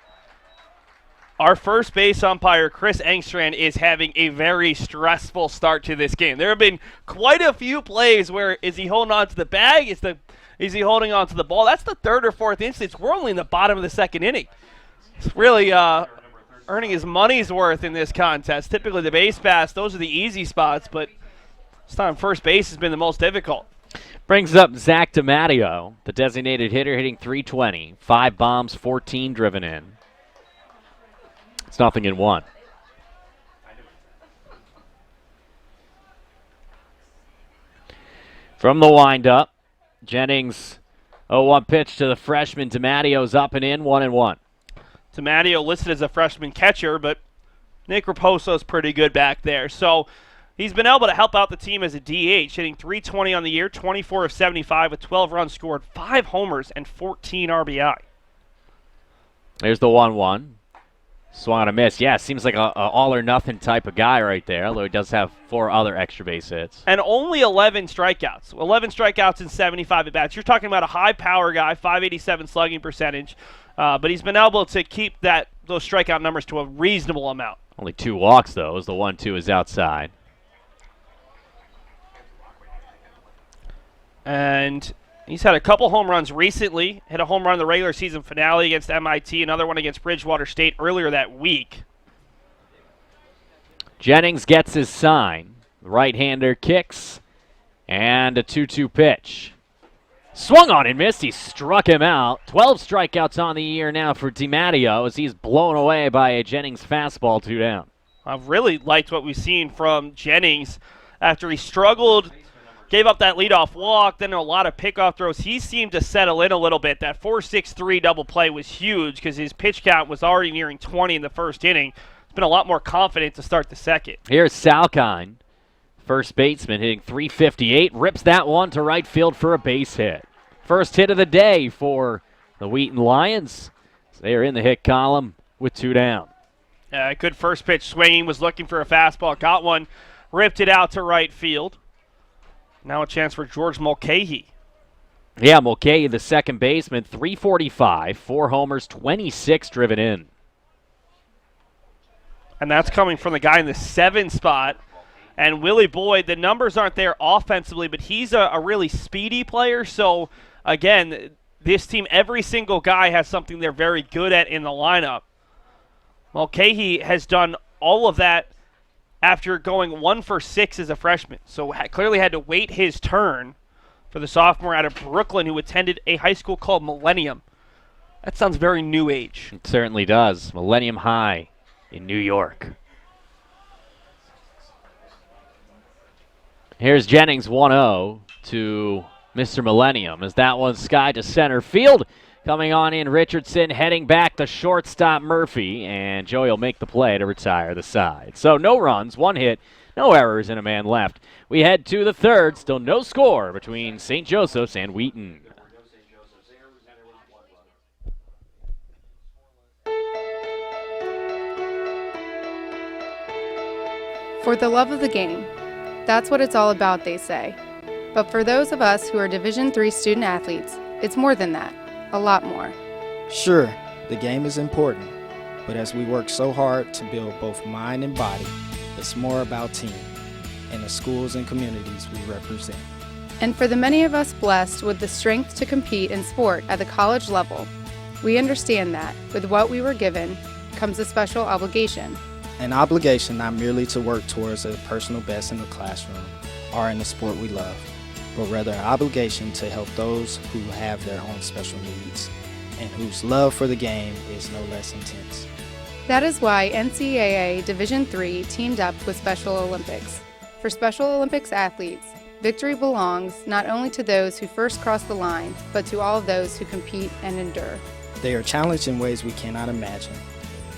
Our first base umpire, Chris Engstrand, is having a very stressful start to this game. There have been quite a few plays where is he holding on to the bag? Is he holding on to the ball? That's the third or fourth instance. We're only in the bottom of the second inning. It's really earning his money's worth in this contest. Typically the base pass, those are the easy spots, but this time first base has been the most difficult. Brings up Zach DiMatteo, the designated hitter, hitting .320. 5 bombs, 14 driven in. It's 0-1. From the windup, Jennings, 0-1 pitch to the freshman. DiMatteo's up and in, 1-1. DiMatteo listed as a freshman catcher, but Nick Raposo's pretty good back there. So he's been able to help out the team as a DH, hitting .320 on the year, 24 of 75 with 12 runs scored, 5 homers, and 14 RBI. There's the 1-1. Swung on a miss. Yeah, seems like a all-or-nothing type of guy right there, although he does have 4 other extra base hits. And only 11 strikeouts. 11 strikeouts in 75 at-bats. You're talking about a high-power guy, .587 slugging percentage, but he's been able to keep those strikeout numbers to a reasonable amount. Only 2 walks, though, as the 1-2 is outside. And he's had a couple home runs recently. Hit a home run in the regular season finale against MIT, another one against Bridgewater State earlier that week. Jennings gets his sign. The right-hander kicks, and a 2-2 pitch. Swung on and missed. He struck him out. 12 strikeouts on the year now for DiMatteo as he's blown away by a Jennings fastball 2 down. I've really liked what we've seen from Jennings after he struggled. Gave up that leadoff walk, then a lot of pickoff throws. He seemed to settle in a little bit. That 4-6-3 double play was huge because his pitch count was already nearing 20 in the first inning. He's been a lot more confident to start the second. Here's Salkine, first baseman, hitting .358. Rips that one to right field for a base hit. First hit of the day for the Wheaton Lions. They are in the hit column with 2 down. Good first pitch swinging. Was looking for a fastball. Got one. Ripped it out to right field. Now a chance for George Mulcahy. Yeah, Mulcahy, the second baseman, .345, 4 homers, 26 driven in. And that's coming from the guy in the 7 spot. And Willie Boyd, the numbers aren't there offensively, but he's a really speedy player. So, again, this team, every single guy has something they're very good at in the lineup. Mulcahy has done all of that after going 1 for 6 as a freshman. So clearly had to wait his turn for the sophomore out of Brooklyn who attended a high school called Millennium. That sounds very new age. It certainly does. Millennium High in New York. Here's Jennings 1-0 to Mr. Millennium as that one skied to center field. Coming on in, Richardson heading back to shortstop Murphy, and Joey will make the play to retire the side. So no runs, 1 hit, No errors and a man left. We head to the third. Still no score between St. Joseph's and Wheaton. For the love of the game. That's what it's all about, they say. But for those of us who are Division III student athletes, it's more than that. A lot more. Sure, the game is important, but as we work so hard to build both mind and body, it's more about team and the schools and communities we represent. And for the many of us blessed with the strength to compete in sport at the college level, we understand that with what we were given comes a special obligation. An obligation not merely to work towards a personal best in the classroom or in the sport we love, but rather an obligation to help those who have their own special needs and whose love for the game is no less intense. That is why NCAA Division III teamed up with Special Olympics. For Special Olympics athletes, victory belongs not only to those who first cross the line, but to all of those who compete and endure. They are challenged in ways we cannot imagine.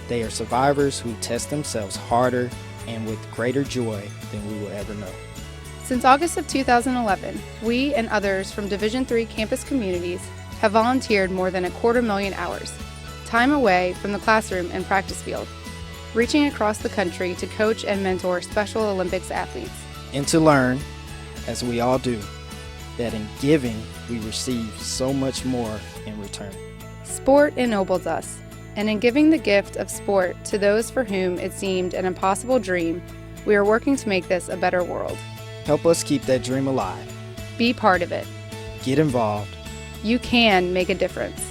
They are survivors who test themselves harder and with greater joy than we will ever know. Since August of 2011, we and others from Division III campus communities have volunteered more than 250,000 hours, time away from the classroom and practice field, reaching across the country to coach and mentor Special Olympics athletes. And to learn, as we all do, that in giving we receive so much more in return. Sport ennobles us, and in giving the gift of sport to those for whom it seemed an impossible dream, we are working to make this a better world. Help us keep that dream alive. Be part of it. Get involved. You can make a difference.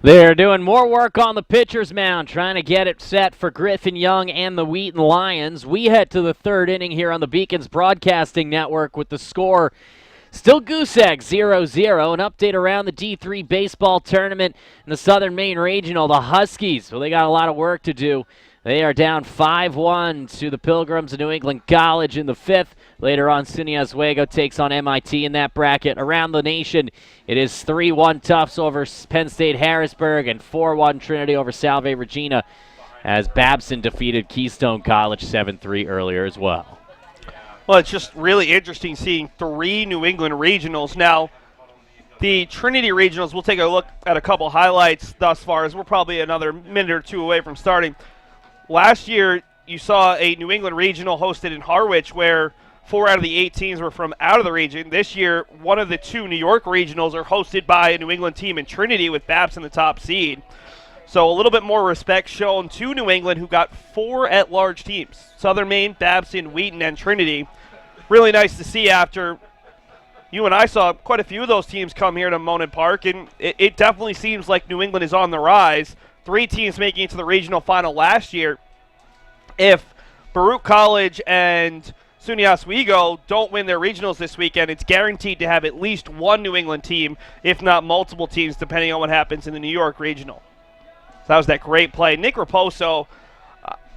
They're doing more work on the pitcher's mound, trying to get it set for Griffin Young and the Wheaton Lions. We head to the third inning here on the Beacons Broadcasting Network with the score still goose egg 0-0. An update around the D3 baseball tournament in the Southern Maine Regional. The Huskies, well, they got a lot of work to do. They are down 5-1 to the Pilgrims of New England College in the fifth. Later on, SUNY Oswego takes on MIT in that bracket. Around the nation, it is 3-1 Tufts over Penn State Harrisburg and 4-1 Trinity over Salve Regina as Babson defeated Keystone College 7-3 earlier as well. Well, it's just really interesting seeing 3 New England regionals. Now, the Trinity regionals, we'll take a look at a couple highlights thus far as we're probably another minute or two away from starting. Last year, you saw a New England regional hosted in Harwich where 4 out of the 8 teams were from out of the region. This year, one of the 2 New York regionals are hosted by a New England team in Trinity with Babson the top seed. So a little bit more respect shown to New England, who got 4 at-large teams. Southern Maine, Babson, Wheaton, and Trinity. Really nice to see after you and I saw quite a few of those teams come here to Monon Park, and it definitely seems like New England is on the rise. 3 teams making it to the regional final last year. If Baruch College and SUNY Oswego don't win their regionals this weekend, it's guaranteed to have at least one New England team, if not multiple teams, depending on what happens in the New York regional. So that was that great play. Nick Raposo,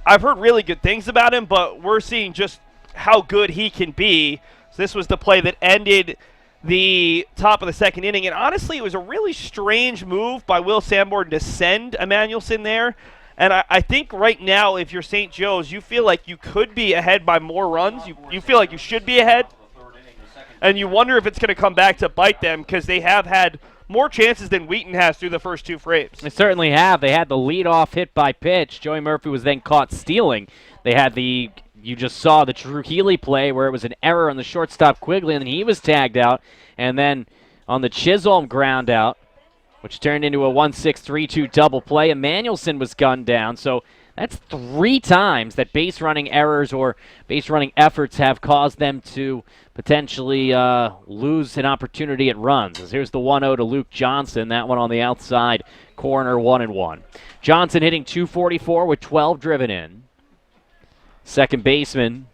I've heard really good things about him, but we're seeing just how good he can be. So this was the play that ended the top of the second inning, and honestly, it was a really strange move by Will Sanborn to send Emmanuelson there. And I think right now, if you're St. Joe's, you feel like you could be ahead by more runs. You feel like you should be ahead. And you wonder if it's going to come back to bite them because they have had more chances than Wheaton has through the first 2 frames. They certainly have. They had the leadoff hit by pitch. Joey Murphy was then caught stealing. They had the, you just saw the Drew Healy play where it was an error on the shortstop Quigley, and then he was tagged out. And then on the Chisholm ground out, which turned into a 1-6-3-2 double play, Emmanuelson was gunned down. So that's 3 times that base running errors or base running efforts have caused them to potentially lose an opportunity at runs. As here's the 1-0 to Luke Johnson. That one on the outside corner, 1-1. Johnson hitting .244 with 12 driven in. Second baseman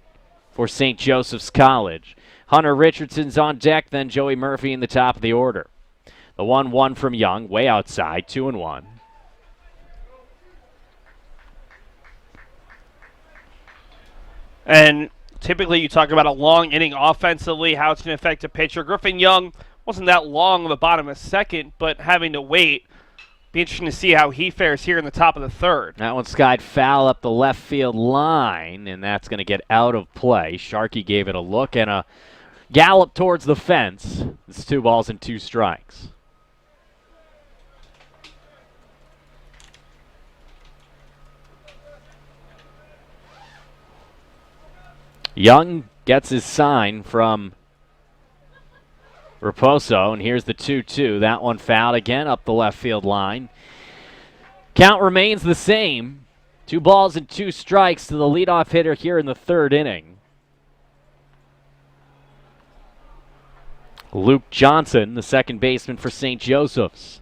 for St. Joseph's College. Hunter Richardson's on deck, then Joey Murphy in the top of the order. The 1-1 from Young, way outside, 2-1. And typically you talk about a long inning offensively, how it's going to affect a pitcher. Griffin Young wasn't that long on the bottom of second, but having to wait Be interesting to see how he fares here in the top of the third. That one skied foul up the left field line, and that's going to get out of play. Sharkey gave it a look and a gallop towards the fence. It's 2 balls and 2 strikes. Young gets his sign from Raposo, and here's the 2-2. That one fouled again up the left field line. Count remains the same. 2 balls and 2 strikes to the leadoff hitter here in the third inning. Luke Johnson, the second baseman for St. Joseph's.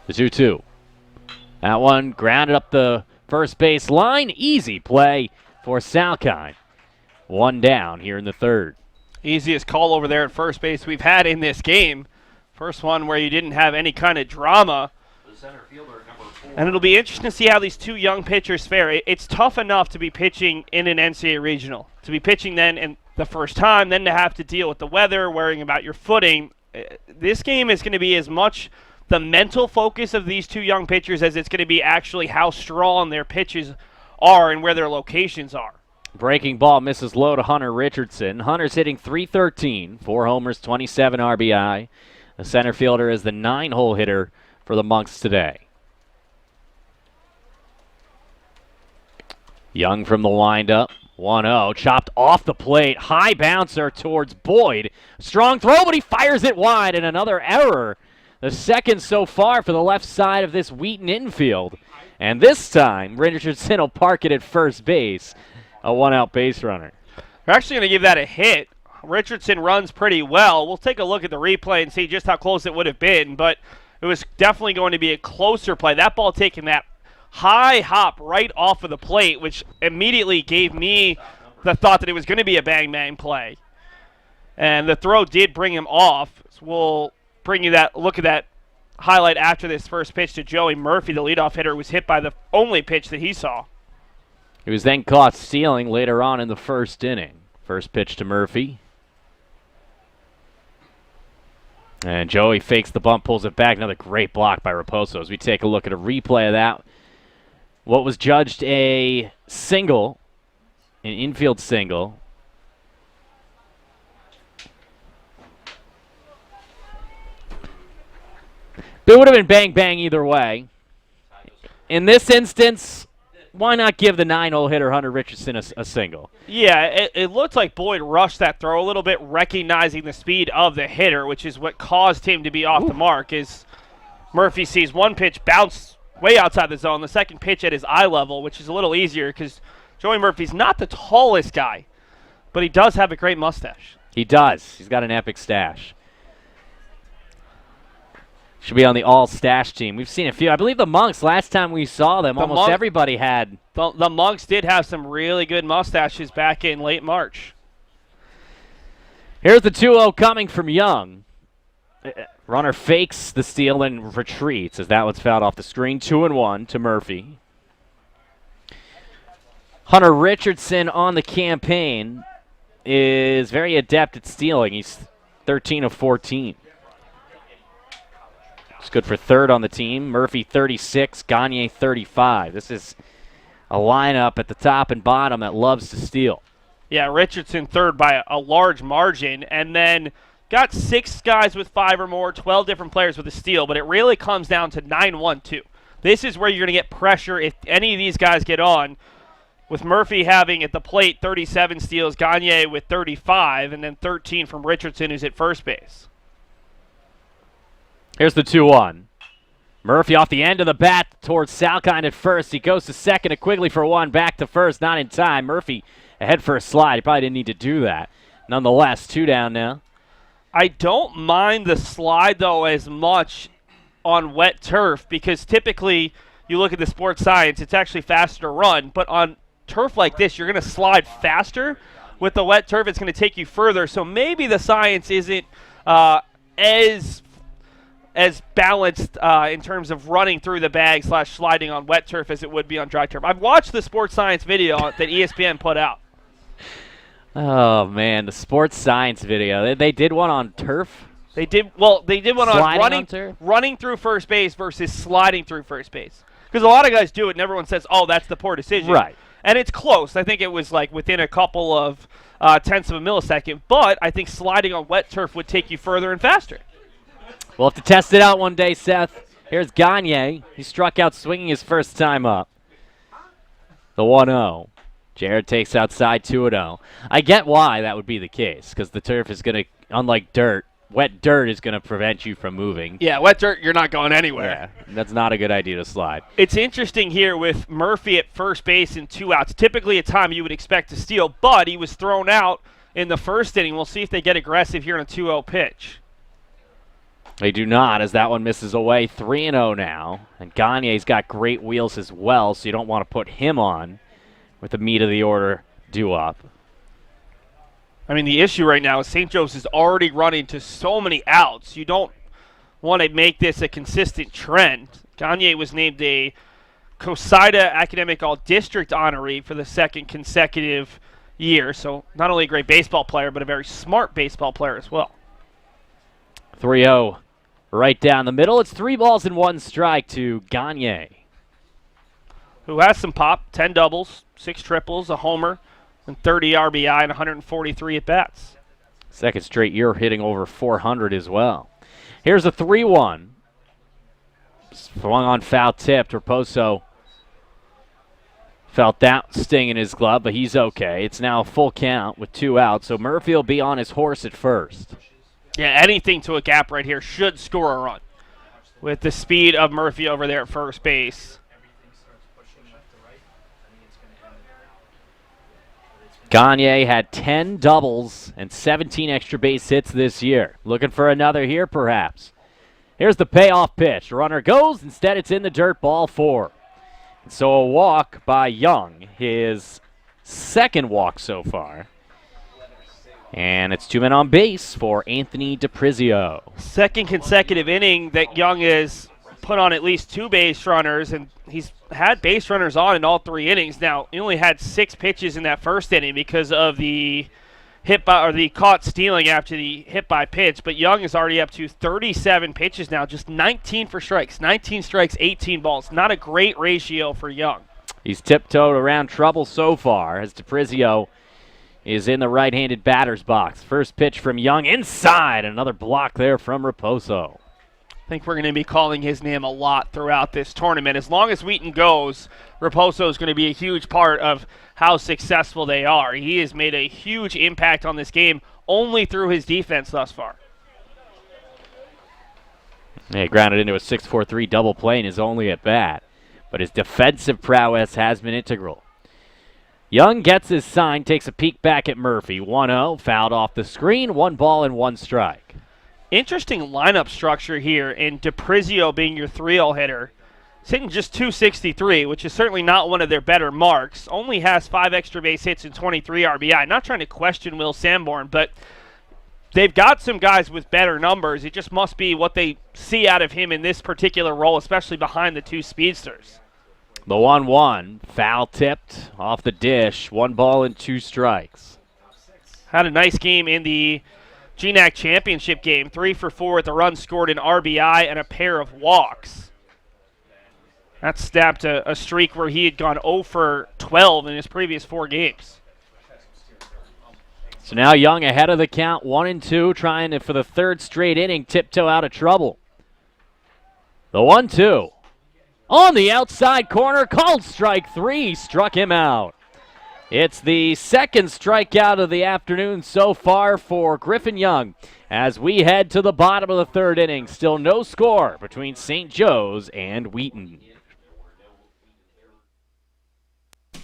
The 2-2. That one grounded up the first base line. Easy play for Salkine. 1 down here in the third. Easiest call over there at first base we've had in this game. First one where you didn't have any kind of drama. And it'll be interesting to see how these 2 young pitchers fare. It's tough enough to be pitching in an NCAA regional. To be pitching then in the first time, then to have to deal with the weather, worrying about your footing. This game is going to be as much the mental focus of these 2 young pitchers as it's going to be actually how strong their pitches are and where their locations are. Breaking ball misses low to Hunter Richardson. Hunter's hitting .313, 4 homers, 27 RBI. The center fielder is the 9-hole hitter for the Monks today. Young from the windup. 1-0, chopped off the plate. High bouncer towards Boyd. Strong throw, but he fires it wide, and another error. The second so far for the left side of this Wheaton infield. And this time, Richardson will park it at first base. A 1-out base runner. We're actually going to give that a hit. Richardson runs pretty well. We'll take a look at the replay and see just how close it would have been, but it was definitely going to be a closer play. That ball taking that high hop right off of the plate, which immediately gave me the thought that it was going to be a bang-bang play. And the throw did bring him off. So we'll bring you that look at that highlight after this first pitch to Joey Murphy, the leadoff hitter, who was hit by the only pitch that he saw. He was then caught stealing later on in the first inning. First pitch to Murphy. And Joey fakes the bump, pulls it back. Another great block by Raposo as we take a look at a replay of that. What was judged a single, an infield single. It would have been bang-bang either way. In this instance, why not give the 9-hole hitter Hunter Richardson a single? Yeah, it looked like Boyd rushed that throw a little bit, recognizing the speed of the hitter, which is what caused him to be off the mark. As Murphy sees one pitch bounce way outside the zone, the second pitch at his eye level, which is a little easier because Joey Murphy's not the tallest guy, but he does have a great mustache. He does. He's got an epic stash. Should be on the all-stash team. We've seen a few. I believe the Monks, last time we saw them, almost everybody had. The Monks did have some really good mustaches back in late March. Here's the 2-0 coming from Young. Runner fakes the steal and retreats as that one's fouled off the screen. 2-1 to Murphy. Hunter Richardson on the campaign is very adept at stealing. He's 13 of 14. It's good for third on the team. Murphy 36, Gagne 35. This is a lineup at the top and bottom that loves to steal. Yeah, Richardson third by a large margin, and then got 6 guys with 5 or more, 12 different players with a steal, but it really comes down to 9-1-2. This is where you're going to get pressure if any of these guys get on, with Murphy having at the plate 37 steals, Gagne with 35, and then 13 from Richardson, who's at first base. Here's the 2-1. Murphy off the end of the bat towards Salkine at first. He goes to second to Quigley for 1, back to first, not in time. Murphy ahead for a slide. He probably didn't need to do that. Nonetheless, 2 down now. I don't mind the slide, though, as much on wet turf because typically you look at the sports science, it's actually faster to run. But on turf like this, you're going to slide faster. With the wet turf, it's going to take you further. So maybe the science isn't as balanced in terms of running through the bag / sliding on wet turf as it would be on dry turf. I've watched the sports science video that ESPN put out. Oh, man, the sports science video. They did one on turf? They did one Sliding on running through first base versus sliding through first base. Because a lot of guys do it, and everyone says, oh, that's the poor decision. Right. And it's close. I think it was like within a couple of tenths of a millisecond. But I think sliding on wet turf would take you further and faster. We'll have to test it out one day, Seth. Here's Gagne. He struck out swinging his first time up. The 1-0. Jared takes outside 2-0. I get why that would be the case, because the turf is going to, unlike dirt, wet dirt is going to prevent you from moving. Yeah, wet dirt, you're not going anywhere. Yeah, that's not a good idea to slide. It's interesting here with Murphy at first base and 2 outs. Typically a time you would expect to steal, but he was thrown out in the first inning. We'll see if they get aggressive here on a 2-0 pitch. They do not, as that one misses away. 3-0 now. And Gagne's got great wheels as well, so you don't want to put him on with the meat of the order due up. I mean, the issue right now is St. Joe's is already running to so many outs. You don't want to make this a consistent trend. Gagne was named a COSIDA Academic All-District honoree for the second consecutive year. So not only a great baseball player, but a very smart baseball player as well. 3-0 right down the middle. It's 3 balls and 1 strike to Gagne, who has some pop, 10 doubles, 6 triples, a homer, and 30 RBI and 143 at-bats. Second straight year hitting over 400 as well. Here's a 3-1. Swung on foul tipped. Raposo felt that sting in his glove, but he's okay. It's now a full count with 2 outs, so Murphy will be on his horse at first. Yeah, anything to a gap right here should score a run with the speed of Murphy over there at first base. Gagne had 10 doubles and 17 extra base hits this year. Looking for another here, perhaps. Here's the payoff pitch. Runner goes. Instead, it's in the dirt, ball 4. And so a walk by Young, his second walk so far. And it's 2 men on base for Anthony DiPrizio. Second consecutive inning that Young has put on at least 2 base runners, and he's had base runners on in all 3 innings. Now, he only had 6 pitches in that first inning because of the hit by, or the caught stealing after the hit by pitch, but Young is already up to 37 pitches now, just 19 for strikes. 19 strikes, 18 balls. Not a great ratio for Young. He's tiptoed around trouble so far as DiPrizio is in the right-handed batter's box. First pitch from Young inside. Another block there from Raposo. I think we're going to be calling his name a lot throughout this tournament. As long as Wheaton goes, Raposo is going to be a huge part of how successful they are. He has made a huge impact on this game only through his defense thus far. He grounded into a 6-4-3 double play in his only at bat, but his defensive prowess has been integral. Young gets his sign, takes a peek back at Murphy. 1-0, fouled off the screen, 1 ball and 1 strike. Interesting lineup structure here, and DiPrizio being your 3-0 hitter. He's hitting just 263, which is certainly not one of their better marks. Only has 5 extra base hits and 23 RBI. Not trying to question Will Sanborn, but they've got some guys with better numbers. It just must be what they see out of him in this particular role, especially behind the 2 speedsters. The 1-1, foul tipped off the dish, 1 ball and 2 strikes. Had a nice game in the GNAC championship game. 3 for 4 with a run scored, an RBI, and a pair of walks. That snapped a streak where he had gone 0 for 12 in his previous 4 games. So now Young ahead of the count, 1-2, trying to, for the 3rd straight inning, tiptoe out of trouble. The 1-2. On the outside corner, called strike 3, struck him out. It's the 2nd strikeout of the afternoon so far for Griffin Young as we head to the bottom of the 3rd inning. Still no score between St. Joe's and Wheaton.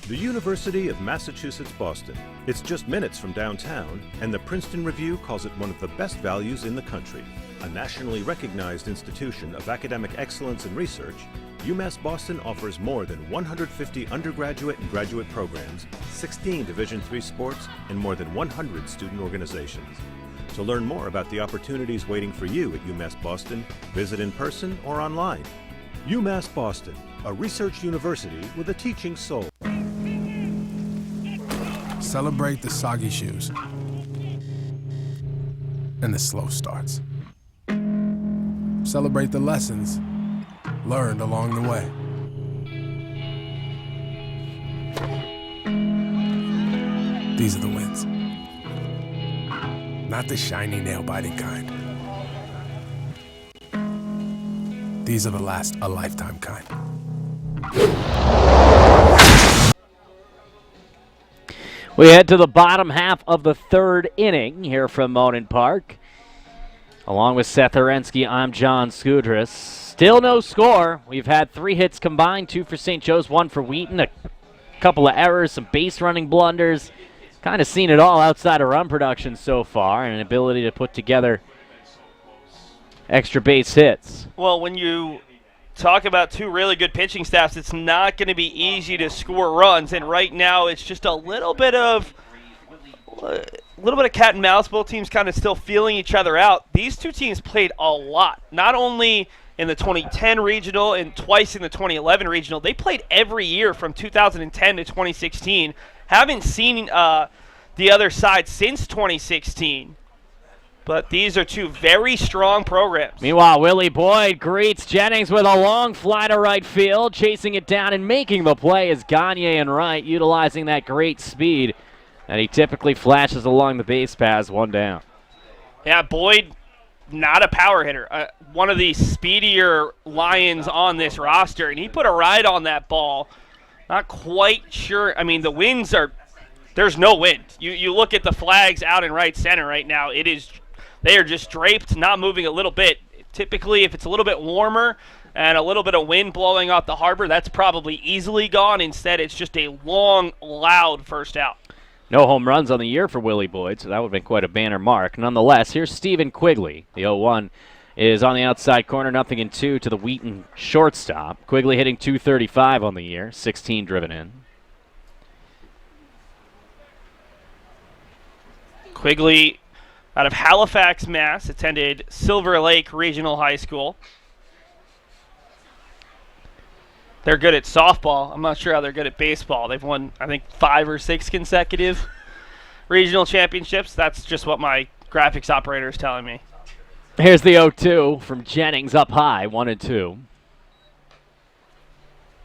The University of Massachusetts Boston. It's just minutes from downtown, and the Princeton Review calls it one of the best values in the country. A nationally recognized institution of academic excellence and research, UMass Boston offers more than 150 undergraduate and graduate programs, 16 Division III sports, and more than 100 student organizations. To learn more about the opportunities waiting for you at UMass Boston, visit in person or online. UMass Boston, a research university with a teaching soul. Celebrate the soggy shoes and the slow starts. Celebrate the lessons learned along the way. These are the wins. Not the shiny, nail-biting kind. These are the last a lifetime kind. We head to the bottom half of the third inning here from Monin Park. Along with Seth Orensky, I'm John Skudras. Still no score. We've had 3 hits combined, 2 for St. Joe's, 1 for Wheaton, a couple of errors, some base running blunders. Kind of seen it all outside of run production so far, and an ability to put together extra base hits. Well, when you talk about 2 really good pitching staffs, it's not going to be easy to score runs, and right now it's just a little bit of cat and mouse. Both teams kind of still feeling each other out. These 2 teams played a lot, not only in the 2010 regional and twice in the 2011 regional. They played every year from 2010 to 2016. Haven't seen the other side since 2016. But these are 2 very strong programs. Meanwhile, Willie Boyd greets Jennings with a long fly to right field. Chasing it down and making the play is Gagne in right, utilizing that great speed that he typically flashes along the base paths. 1 down. Yeah, Boyd, not a power hitter. One of the speedier Lions on this roster, and he put a ride on that ball. Not quite sure. I mean, the winds are – there's no wind. You look at the flags out in right center right now. They are just draped, not moving a little bit. Typically, if it's a little bit warmer and a little bit of wind blowing off the harbor, that's probably easily gone. Instead, it's just a long, loud first out. No home runs on the year for Willie Boyd, so that would have been quite a banner mark. Nonetheless, here's Stephen Quigley. The 0-1 is on the outside corner, 0-2 to the Wheaton shortstop. Quigley hitting .235 on the year, 16 driven in. Quigley out of Halifax, Mass, attended Silver Lake Regional High School. They're good at softball. I'm not sure how they're good at baseball. They've won, I think, 5 or 6 consecutive regional championships. That's just what my graphics operator is telling me. Here's the 0-2 from Jennings up high, 1-2.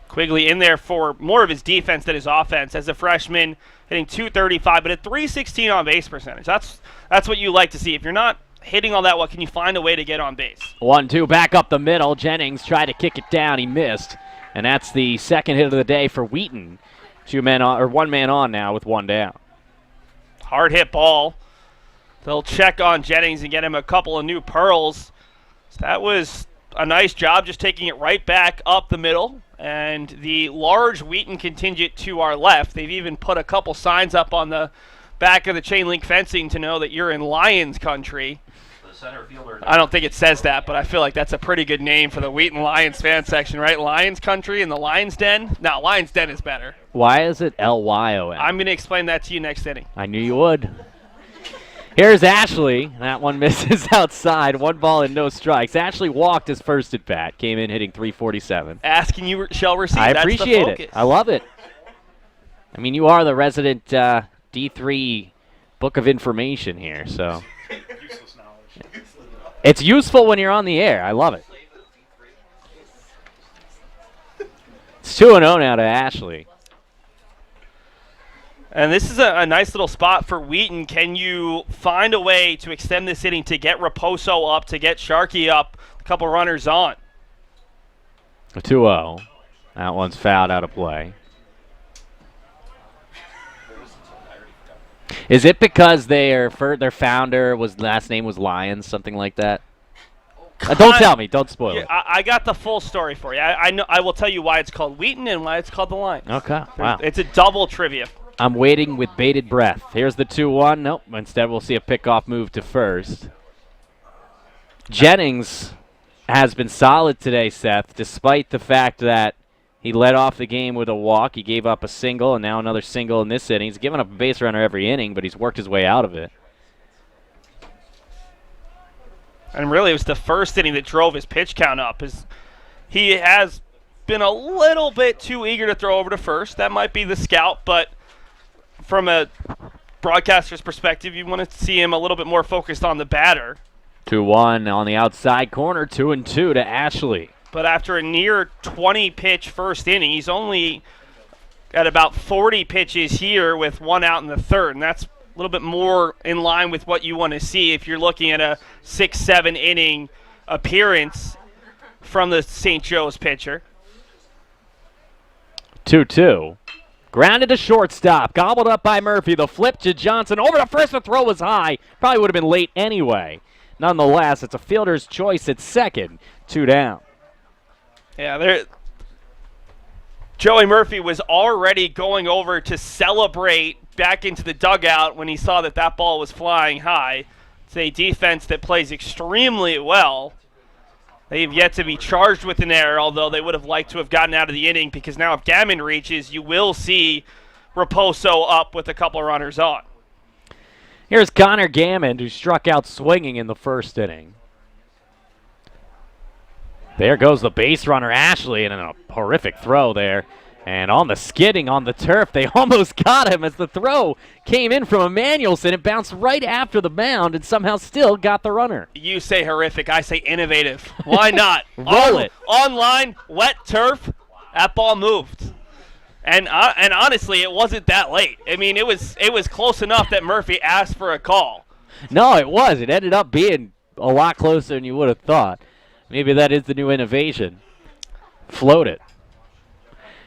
Quigley in there for more of his defense than his offense as a freshman, hitting .235, but a .316 on base percentage. That's what you like to see. If you're not hitting all that well, can you find a way to get on base? 1-2 back up the middle. Jennings tried to kick it down. He missed. And that's the second hit of the day for Wheaton. 1 man on now with 1 down. Hard hit ball. They'll check on Jennings and get him a couple of new pearls. So that was a nice job just taking it right back up the middle. And the large Wheaton contingent to our left, they've even put a couple signs up on the back of the chain link fencing to know that you're in Lions country. Center fielder. I don't think it says that, but I feel like that's a pretty good name for the Wheaton Lions fan section, right? Lions country and the Lions Den? No, Lions Den is better. Why is it Lyon? I'm going to explain that to you next inning. I knew you would. Here's Ashley. That one misses outside. 1 ball and no strikes. Ashley walked his first at bat. Came in hitting .347. Asking you shall receive. I That's appreciate the focus. it. I love it. I mean, you are the resident D3 book of information here, so. It's useful when you're on the air. I love it. It's 2-0 now to Ashley. And this is a nice little spot for Wheaton. Can you find a way to extend this inning to get Raposo up, to get Sharkey up, a couple runners on? A 2-0. That one's fouled out of play. Is it because their founder last name was Lyons, something like that? Don't tell me. Don't spoil it. I got the full story for you. I know. I will tell you why it's called Wheaton and why it's called the Lions. Okay. Wow. It's a double trivia. I'm waiting with bated breath. Here's the 2-1. Nope. Instead, we'll see a pickoff move to first. Jennings has been solid today, Seth, despite the fact that he led off the game with a walk. He gave up a single, and now another single in this inning. He's given up a base runner every inning, but he's worked his way out of it. And really, it was the first inning that drove his pitch count up. He has been a little bit too eager to throw over to first. That might be the scout, but from a broadcaster's perspective, you want to see him a little bit more focused on the batter. 2-1 on the outside corner, 2-2 to Ashley. But after a near 20-pitch first inning, he's only at about 40 pitches here with 1 out in the third, and that's a little bit more in line with what you want to see if you're looking at a 6-7 inning appearance from the St. Joe's pitcher. 2-2. Grounded to shortstop. Gobbled up by Murphy. The flip to Johnson. Over to first. The throw was high. Probably would have been late anyway. Nonetheless, it's a fielder's choice at second. 2 down. Yeah, Joey Murphy was already going over to celebrate back into the dugout when he saw that that ball was flying high. It's a defense that plays extremely well. They've yet to be charged with an error, although they would have liked to have gotten out of the inning, because now if Gammon reaches, you will see Raposo up with a couple of runners on. Here's Connor Gammon, who struck out swinging in the first inning. There goes the base runner, Ashley, and a horrific throw there. And on the skidding on the turf, they almost got him as the throw came in from Emmanuelson. It bounced right after the mound and somehow still got the runner. You say horrific, I say innovative. Why not? Roll it. Online, wet turf, that ball moved. And honestly, it wasn't that late. I mean, it was close enough that Murphy asked for a call. No, it was. It ended up being a lot closer than you would have thought. Maybe that is the new innovation. Float it.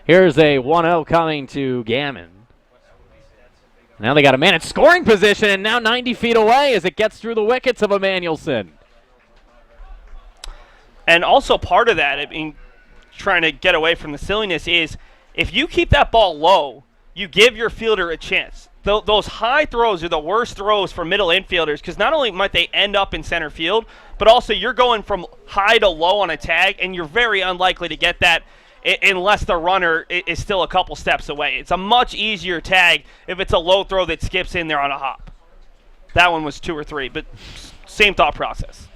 Here's a 1-0 coming to Gammon. Now they got a man in scoring position, and now 90 feet away as it gets through the wickets of Emmanuelson. And also part of that, I mean, trying to get away from the silliness, is if you keep that ball low, you give your fielder a chance. Those high throws are the worst throws for middle infielders, because not only might they end up in center field, but also you're going from high to low on a tag, and you're very unlikely to get that unless the runner is still a couple steps away. It's a much easier tag if it's a low throw that skips in there on a hop. That one was 2 or 3, but same thought process.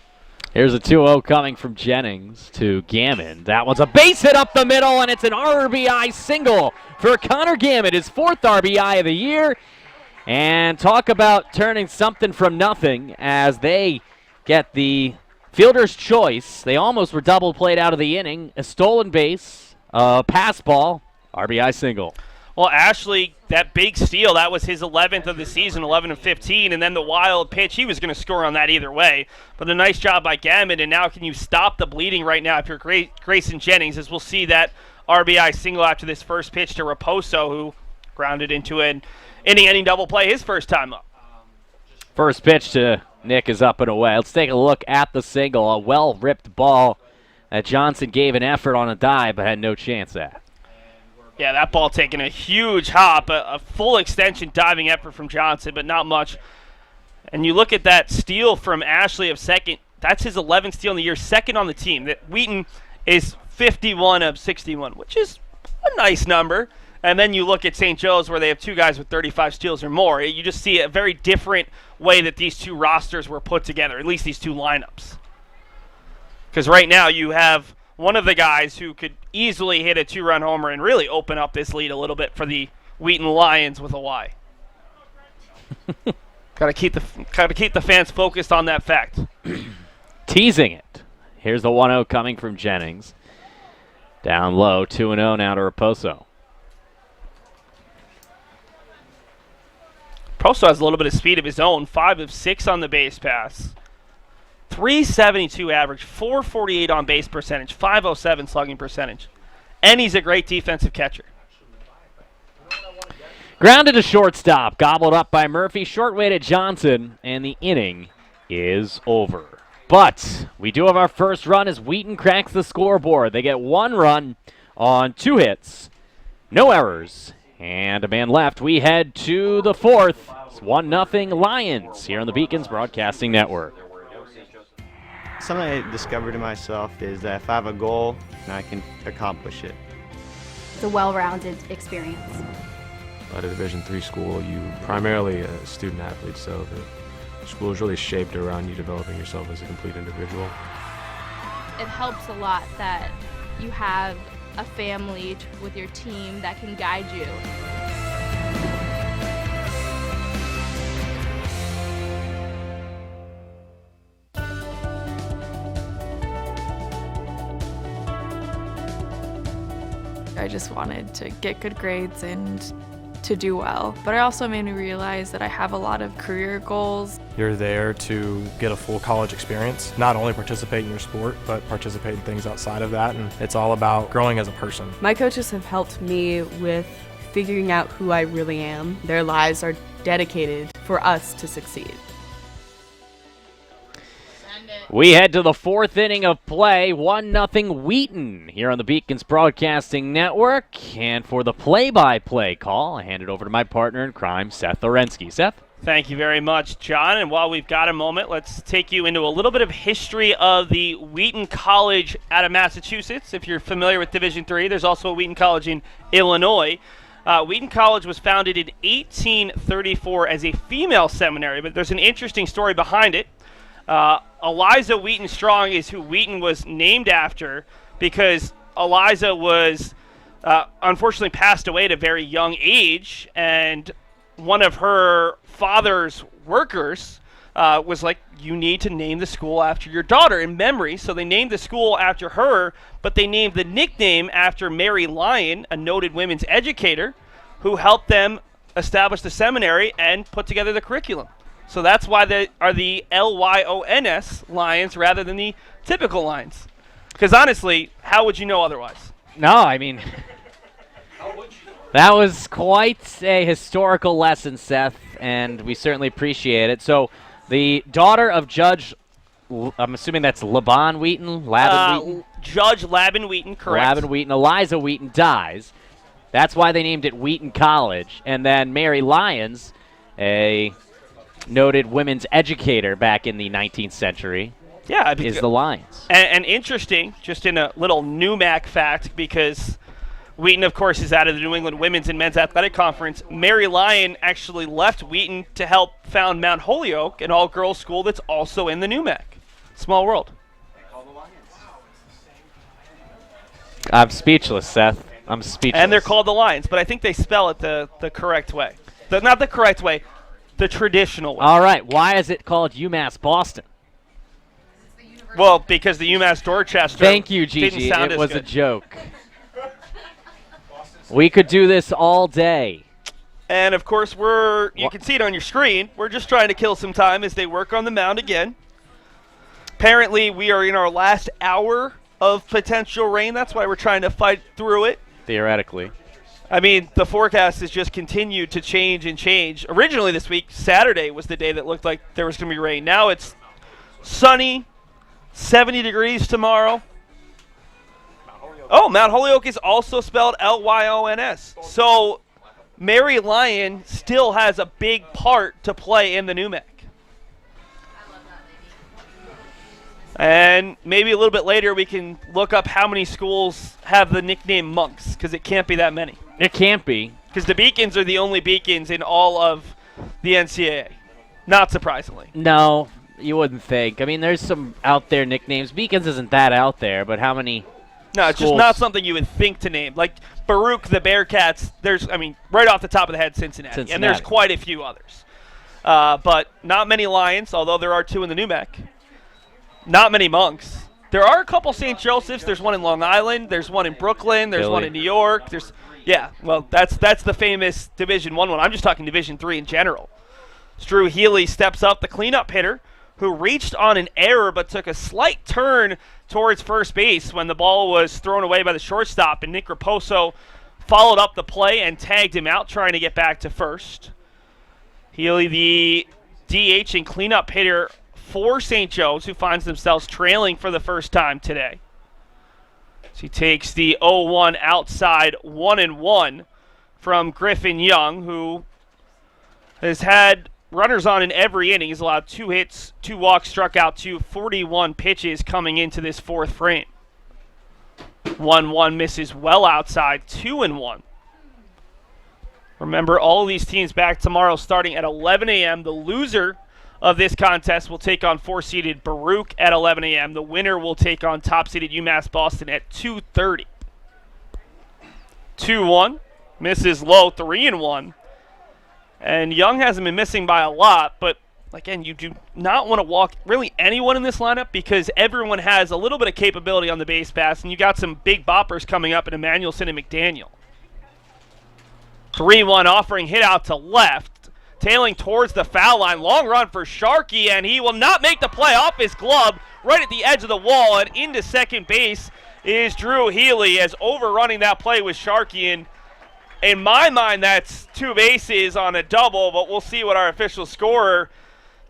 Here's a 2-0 coming from Jennings to Gammon. That one's a base hit up the middle, and it's an RBI single for Connor Gammon, his 4th RBI of the year. And talk about turning something from nothing as they get the fielder's choice. They almost were double played out of the inning. A stolen base, a pass ball, RBI single. Well, Ashley, that big steal, that was his 11th of the season, 11 of 15, and then the wild pitch, he was going to score on that either way. But a nice job by Gammon, and now can you stop the bleeding right now if you're Grayson Jennings, as we'll see that RBI single after this first pitch to Raposo, who grounded into an inning-ending double play his first time up. First pitch to Nick is up and away. Let's take a look at the single. A well-ripped ball that Johnson gave an effort on a dive but had no chance at. Yeah, that ball taking a huge hop, a full extension diving effort from Johnson, but not much. And you look at that steal from Ashley of second. That's his 11th steal in the year, second on the team. That Wheaton is 51 of 61, which is a nice number. And then you look at St. Joe's where they have 2 guys with 35 steals or more. You just see a very different way that these 2 rosters were put together, at least these 2 lineups. Because right now you have one of the guys who could easily hit a 2-run homer and really open up this lead a little bit for the Wheaton Lions with a Y. Gotta keep the fans focused on that fact. Teasing it. Here's the 1-0 coming from Jennings. Down low, 2-0 now to Raposo. Raposo has a little bit of speed of his own, 5 of 6 on the base pass. 372 average, 448 on base percentage, 507 slugging percentage. And he's a great defensive catcher. Grounded to shortstop, gobbled up by Murphy, short way to Johnson, and the inning is over. But we do have our first run as Wheaton cracks the scoreboard. They get 1 run on 2 hits, no errors, and a man left. We head to the 4th. It's 1-0 Lions here on the Beacons Broadcasting Network. Something I discovered in myself is that if I have a goal, I can accomplish it. It's a well-rounded experience. At a Division III school, you primarily a student athlete, so the school is really shaped around you developing yourself as a complete individual. It helps a lot that you have a family with your team that can guide you. I just wanted to get good grades and to do well. But it also made me realize that I have a lot of career goals. You're there to get a full college experience, not only participate in your sport, but participate in things outside of that, and it's all about growing as a person. My coaches have helped me with figuring out who I really am. Their lives are dedicated for us to succeed. We head to the fourth inning of play, 1-0 Wheaton here on the Beacons Broadcasting Network. And for the play-by-play call, I hand it over to my partner in crime, Seth Orensky. Seth? Thank you very much, John. And while we've got a moment, let's take you into a little bit of history of the Wheaton College out of Massachusetts. If you're familiar with Division III, there's also a Wheaton College in Illinois. Wheaton College was founded in 1834 as a female seminary, but there's an interesting story behind it. Eliza Wheaton Strong is who Wheaton was named after because Eliza was unfortunately passed away at a very young age, and one of her father's workers was like, you need to name the school after your daughter in memory. So they named the school after her, but they named the nickname after Mary Lyon, a noted women's educator who helped them establish the seminary and put together the curriculum. So that's why they are the Lyons Lions rather than the typical Lions. Because honestly, how would you know otherwise? No, I mean, that was quite a historical lesson, Seth, and we certainly appreciate it. So the daughter of Judge, I'm assuming that's Laban Wheaton? Wheaton? Judge Laban Wheaton, correct. Laban Wheaton. Eliza Wheaton dies. That's why they named it Wheaton College. And then Mary Lyons, a noted women's educator back in the 19th century, is the Lions. And interesting, just in a little NUMAC fact, because Wheaton, of course, is out of the New England Women's and Men's Athletic Conference. Mary Lyon actually left Wheaton to help found Mount Holyoke, an all-girls school that's also in the NUMAC. Small world. I'm speechless, Seth. I'm speechless. And they're called the Lions, but I think they spell it the correct way. Not the correct way, the traditional way. All right. Why is it called UMass Boston? Well, because the UMass Dorchester. Thank you, didn't Gigi. sound It as was good. a joke. We could do this all day. And, of course, you can see it on your screen. We're just trying to kill some time as they work on the mound again. Apparently, we are in our last hour of potential rain. That's why we're trying to fight through it. Theoretically. I mean, the forecast has just continued to change and change. Originally this week, Saturday was the day that looked like there was going to be rain. Now it's sunny, 70 degrees tomorrow. Oh, Mount Holyoke is also spelled Lyons. So Mary Lyon still has a big part to play in the NUMAC. And maybe a little bit later we can look up how many schools have the nickname Monks, because it can't be that many. It can't be. Because the Beacons are the only Beacons in all of the NCAA. Not surprisingly. No, you wouldn't think. I mean, there's some out there nicknames. Beacons isn't that out there, but how many No, it's just not something you would think to name. Like Baruch the Bearcats, right off the top of the head, Cincinnati. And there's quite a few others. But not many Lions, although there are two in the NUMAC. Not many Monks. There are a couple St. Joseph's. There's one in Long Island. There's one in Brooklyn. There's one in New York. That's the famous Division I one. I'm just talking Division III in general. Drew Healy steps up, the cleanup hitter, who reached on an error but took a slight turn towards first base when the ball was thrown away by the shortstop, and Nick Raposo followed up the play and tagged him out, trying to get back to first. Healy, the DH and cleanup hitter for St. Joe's, who finds themselves trailing for the first time today. So he takes the 0-1 outside 1-1 from Griffin Young, who has had runners on in every inning. He's allowed 2 hits, 2 walks, struck out 41 pitches coming into this fourth frame. 1-1 misses well outside, 2-1. Remember, all of these teams back tomorrow starting at 11 a.m. The loser of this contest will take on 4-seeded Baruch at 11 a.m. The winner will take on top-seeded UMass Boston at 2:30. 2-1, misses low, 3-1. And Young hasn't been missing by a lot, but again, you do not want to walk really anyone in this lineup because everyone has a little bit of capability on the base pass, and you got some big boppers coming up in Emmanuelson and McDaniel. 3-1 offering hit out to left, tailing towards the foul line. Long run for Sharkey, and he will not make the play off his glove right at the edge of the wall, and into second base is Drew Healy as overrunning that play with Sharkey. And in my mind, that's 2 bases on a double, but we'll see what our official scorer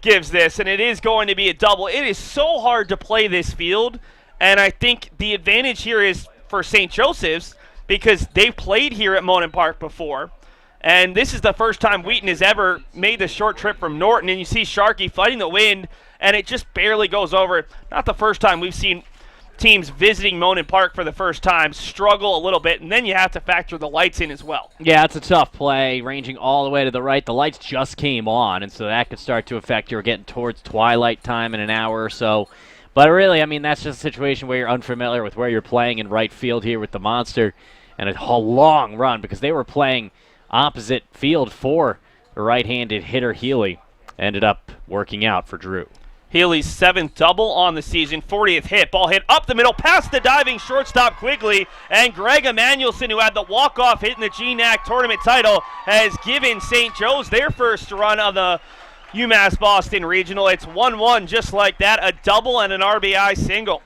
gives this, and it is going to be a double. It is so hard to play this field, and I think the advantage here is for St. Joseph's because they've played here at Monin Park before, and this is the first time Wheaton has ever made the short trip from Norton, and you see Sharkey fighting the wind, and it just barely goes over. Not the first time we've seen teams visiting Monin Park for the first time struggle a little bit, and then you have to factor the lights in as well. Yeah, it's a tough play, ranging all the way to the right. The lights just came on, and so that could start to affect you. We're getting towards twilight time in an hour or so. But really, I mean, that's just a situation where you're unfamiliar with where you're playing in right field here with the Monster, and a long run because they were playing opposite field for the right-handed hitter Healy. Ended up working out for Drew. Healy's 7th double on the season, 40th hit. Ball hit up the middle, past the diving shortstop Quigley, and Greg Emmanuelson, who had the walk-off hit in the GNAC tournament title, has given St. Joe's their first run on the UMass Boston Regional. It's 1-1 just like that, a double and an RBI single.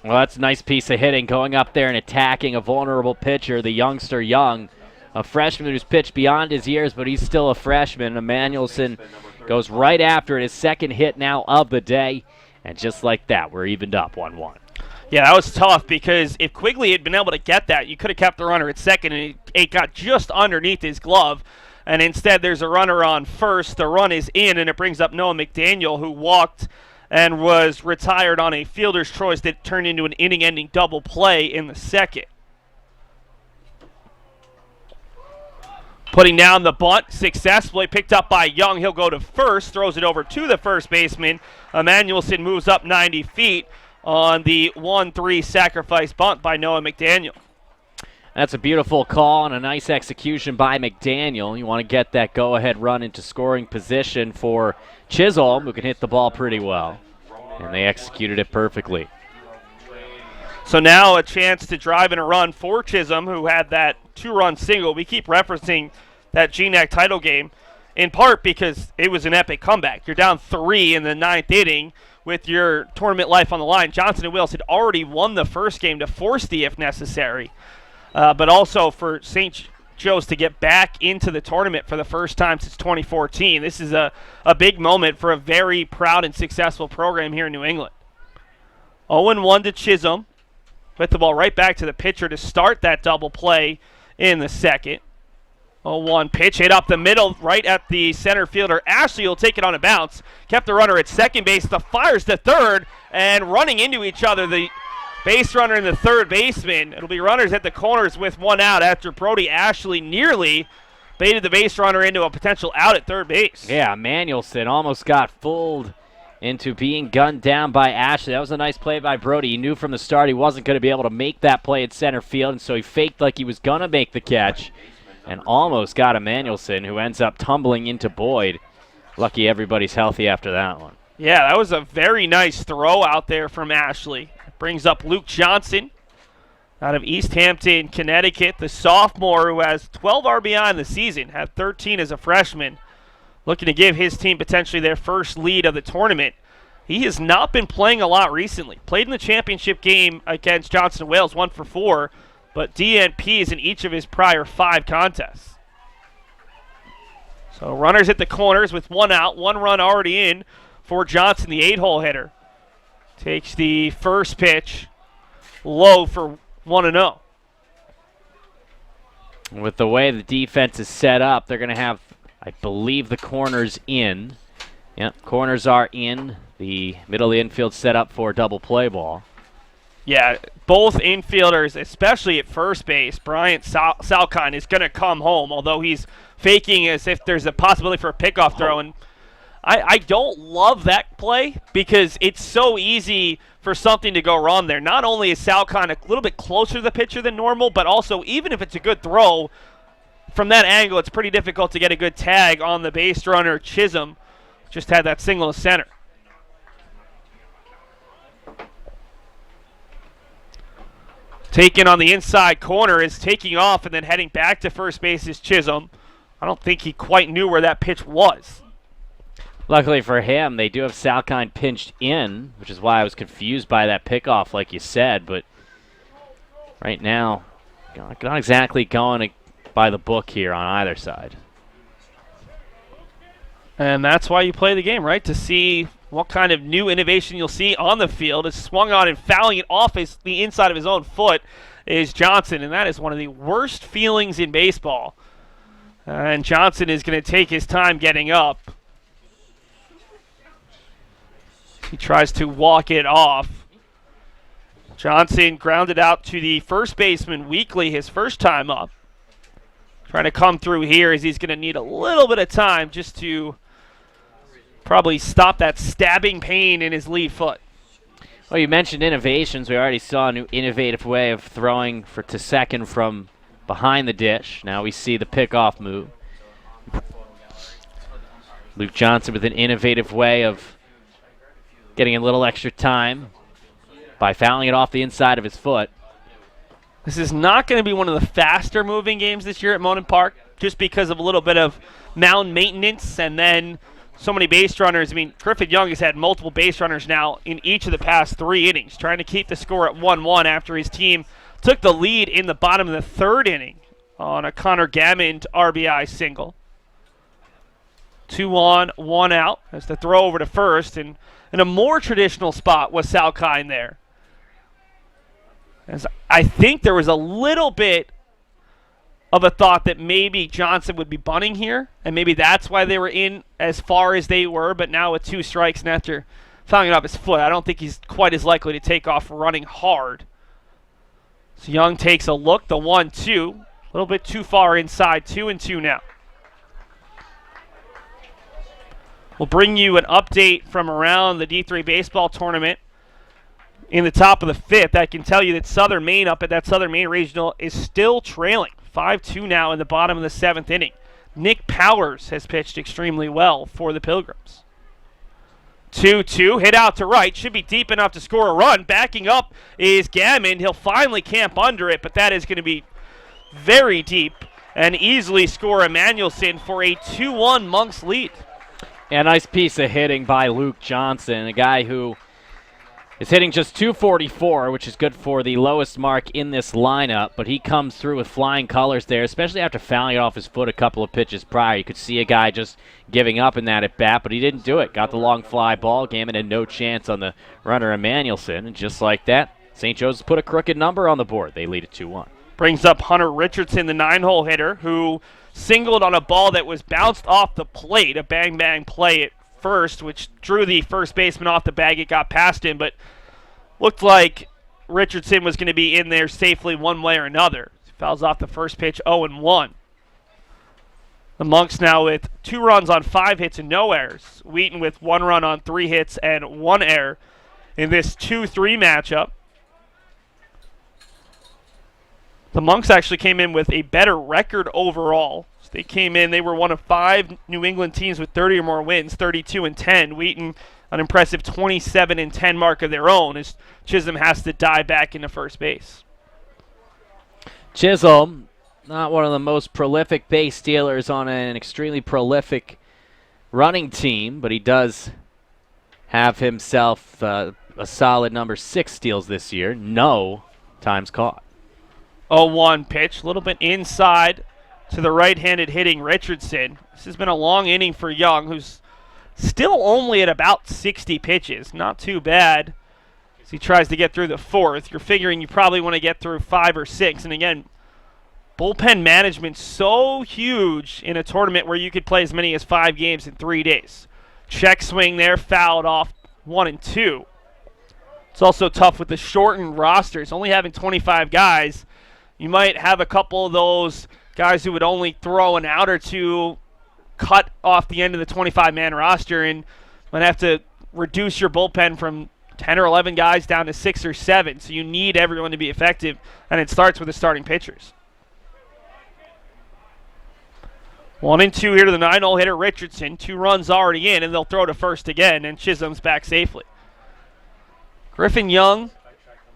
Well, that's a nice piece of hitting, going up there and attacking a vulnerable pitcher, the youngster Young, a freshman who's pitched beyond his years, but he's still a freshman. Emmanuelson goes right after it, his second hit now of the day, and just like that, we're evened up 1-1. Yeah, that was tough because if Quigley had been able to get that, you could have kept the runner at second, and it got just underneath his glove, and instead there's a runner on first. The run is in, and it brings up Noah McDaniel, who walked and was retired on a fielder's choice that turned into an inning-ending double play in the second. Putting down the bunt, successfully picked up by Young. He'll go to first, throws it over to the first baseman. Emmanuelson moves up 90 feet on the 1-3 sacrifice bunt by Noah McDaniel. That's a beautiful call and a nice execution by McDaniel. You want to get that go-ahead run into scoring position for Chisholm, who can hit the ball pretty well. And they executed it perfectly. So now a chance to drive in a run for Chisholm, who had that 2-run single. We keep referencing that GNAC title game in part because it was an epic comeback. You're down 3 in the 9th inning with your tournament life on the line. Johnson and Wills had already won the first game to force the if necessary, but also for St. Joe's to get back into the tournament for the first time since 2014. This is a big moment for a very proud and successful program here in New England. 0-1 to Chisholm. With the ball right back to the pitcher to start that double play in the second. 0-1 pitch hit up the middle right at the center fielder. Ashley will take it on a bounce. Kept the runner at second base. The fires to third and running into each other. The base runner and the third baseman. It'll be runners at the corners with 1 out after Brody Ashley nearly baited the base runner into a potential out at third base. Yeah, Manuelson almost got fooled into being gunned down by Ashley. That was a nice play by Brody. He knew from the start he wasn't going to be able to make that play at center field, and so he faked like he was going to make the catch and almost got Emmanuelson, who ends up tumbling into Boyd. Lucky everybody's healthy after that one. Yeah, that was a very nice throw out there from Ashley. Brings up Luke Johnson out of East Hampton, Connecticut, the sophomore who has 12 RBI in the season, had 13 as a freshman. Looking to give his team potentially their first lead of the tournament. He has not been playing a lot recently. Played in the championship game against Johnson & Wales, 1 for 4, but DNPs in each of his prior 5 contests. So runners at the corners with 1 out, 1 run already in for Johnson, the 8-hole hitter. Takes the first pitch low for 1-0. With the way the defense is set up, they're going to have, I believe, the corners in. Yep, corners are in. The middle of the infield set up for a double play ball. Yeah, both infielders, especially at first base, Bryant Salkine is going to come home, although he's faking as if there's a possibility for a pickoff throw. And I don't love that play because it's so easy for something to go wrong there. Not only is Salkine a little bit closer to the pitcher than normal, but also even if it's a good throw, from that angle, it's pretty difficult to get a good tag on the base runner. Chisholm just had that single to center. Taken on the inside corner is taking off and then heading back to first base is Chisholm. I don't think he quite knew where that pitch was. Luckily for him, they do have Salkind pinched in, which is why I was confused by that pickoff, like you said. But right now, not exactly going by the book here on either side. And that's why you play the game, right? To see what kind of new innovation you'll see on the field. Is swung on and fouling it off the inside of his own foot is Johnson, and that is one of the worst feelings in baseball. And Johnson is going to take his time getting up. He tries to walk it off. Johnson grounded out to the first baseman Weekly his first time up. Trying to come through here as he's going to need a little bit of time just to probably stop that stabbing pain in his lead foot. Well, you mentioned innovations. We already saw a new innovative way of throwing to second from behind the dish. Now we see the pickoff move. Luke Johnson with an innovative way of getting a little extra time by fouling it off the inside of his foot. This is not going to be one of the faster moving games this year at Monin Park, just because of a little bit of mound maintenance and then so many base runners. I mean, Griffith Young has had multiple base runners now in each of the past 3 innings, trying to keep the score at 1-1 after his team took the lead in the bottom of the 3rd inning on a Connor Gammond RBI single. 2 on, 1 out as the throw over to first, and in a more traditional spot was Salkind there. As I think there was a little bit of a thought that maybe Johnson would be bunting here, and maybe that's why they were in as far as they were, but now with 2 strikes and after fouling it off his foot, I don't think he's quite as likely to take off running hard. So Young takes a look, the 1-2, a little bit too far inside, 2-2 now. We'll bring you an update from around the D3 baseball tournament. In the top of the 5th, I can tell you that Southern Maine up at that Southern Maine Regional is still trailing. 5-2 now in the bottom of the 7th inning. Nick Powers has pitched extremely well for the Pilgrims. 2-2, hit out to right. Should be deep enough to score a run. Backing up is Gammond. He'll finally camp under it, but that is going to be very deep and easily score Emmanuelson for a 2-1 Monks lead. Yeah, nice piece of hitting by Luke Johnson, a guy who is hitting just .244, which is good for the lowest mark in this lineup, but he comes through with flying colors there, especially after fouling it off his foot a couple of pitches prior. You could see a guy just giving up in that at bat, but he didn't do it. Got the long fly ball, Gammon had no chance on the runner Emmanuelson, and just like that, St. Joseph's put a crooked number on the board. They lead it 2-1. Brings up Hunter Richardson, the 9-hole hitter, who singled on a ball that was bounced off the plate, a bang-bang play at first, which drew the first baseman off the bag. It got past him, but looked like Richardson was going to be in there safely one way or another. He fouls off the first pitch, 0-1. The Monks now with 2 runs on 5 hits and no errors. Wheaton with 1 run on 3 hits and 1 error in this 2-3 matchup. The Monks actually came in with a better record overall. So they came in, they were one of 5 New England teams with 30 or more wins, 32-10. Wheaton, an impressive 27-10 mark of their own, as Chisholm has to dive back into first base. Chisholm, not one of the most prolific base stealers on an extremely prolific running team, but he does have himself a solid number 6 steals this year. No times caught. 0-1 pitch, a little bit inside to the right-handed hitting Richardson. This has been a long inning for Young, who's still only at about 60 pitches. Not too bad as he tries to get through the 4th. You're figuring you probably want to get through 5 or 6. And again, bullpen management so huge in a tournament where you could play as many as 5 games in 3 days. Check swing there, fouled off 1 and 2. It's also tough with the shortened rosters, only having 25 guys. You might have a couple of those guys who would only throw an out or two cut off the end of the 25-man roster, and might have to reduce your bullpen from 10 or 11 guys down to 6 or 7. So you need everyone to be effective, and it starts with the starting pitchers. 1-2 here to the 9-hole hitter Richardson. 2 runs already in, and they'll throw to first again, and Chisholm's back safely. Griffin Young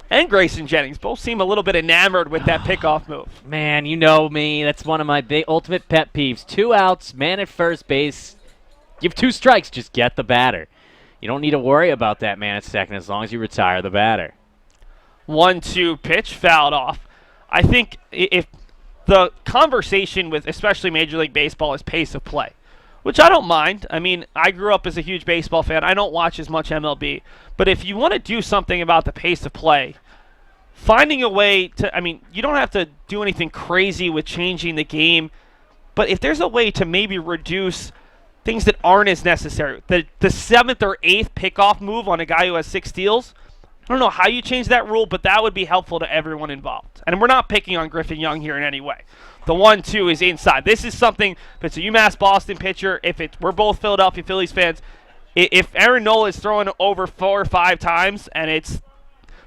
and Grayson Jennings both seem a little bit enamored with that pickoff move. Man, you know me. That's one of my big ultimate pet peeves. 2 outs, man at first base. Give 2 strikes, just get the batter. You don't need to worry about that man at second as long as you retire the batter. 1-2 pitch fouled off. I think if the conversation with especially Major League Baseball is pace of play, which I don't mind. I mean, I grew up as a huge baseball fan. I don't watch as much MLB. But if you want to do something about the pace of play, finding a way to, I mean, you don't have to do anything crazy with changing the game, but if there's a way to maybe reduce things that aren't as necessary, the 7th or 8th pickoff move on a guy who has 6 steals, I don't know how you change that rule, but that would be helpful to everyone involved. And we're not picking on Griffin Young here in any way. The 1-2 is inside. This is something, if it's a UMass Boston pitcher, we're both Philadelphia Phillies fans, if Aaron Nola is throwing over 4 or 5 times and it's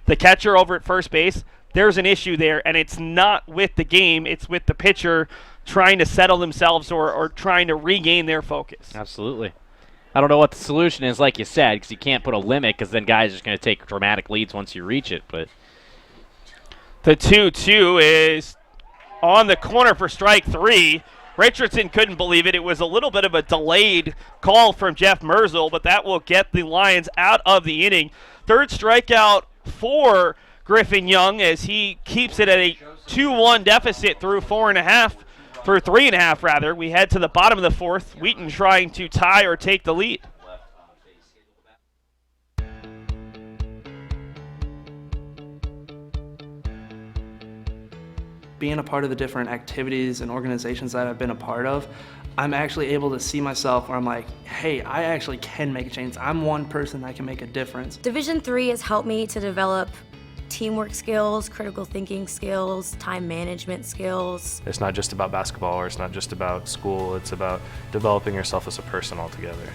the catcher over at first base, there's an issue there, and it's not with the game, it's with the pitcher trying to settle themselves or trying to regain their focus. Absolutely. I don't know what the solution is, like you said, because you can't put a limit because then guys are just going to take dramatic leads once you reach it. But the 2-2 is on the corner for strike 3. Richardson couldn't believe it. It was a little bit of a delayed call from Jeff Merzel, but that will get the Lions out of the inning. 3rd strikeout for Griffin Young as he keeps it at a 2-1 deficit through 3.5 rather. We head to the bottom of the 4th. Wheaton trying to tie or take the lead. Being a part of the different activities and organizations that I've been a part of, I'm actually able to see myself where I'm like, hey, I actually can make a change. I'm one person that can make a difference. Division III has helped me to develop teamwork skills, critical thinking skills, time management skills. It's not just about basketball or it's not just about school, it's about developing yourself as a person altogether.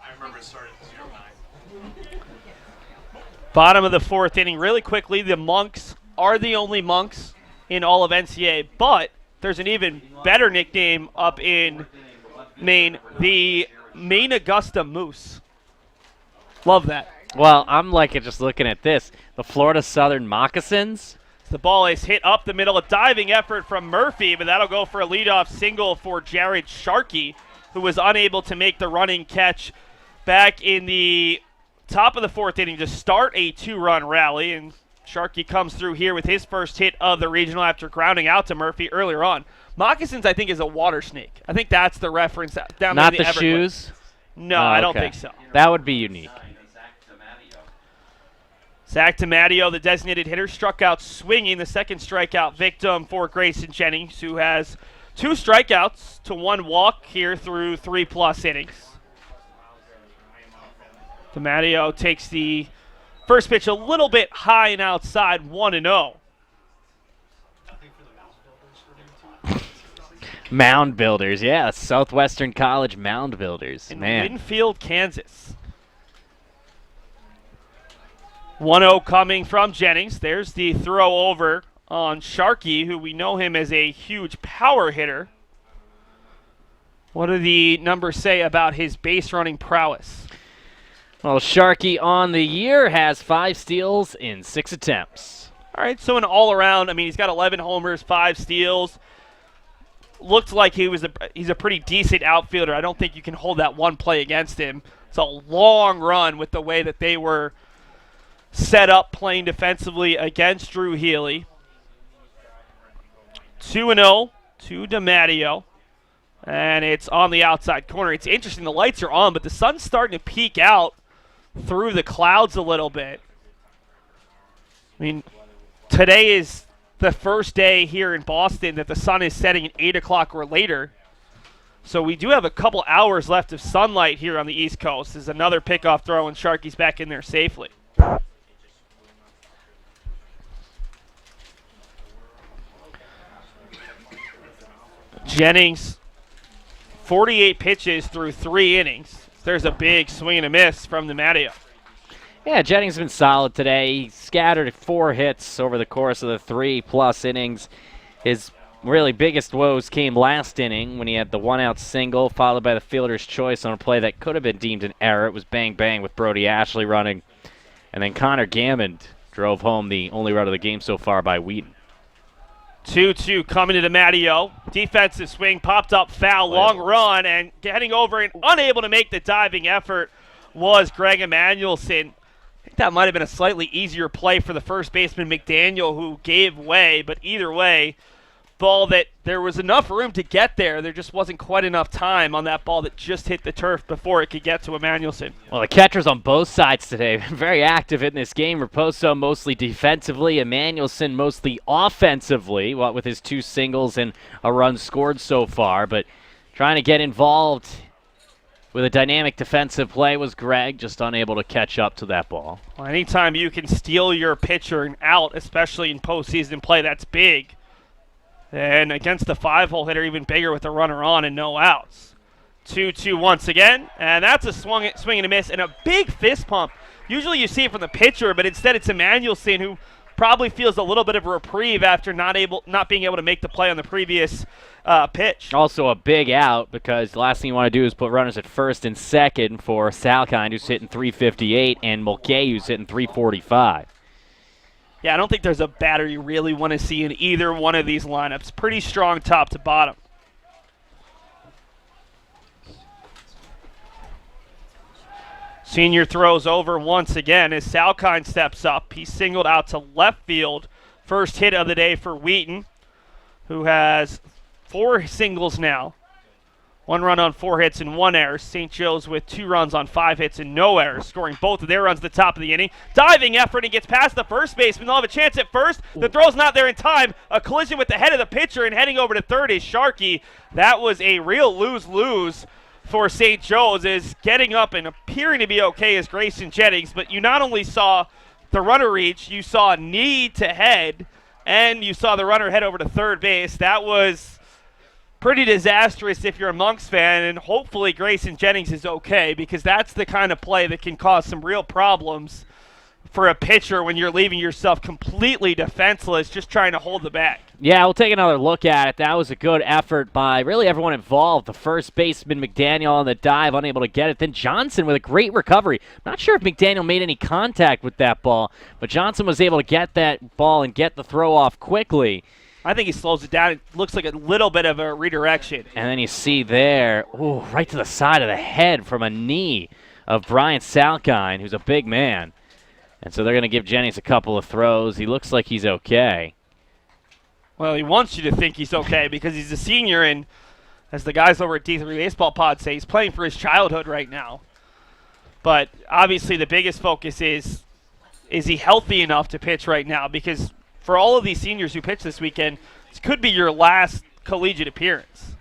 I remember it started 0-9. Bottom of the 4th inning. Really quickly, the Monks are the only Monks in all of NCAA, but there's an even better nickname up in Maine, the Maine Augusta Moose. Love that. Well, I'm liking just looking at this. The Florida Southern Moccasins. The ball is hit up the middle. A diving effort from Murphy, but that'll go for a leadoff single for Jared Sharkey, who was unable to make the running catch back in the top of the 4th inning to start a 2-run rally. And Sharkey comes through here with his first hit of the regional after grounding out to Murphy earlier on. Moccasins, I think, is a water snake. I think that's the reference down Not there. the shoes? No, Oh, I don't okay. think so. That would be unique. Zach DiMatteo, the designated hitter, struck out swinging, the 2nd strikeout victim for Grayson Jennings, who has 2 strikeouts to 1 walk here through 3+ innings. DiMatteo takes the first pitch a little bit high and outside, 1-0. Mound Builders, yeah. Southwestern College Mound Builders. In Man. Winfield, Kansas. 1-0 coming from Jennings. There's the throw over on Sharkey, who we know him as a huge power hitter. What do the numbers say about his base running prowess? Well, Sharkey on the year has 5 steals in 6 attempts. All right, so an all-around, I mean, he's got 11 homers, 5 steals. Looked like he's a pretty decent outfielder. I don't think you can hold that one play against him. It's a long run with the way that they were set up playing defensively against Drew Healy. 2-0 to DiMatteo. And it's on the outside corner. It's interesting, the lights are on, but the sun's starting to peek out through the clouds a little bit. I mean, today is the first day here in Boston that the sun is setting at 8 o'clock or later. So we do have a couple hours left of sunlight here on the East Coast. This is another pickoff throw, and Sharky's back in there safely. Jennings, 48 pitches through 3 innings. There's a big swing and a miss from DiMatteo. Yeah, Jennings has been solid today. He scattered 4 hits over the course of the 3+ innings. His really biggest woes came last inning when he had the 1-out single, followed by the fielder's choice on a play that could have been deemed an error. It was bang-bang with Brody Ashley running. And then Connor Gammond drove home the only run of the game so far by Wheaton. 2-2 coming to DiMatteo. Defensive swing, popped up foul, long run, and getting over and unable to make the diving effort was Greg Emanuelson. I think that might have been a slightly easier play for the first baseman McDaniel, who gave way, but either way, ball that there was enough room to get there. There just wasn't quite enough time on that ball that just hit the turf before it could get to Emanuelson. Well, the catchers on both sides today very active in this game. Raposo mostly defensively, Emanuelson mostly offensively, what with his 2 singles and a run scored so far. But trying to get involved with a dynamic defensive play was Greg, just unable to catch up to that ball. Well, anytime you can steal your pitcher and out, especially in postseason play, that's big. And against the 5-hole hitter, even bigger with the runner on and no outs. 2-2 once again, and that's a swing and a miss and a big fist pump. Usually you see it from the pitcher, but instead it's Emanuelson, who probably feels a little bit of a reprieve after not being able to make the play on the previous pitch. Also a big out, because the last thing you want to do is put runners at first and second for Salkind, who's hitting .358, and Mulcahy, who's hitting .345. Yeah, I don't think there's a batter you really want to see in either one of these lineups. Pretty strong top to bottom. Senior throws over once again as Salkind steps up. He singled out to left field. First hit of the day for Wheaton, who has 4 singles now. 1 run on 4 hits and 1 error. St. Joe's with 2 runs on 5 hits and no errors, scoring both of their runs at the top of the inning. Diving effort, and gets past the first baseman. They'll have a chance at first. The throw's not there in time. A collision with the head of the pitcher, and heading over to third is Sharkey. That was a real lose-lose for St. Joe's. Is getting up and appearing to be okay as Grayson Jennings, but you not only saw the runner reach, you saw knee to head, and you saw the runner head over to third base. That was pretty disastrous if you're a Monks fan, and hopefully Grayson Jennings is okay, because that's the kind of play that can cause some real problems for a pitcher when you're leaving yourself completely defenseless just trying to hold the bag. Yeah, we'll take another look at it. That was a good effort by really everyone involved. The first baseman, McDaniel, on the dive, unable to get it. Then Johnson with a great recovery. Not sure if McDaniel made any contact with that ball, but Johnson was able to get that ball and get the throw off quickly. I think he slows it down. It looks like a little bit of a redirection. And then you see there, ooh, right to the side of the head from a knee of Bryant Salkind, who's a big man. And so they're going to give Jennings a couple of throws. He looks like he's okay. Well, he wants you to think he's okay because he's a senior, and as the guys over at D3 Baseball Pod say, he's playing for his childhood right now. But obviously the biggest focus is he healthy enough to pitch right now? Because for all of these seniors who pitch this weekend, this could be your last collegiate appearance.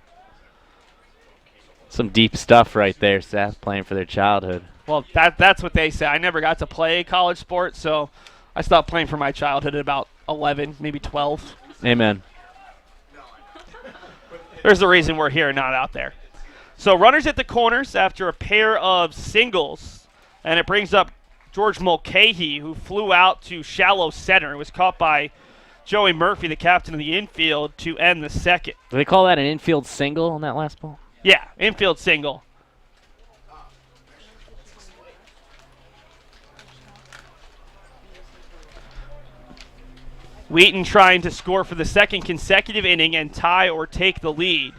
Some deep stuff right there, Seth, playing for their childhood. Well, that's what they say. I never got to play college sports, so I stopped playing for my childhood at about 11, maybe 12. Amen. There's the reason we're here, not out there. So runners at the corners after a pair of singles, and it brings up George Mulcahy, who flew out to shallow center. It was caught by Joey Murphy, the captain of the infield, to end the second. Do they call that an infield single on that last ball? Yeah, infield single. Wheaton trying to score for the second consecutive inning and tie or take the lead.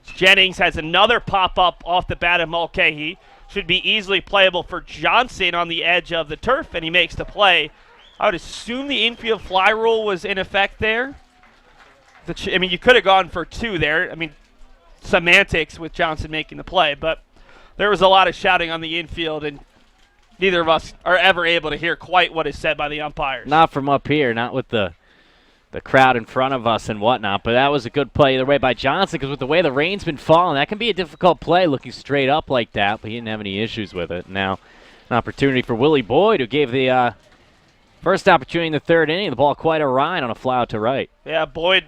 Jennings has another pop-up off the bat of Mulcahy. Should be easily playable for Johnson on the edge of the turf, and he makes the play. I would assume the infield fly rule was in effect there. You could have gone for 2 there. I mean, semantics with Johnson making the play, but there was a lot of shouting on the infield, and neither of us are ever able to hear quite what is said by the umpires. Not from up here, not with the crowd in front of us and whatnot, but that was a good play either way by Johnson, because with the way the rain's been falling, that can be a difficult play looking straight up like that, but he didn't have any issues with it. Now an opportunity for Willie Boyd, who gave the first opportunity in the third inning, the ball quite a ride on a fly out to right. Yeah, Boyd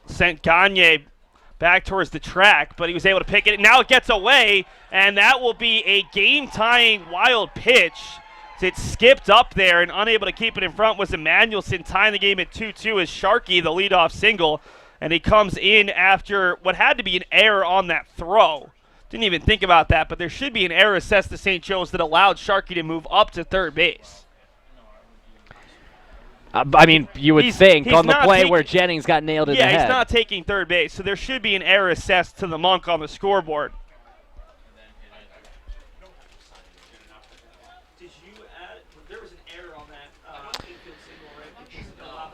sent Gagne back towards the track, but he was able to pick it. Now it gets away, and that will be a game-tying wild pitch. It skipped up there, and unable to keep it in front was Emmanuelson, tying the game at 2-2 as Sharkey, the leadoff single, and he comes in after what had to be an error on that throw. Didn't even think about that, but there should be an error assessed to St. Joe's that allowed Sharkey to move up to third base. You would think on the play where Jennings got nailed in the head. Yeah, he's not taking third base, so there should be an error assessed to the Monk on the scoreboard.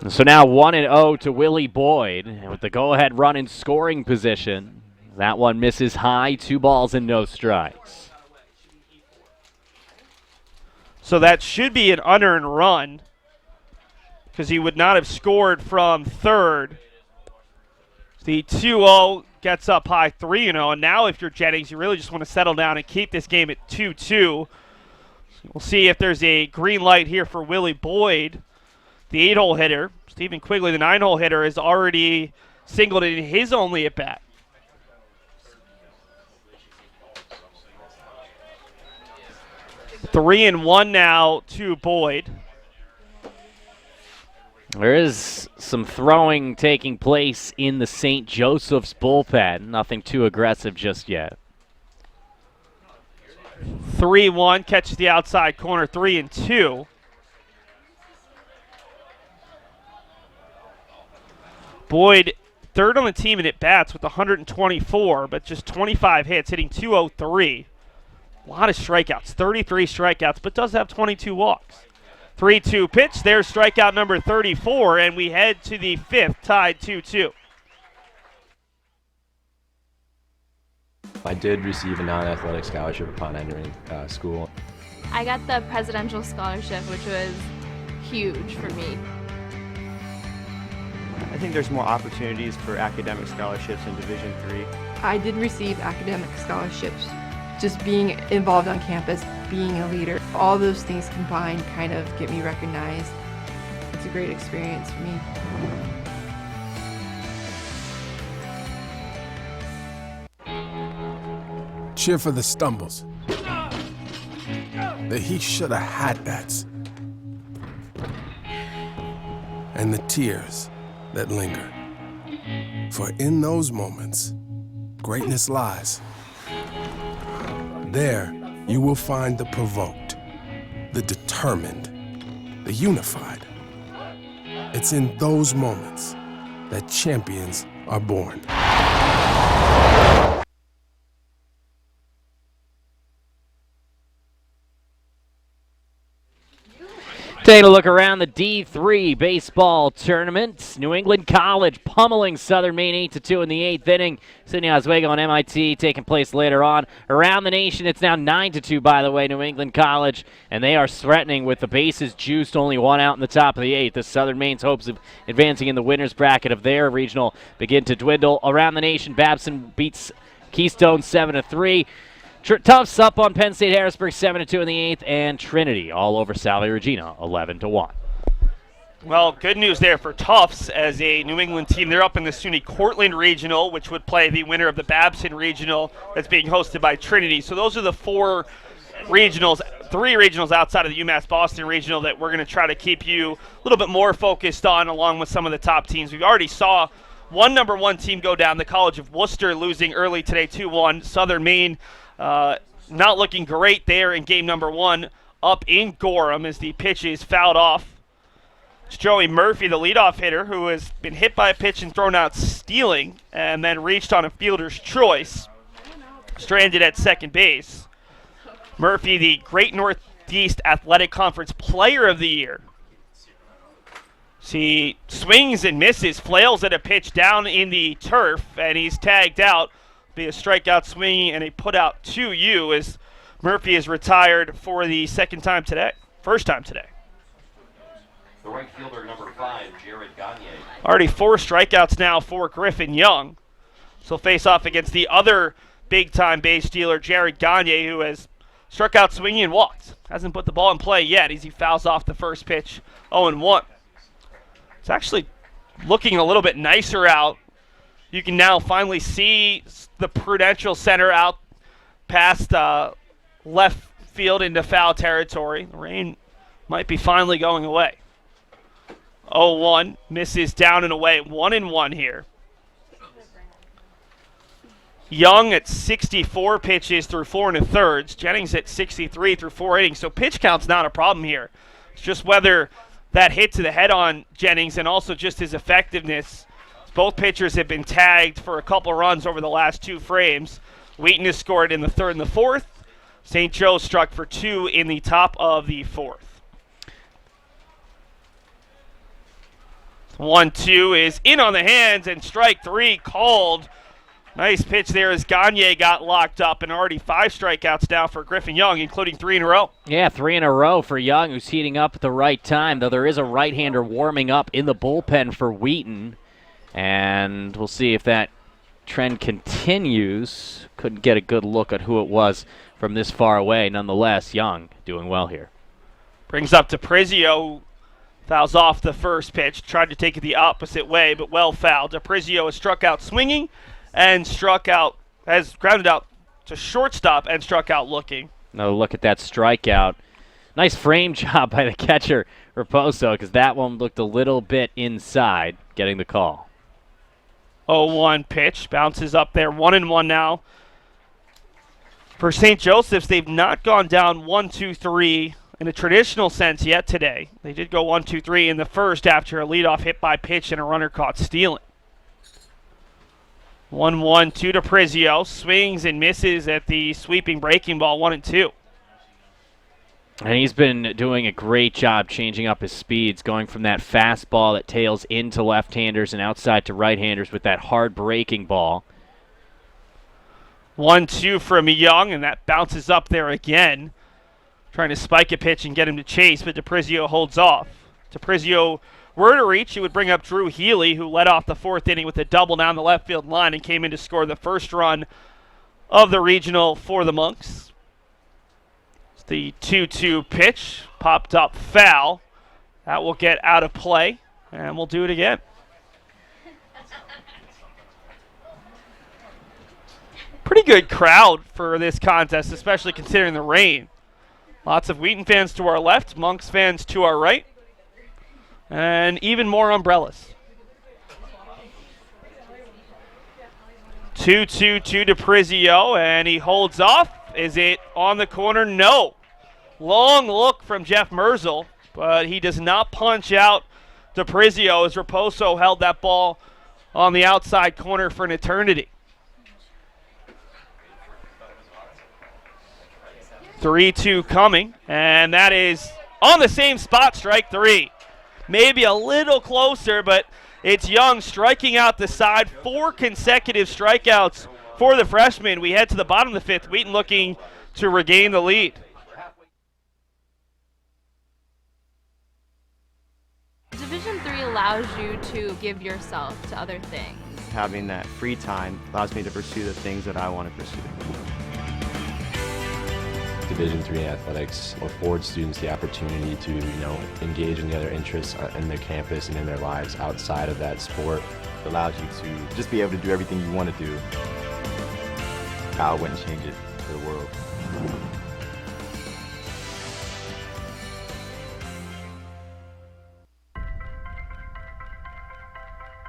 So now 1-0 to Willie Boyd, and with the go-ahead run in scoring position. That one misses high, 2 balls and no strikes. So that should be an unearned run, because he would not have scored from third. The 2-0 gets up high 3-0, and now if you're Jennings, you really just want to settle down and keep this game at 2-2. We'll see if there's a green light here for Willie Boyd, the 8-hole hitter. Stephen Quigley, the 9-hole hitter, has already singled in his only at-bat. Three and 1 now to Boyd. There is some throwing taking place in the St. Joseph's bullpen. Nothing too aggressive just yet. 3-1, catches the outside corner, 3-2. Boyd, third on the team in at-bats with 124, but just 25 hits, hitting .203. A lot of strikeouts, 33 strikeouts, but does have 22 walks. 3-2 pitch, there's strikeout number 34, and we head to the 5th, tied 2-2. I did receive a non-athletic scholarship upon entering school. I got the presidential scholarship, which was huge for me. I think there's more opportunities for academic scholarships in Division III. I did receive academic scholarships. Just being involved on campus, being a leader, all those things combined kind of get me recognized. It's a great experience for me. Cheer for the stumbles. The he shoulda had that's. And the tears that linger. For in those moments, greatness lies. There, you will find the provoked, the determined, the unified. It's in those moments that champions are born. Taking a look around the D3 baseball tournament. New England College pummeling Southern Maine 8-2 in the 8th inning. Sidney Oswego and MIT taking place later on. Around the nation, it's now 9-2, by the way, New England College, and they are threatening with the bases juiced, only 1 out in the top of the 8th. The Southern Maine's hopes of advancing in the winner's bracket of their regional begin to dwindle. Around the nation, Babson beats Keystone 7-3. Tufts up on Penn State Harrisburg 7-2 in the 8th, and Trinity all over Salve Regina 11-1. Well, good news there for Tufts as a New England team. They're up in the SUNY Cortland Regional, which would play the winner of the Babson Regional that's being hosted by Trinity. So those are the 4 regionals, 3 regionals outside of the UMass Boston Regional that we're going to try to keep you a little bit more focused on, along with some of the top teams. We've already saw one number 1 team go down, the College of Worcester, losing early today 2-1. Southern Maine not looking great there in game number 1 up in Gorham as the pitch is fouled off. It's Joey Murphy, the leadoff hitter, who has been hit by a pitch and thrown out stealing and then reached on a fielder's choice. Stranded at second base. Murphy, the Great Northeast Athletic Conference Player of the Year. He swings and misses, flails at a pitch down in the turf, and he's tagged out via strikeout swinging and a put out 2-U as Murphy is retired for the first time today. The right fielder, number 5, Jared Gagne. Already 4 strikeouts now for Griffin Young. So face off against the other big-time base stealer, Jared Gagne, who has struck out swinging and walked. Hasn't put the ball in play yet as he fouls off the first pitch, 0-1. It's actually looking a little bit nicer out. You can now finally see the Prudential Center out past left field into foul territory. The rain might be finally going away. 0-1, misses down and away, 1-1 here. Young at 64 pitches through 4 1/3. Jennings at 63 through 4 innings. So pitch count's not a problem here. It's just whether that hit to the head on Jennings and also just his effectiveness. Both pitchers have been tagged for a couple runs over the last 2 frames. Wheaton has scored in the 3rd and the 4th. St. Joe struck for 2 in the top of the 4th. 1-2 is in on the hands, and strike 3 called. Nice pitch there as Gagne got locked up, and already 5 strikeouts now for Griffin Young, including 3 in a row. Yeah, 3 in a row for Young, who's heating up at the right time, though there is a right-hander warming up in the bullpen for Wheaton. And we'll see if that trend continues. Couldn't get a good look at who it was from this far away. Nonetheless, Young doing well here. Brings up DiPrizio, who fouls off the first pitch. Tried to take it the opposite way, but well fouled. DiPrizio has struck out swinging and has grounded out to shortstop and struck out looking. Another look at that strikeout. Nice frame job by the catcher, Raposo, because that one looked a little bit inside, getting the call. 0-1 pitch, bounces up there, 1-1 now. For St. Joseph's, they've not gone down 1-2-3 in a traditional sense yet today. They did go 1-2-3 in the first after a leadoff hit by pitch and a runner caught stealing. 1-1 to DiPrizio, swings and misses at the sweeping breaking ball, 1-2. And he's been doing a great job changing up his speeds, going from that fastball that tails into left-handers and outside to right-handers with that hard breaking ball. 1-2 from Young, and that bounces up there again. Trying to spike a pitch and get him to chase, but DiPrizio holds off. DiPrizio were to reach, it would bring up Drew Healy, who led off the 4th inning with a double down the left field line and came in to score the first run of the regional for the Monks. It's the 2-2 pitch, popped up foul. That will get out of play, and we'll do it again. Pretty good crowd for this contest, especially considering the rain. Lots of Wheaton fans to our left, Monks fans to our right, and even more umbrellas. 2-2 to DiPrizio, and he holds off. Is it on the corner? No. Long look from Jeff Merzel, but he does not punch out DiPrizio as Raposo held that ball on the outside corner for an eternity. 3-2 coming, and that is on the same spot, strike 3. Maybe a little closer, but it's Young striking out the side. 4 consecutive strikeouts for the freshman. We head to the bottom of the 5th. Wheaton looking to regain the lead. Division III allows you to give yourself to other things. Having that free time allows me to pursue the things that I want to pursue. Division III athletics affords students the opportunity to, engage in the other interests in their campus and in their lives outside of that sport. It allows you to just be able to do everything you want to do. I wouldn't change it for the world.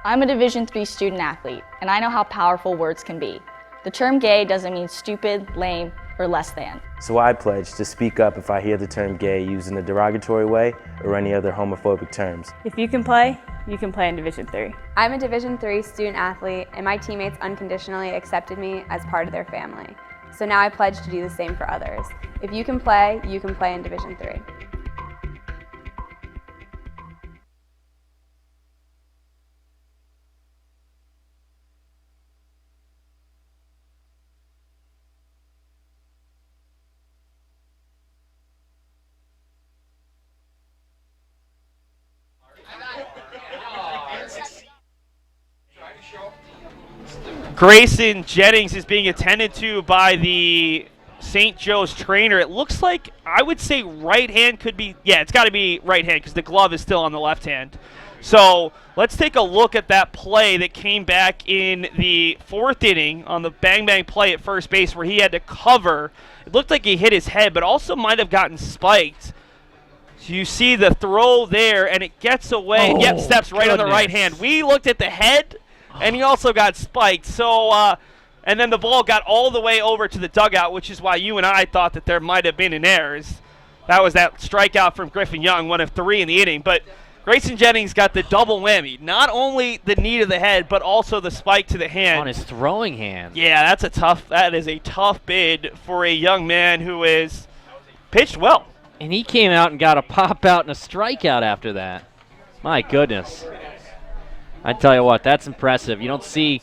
I'm a Division III student athlete, and I know how powerful words can be. The term gay doesn't mean stupid, lame, or less than. So I pledge to speak up if I hear the term gay used in a derogatory way or any other homophobic terms. If you can play in Division III. I'm a Division III student athlete, and my teammates unconditionally accepted me as part of their family. So now I pledge to do the same for others. If you can play in Division III. Grayson Jennings is being attended to by the St. Joe's trainer. It looks like, I would say right hand could be, yeah, it's got to be right hand because the glove is still on the left hand. So let's take a look at that play that came back in the 4th inning on the bang-bang play at first base where he had to cover. It looked like he hit his head, but also might have gotten spiked. So you see the throw there, and it gets away. Yep, steps right on the right hand. We looked at the head, and he also got spiked. So, and then the ball got all the way over to the dugout, which is why you and I thought that there might have been an error. That was that strikeout from Griffin Young, 1 of 3 in the inning. But Grayson Jennings got the double whammy. Not only the knee to the head, but also the spike to the hand. On his throwing hand. Yeah, that is a tough bid for a young man who is pitched well. And he came out and got a pop out and a strikeout after that. My goodness. I tell you what, that's impressive. You don't see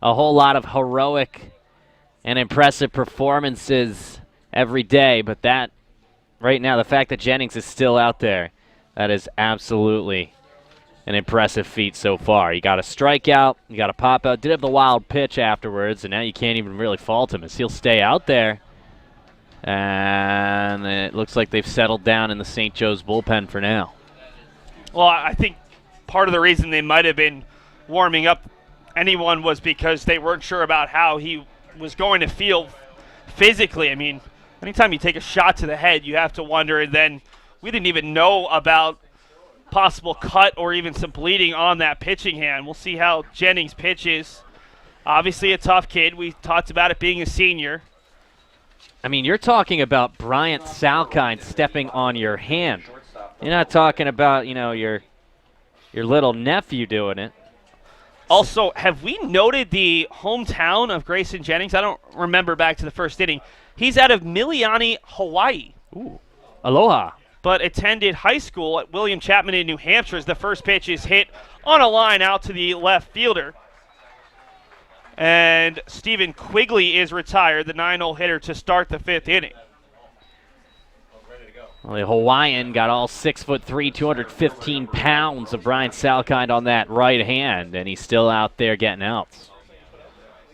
a whole lot of heroic and impressive performances every day, but that right now, the fact that Jennings is still out there, that is absolutely an impressive feat so far. He got a strikeout, he got a pop out, did have the wild pitch afterwards, and now you can't even really fault him as he'll stay out there. And it looks like they've settled down in the St. Joe's bullpen for now. Well, I think part of the reason they might have been warming up anyone was because they weren't sure about how he was going to feel physically. I mean, anytime you take a shot to the head, you have to wonder, and then we didn't even know about possible cut or even some bleeding on that pitching hand. We'll see how Jennings pitches. Obviously a tough kid. We talked about it being a senior. I mean, you're talking about Bryant Salkind stepping on your hand. You're not talking about, you know, your little nephew doing it. Also, have we noted the hometown of Grayson Jennings? I don't remember back to the first inning. He's out of Miliani, Hawaii. Ooh, aloha. But attended high school at William Chapman in New Hampshire as the first pitch is hit on a line out to the left fielder. And Stephen Quigley is retired, the 9-hole hitter, to start the 5th inning. Well, the Hawaiian got all 6'3", 215 pounds of Brian Salkind on that right hand, and he's still out there getting outs.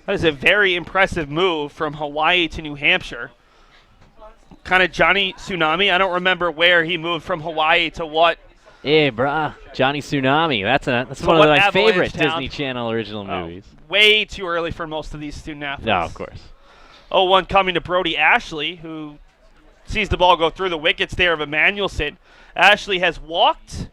That is a very impressive move from Hawaii to New Hampshire. Kind of Johnny Tsunami. I don't remember where he moved from Hawaii to what. Yeah, brah. Johnny Tsunami. That's one of my favorite town? Disney Channel original movies. Way too early for most of these student athletes. No, of course. 0-1 coming to Brody Ashley, who sees the ball go through the wickets there of Emmanuelson. Ashley has walked,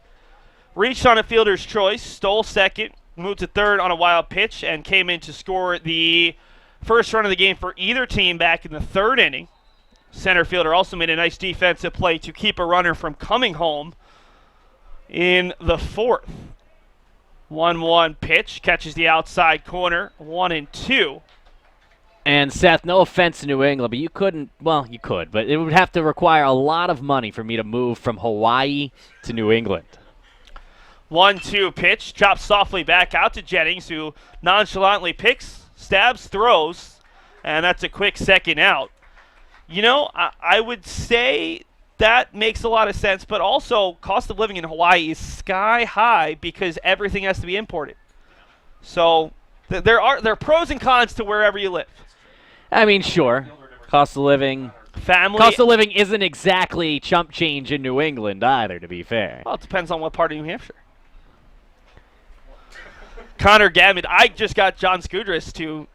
reached on a fielder's choice, stole second, moved to third on a wild pitch, and came in to score the first run of the game for either team back in the 3rd inning. Center fielder also made a nice defensive play to keep a runner from coming home in the 4th. 1-1 pitch, catches the outside corner, 1-2. And Seth, no offense to New England, but you couldn't, well, you could, but it would have to require a lot of money for me to move from Hawaii to New England. 1-2 pitch, chopped softly back out to Jennings, who nonchalantly picks, stabs, throws, and that's a quick second out. You know, I would say that makes a lot of sense, but also cost of living in Hawaii is sky high because everything has to be imported. So there are pros and cons to wherever you live. I mean, sure. Cost of living. Cost of living isn't exactly chump change in New England either, to be fair. Well, it depends on what part of New Hampshire. Connor Gammon, I just got John Skudras to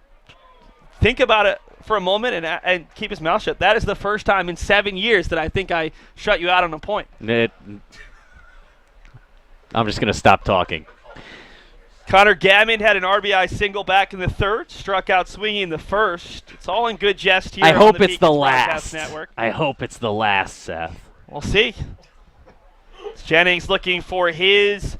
think about it for a moment and keep his mouth shut. That is the first time in 7 years that I think I shut you out on a point. I'm just going to stop talking. Connor Gammon had an RBI single back in the 3rd, struck out swinging in the 1st. It's all in good jest here. I hope on the it's the Beacons last. Broadcast Network. I hope it's the last, Seth. We'll see. Jennings looking for his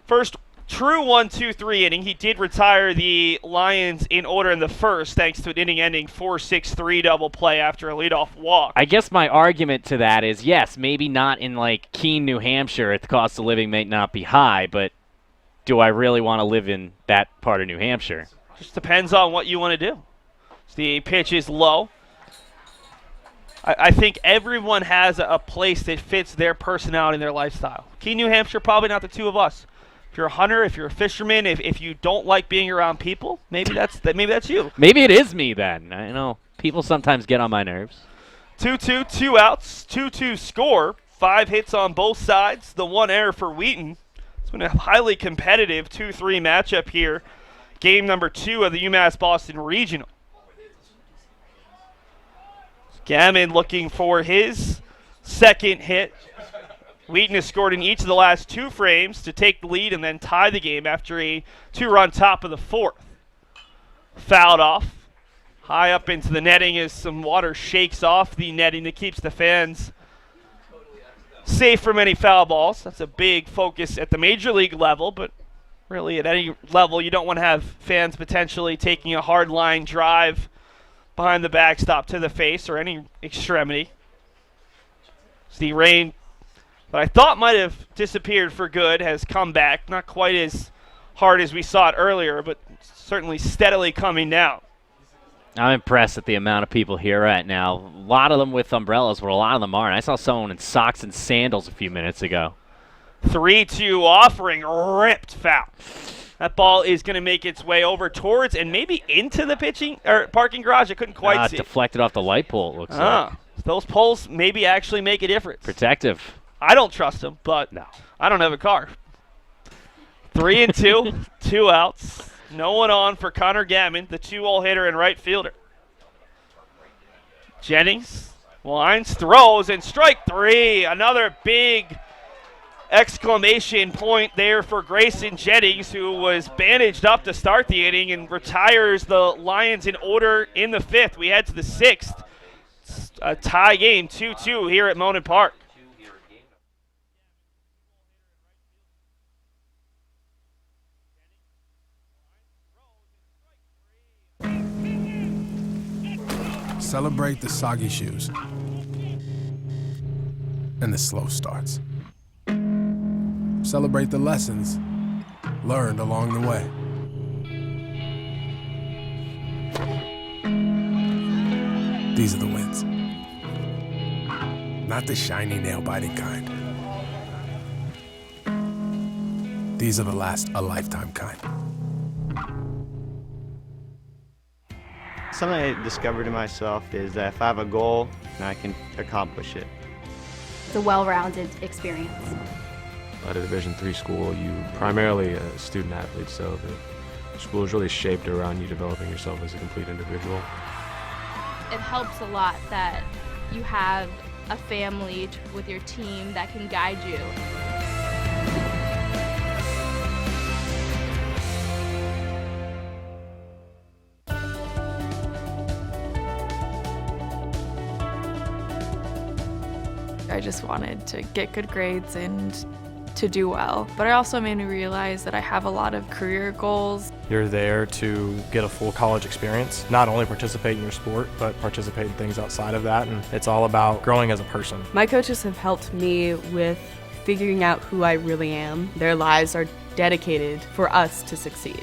first true 1-2-3 inning. He did retire the Lions in order in the 1st thanks to an inning-ending 4-6-3 double play after a leadoff walk. I guess my argument to that is, yes, maybe not in like Keene, New Hampshire. The cost of living may not be high, but do I really want to live in that part of New Hampshire? Just depends on what you want to do. The pitch is low. I think everyone has a place that fits their personality and their lifestyle. Keene, New Hampshire, probably not the two of us. If you're a hunter, if you're a fisherman, if you don't like being around people, maybe that's you. Maybe it is me then. I know people sometimes get on my nerves. 2-2, 2 outs, 2-2 score. 5 hits on both sides. The 1 error for Wheaton. It's been a highly competitive 2-3 matchup here. Game number 2 of the UMass Boston Regional. Gammon looking for his second hit. Wheaton has scored in each of the last 2 frames to take the lead and then tie the game after a 2-run top of the 4th. Fouled off. High up into the netting as some water shakes off the netting that keeps the fans safe from any foul balls. That's a big focus at the major league level, but really at any level you don't want to have fans potentially taking a hard line drive behind the backstop to the face or any extremity. The rain that I thought might have disappeared for good has come back. Not quite as hard as we saw it earlier, but certainly steadily coming down. I'm impressed at the amount of people here right now. A lot of them with umbrellas, but a lot of them aren't. I saw someone in socks and sandals a few minutes ago. 3-2 offering, ripped foul. That ball is going to make its way over towards and maybe into the parking garage. I couldn't quite see. Deflected off the light pole, it looks like. Those poles maybe actually make a difference. Protective. I don't trust them, but no. I don't have a car. 3-2, 2 outs. No one on for Connor Gammon, the 2-hole hitter and right fielder. Jennings winds, throws, and strike 3. Another big exclamation point there for Grayson Jennings, who was bandaged up to start the inning and retires the Lions in order in the 5th. We head to the 6th. It's a tie game, 2-2 here at Monon Park. Celebrate the soggy shoes and the slow starts. Celebrate the lessons learned along the way. These are the wins. Not the shiny, nail-biting kind. These are the last a lifetime kind. Something I discovered in myself is that if I have a goal, then I can accomplish it. It's a well-rounded experience. At a Division III school, you primarily a student athlete, so the school is really shaped around you developing yourself as a complete individual. It helps a lot that you have a family with your team that can guide you. I just wanted to get good grades and to do well. But it also made me realize that I have a lot of career goals. You're there to get a full college experience, not only participate in your sport, but participate in things outside of that. And it's all about growing as a person. My coaches have helped me with figuring out who I really am. Their lives are dedicated for us to succeed.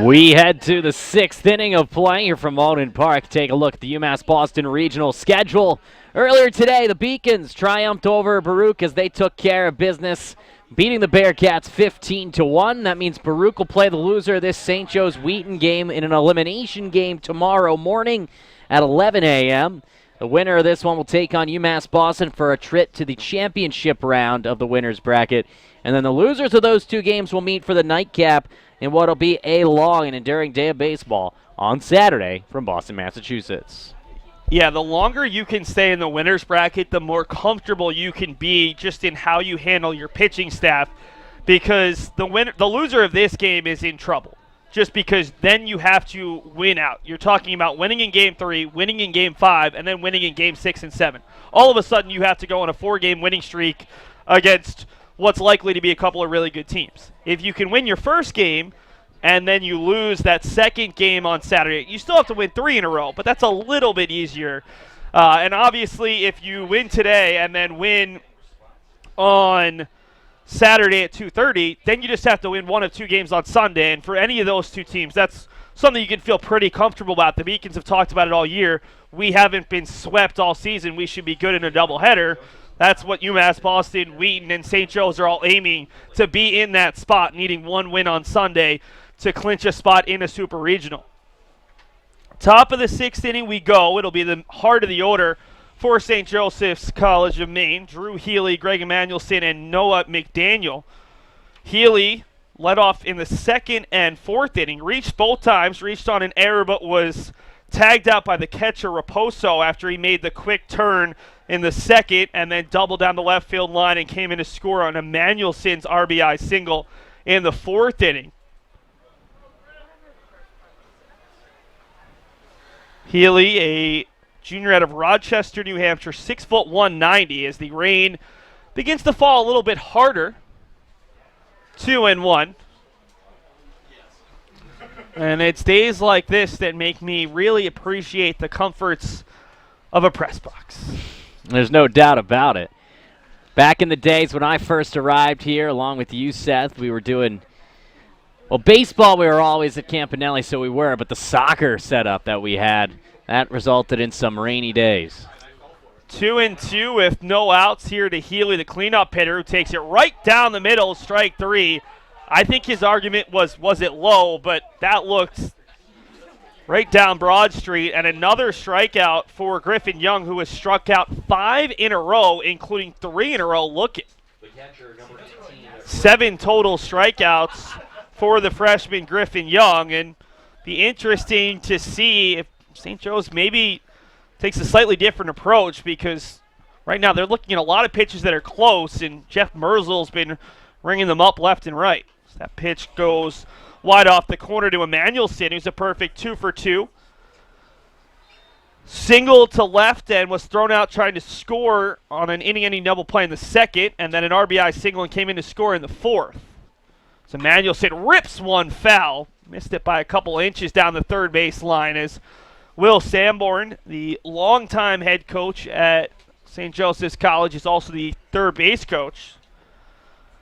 We head to the 6th inning of play here from Monon Park. Take a look at the UMass Boston Regional schedule. Earlier today, the Beacons triumphed over Baruch as they took care of business, beating the Bearcats 15-1. That means Baruch will play the loser of this St. Joe's Wheaton game in an elimination game tomorrow morning at 11 a.m. The winner of this one will take on UMass Boston for a trip to the championship round of the winners bracket. And then the losers of those 2 games will meet for the nightcap in what will be a long and enduring day of baseball on Saturday from Boston, Massachusetts. Yeah, the longer you can stay in the winners bracket, the more comfortable you can be just in how you handle your pitching staff, because the loser of this game is in trouble. Just because then you have to win out. You're talking about winning in Game 3, winning in Game 5, and then winning in Game 6 and 7. All of a sudden you have to go on a 4-game winning streak against what's likely to be a couple of really good teams. If you can win your first game, and then you lose that second game on Saturday. You still have to win 3 in a row, but that's a little bit easier. And obviously, if you win today and then win on Saturday at 2:30, then you just have to win 1 of 2 games on Sunday. And for any of those 2 teams, that's something you can feel pretty comfortable about. The Beacons have talked about it all year. We haven't been swept all season. We should be good in a doubleheader. That's what UMass, Boston, Wheaton, and St. Joe's are all aiming to be in that spot, needing 1 win on Sunday to clinch a spot in a super regional. Top of the 6th inning we go. It'll be the heart of the order for St. Joseph's College of Maine. Drew Healy, Greg Emanuelson, and Noah McDaniel. Healy led off in the 2nd and 4th inning. Reached both times, reached on an error, but was tagged out by the catcher Raposo after he made the quick turn in the 2nd and then doubled down the left field line and came in to score on Emanuelson's RBI single in the 4th inning. Healy, a junior out of Rochester, New Hampshire, 6'1", 190, as the rain begins to fall a little bit harder. 2-1. And it's days like this that make me really appreciate the comforts of a press box. There's no doubt about it. Back in the days when I first arrived here, along with you, Seth, we were doing, well, baseball we were always at Campanelli, so we were, but the soccer setup that we had, that resulted in some rainy days. 2-2 with no outs here to Healy, the cleanup hitter, who takes it right down the middle, strike 3. I think his argument was it low, but that looked right down Broad Street. And another strikeout for Griffin Young, who has struck out 5 in a row, including 3 in a row. Look at 7 total strikeouts for the freshman Griffin Young. And be interesting to see if St. Joe's maybe takes a slightly different approach, because right now they're looking at a lot of pitches that are close, and Jeff Merzel's been ringing them up left and right. So that pitch goes wide off the corner to Emanuelson, who's a perfect 2 for 2. Single to left and was thrown out trying to score on an inning-ending double play in the 2nd, and then an RBI single and came in to score in the 4th. So Emanuelson rips one foul, missed it by a couple inches down the third base line, as Will Sanborn, the longtime head coach at St. Joseph's College, is also the third base coach.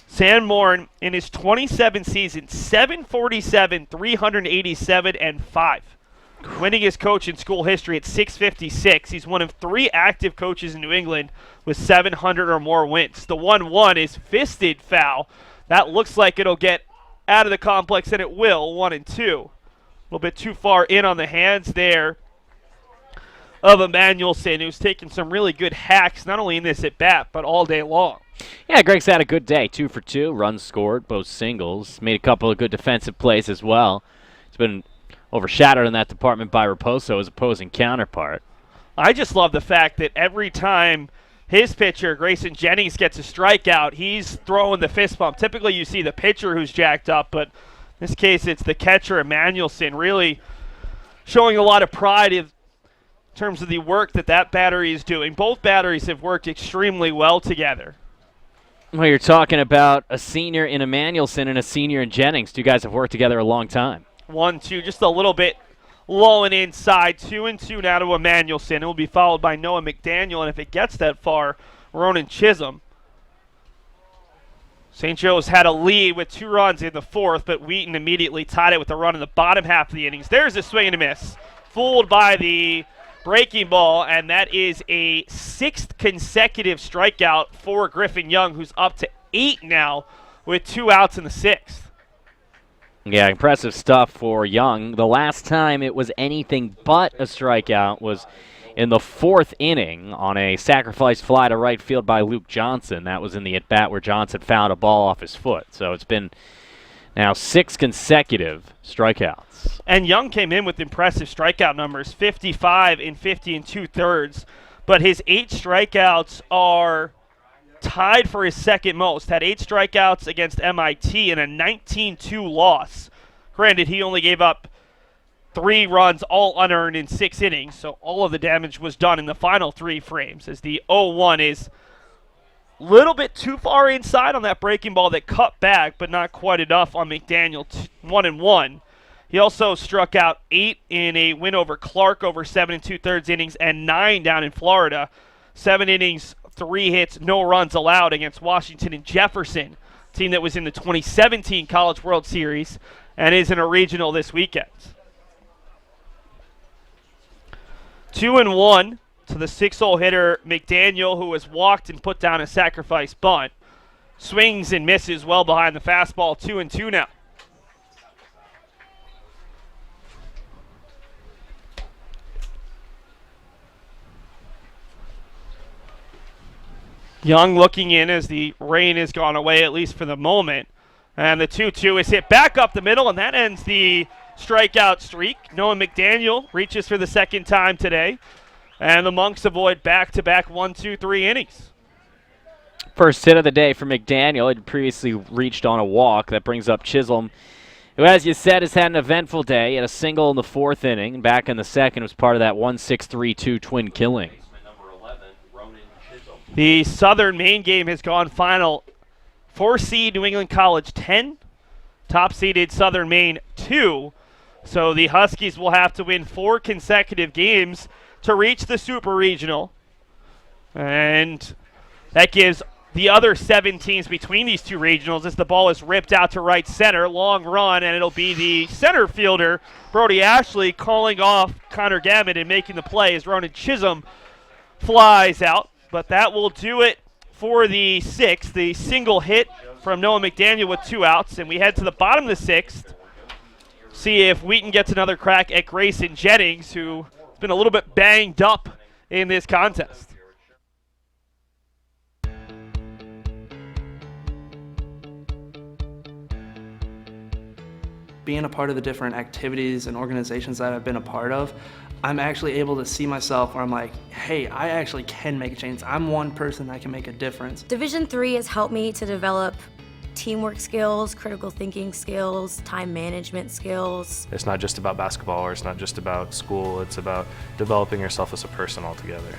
Sanborn, in his 27 season, 747, 387, and 5. Winning his coach in school history at 656. He's one of 3 active coaches in New England with 700 or more wins. The 1-1 is fisted foul. That looks like it'll get out of the complex, and it will, 1-2. A little bit too far in on the hands there of Emanuelson, who's taken some really good hacks, not only in this at-bat, but all day long. Yeah, Greg's had a good day. 2 for 2, runs scored, both singles. Made a couple of good defensive plays as well. He's been overshadowed in that department by Raposo, his opposing counterpart. I just love the fact that every time his pitcher, Grayson Jennings, gets a strikeout, he's throwing the fist bump. Typically you see the pitcher who's jacked up, but in this case it's the catcher, Emanuelson, really showing a lot of pride in terms of the work that battery is doing. Both batteries have worked extremely well together. Well, you're talking about a senior in Emanuelson and a senior in Jennings. 2 guys have worked together a long time. 1-2, just a little bit low and inside. 2-2 now to Emanuelson. It will be followed by Noah McDaniel, and if it gets that far, Ronan Chisholm. St. Joe's had a lead with 2 runs in the 4th, but Wheaton immediately tied it with a run in the bottom half of the innings. There's a swing and a miss. Fooled by the breaking ball, and that is a 6th consecutive strikeout for Griffin Young, who's up to 8 now with 2 outs in the 6th. Yeah, impressive stuff for Young. The last time it was anything but a strikeout was in the 4th inning on a sacrifice fly to right field by Luke Johnson. That was in the at-bat where Johnson fouled a ball off his foot. So it's been now 6 consecutive strikeouts. And Young came in with impressive strikeout numbers, 55 in 50 2/3. But his 8 strikeouts are tied for his 2nd most. Had 8 strikeouts against MIT in a 19-2 loss. Granted, he only gave up 3 runs, all unearned in 6 innings, so all of the damage was done in the final 3 frames, as the 0-1 is Little bit too far inside on that breaking ball that cut back, but not quite enough on McDaniel, 1-1. He also struck out 8 in a win over Clark over 7 2/3 innings and 9 down in Florida. 7 innings, 3 hits, no runs allowed against Washington and Jefferson, team that was in the 2017 College World Series and is in a regional this weekend. 2-1 to the 6-hole hitter McDaniel, who has walked and put down a sacrifice bunt. Swings and misses well behind the fastball. 2-2 now. Young looking in as the rain has gone away, at least for the moment. And the 2-2 is hit back up the middle, and that ends the strikeout streak. Noah McDaniel reaches for the second time today. And the Monks avoid back-to-back 1, 2, 3 innings. First hit of the day for McDaniel. Had previously reached on a walk. That brings up Chisholm, who, as you said, has had an eventful day. He had a single in the 4th inning, and back in the 2nd was part of that 1-6-3-2 twin killing. The Southern Maine game has gone final. 4 seed New England College 10, top seeded Southern Maine 2. So the Huskies will have to win 4 consecutive games to reach the Super Regional. And that gives the other 7 teams between these 2 regionals as the ball is ripped out to right center. Long run, and it'll be the center fielder, Brody Ashley, calling off Connor Gammon and making the play as Ronan Chisholm flies out. But that will do it for the 6th. The single hit from Noah McDaniel with 2 outs. And we head to the bottom of the 6th. See if Wheaton gets another crack at Grayson Jennings, who has been a little bit banged up in this contest. Being a part of the different activities and organizations that I've been a part of, I'm actually able to see myself where I'm like, hey, I actually can make a change. I'm one person that can make a difference. Division III has helped me to develop teamwork skills, critical thinking skills, time management skills. It's not just about basketball, or it's not just about school. It's about developing yourself as a person altogether.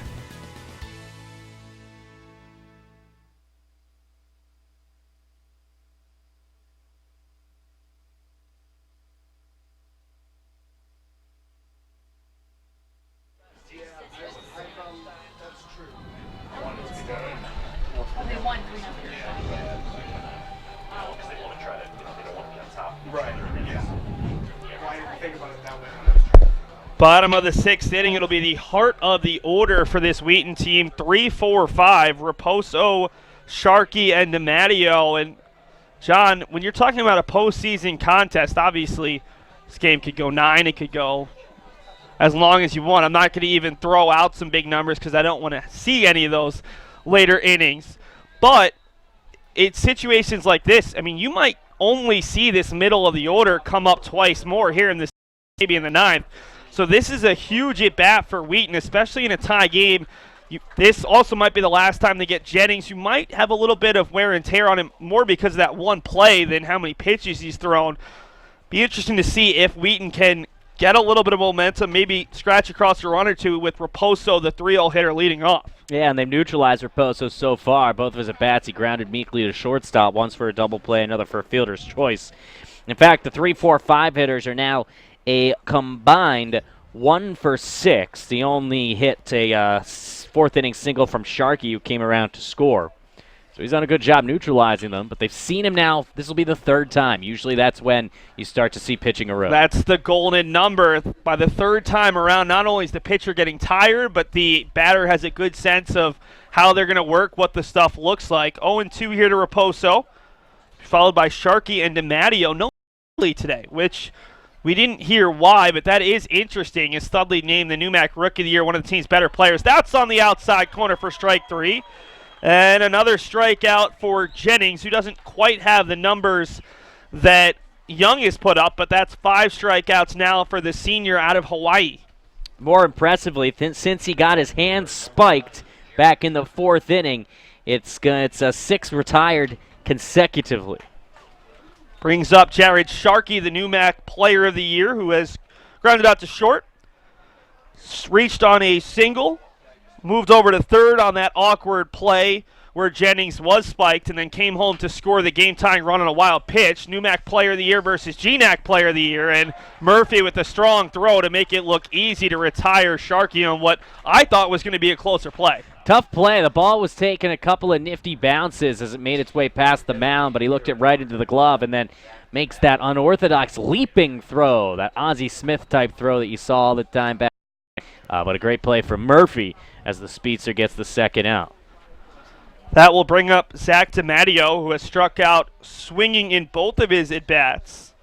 Bottom of the 6th inning, it'll be the heart of the order for this Wheaton team. 3, 4, 5, Raposo, Sharkey, and DiMatteo. And, John, when you're talking about a postseason contest, obviously this game could go 9. It could go as long as you want. I'm not going to even throw out some big numbers because I don't want to see any of those later innings. But it's situations like this. I mean, you might only see this middle of the order come up twice more here in this, maybe in the 9th. So this is a huge at-bat for Wheaton, especially in a tie game. This also might be the last time they get Jennings, who might have a little bit of wear and tear on him, more because of that one play than how many pitches he's thrown. Be interesting to see if Wheaton can get a little bit of momentum, maybe scratch across a run or two with Raposo, the 3-0 hitter, leading off. Yeah, and they've neutralized Raposo so far. Both of his at-bats, he grounded meekly to shortstop, once for a double play, another for a fielder's choice. In fact, the 3, 4, 5 hitters are now a combined 1 for 6. The only hit a 4th inning single from Sharkey, who came around to score. So he's done a good job neutralizing them, but they've seen him now. This will be the 3rd time. Usually that's when you start to see pitching erode. That's the golden number. By the 3rd time around, not only is the pitcher getting tired, but the batter has a good sense of how they're going to work, what the stuff looks like. 0-2 here to Raposo, followed by Sharkey and DiMatteo. No lead today, which we didn't hear why, but that is interesting, as Studley named the NEWMAC Rookie of the Year, one of the team's better players. That's on the outside corner for strike 3. And another strikeout for Jennings, who doesn't quite have the numbers that Young has put up, but that's 5 strikeouts now for the senior out of Hawaii. More impressively, since he got his hand spiked back in the 4th inning, it's 6 retired consecutively. Brings up Jared Sharkey, the NEWMAC Player of the Year, who has grounded out to short, reached on a single, moved over to 3rd on that awkward play where Jennings was spiked and then came home to score the game-tying run on a wild pitch. NUMAC Player of the Year versus GNAC Player of the Year, and Murphy with a strong throw to make it look easy to retire Sharkey on what I thought was going to be a closer play. Tough play. The ball was taking a couple of nifty bounces as it made its way past the mound, but he looked it right into the glove and then makes that unorthodox leaping throw, that Ozzie Smith type throw that you saw all the time back. But a great play from Murphy as the speedster gets the second out. That will bring up Zach DiMatteo, who has struck out swinging in both of his at-bats.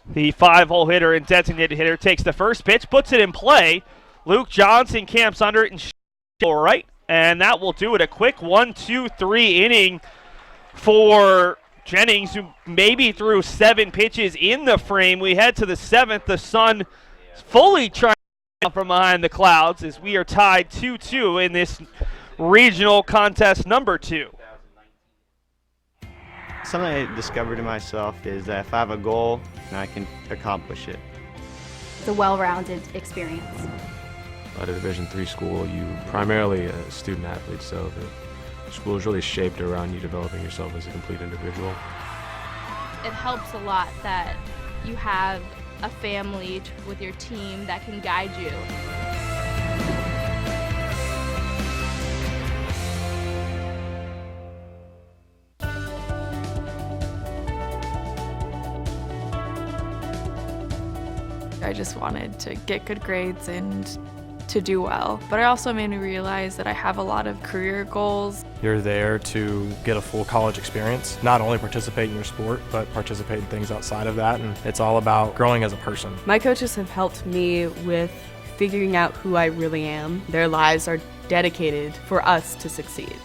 The 5-hole hitter and designated hitter takes the first pitch, puts it in play. Luke Johnson camps under it and right, and that will do it. A quick 1-2-3 inning for Jennings, who maybe threw 7 pitches in the frame. We head to the 7th. The sun fully trying from behind the clouds as we are tied 2-2 in this regional contest number 2. Something I discovered in myself is that if I have a goal, then I can accomplish it. It's a well-rounded experience. At a Division III school, you primarily a student athlete, so the school is really shaped around you developing yourself as a complete individual. It helps a lot that you have a family with your team that can guide you. I just wanted to get good grades and to do well. But it also made me realize that I have a lot of career goals. You're there to get a full college experience, not only participate in your sport, but participate in things outside of that. And it's all about growing as a person. My coaches have helped me with figuring out who I really am. Their lives are dedicated for us to succeed.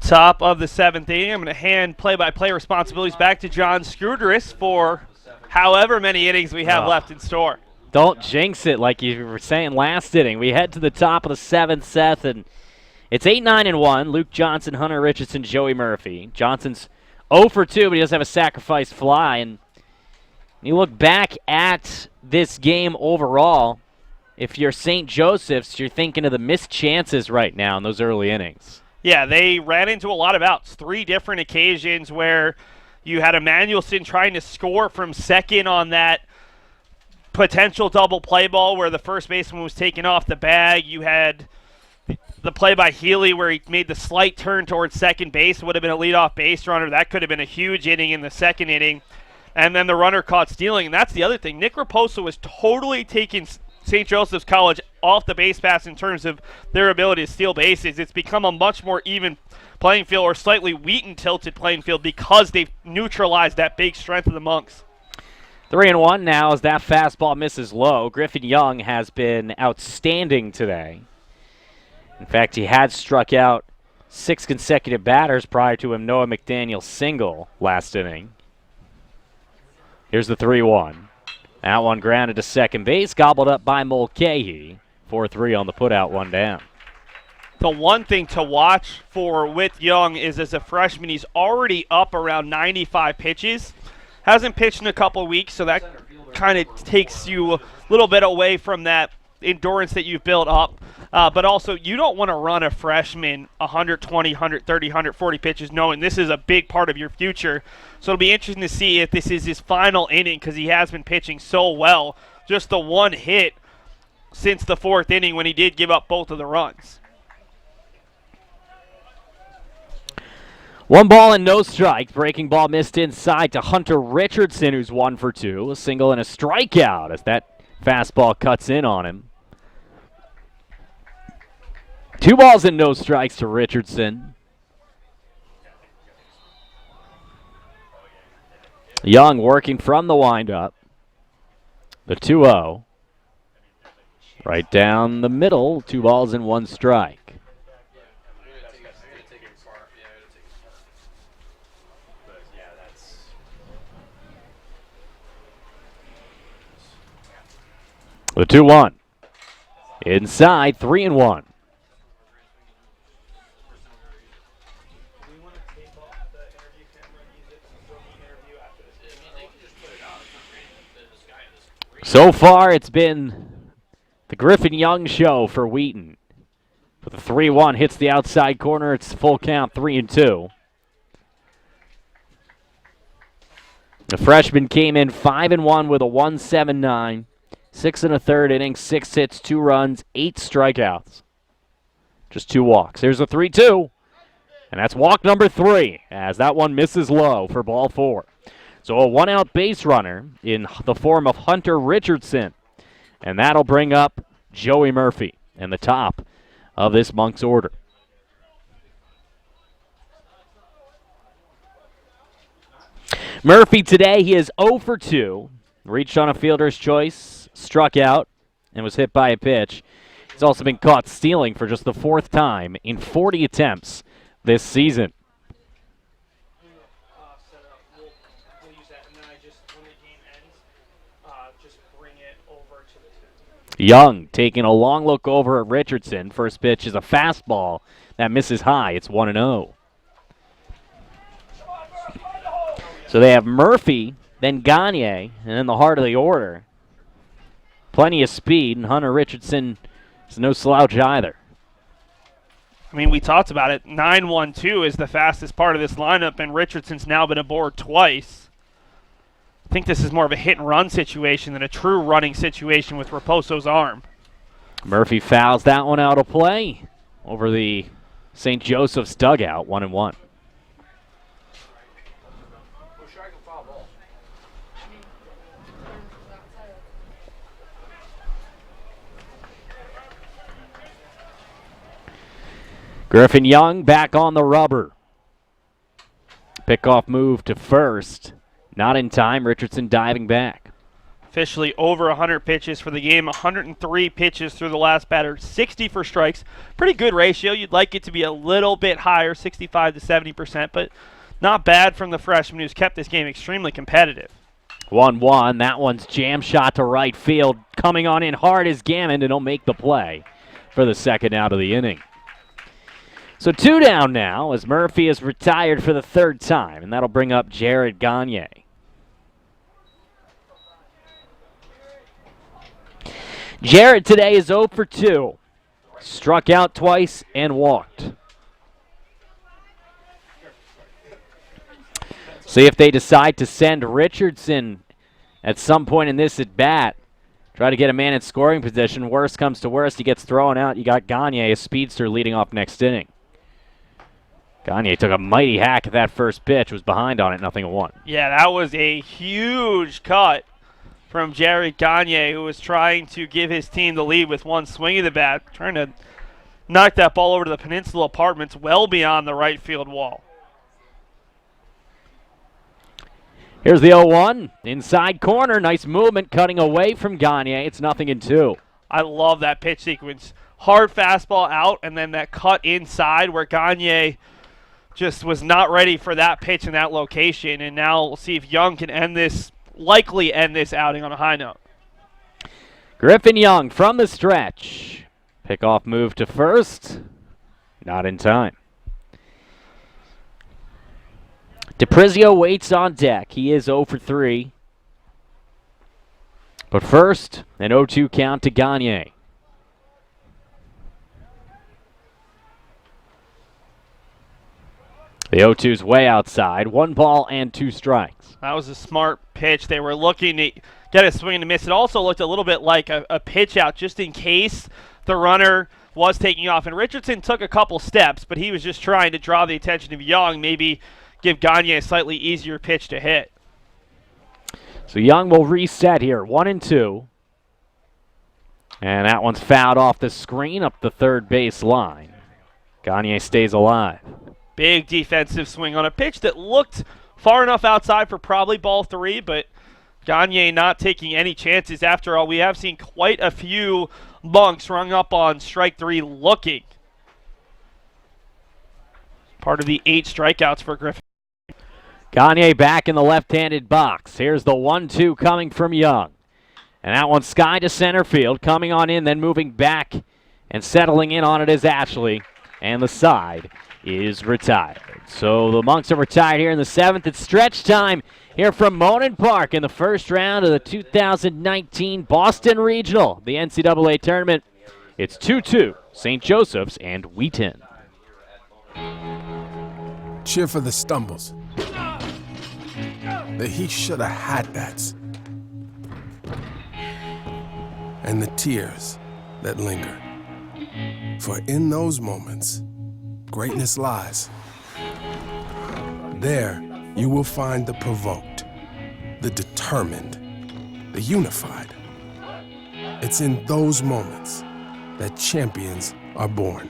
Top of the 7th inning. I'm going to hand play-by-play responsibilities back to John Scudris for however many innings we have left in store. Don't jinx it like you were saying last inning. We head to the top of the 7th, Seth, and it's 8-9-1. Luke Johnson, Hunter Richardson, Joey Murphy. Johnson's 0 for 2, but he does have a sacrifice fly. And you look back at this game overall, if you're St. Joseph's, you're thinking of the missed chances right now in those early innings. Yeah, they ran into a lot of outs. 3 different occasions where you had Emmanuelson trying to score from second on that potential double play ball where the first baseman was taken off the bag. You had the play by Healy where he made the slight turn towards second base. Would have been a leadoff base runner. That could have been a huge inning in the second inning. And then the runner caught stealing. And that's the other thing. Nick Raposo was totally taking St. Joseph's College off the base pass in terms of their ability to steal bases. It's become a much more even playing field, or slightly Wheaton-tilted playing field, because they've neutralized that big strength of the Monks. 3-1 now as that fastball misses low. Griffin Young has been outstanding today. In fact, he had struck out 6 consecutive batters prior to him Noah McDaniel's single last inning. Here's the 3-1. That one grounded to second base, gobbled up by Mulcahy. 4-3 on the putout, 1 down. The one thing to watch for with Young is as a freshman, he's already up around 95 pitches. Hasn't pitched in a couple of weeks, so that kind of takes you a little bit away from that endurance that you've built up. But also, you don't want to run a freshman 120, 130, 140 pitches knowing this is a big part of your future. So it'll be interesting to see if this is his final inning, because he has been pitching so well. Just the one hit since the 4th inning when he did give up both of the runs. 1 ball and no strike. Breaking ball missed inside to Hunter Richardson, who's 1 for 2. A single and a strikeout as that fastball cuts in on him. 2 balls and no strikes to Richardson. Young working from the windup. The 2-0. Right down the middle, 2 balls and 1 strike. The 2-1. Inside, 3-1. So far, it's been the Griffin Young show for Wheaton. With the 3-1, hits the outside corner. It's full count, 3-2. The freshman came in 5-1 with a 1.79, 6 1/3 innings, 6 hits, 2 runs, 8 strikeouts. Just 2 walks. Here's a 3-2, and that's walk number 3, as that one misses low for ball 4. So a 1-out base runner in the form of Hunter Richardson, and that'll bring up Joey Murphy in the top of this Monks order. Murphy today, he is 0 for 2. Reached on a fielder's choice, struck out, and was hit by a pitch. He's also been caught stealing for just the 4th time in 40 attempts this season. Young taking a long look over at Richardson. First pitch is a fastball that misses high. It's 1-0. So they have Murphy, then Gagne, and in the heart of the order. Plenty of speed, and Hunter Richardson is no slouch either. I mean, we talked about it. 9-1-2 is the fastest part of this lineup, and Richardson's now been aboard twice. I think this is more of a hit-and-run situation than a true running situation with Raposo's arm. Murphy fouls that one out of play over the St. Joseph's dugout, 1-1. Griffin Young back on the rubber. Pickoff move to first. Not in time. Richardson diving back. Officially over 100 pitches for the game. 103 pitches through the last batter. 60 for strikes. Pretty good ratio. You'd like it to be a little bit higher, 65 to 70%, but not bad from the freshman who's kept this game extremely competitive. 1-1. That one's jam shot to right field. Coming on in hard is Gammon, and he'll make the play for the second out of the inning. So 2 down now as Murphy is retired for the 3rd time, and that'll bring up Jared Gagne. Jared today is 0 for 2. Struck out twice and walked. See if they decide to send Richardson at some point in this at bat. Try to get a man in scoring position. Worst comes to worst, he gets thrown out. You got Gagne, a speedster, leading off next inning. Gagne took a mighty hack at that first pitch, was behind on it, 0-1. Yeah, that was a huge cut from Jared Gagne, who was trying to give his team the lead with one swing of the bat, trying to knock that ball over to the Peninsula Apartments well beyond the right field wall. Here's the 0-1. Inside corner, nice movement, cutting away from Gagne. It's 0-2. I love that pitch sequence. Hard fastball out, and then that cut inside where Gagne just was not ready for that pitch in that location. And now we'll see if Young can likely end this outing on a high note. Griffin Young from the stretch. Pickoff move to first. Not in time. DiPrizio waits on deck. He is 0 for 3. But first, an 0-2 count to Gagne. The 0-2's way outside. 1 ball and 2 strikes. That was a smart pitch. They were looking to get a swing and a miss. It also looked a little bit like a pitch out just in case the runner was taking off. And Richardson took a couple steps, but he was just trying to draw the attention of Young, maybe give Gagne a slightly easier pitch to hit. So Young will reset here, 1-2. And that one's fouled off the screen up the third base line. Gagne stays alive. Big defensive swing on a pitch that looked far enough outside for probably ball 3, but Gagne not taking any chances. After all, we have seen quite a few Monks rung up on strike 3 looking. Part of the 8 strikeouts for Griffin. Gagne back in the left-handed box. Here's the 1-2 coming from Young. And that one sky to center field, coming on in, then moving back and settling in on it is Ashley. And the side is retired. So the Monks are retired here in the 7th. It's stretch time here from Monon Park in the first round of the 2019 Boston Regional, the NCAA Tournament. It's 2-2, St. Joseph's and Wheaton. Cheer for the stumbles. The he shoulda had that's. And the tears that linger. For in those moments, greatness lies. There, you will find the provoked, the determined, the unified. It's in those moments that champions are born.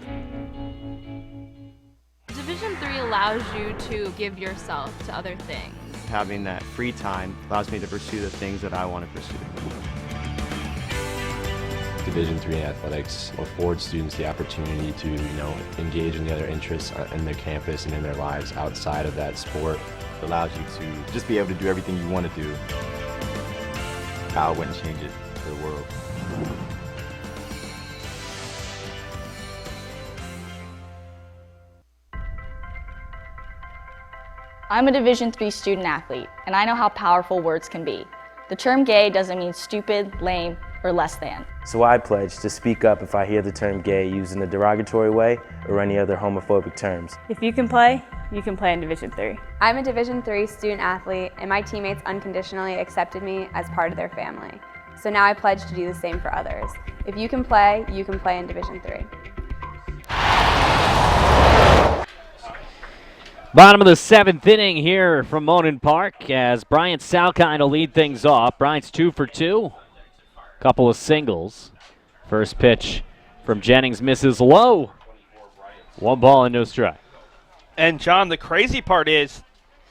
Division III allows you to give yourself to other things. Having that free time allows me to pursue the things that I want to pursue. Division III athletics affords students the opportunity to, engage in the other interests in their campus and in their lives outside of that sport. It allows you to just be able to do everything you want to do. I wouldn't change it for the world. I'm a Division III student athlete, and I know how powerful words can be. The term gay doesn't mean stupid, lame, or less than. So I pledge to speak up if I hear the term gay used in a derogatory way or any other homophobic terms. If you can play in Division III. I'm a Division III student athlete, and my teammates unconditionally accepted me as part of their family. So now I pledge to do the same for others. If you can play in Division III. Bottom of the 7th inning here from Monon Park as Bryant Salkind will lead things off. Bryant's 2 for 2. Couple of singles. First pitch from Jennings misses low. 1 ball and no strike. And John, the crazy part is,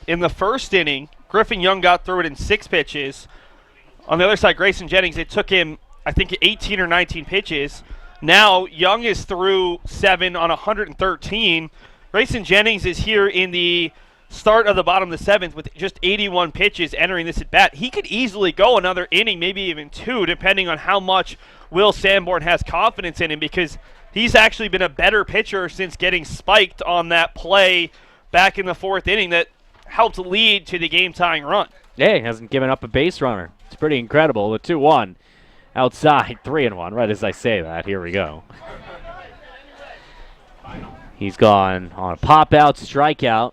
in the first inning, Griffin Young got through it in 6 pitches. On the other side, Grayson Jennings, it took him, I think, 18 or 19 pitches. Now, Young is through 7 on 113. Grayson Jennings is here in the start of the bottom of the 7th with just 81 pitches entering this at bat. He could easily go another inning, maybe even 2, depending on how much Will Sanborn has confidence in him, because he's actually been a better pitcher since getting spiked on that play back in the 4th inning that helped lead to the game-tying run. Yeah, he hasn't given up a base runner. It's pretty incredible. The 2-1 outside, 3-1. Right as I say that, here we go. He's gone on a pop-out, strikeout,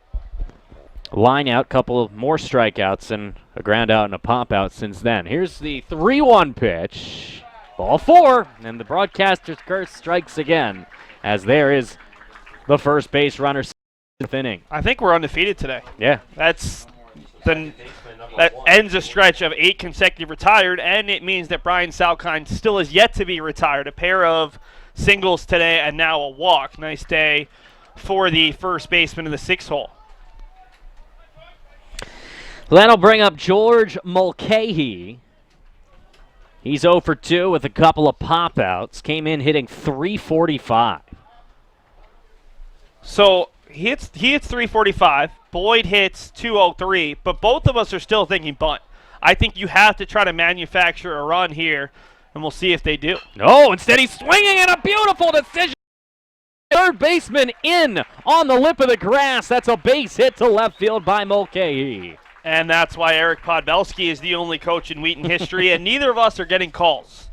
line out, couple of more strikeouts, and a ground out and a pop-out since then. Here's the 3-1 pitch. Ball 4, and the broadcaster's curse strikes again, as there is the first base runner 7th inning. I think we're undefeated today. Yeah. That ends a stretch of 8 consecutive retired, and it means that Brian Salkind still is yet to be retired. A pair of singles today and now a walk. Nice day for the first baseman in the 6th hole. That'll bring up George Mulcahy. He's 0 for 2 with a couple of pop-outs. Came in hitting .345. So he hits .345. Boyd hits .203, but both of us are still thinking bunt. I think you have to try to manufacture a run here, and we'll see if they do. No, instead he's swinging, and a beautiful decision. Third baseman in on the lip of the grass. That's a base hit to left field by Mulcahy. And that's why Eric Podbelski is the only coach in Wheaton history, and neither of us are getting calls.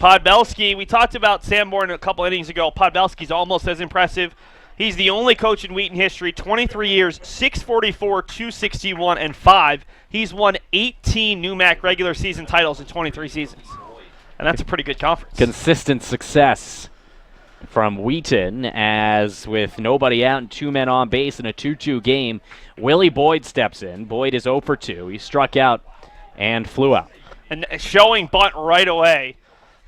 Podbelski, we talked about Sanborn a couple innings ago. Podbelski's almost as impressive. He's the only coach in Wheaton history, 23 years, 644, 261, and 5. He's won 18 NUMAC regular season titles in 23 seasons. And that's a pretty good conference. Consistent success from Wheaton, as with nobody out and 2 men on base in a 2-2 game, Willie Boyd steps in. Boyd is 0 for 2. He struck out and flew out. And showing bunt right away.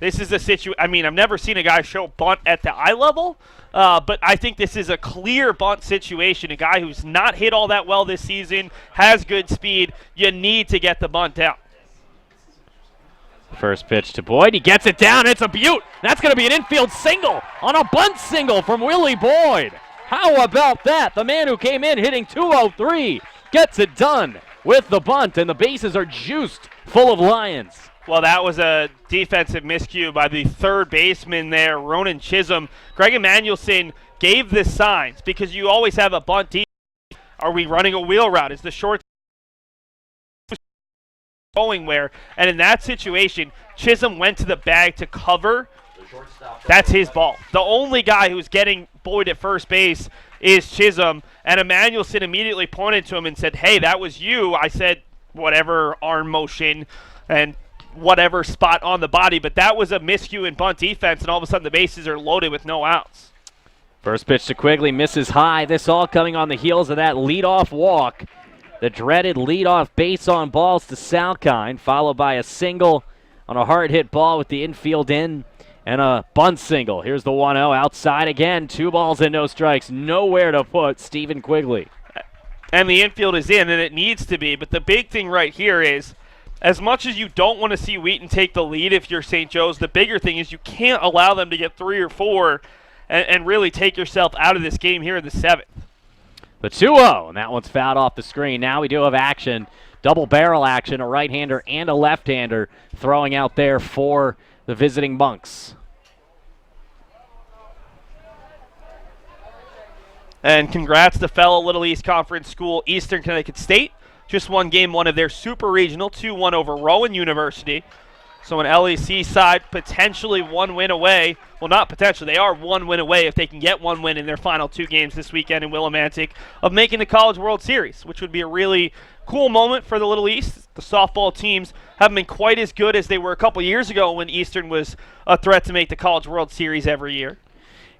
This is a situation, I mean, I've never seen a guy show bunt at the eye level, but I think this is a clear bunt situation. A guy who's not hit all that well this season, has good speed. You need to get the bunt down. First pitch to Boyd. He gets it down. It's a beaut. That's going to be an infield single on a bunt single from Willie Boyd. How about that? The man who came in hitting .203 gets it done with the bunt, and the bases are juiced full of Lions. Well, that was a defensive miscue by the third baseman there, Ronan Chisholm. Greg Emanuelson gave the signs because you always have a bunt deep. Are we running a wheel route? Is the short going where? And in that situation, Chisholm went to the bag to cover. That's his ball. The only guy who's getting Boyd at first base is Chisholm, and Emanuelson immediately pointed to him and said, hey, that was you. I said whatever arm motion and whatever spot on the body, but that was a miscue in bunt defense, and all of a sudden the bases are loaded with no outs. First pitch to Quigley, misses high. This all coming on the heels of that leadoff walk. The dreaded leadoff base on balls to Salkind, followed by a single on a hard hit ball with the infield in, and a bunt single. Here's the 1-0 outside again. 2 balls and no strikes. Nowhere to put Stephen Quigley. And the infield is in, and it needs to be. But the big thing right here is, as much as you don't want to see Wheaton take the lead if you're St. Joe's, the bigger thing is you can't allow them to get 3 or 4 and really take yourself out of this game here in the 7th. The 2-0, and that one's fouled off the screen. Now we do have action, double barrel action, a right-hander and a left-hander throwing out there for the visiting Monks. And congrats to fellow Little East Conference school Eastern Connecticut State. Just won game 1 of their super regional, 2-1 over Rowan University. So an LEC side potentially 1 win away. Well, not potentially. They are 1 win away if they can get 1 win in their final 2 games this weekend in Willimantic of making the College World Series, which would be a really cool moment for the Little East. The softball teams haven't been quite as good as they were a couple years ago when Eastern was a threat to make the College World Series every year.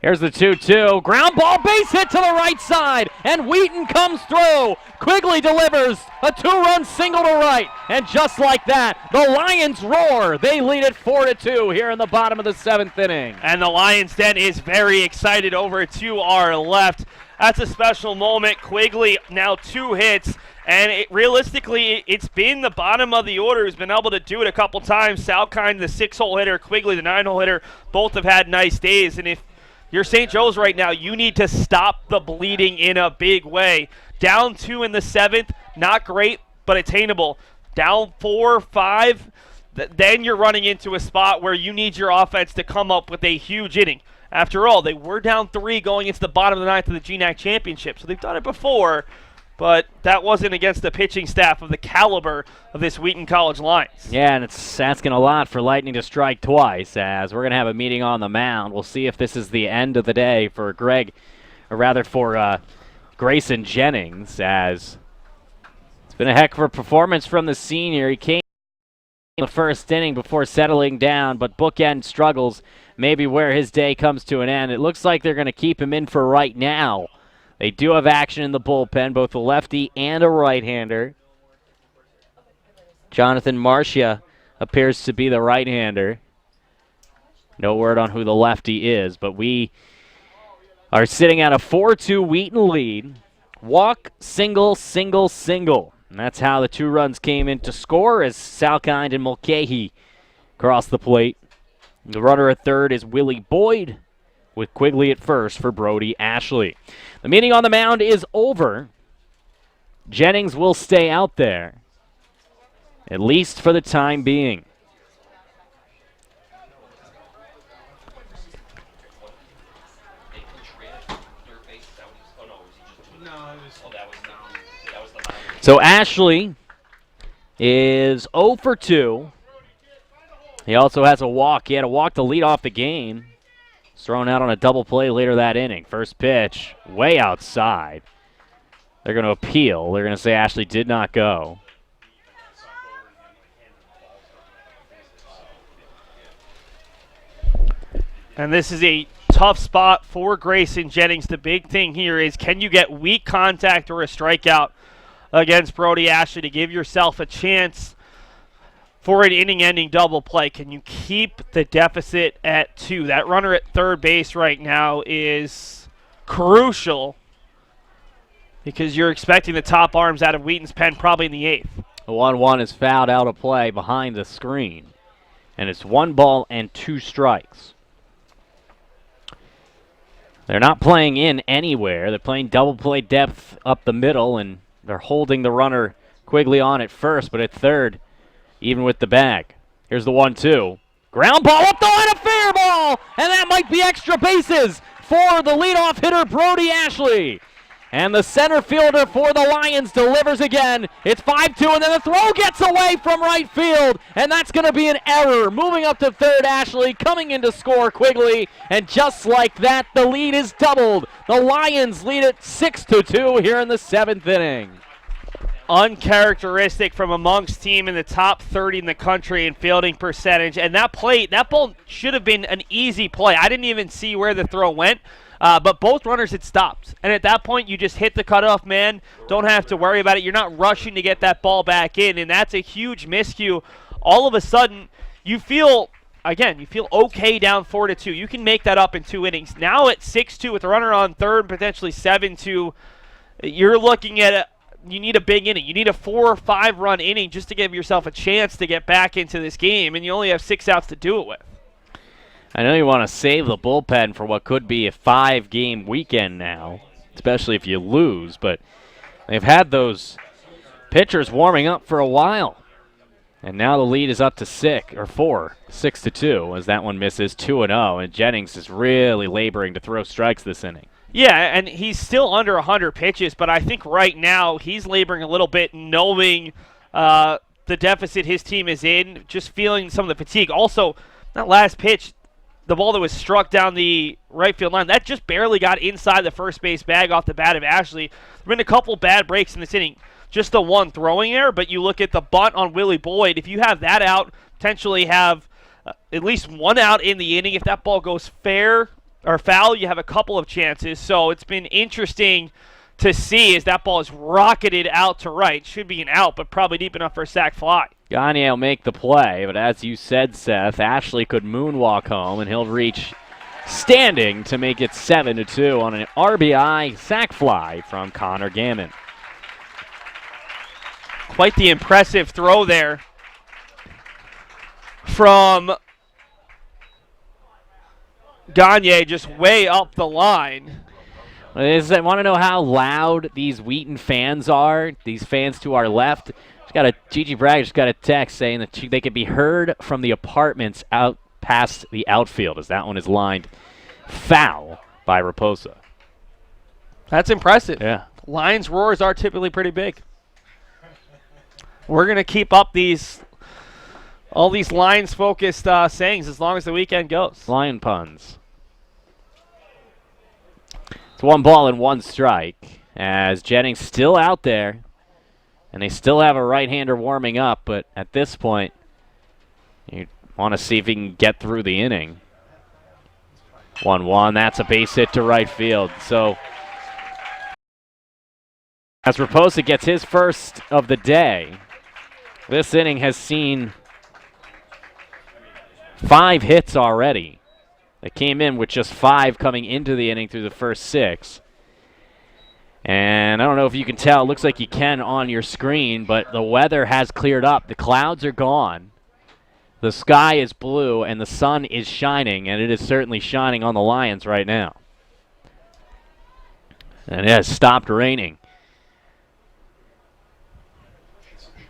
Here's the 2-2. Ground ball, base hit to the right side, and Wheaton comes through. Quigley delivers a 2-run single to right, and just like that, the Lions roar. They lead it 4-2 here in the bottom of the 7th inning. And the Lions Den is very excited over to our left. That's a special moment. Quigley now 2 hits, and realistically, it's been the bottom of the order who's been able to do it a couple times. Salkind, the 6-hole hitter, Quigley, the 9-hole hitter, both have had nice days, and if you're St. Joe's right now, you need to stop the bleeding in a big way. Down 2 in the 7th, not great, but attainable. Down 4, 5, then you're running into a spot where you need your offense to come up with a huge inning. After all, they were down 3 going into the bottom of the 9th of the GNAC Championship, so they've done it before, but that wasn't against the pitching staff of the caliber of this Wheaton College Lions. Yeah, and it's asking a lot for Lightning to strike twice, as we're going to have a meeting on the mound. We'll see if this is the end of the day for Greg, or rather for Grayson Jennings, as it's been a heck of a performance from the senior. He came in the first inning before settling down, but bookend struggles maybe where his day comes to an end. It looks like they're going to keep him in for right now. They do have action in the bullpen, both a lefty and a right-hander. Jonathan Marcia appears to be the right-hander. No word on who the lefty is, but we are sitting at a 4-2 Wheaton lead. Walk, single, single, single. And that's how the 2 runs came in to score as Salkind and Mulcahy cross the plate. The runner at third is Willie Boyd, with Quigley at first for Brody Ashley. The meeting on the mound is over. Jennings will stay out there, at least for the time being. So Ashley is 0 for 2. He also has a walk. He had a walk to lead off the game. Thrown out on a double play later that inning. First pitch, way outside. They're going to appeal. They're going to say Ashley did not go. And this is a tough spot for Grayson Jennings. The big thing here is, can you get weak contact or a strikeout against Brody Ashley to give yourself a chance for an inning-ending double play? Can you keep the deficit at 2? That runner at third base right now is crucial because you're expecting the top arms out of Wheaton's pen probably in the 8th. The 1-1 is fouled out of play behind the screen. And it's 1 ball and 2 strikes. They're not playing in anywhere. They're playing double play depth up the middle, and they're holding the runner Quigley on at first, but at third, even with the bag. Here's the 1-2. Ground ball up the line, a fair ball, and that might be extra bases for the leadoff hitter, Brody Ashley. And the center fielder for the Lions delivers again. It's 5-2, and then the throw gets away from right field, and that's going to be an error. Moving up to third, Ashley coming in to score Quigley, and just like that, the lead is doubled. The Lions lead it 6-2 here in the 7th inning. Uncharacteristic from amongst team in the top 30 in the country in fielding percentage. And that ball should have been an easy play. I didn't even see where the throw went, but both runners had stopped. And at that point, you just hit the cutoff man. Don't have to worry about it. You're not rushing to get that ball back in, and that's a huge miscue. All of a sudden, you feel okay down 4-2. You can make that up in 2 innings. Now at 6-2 with a runner on third, potentially 7-2, you're looking at you need a big inning. You need a 4 or 5 run inning just to give yourself a chance to get back into this game, and you only have 6 outs to do it with. I know you want to save the bullpen for what could be a 5-game weekend now, especially if you lose, but they've had those pitchers warming up for a while. And now the lead is up to 6-2, as that one misses 2-0, and Jennings is really laboring to throw strikes this inning. Yeah, and he's still under 100 pitches, but I think right now he's laboring a little bit, knowing the deficit his team is in, just feeling some of the fatigue. Also, that last pitch, the ball that was struck down the right field line, that just barely got inside the first base bag off the bat of Ashley. There have been a couple bad breaks in this inning. Just the one throwing error, but you look at the bunt on Willie Boyd. If you have that out, potentially have at least 1 out in the inning. If that ball goes fair or foul, you have a couple of chances. So it's been interesting to see as that ball is rocketed out to right. Should be an out, but probably deep enough for a sac fly. Gagne will make the play, but as you said, Seth, Ashley could moonwalk home, and he'll reach standing to make it 7-2 on an RBI sac fly from Connor Gammon. Quite the impressive throw there from Gagne, just way up the line. I want to know how loud these Wheaton fans are, these fans to our left. Gigi Bragg just got a text saying that they could be heard from the apartments out past the outfield, as that one is lined foul by Raposa. That's impressive. Yeah. Lions roars are typically pretty big. We're going to keep up all these Lions-focused sayings as long as the weekend goes. Lion puns. It's 1 ball and 1 strike as Jennings still out there, and they still have a right-hander warming up, but at this point, you want to see if he can get through the inning. 1-1, that's a base hit to right field. So as Raposa gets his first of the day, this inning has seen 5 hits already. They came in with just 5 coming into the inning through the first 6. And I don't know if you can tell, it looks like you can on your screen, but the weather has cleared up. The clouds are gone. The sky is blue, and the sun is shining, and it is certainly shining on the Lions right now. And it has stopped raining.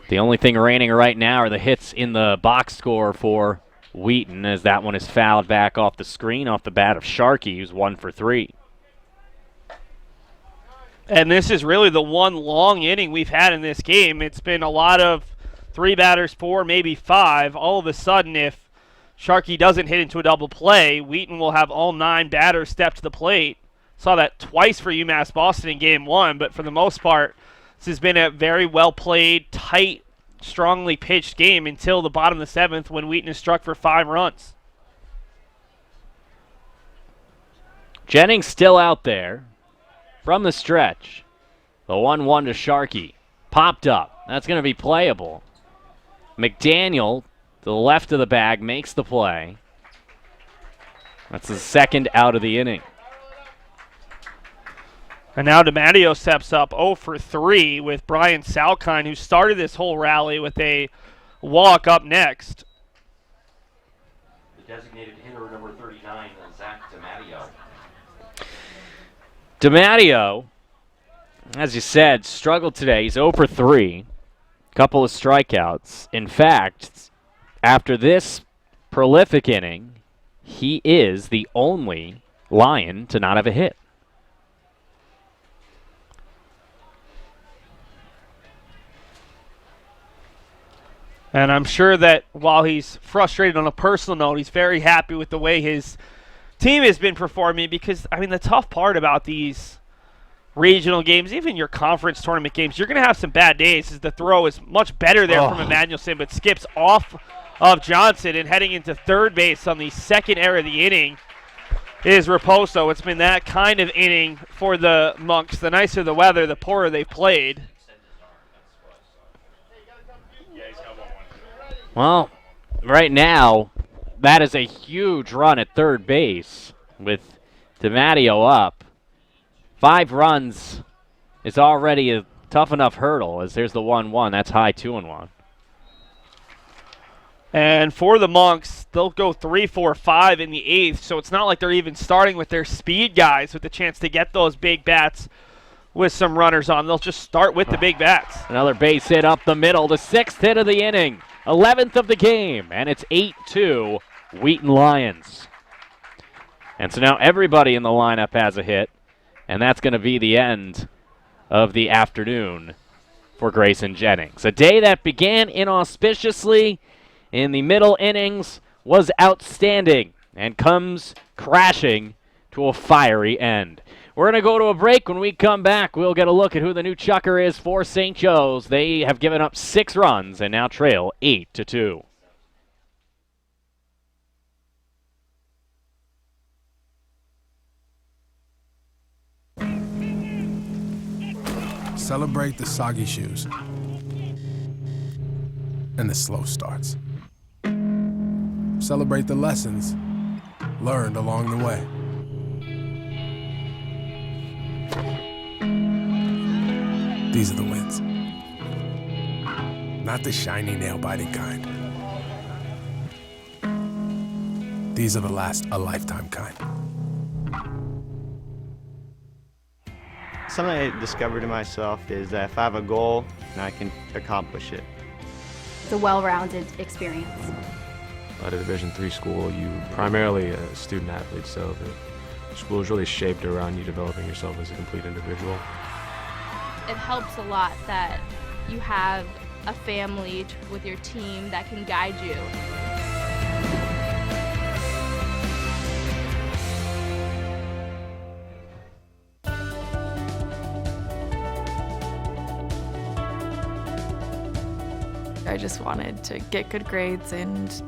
The only thing raining right now are the hits in the box score for Wheaton, as that one is fouled back off the screen, off the bat of Sharkey, who's 1 for 3. And this is really the one long inning we've had in this game. It's been a lot of 3 batters, 4, maybe 5. All of a sudden, if Sharkey doesn't hit into a double play, Wheaton will have all 9 batters step to the plate. Saw that twice for UMass Boston in Game 1, but for the most part, this has been a very well-played, tight, strongly pitched game until the bottom of the 7th when Wheaton is struck for 5 runs. Jennings still out there from the stretch. The 1-1 to Sharkey. Popped up. That's going to be playable. McDaniel, to the left of the bag, makes the play. That's the second out of the inning. And now DiMatteo steps up 0 for 3 with Brian Salkine, who started this whole rally with a walk up next. The designated hitter, number 39, Zach DiMatteo. DiMatteo, as you said, struggled today. He's 0 for 3. Couple of strikeouts. In fact, after this prolific inning, he is the only Lion to not have a hit. And I'm sure that while he's frustrated on a personal note, he's very happy with the way his team has been performing because, I mean, the tough part about these regional games, even your conference tournament games, you're going to have some bad days as the throw is much better there from Emmanuelson, but skips off of Johnson and heading into third base on the second error of the inning is Raposo. It's been that kind of inning for the Monks. The nicer the weather, the poorer they played. Well, right now, that is a huge run at third base with DiMatteo up. 5 runs is already a tough enough hurdle as there's the 1-1. That's high 2-1. And for the Monks, they'll go 3, 4, 5 in the 8th, so it's not like they're even starting with their speed guys with the chance to get those big bats with some runners on. They'll just start with the big bats. Another base hit up the middle, the 6th hit of the inning, 11th of the game, and it's 8-2 Wheaton Lions. And so now everybody in the lineup has a hit, and that's going to be the end of the afternoon for Grayson Jennings. A day that began inauspiciously in the middle innings was outstanding and comes crashing to a fiery end. We're going to go to a break. When we come back, we'll get a look at who the new chucker is for St. Joe's. They have given up 6 runs and now trail 8-2. Celebrate the soggy shoes and the slow starts. Celebrate the lessons learned along the way. These are the wins. Not the shiny nail-biting kind. These are the last a lifetime kind. Something I discovered in myself is that if I have a goal, then I can accomplish it. It's a well-rounded experience. At a Division III school, you primarily a student athlete, so the school is really shaped around you developing yourself as a complete individual. It helps a lot that you have a family with your team that can guide you. I just wanted to get good grades and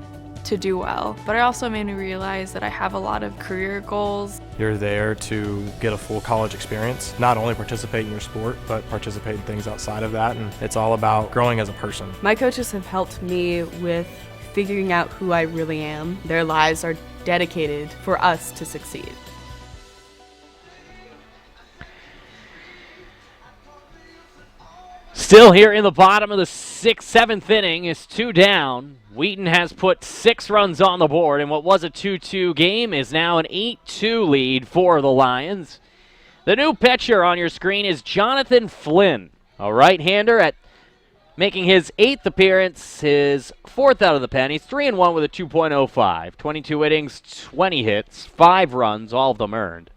to do well. But it also made me realize that I have a lot of career goals. You're there to get a full college experience, not only participate in your sport, but participate in things outside of that. And it's all about growing as a person. My coaches have helped me with figuring out who I really am. Their lives are dedicated for us to succeed. Still here in the bottom of the 6th, 7th inning is 2 down. Wheaton has put 6 runs on the board, and what was a 2-2 game is now an 8-2 lead for the Lions. The new pitcher on your screen is Jonathan Flynn, a right-hander at making his 8th appearance, his 4th out of the pen. He's 3-1 with a 2.05, 22 innings, 20 hits, 5 runs, all of them earned,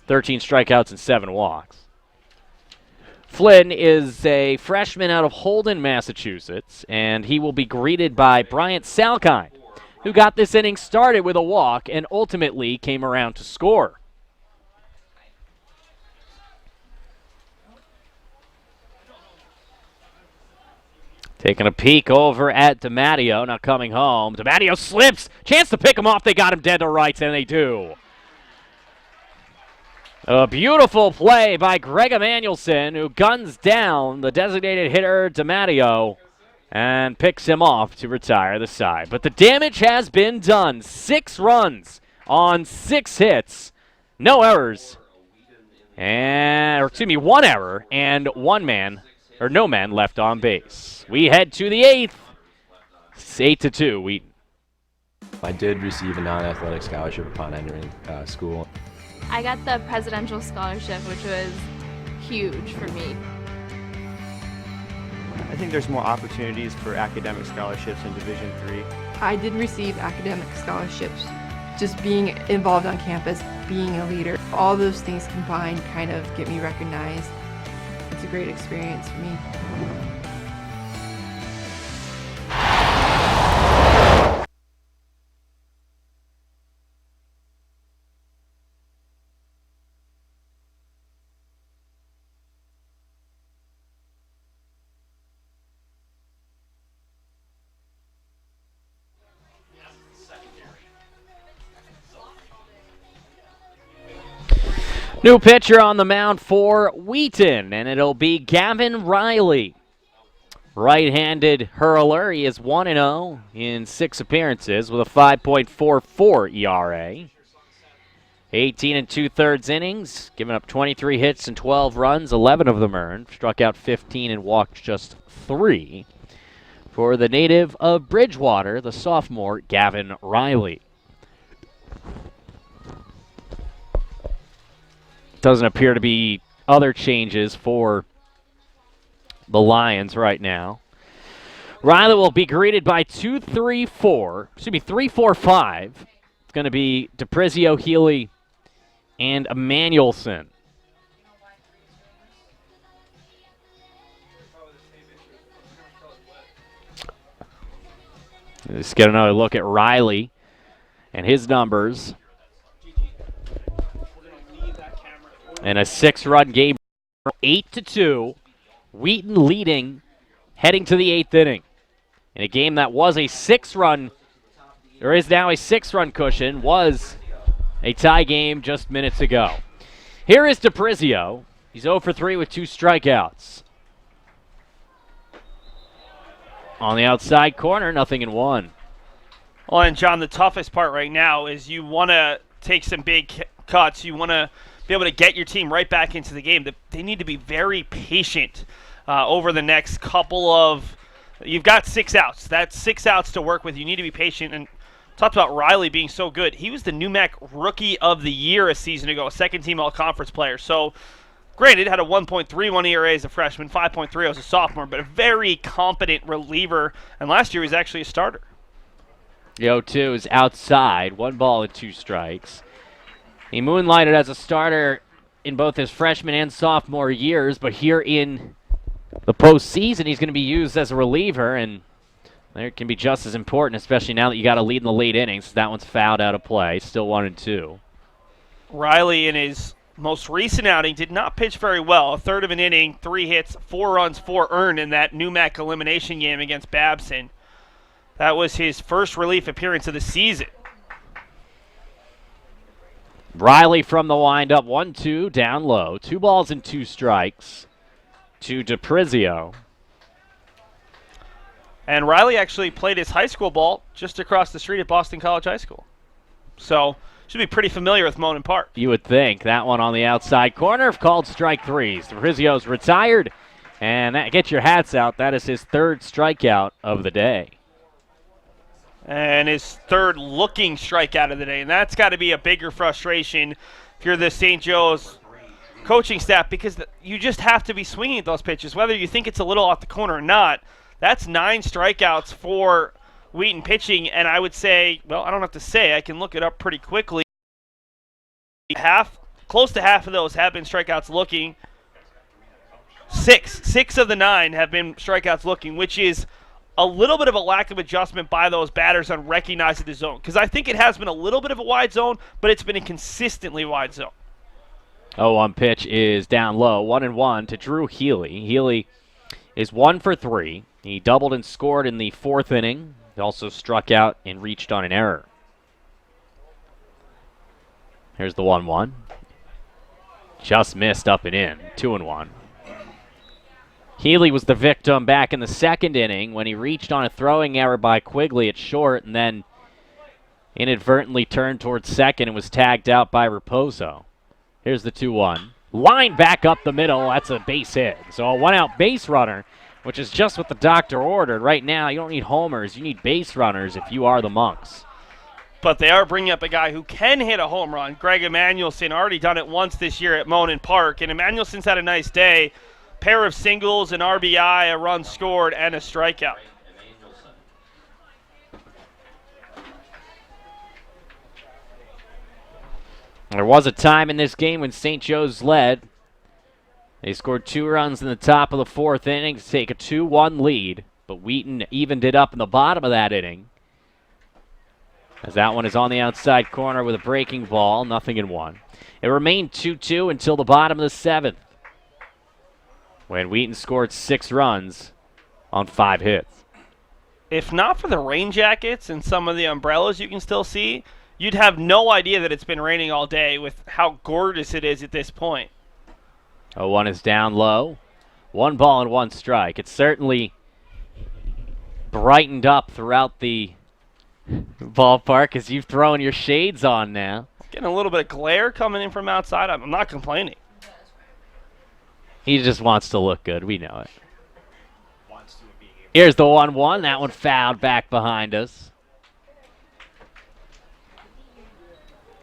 13 strikeouts and 7 walks. Flynn is a freshman out of Holden, Massachusetts, and he will be greeted by Bryant Salkind, who got this inning started with a walk and ultimately came around to score. Taking a peek over at DiMatteo, not coming home. DiMatteo slips. Chance to pick him off. They got him dead to rights, and they do. A beautiful play by Greg Emmanuelson, who guns down the designated hitter DiMatteo and picks him off to retire the side. But the damage has been done. 6 runs on 6 hits, no errors, and 1 error and no man left on base. We head to the 8th. It's 8-2 Wheaton. I did receive a non-athletic scholarship upon entering school. I got the presidential scholarship, which was huge for me. think there's more opportunities for academic scholarships in Division III. I did receive academic scholarships. Just being involved on campus, being a leader, all those things combined kind of get me recognized. It's a great experience for me. New pitcher on the mound for Wheaton, and it'll be Gavin Riley. Right-handed hurler. He is 1-0 in 6 appearances with a 5.44 ERA. 18 2/3 innings, giving up 23 hits and 12 runs, 11 of them earned. Struck out 15 and walked just 3. For the native of Bridgewater, the sophomore Gavin Riley. Doesn't appear to be other changes for the Lions right now. Riley will be greeted by 3-4-5. It's going to be DePrizio, Healy, and Emmanuelson. Let's get another look at Riley and his numbers. And a 6-run game, 8-2. Wheaton leading, heading to the 8th inning. In a game that was a 6-run, or is now a 6-run cushion, was a tie game just minutes ago. Here is DePrizio. He's 0 for 3 with 2 strikeouts. On the outside corner, 0-1. Well, and John, the toughest part right now is you want to take some big cuts. You want to be able to get your team right back into the game. They need to be very patient over the next couple of – you've got 6 outs. That's 6 outs to work with. You need to be patient. And talked about Riley being so good. He was the NUMAC Rookie of the Year a season ago, a second-team all-conference player. So, granted, had a 1.31 ERA as a freshman, 5.3 as a sophomore, but a very competent reliever. And last year he was actually a starter. The 0-2 is outside, 1 ball and 2 strikes. He moonlighted as a starter in both his freshman and sophomore years, but here in the postseason, he's going to be used as a reliever, and it can be just as important, especially now that you got a lead in the late innings. That one's fouled out of play, still 1-2. Riley, in his most recent outing, did not pitch very well. A third of an inning, 3 hits, 4 runs, 4 earned in that NUMAC elimination game against Babson. That was his first relief appearance of the season. Riley from the windup, 1-2, down low. 2 balls and 2 strikes to DePrizio. And Riley actually played his high school ball just across the street at Boston College High School. So, should be pretty familiar with Monon Park. You would think. That one on the outside corner, called strike 3. DePrizio's retired, and that, get your hats out. That is his 3rd strikeout of the day. And his 3rd looking strikeout of the day. And that's got to be a bigger frustration if you're the St. Joe's coaching staff, because you just have to be swinging at those pitches, whether you think it's a little off the corner or not. That's 9 strikeouts for Wheaton pitching, and I would say, well, I don't have to say, I can look it up pretty quickly. Close to half of those have been strikeouts looking. 6 of the 9 have been strikeouts looking, which is a little bit of a lack of adjustment by those batters on recognizing the zone, because I think it has been a little bit of a wide zone, but it's been a consistently wide zone. 0-1 pitch is down low, 1-1 to Drew Healy. Healy is 1 for 3. He doubled and scored in the 4th inning. He also struck out and reached on an error. Here's the 1-1. Just missed up and in, 2-1. Healy was the victim back in the 2nd inning when he reached on a throwing error by Quigley at short and then inadvertently turned towards second and was tagged out by Raposo. Here's the 2-1. Line back up the middle. That's a base hit. So a 1-out base runner, which is just what the doctor ordered. Right now, you don't need homers. You need base runners if you are the Monks. But they are bringing up a guy who can hit a home run. Greg Emmanuelson, already done it once this year at Monon Park. And Emmanuelson's had a nice day. pair of singles, an RBI, a run scored, and a strikeout. There was a time in this game when St. Joe's led. They scored 2 runs in the top of the 4th inning to take a 2-1 lead, but Wheaton evened it up in the bottom of that inning. As that one is on the outside corner with a breaking ball, 0-1. It remained 2-2 until the bottom of the 7th, when Wheaton scored 6 runs on 5 hits. If not for the rain jackets and some of the umbrellas you can still see, you'd have no idea that it's been raining all day with how gorgeous it is at this point. 0-1 is down low. 1 ball and 1 strike. It's certainly brightened up throughout the ballpark as you've thrown your shades on now. Getting a little bit of glare coming in from outside. I'm not complaining. He just wants to look good. We know it. Here's the 1-1. That one fouled back behind us.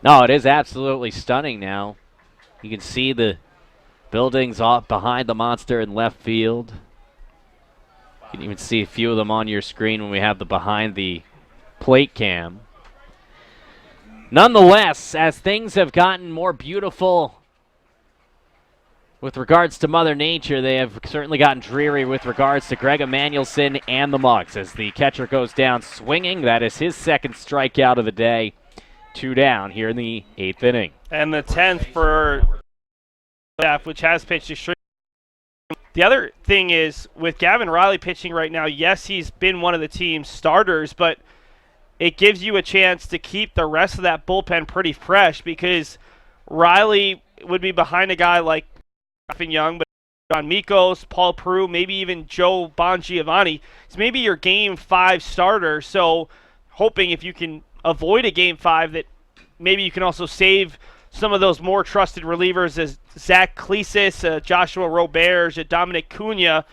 No, it is absolutely stunning now. You can see the buildings off behind the monster in left field. You can even see a few of them on your screen when we have the behind the plate cam. Nonetheless, as things have gotten more beautiful with regards to Mother Nature, they have certainly gotten dreary with regards to Greg Emanuelson and the Mugs. As the catcher goes down swinging, that is his 2nd strikeout of the day. 2 down here in the 8th inning. And the 10th for staff, which has pitched extremely. The other thing is, with Gavin Riley pitching right now, yes, he's been one of the team's starters, but it gives you a chance to keep the rest of that bullpen pretty fresh, because Riley would be behind a guy like Young, but John Mikos, Paul Prue, maybe even Joe Bongiovanni. It's maybe your Game 5 starter, so hoping if you can avoid a Game 5 that maybe you can also save some of those more trusted relievers as Zach Cleesis, Joshua Robert, Dominic Cunha,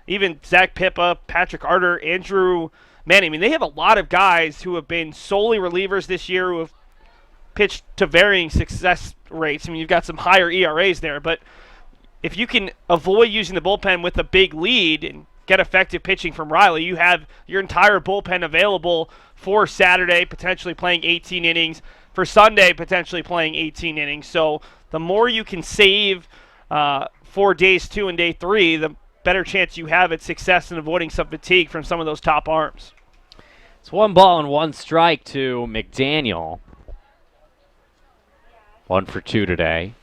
even Zach Pippa, Patrick Arter, Andrew Manning. I mean, they have a lot of guys who have been solely relievers this year who have pitched to varying success rates. I mean, you've got some higher ERAs there, but if you can avoid using the bullpen with a big lead and get effective pitching from Riley, you have your entire bullpen available for Saturday, potentially playing 18 innings, for Sunday, potentially playing 18 innings. So the more you can save for days 2 and day 3, the better chance you have at success in avoiding some fatigue from some of those top arms. It's 1 ball and 1 strike to McDaniel. 1 for 2 today.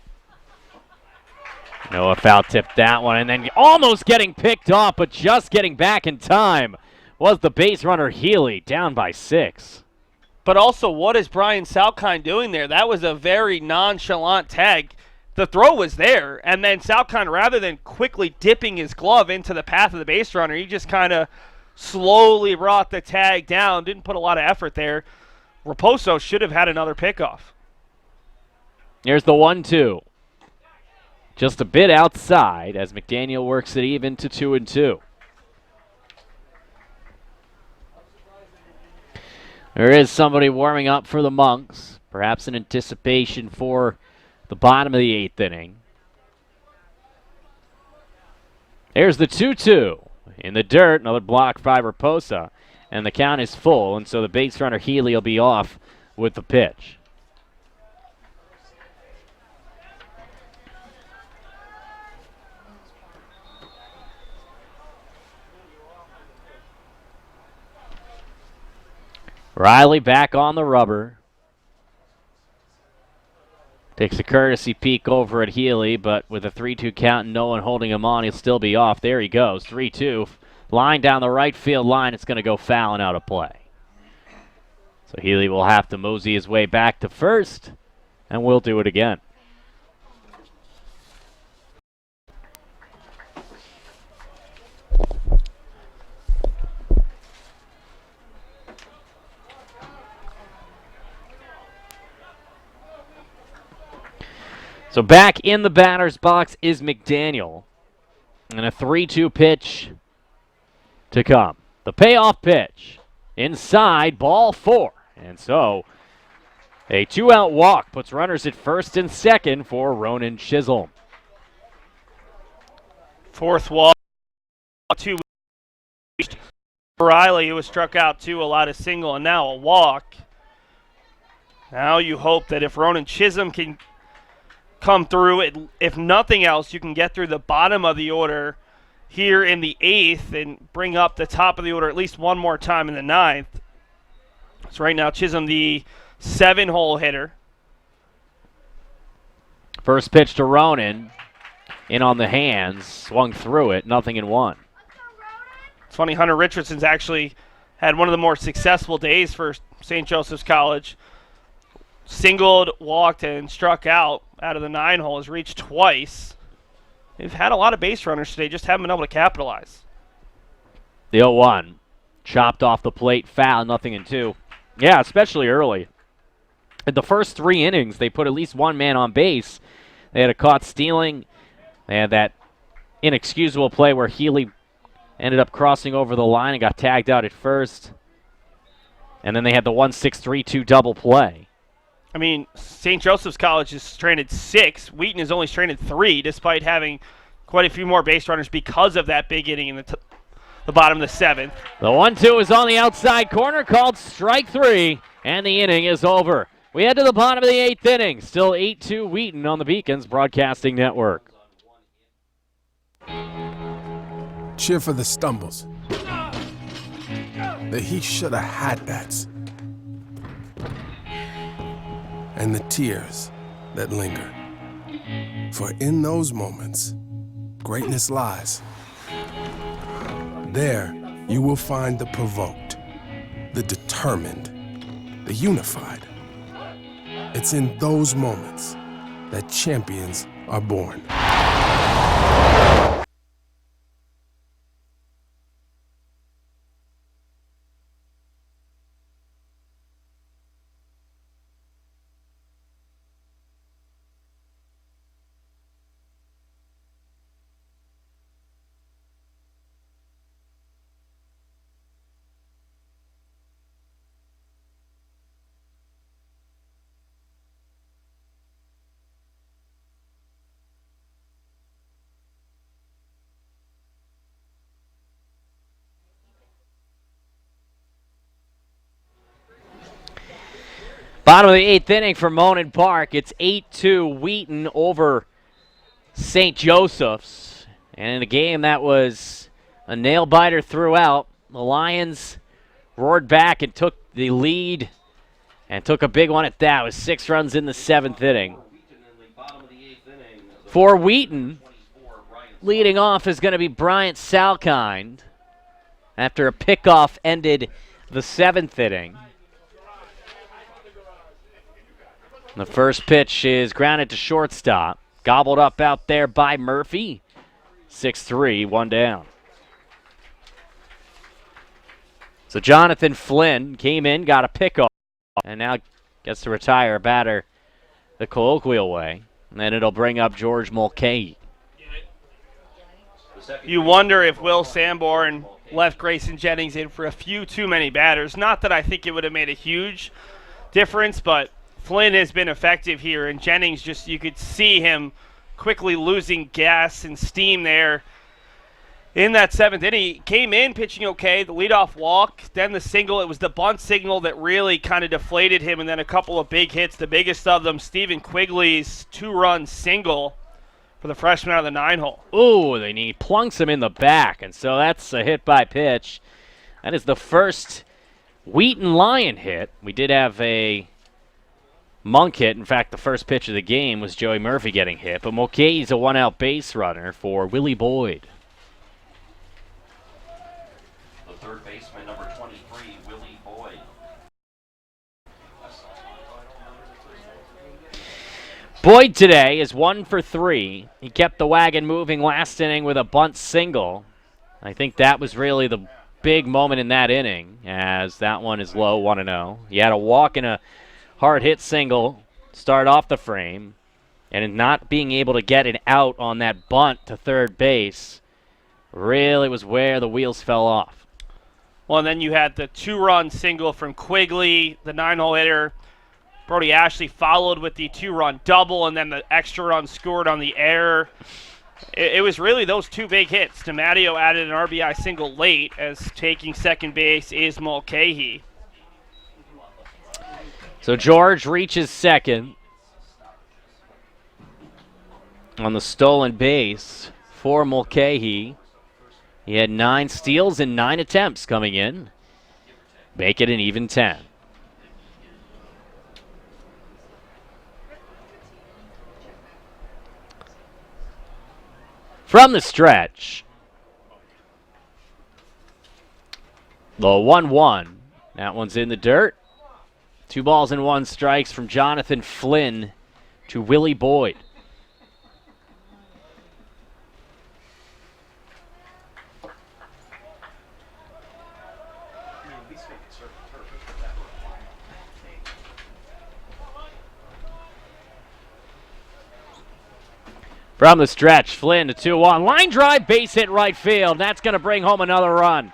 Noah foul tipped that one, and then almost getting picked off, but just getting back in time was the base runner Healy, down by 6. But also, what is Brian Salkind doing there? That was a very nonchalant tag. The throw was there, and then Salkind, rather than quickly dipping his glove into the path of the base runner, he just kind of slowly brought the tag down, didn't put a lot of effort there. Raposo should have had another pickoff. Here's the 1-2. Just a bit outside as McDaniel works it even to 2-2. There is somebody warming up for the Monks, perhaps in anticipation for the bottom of the 8th inning. There's the 2-2 in the dirt, another block by Raposa, and the count is full, and so the base runner Healy will be off with the pitch. Riley back on the rubber. Takes a courtesy peek over at Healy, but with a 3-2 count and no one holding him on, he'll still be off. There he goes, 3-2. Line down the right field line. It's going to go foul and out of play. So Healy will have to mosey his way back to first, and we'll do it again. So back in the batter's box is McDaniel. And a 3-2 pitch to come. The payoff pitch. Inside, ball 4. And so a 2-out walk puts runners at first and second for Ronan Chisholm. Fourth walk, 2. Riley, who was struck out 2, allowed a single, and now a walk. Now you hope that if Ronan Chisholm can come through, if nothing else, you can get through the bottom of the order here in the 8th and bring up the top of the order at least one more time in the 9th. So right now, Chisholm, the 7-hole hitter. First pitch to Ronan. In on the hands. Swung through it. Nothing in 1. It's funny, Hunter Richardson's actually had one of the more successful days for St. Joseph's College. Singled, walked, and struck out of the 9-hole. Has reached twice. They've had a lot of base runners today, just haven't been able to capitalize. The 0-1. Chopped off the plate, foul, nothing in 2. Yeah, especially early. In the first 3 innings, they put at least one man on base. They had a caught stealing. They had that inexcusable play where Healy ended up crossing over the line and got tagged out at first. And then they had the 1-6-3-2 double play. I mean, St. Joseph's College is stranded 6. Wheaton is only stranded 3, despite having quite a few more base runners because of that big inning in the bottom of the 7th. The 1-2 is on the outside corner, called strike 3, and the inning is over. We head to the bottom of the 8th inning. Still 8-2 Wheaton on the Beacons Broadcasting Network. Cheer for the stumbles. The he shoulda had that's. And the tears that linger. For in those moments, greatness lies. There, you will find the provoked, the determined, the unified. It's in those moments that champions are born. Bottom of the 8th inning for Monon Park. It's 8-2 Wheaton over St. Joseph's. And in a game that was a nail-biter throughout, the Lions roared back and took the lead and took a big one at that. It was 6 runs in the 7th inning. For Wheaton, leading off is going to be Bryant Salkind after a pickoff ended the 7th inning. The first pitch is grounded to shortstop. Gobbled up out there by Murphy. 6-3, 1 down. So Jonathan Flynn came in, got a pickoff, and now gets to retire a batter the colloquial way. And then it'll bring up George Mulcahy. You wonder if Will Sanborn left Grayson Jennings in for a few too many batters. Not that I think it would have made a huge difference, but Flynn has been effective here, and Jennings just, you could see him quickly losing gas and steam there in that 7th inning. He came in pitching okay, the leadoff walk, then the single. It was the bunt signal that really kind of deflated him, and then a couple of big hits, the biggest of them, Stephen Quigley's 2-run single for the freshman out of the 9-hole. Ooh, he plunks him in the back, and so that's a hit by pitch. That is the first Wheaton Lion hit. We did have a Monk hit. In fact, the first pitch of the game was Joey Murphy getting hit, but Mulcahy's a 1-out base runner for Willie Boyd. The third baseman, number 23, Willie Boyd. Boyd today is 1 for 3. He kept the wagon moving last inning with a bunt single. I think that was really the big moment in that inning, as that one is low, 1-0. He had a walk and a hard hit single, start off the frame, and in not being able to get an out on that bunt to third base really was where the wheels fell off. Well, and then you had the 2-run single from Quigley, the 9-hole hitter. Brody Ashley followed with the 2-run double, and then the extra run scored on the error It was really those two big hits. DiMatteo added an RBI single late, as taking second base is Mulcahy. So George reaches second on the stolen base for Mulcahy. He had 9 steals and 9 attempts coming in. Make it an even 10. From the stretch, the 1-1. That one's in the dirt. 2 balls and 1 strikes from Jonathan Flynn to Willie Boyd. From the stretch, Flynn to 2-1. Line drive, base hit right field. That's going to bring home another run.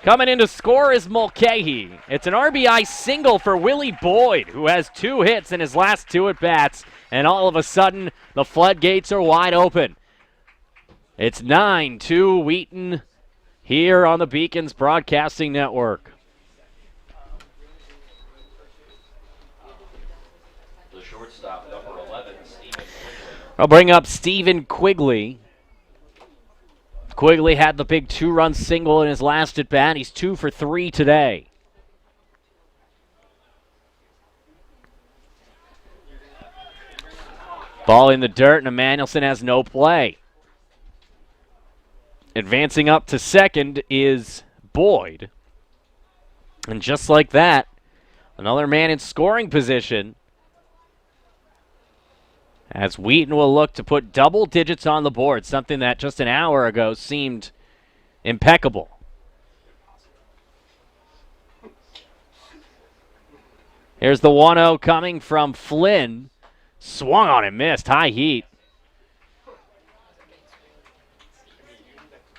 Coming in to score is Mulcahy. It's an RBI single for Willie Boyd, who has 2 hits in his last 2 at-bats. And all of a sudden, the floodgates are wide open. It's 9-2 Wheaton here on the Beacons Broadcasting Network. The shortstop, number 11, Stephen. I'll bring up Stephen Quigley. Quigley had the big 2-run single in his last at-bat. He's 2 for 3 today. Ball in the dirt, and Emmanuelson has no play. Advancing up to second is Boyd. And just like that, another man in scoring position, as Wheaton will look to put double digits on the board, something that just an hour ago seemed impeccable. Here's the 1-0 coming from Flynn. Swung on and missed. High heat.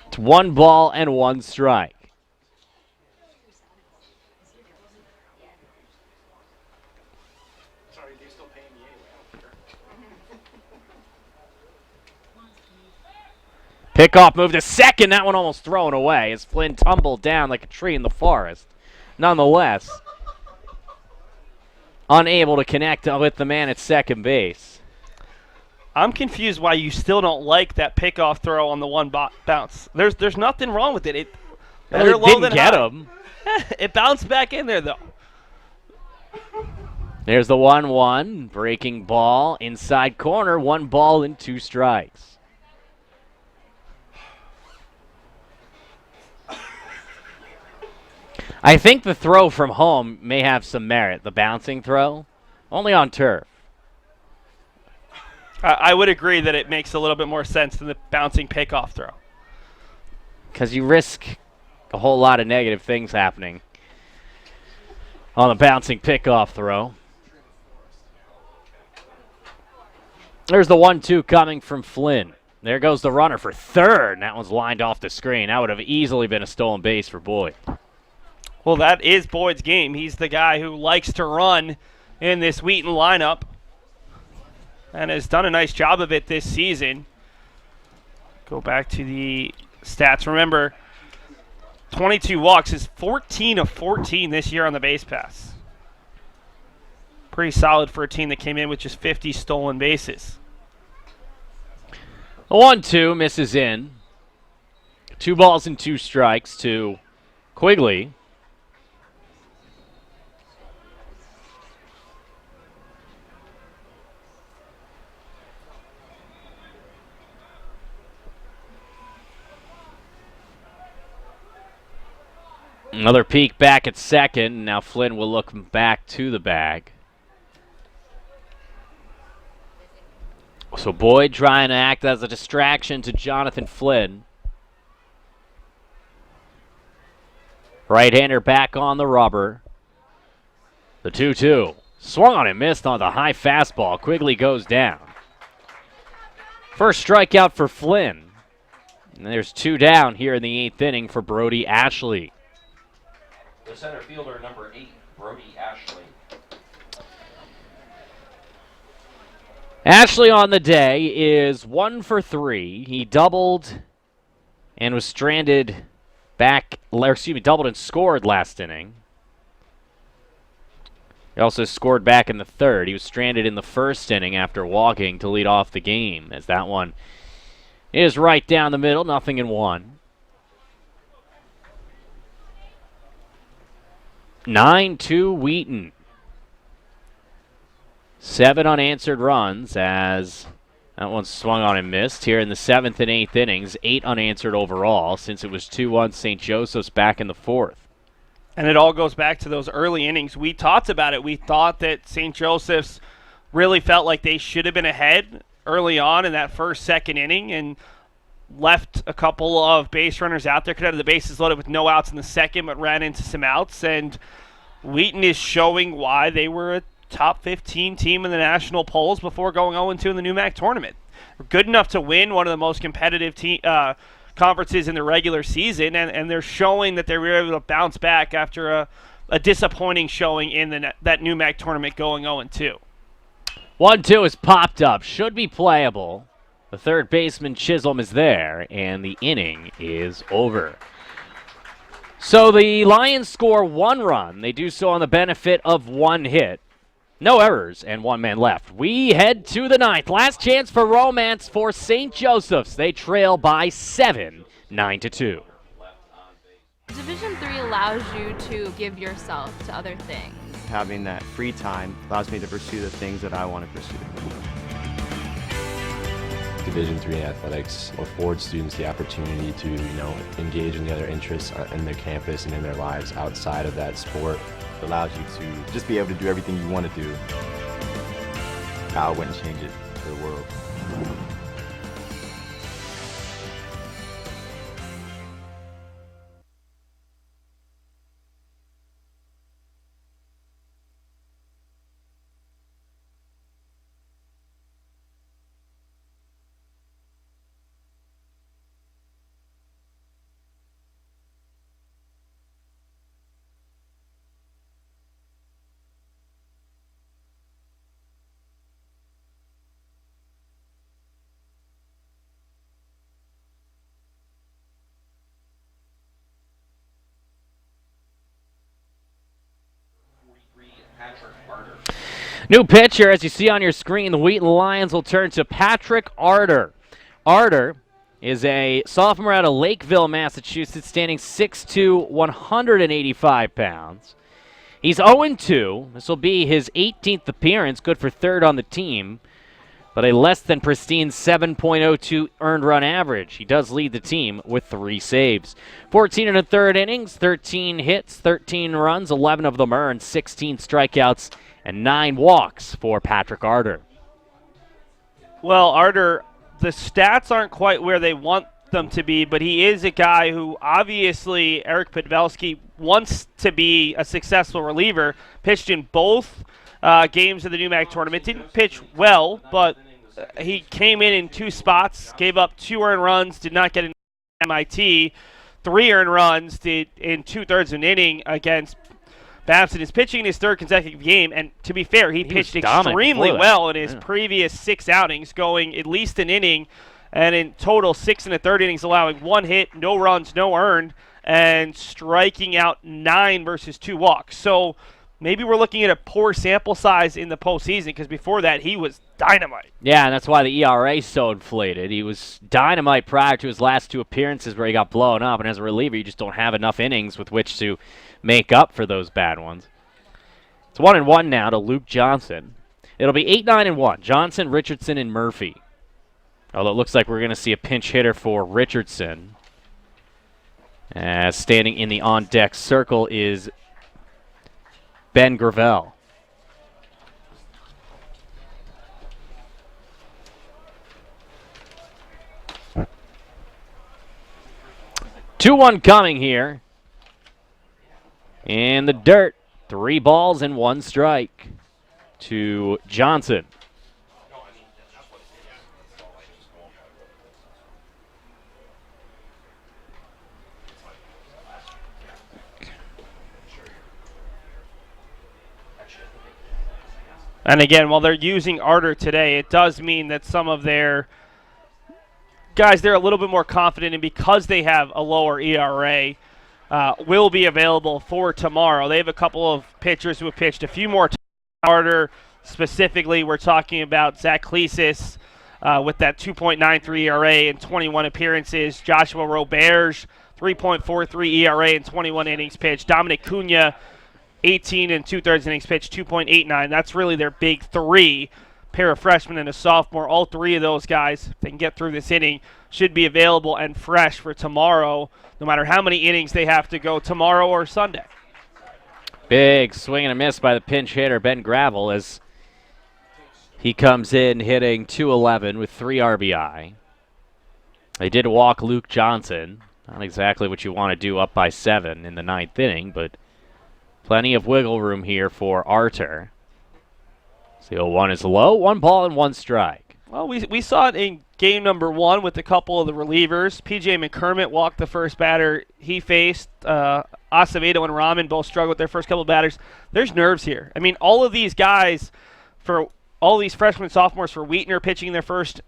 It's 1 ball and 1 strike. Pickoff move to second. That one almost thrown away as Flynn tumbled down like a tree in the forest. Nonetheless, unable to connect with the man at second base. I'm confused why you still don't like that pickoff throw on the one bounce. There's nothing wrong with it. It better low didn't than get high. him. It bounced back in there, though. There's the 1-1. Breaking ball inside corner. 1 ball and 2 strikes. I think the throw from home may have some merit, the bouncing throw. Only on turf. I would agree that it makes a little bit more sense than the bouncing pickoff throw. Because you risk a whole lot of negative things happening on the bouncing pickoff throw. There's the 1-2 coming from Flynn. There goes the runner for third, and that one's lined off the screen. That would have easily been a stolen base for Boyd. Well, that is Boyd's game. He's the guy who likes to run in this Wheaton lineup and has done a nice job of it this season. Go back to the stats. Remember, 22 walks is 14 of 14 this year on the base pass. Pretty solid for a team that came in with just 50 stolen bases. The 1-2 misses in. 2 balls and 2 strikes to Quigley. Another peek back at second. Now Flynn will look back to the bag. So Boyd trying to act as a distraction to Jonathan Flynn. Right-hander back on the rubber. The 2-2. Swung on and missed on the high fastball. Quigley goes down. First strikeout for Flynn. And there's 2 down here in the 8th inning for Brody Ashley. The center fielder, number 8, Brody Ashley. Ashley on the day is 1 for 3. He doubled and was stranded doubled and scored last inning. He also scored back in the third. He was stranded in the first inning after walking to lead off the game, as that one is right down the middle, 0-1. 9-2 Wheaton. 7 unanswered runs as that one swung on and missed here in the 7th and 8th innings. 8 unanswered overall since it was 2-1 St. Joseph's back in the 4th. And it all goes back to those early innings. We talked about it. We thought that St. Joseph's really felt like they should have been ahead early on in that first, second inning and left a couple of base runners out there. Could have the bases loaded with no outs in the second, but ran into some outs. And Wheaton is showing why they were a top 15 team in the national polls before going 0-2 in the NCAA tournament. Good enough to win one of the most competitive conferences in the regular season, and they're showing that they were able to bounce back after a disappointing showing in that NCAA tournament going 0-2. 1-2 is popped up. Should be playable. The third baseman, Chisholm, is there, and the inning is over. So the Lions score 1 run. They do so on the benefit of 1 hit. No errors and 1 man left. We head to the 9th. Last chance for romance for St. Joseph's. They trail by 7, 9-2. Division III allows you to give yourself to other things. Having that free time allows me to pursue the things that I want to pursue. Division III athletics affords students the opportunity to, engage in the other interests in their campus and in their lives outside of that sport. It allows you to just be able to do everything you want to do. I wouldn't change it for the world. New pitcher, as you see on your screen, the Wheaton Lions will turn to Patrick Arter. Arter is a sophomore out of Lakeville, Massachusetts, standing 6'2", 185 pounds. He's 0-2. This will be his 18th appearance, good for 3rd on the team, but a less than pristine 7.02 earned run average. He does lead the team with 3 saves. 14 1/3 innings, 13 hits, 13 runs, 11 of them earned, 16 strikeouts, and 9 walks for Patrick Arter. Well, Arter, the stats aren't quite where they want them to be, but he is a guy who obviously Eric Podvelski wants to be a successful reliever. Pitched in both games of the NCAA tournament. Didn't pitch well, but he came in 2 spots, gave up 2 earned runs, did not get an MIT, 3 earned runs, did in 2/3 of an inning against Babson. Is pitching in his 3rd consecutive game, and to be fair, he pitched extremely well in his previous 6 outings, going at least an inning, and in total 6 1/3 innings, allowing 1 hit, no runs, no earned, and striking out 9 versus 2 walks. So maybe we're looking at a poor sample size in the postseason, because before that he was dynamite. Yeah, and that's why the ERA is so inflated. He was dynamite prior to his last 2 appearances where he got blown up, and as a reliever, you just don't have enough innings with which to make up for those bad ones. It's 1-1 now to Luke Johnson. It'll be 8-9-1. Johnson, Richardson, and Murphy. Although it looks like we're going to see a pinch hitter for Richardson. As standing in the on-deck circle is Ben Gravel. Two-one coming here. In the dirt, 3 balls and 1 strike to Johnson. And again, while they're using Arter today, it does mean that some of their guys they're a little bit more confident in because they have a lower ERA will be available for tomorrow. They have a couple of pitchers who have pitched a few more times. Arter specifically, we're talking about Zach Clesis with that 2.93 ERA in 21 appearances. Joshua Roberge, 3.43 ERA in 21 innings pitched. Dominic Cunha, 18 and 2/3 innings pitched, 2.89. That's really their big three. Pair of freshmen and a sophomore. All three of those guys, if they can get through this inning, should be available and fresh for tomorrow, no matter how many innings they have to go tomorrow or Sunday. Big swing and a miss by the pinch hitter, Ben Gravel, as he comes in hitting .211 with 3 RBI. They did walk Luke Johnson. Not exactly what you want to do up by 7 in the 9th inning, but plenty of wiggle room here for Arter. So 0-1 is low, 1 ball and 1 strike. Well, we saw it in game number 1 with a couple of the relievers. P.J. McCormick walked the first batter he faced. Acevedo and Rahman both struggled with their first couple of batters. There's nerves here. I mean, all of these guys, for all these freshmen, sophomores, for Wheatner pitching their first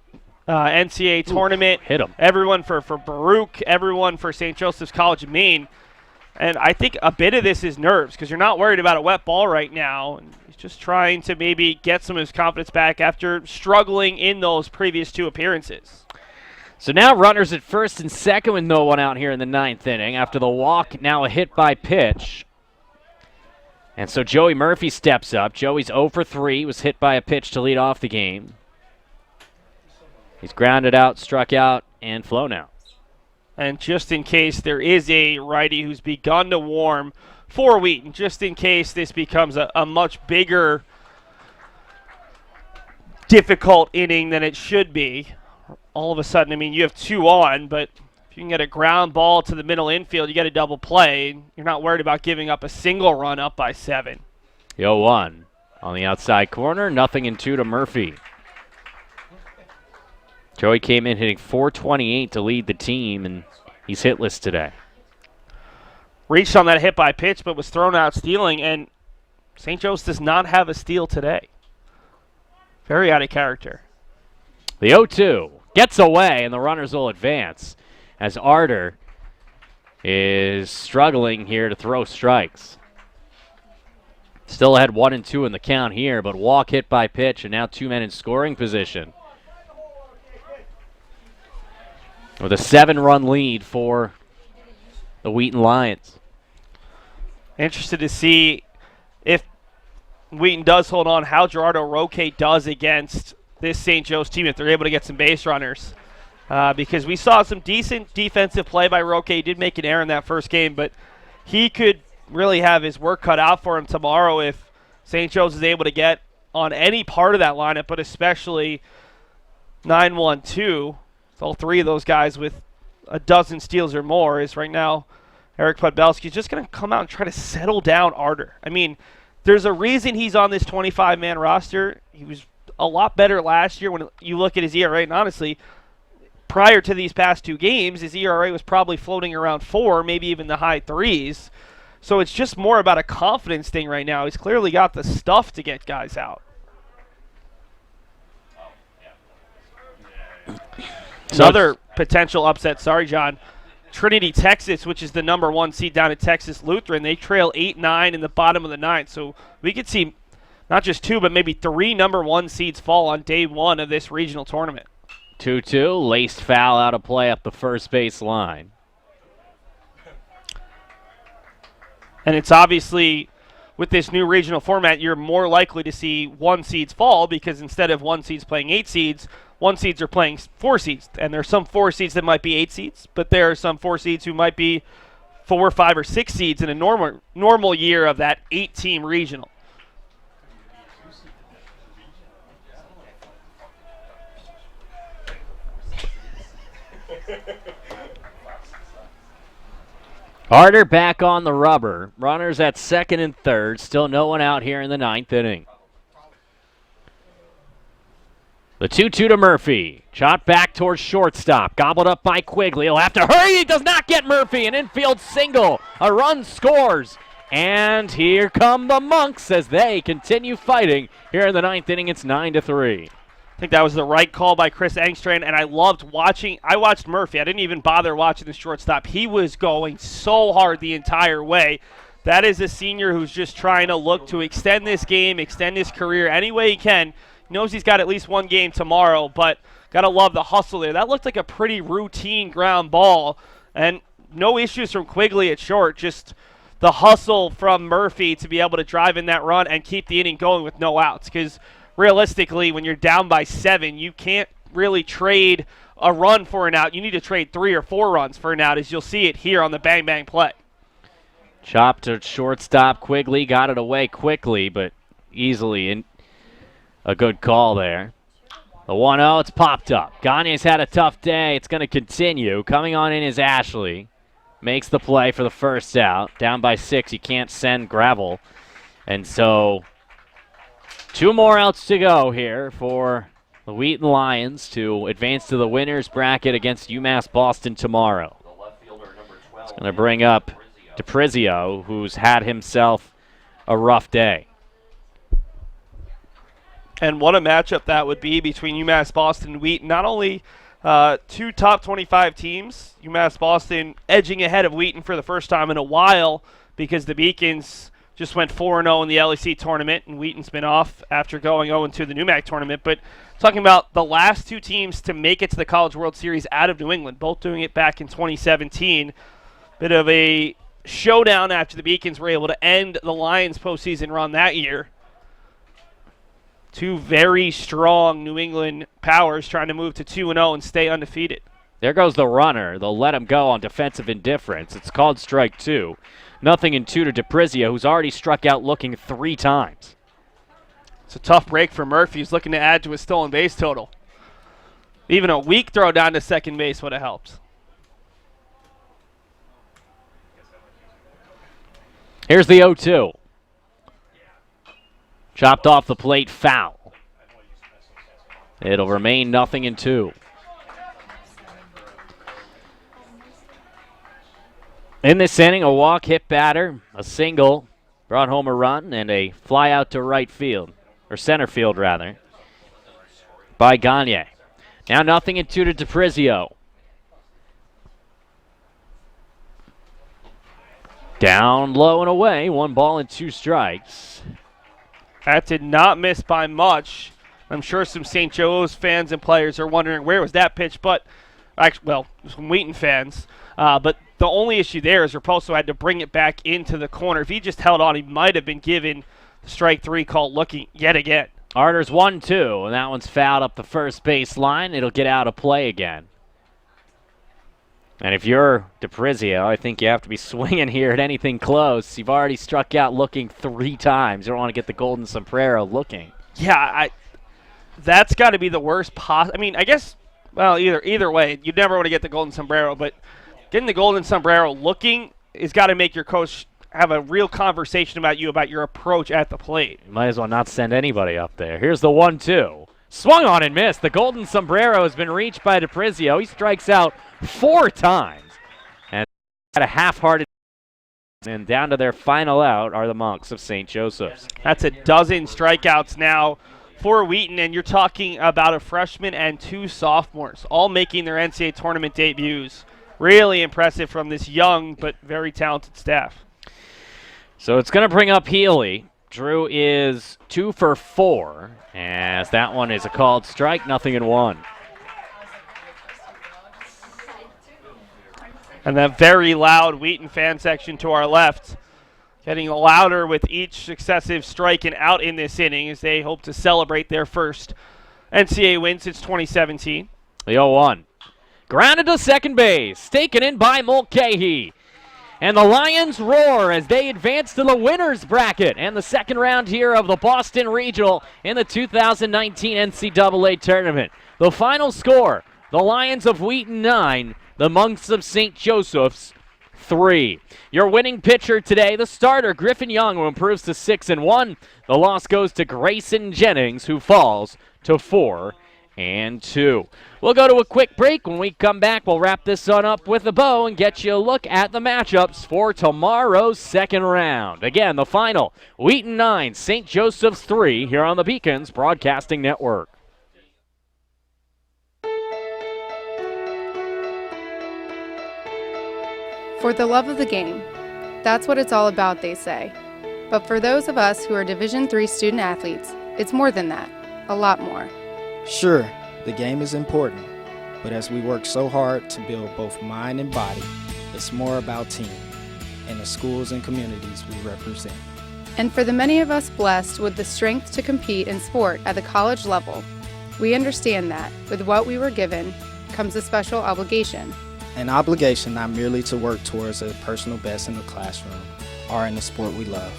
NCAA tournament. Hit 'em. Everyone for Baruch, everyone for St. Joseph's College of Maine. And I think a bit of this is nerves because you're not worried about a wet ball right now. And he's just trying to maybe get some of his confidence back after struggling in those previous 2 appearances. So now runners at first and second with no one out here in the 9th inning. After the walk, now a hit by pitch. And so Joey Murphy steps up. Joey's 0 for 3, was hit by a pitch to lead off the game. He's grounded out, struck out, and flown out. And just in case there is a righty who's begun to warm for Wheaton, just in case this becomes a much bigger, difficult inning than it should be. All of a sudden, I mean, you have 2 on, but if you can get a ground ball to the middle infield, you get a double play. You're not worried about giving up a single run up by 7. 0-1 on the outside corner, 0-2 to Murphy. Joey came in hitting .428 to lead the team, and he's hitless today. Reached on that hit by pitch, but was thrown out stealing, and St. Joe's does not have a steal today. Very out of character. The 0-2 gets away, and the runners will advance as Arter is struggling here to throw strikes. Still had 1 and 2 in the count here, but walk, hit by pitch, and now 2 men in scoring position. With a 7-run lead for the Wheaton Lions. Interested to see if Wheaton does hold on, how Gerardo Roque does against this St. Joe's team if they're able to get some base runners. Because we saw some decent defensive play by Roque. He did make an error in that first game, but he could really have his work cut out for him tomorrow if St. Joe's is able to get on any part of that lineup, but especially 9-1-2. All 3 of those guys with a dozen steals or more is right now Eric Podbelski is just going to come out and try to settle down Arter. I mean, there's a reason he's on this 25-man roster. He was a lot better last year when you look at his ERA, and honestly, prior to these past 2 games, his ERA was probably floating around 4, maybe even the high 3s. So it's just more about a confidence thing right now. He's clearly got the stuff to get guys out. Another potential upset, sorry, John. Trinity, Texas, which is the number 1 seed down at Texas Lutheran. They trail 8-9 in the bottom of the 9th. So we could see not just 2, but maybe 3 number 1 seeds fall on day 1 of this regional tournament. 2-2, laced foul out of play up the first base line. And it's obviously, with this new regional format, you're more likely to see 1 seeds fall because instead of 1 seeds playing 8 seeds, 1 seeds are playing 4 seeds. And there's some 4 seeds that might be 8 seeds, but there are some 4 seeds who might be 4, 5, or 6 seeds in a normal year of that 8-team regional. Arter back on the rubber. Runners at second and third. Still no one out here in the 9th inning. The 2-2 to Murphy. Shot back towards shortstop. Gobbled up by Quigley. He'll have to hurry. He does not get Murphy. An infield single. A run scores. And here come the Monks as they continue fighting here in the 9th inning. It's 9-3. I think that was the right call by Chris Engstrand, and I loved watching. I watched Murphy. I didn't even bother watching the shortstop. He was going so hard the entire way. That is a senior who's just trying to look to extend this game, extend his career any way he can. He knows he's got at least one game tomorrow, but got to love the hustle there. That looked like a pretty routine ground ball, and no issues from Quigley at short, just the hustle from Murphy to be able to drive in that run and keep the inning going with no outs, because realistically, when you're down by 7, you can't really trade a run for an out. You need to trade 3 or 4 runs for an out, as you'll see it here on the bang bang play. Chop to shortstop. Quigley got it away quickly, but easily. In a good call there. The 1-0, it's popped up. Gagne's had a tough day. It's going to continue. Coming on in is Ashley. Makes the play for the first out. Down by 6, you can't send Gravel. And so 2 more outs to go here for the Wheaton Lions to advance to the winners bracket against UMass Boston tomorrow. It's going to bring up DiPrizio, who's had himself a rough day. And what a matchup that would be between UMass Boston and Wheaton. Not only 2 top 25 teams, UMass Boston edging ahead of Wheaton for the first time in a while because the Beacons just went 4-0 in the LEC tournament, and Wheaton's been off after going 0-2 the NEWMAC tournament. But talking about the last 2 teams to make it to the College World Series out of New England, both doing it back in 2017. Bit of a showdown after the Beacons were able to end the Lions' postseason run that year. 2 very strong New England powers trying to move to 2-0 and stay undefeated. There goes the runner. They'll let him go on defensive indifference. It's called strike 2. 0-2 to DiPrizio, who's already struck out looking 3 times. It's a tough break for Murphy. He's looking to add to his stolen base total. Even a weak throw down to second base would have helped. Here's the 0-2. Chopped off the plate, foul. It'll remain 0-2. In this inning, a walk, hit batter, a single, brought home a run, and a fly out to right field, or center field rather, by Gagne. Now 0-2 to DiPrizio. Down low and away, 1 ball and 2 strikes. That did not miss by much. I'm sure some St. Joe's fans and players are wondering where was that pitch, but actually, well, some Wheaton fans. But the only issue there is Raposo had to bring it back into the corner. If he just held on, he might have been given the strike 3 call looking yet again. Arter's 1-2, and that one's fouled up the first base line. It'll get out of play again. And if you're DiPrizio, I think you have to be swinging here at anything close. You've already struck out looking 3 times. You don't want to get the golden sombrero looking. Yeah, that's got to be the worst I mean, I guess, well, either way, you'd never want to get the golden sombrero, but getting the golden sombrero looking has got to make your coach have a real conversation about your approach at the plate. You might as well not send anybody up there. Here's the 1-2. Swung on and missed. The golden sombrero has been reached by DiPrizio. He strikes out 4 times. And at a half-hearted, and down to their final out are the Monks of St. Joseph's. That's a dozen strikeouts now for Wheaton, and you're talking about a freshman and 2 sophomores, all making their NCAA tournament debuts. Really impressive from this young but very talented staff. So it's going to bring up Healy. Drew is 2 for 4, as that one is a called strike, 0-1. And that very loud Wheaton fan section to our left, getting louder with each successive strike and out in this inning as they hope to celebrate their first NCAA win since 2017. The 0-1. Grounded to second base, taken in by Mulcahy. And the Lions roar as they advance to the winners bracket and the second round here of the Boston Regional in the 2019 NCAA tournament. The final score, the Lions of Wheaton 9, the Monks of St. Joseph's 3. Your winning pitcher today, the starter, Griffin Young, who improves to 6-1. The loss goes to Grayson Jennings, who falls to 4-2. and 2. We'll go to a quick break. When we come back, we'll wrap this one up with a bow and get you a look at the matchups for tomorrow's second round. Again, the final, Wheaton 9, St. Joseph's 3, here on the Beacons Broadcasting Network. For the love of the game. That's what it's all about, they say. But for those of us who are Division III student athletes, it's more than that, a lot more. Sure, the game is important, but as we work so hard to build both mind and body, it's more about team and the schools and communities we represent. And for the many of us blessed with the strength to compete in sport at the college level, we understand that, with what we were given, comes a special obligation. An obligation not merely to work towards a personal best in the classroom or in the sport we love,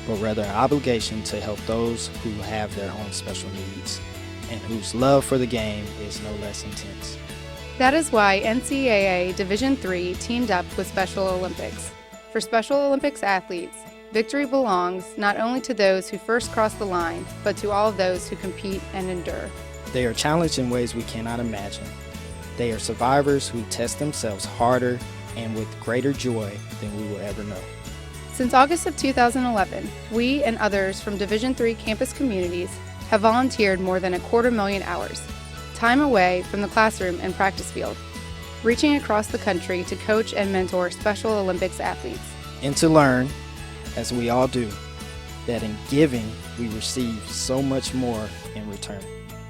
but rather an obligation to help those who have their own special needs and whose love for the game is no less intense. That is why NCAA Division III teamed up with Special Olympics. For Special Olympics athletes, victory belongs not only to those who first cross the line, but to all of those who compete and endure. They are challenged in ways we cannot imagine. They are survivors who test themselves harder and with greater joy than we will ever know. Since August of 2011, we and others from Division III campus communities have volunteered more than 250,000 hours, time away from the classroom and practice field, reaching across the country to coach and mentor Special Olympics athletes. And to learn, as we all do, that in giving we receive so much more in return.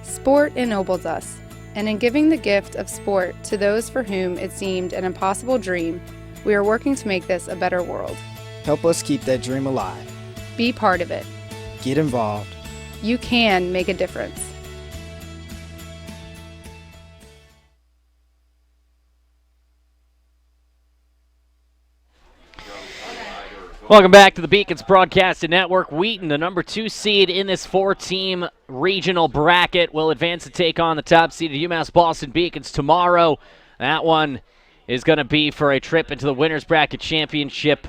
Sport ennobles us, and in giving the gift of sport to those for whom it seemed an impossible dream, we are working to make this a better world. Help us keep that dream alive. Be part of it. Get involved. You can make a difference. Welcome back to the Beacons Broadcasting Network. Wheaton, the number 2 seed in this 4-team regional bracket, will advance to take on the top seeded UMass Boston Beacons tomorrow. That one is going to be for a trip into the Winners Bracket Championship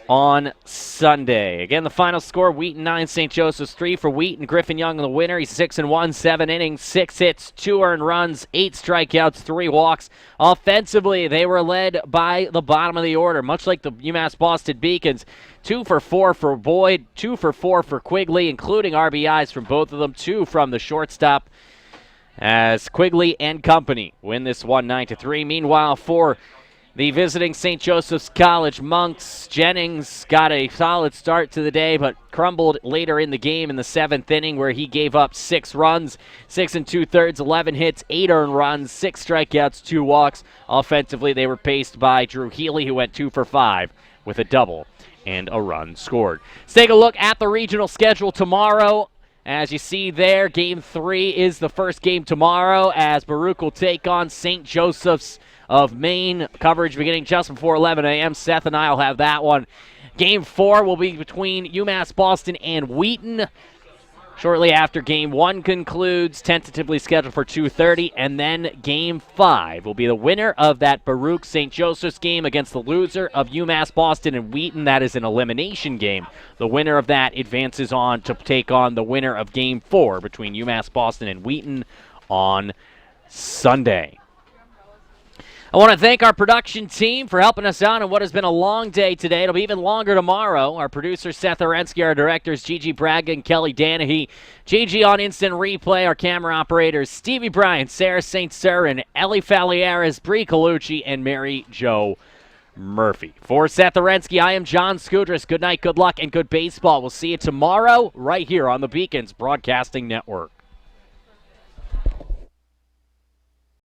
on Sunday. Again, the final score, Wheaton 9, St. Joseph's 3 for Wheaton. Griffin Young, the winner. He's 6-1, 7 innings, 6 hits, 2 earned runs, 8 strikeouts, 3 walks. Offensively, they were led by the bottom of the order, much like the UMass Boston Beacons. 2 for 4 for Boyd, 2 for 4 for Quigley, including RBIs from both of them, 2 from the shortstop, as Quigley and company win this one 9-3. Meanwhile, for the visiting St. Joseph's College Monks, Jennings got a solid start to the day, but crumbled later in the game in the 7th inning, where he gave up 6 runs, 6 2/3, 11 hits, 8 earned runs, 6 strikeouts, 2 walks. Offensively, they were paced by Drew Healy, who went 2 for 5 with a double and a run scored. Let's take a look at the regional schedule tomorrow. As you see there, Game 3 is the first game tomorrow, as Baruch will take on St. Joseph's of Maine. Coverage beginning just before 11 a.m. Seth and I will have that one. Game 4 will be between UMass Boston and Wheaton shortly after Game 1 concludes, tentatively scheduled for 2:30, and then Game 5 will be the winner of that Baruch St. Joseph's game against the loser of UMass Boston and Wheaton. That is an elimination game. The winner of that advances on to take on the winner of Game 4 between UMass Boston and Wheaton on Sunday. I want to thank our production team for helping us out on what has been a long day today. It'll be even longer tomorrow. Our producer, Seth Orensky, our directors, Gigi Braga and Kelly Danahy. Gigi on instant replay. Our camera operators, Stevie Bryant, Sarah St. Cyr, and Ellie Falieras, Bree Colucci, and Mary Jo Murphy. For Seth Orensky, I am John Skudras. Good night, good luck, and good baseball. We'll see you tomorrow right here on the Beacons Broadcasting Network.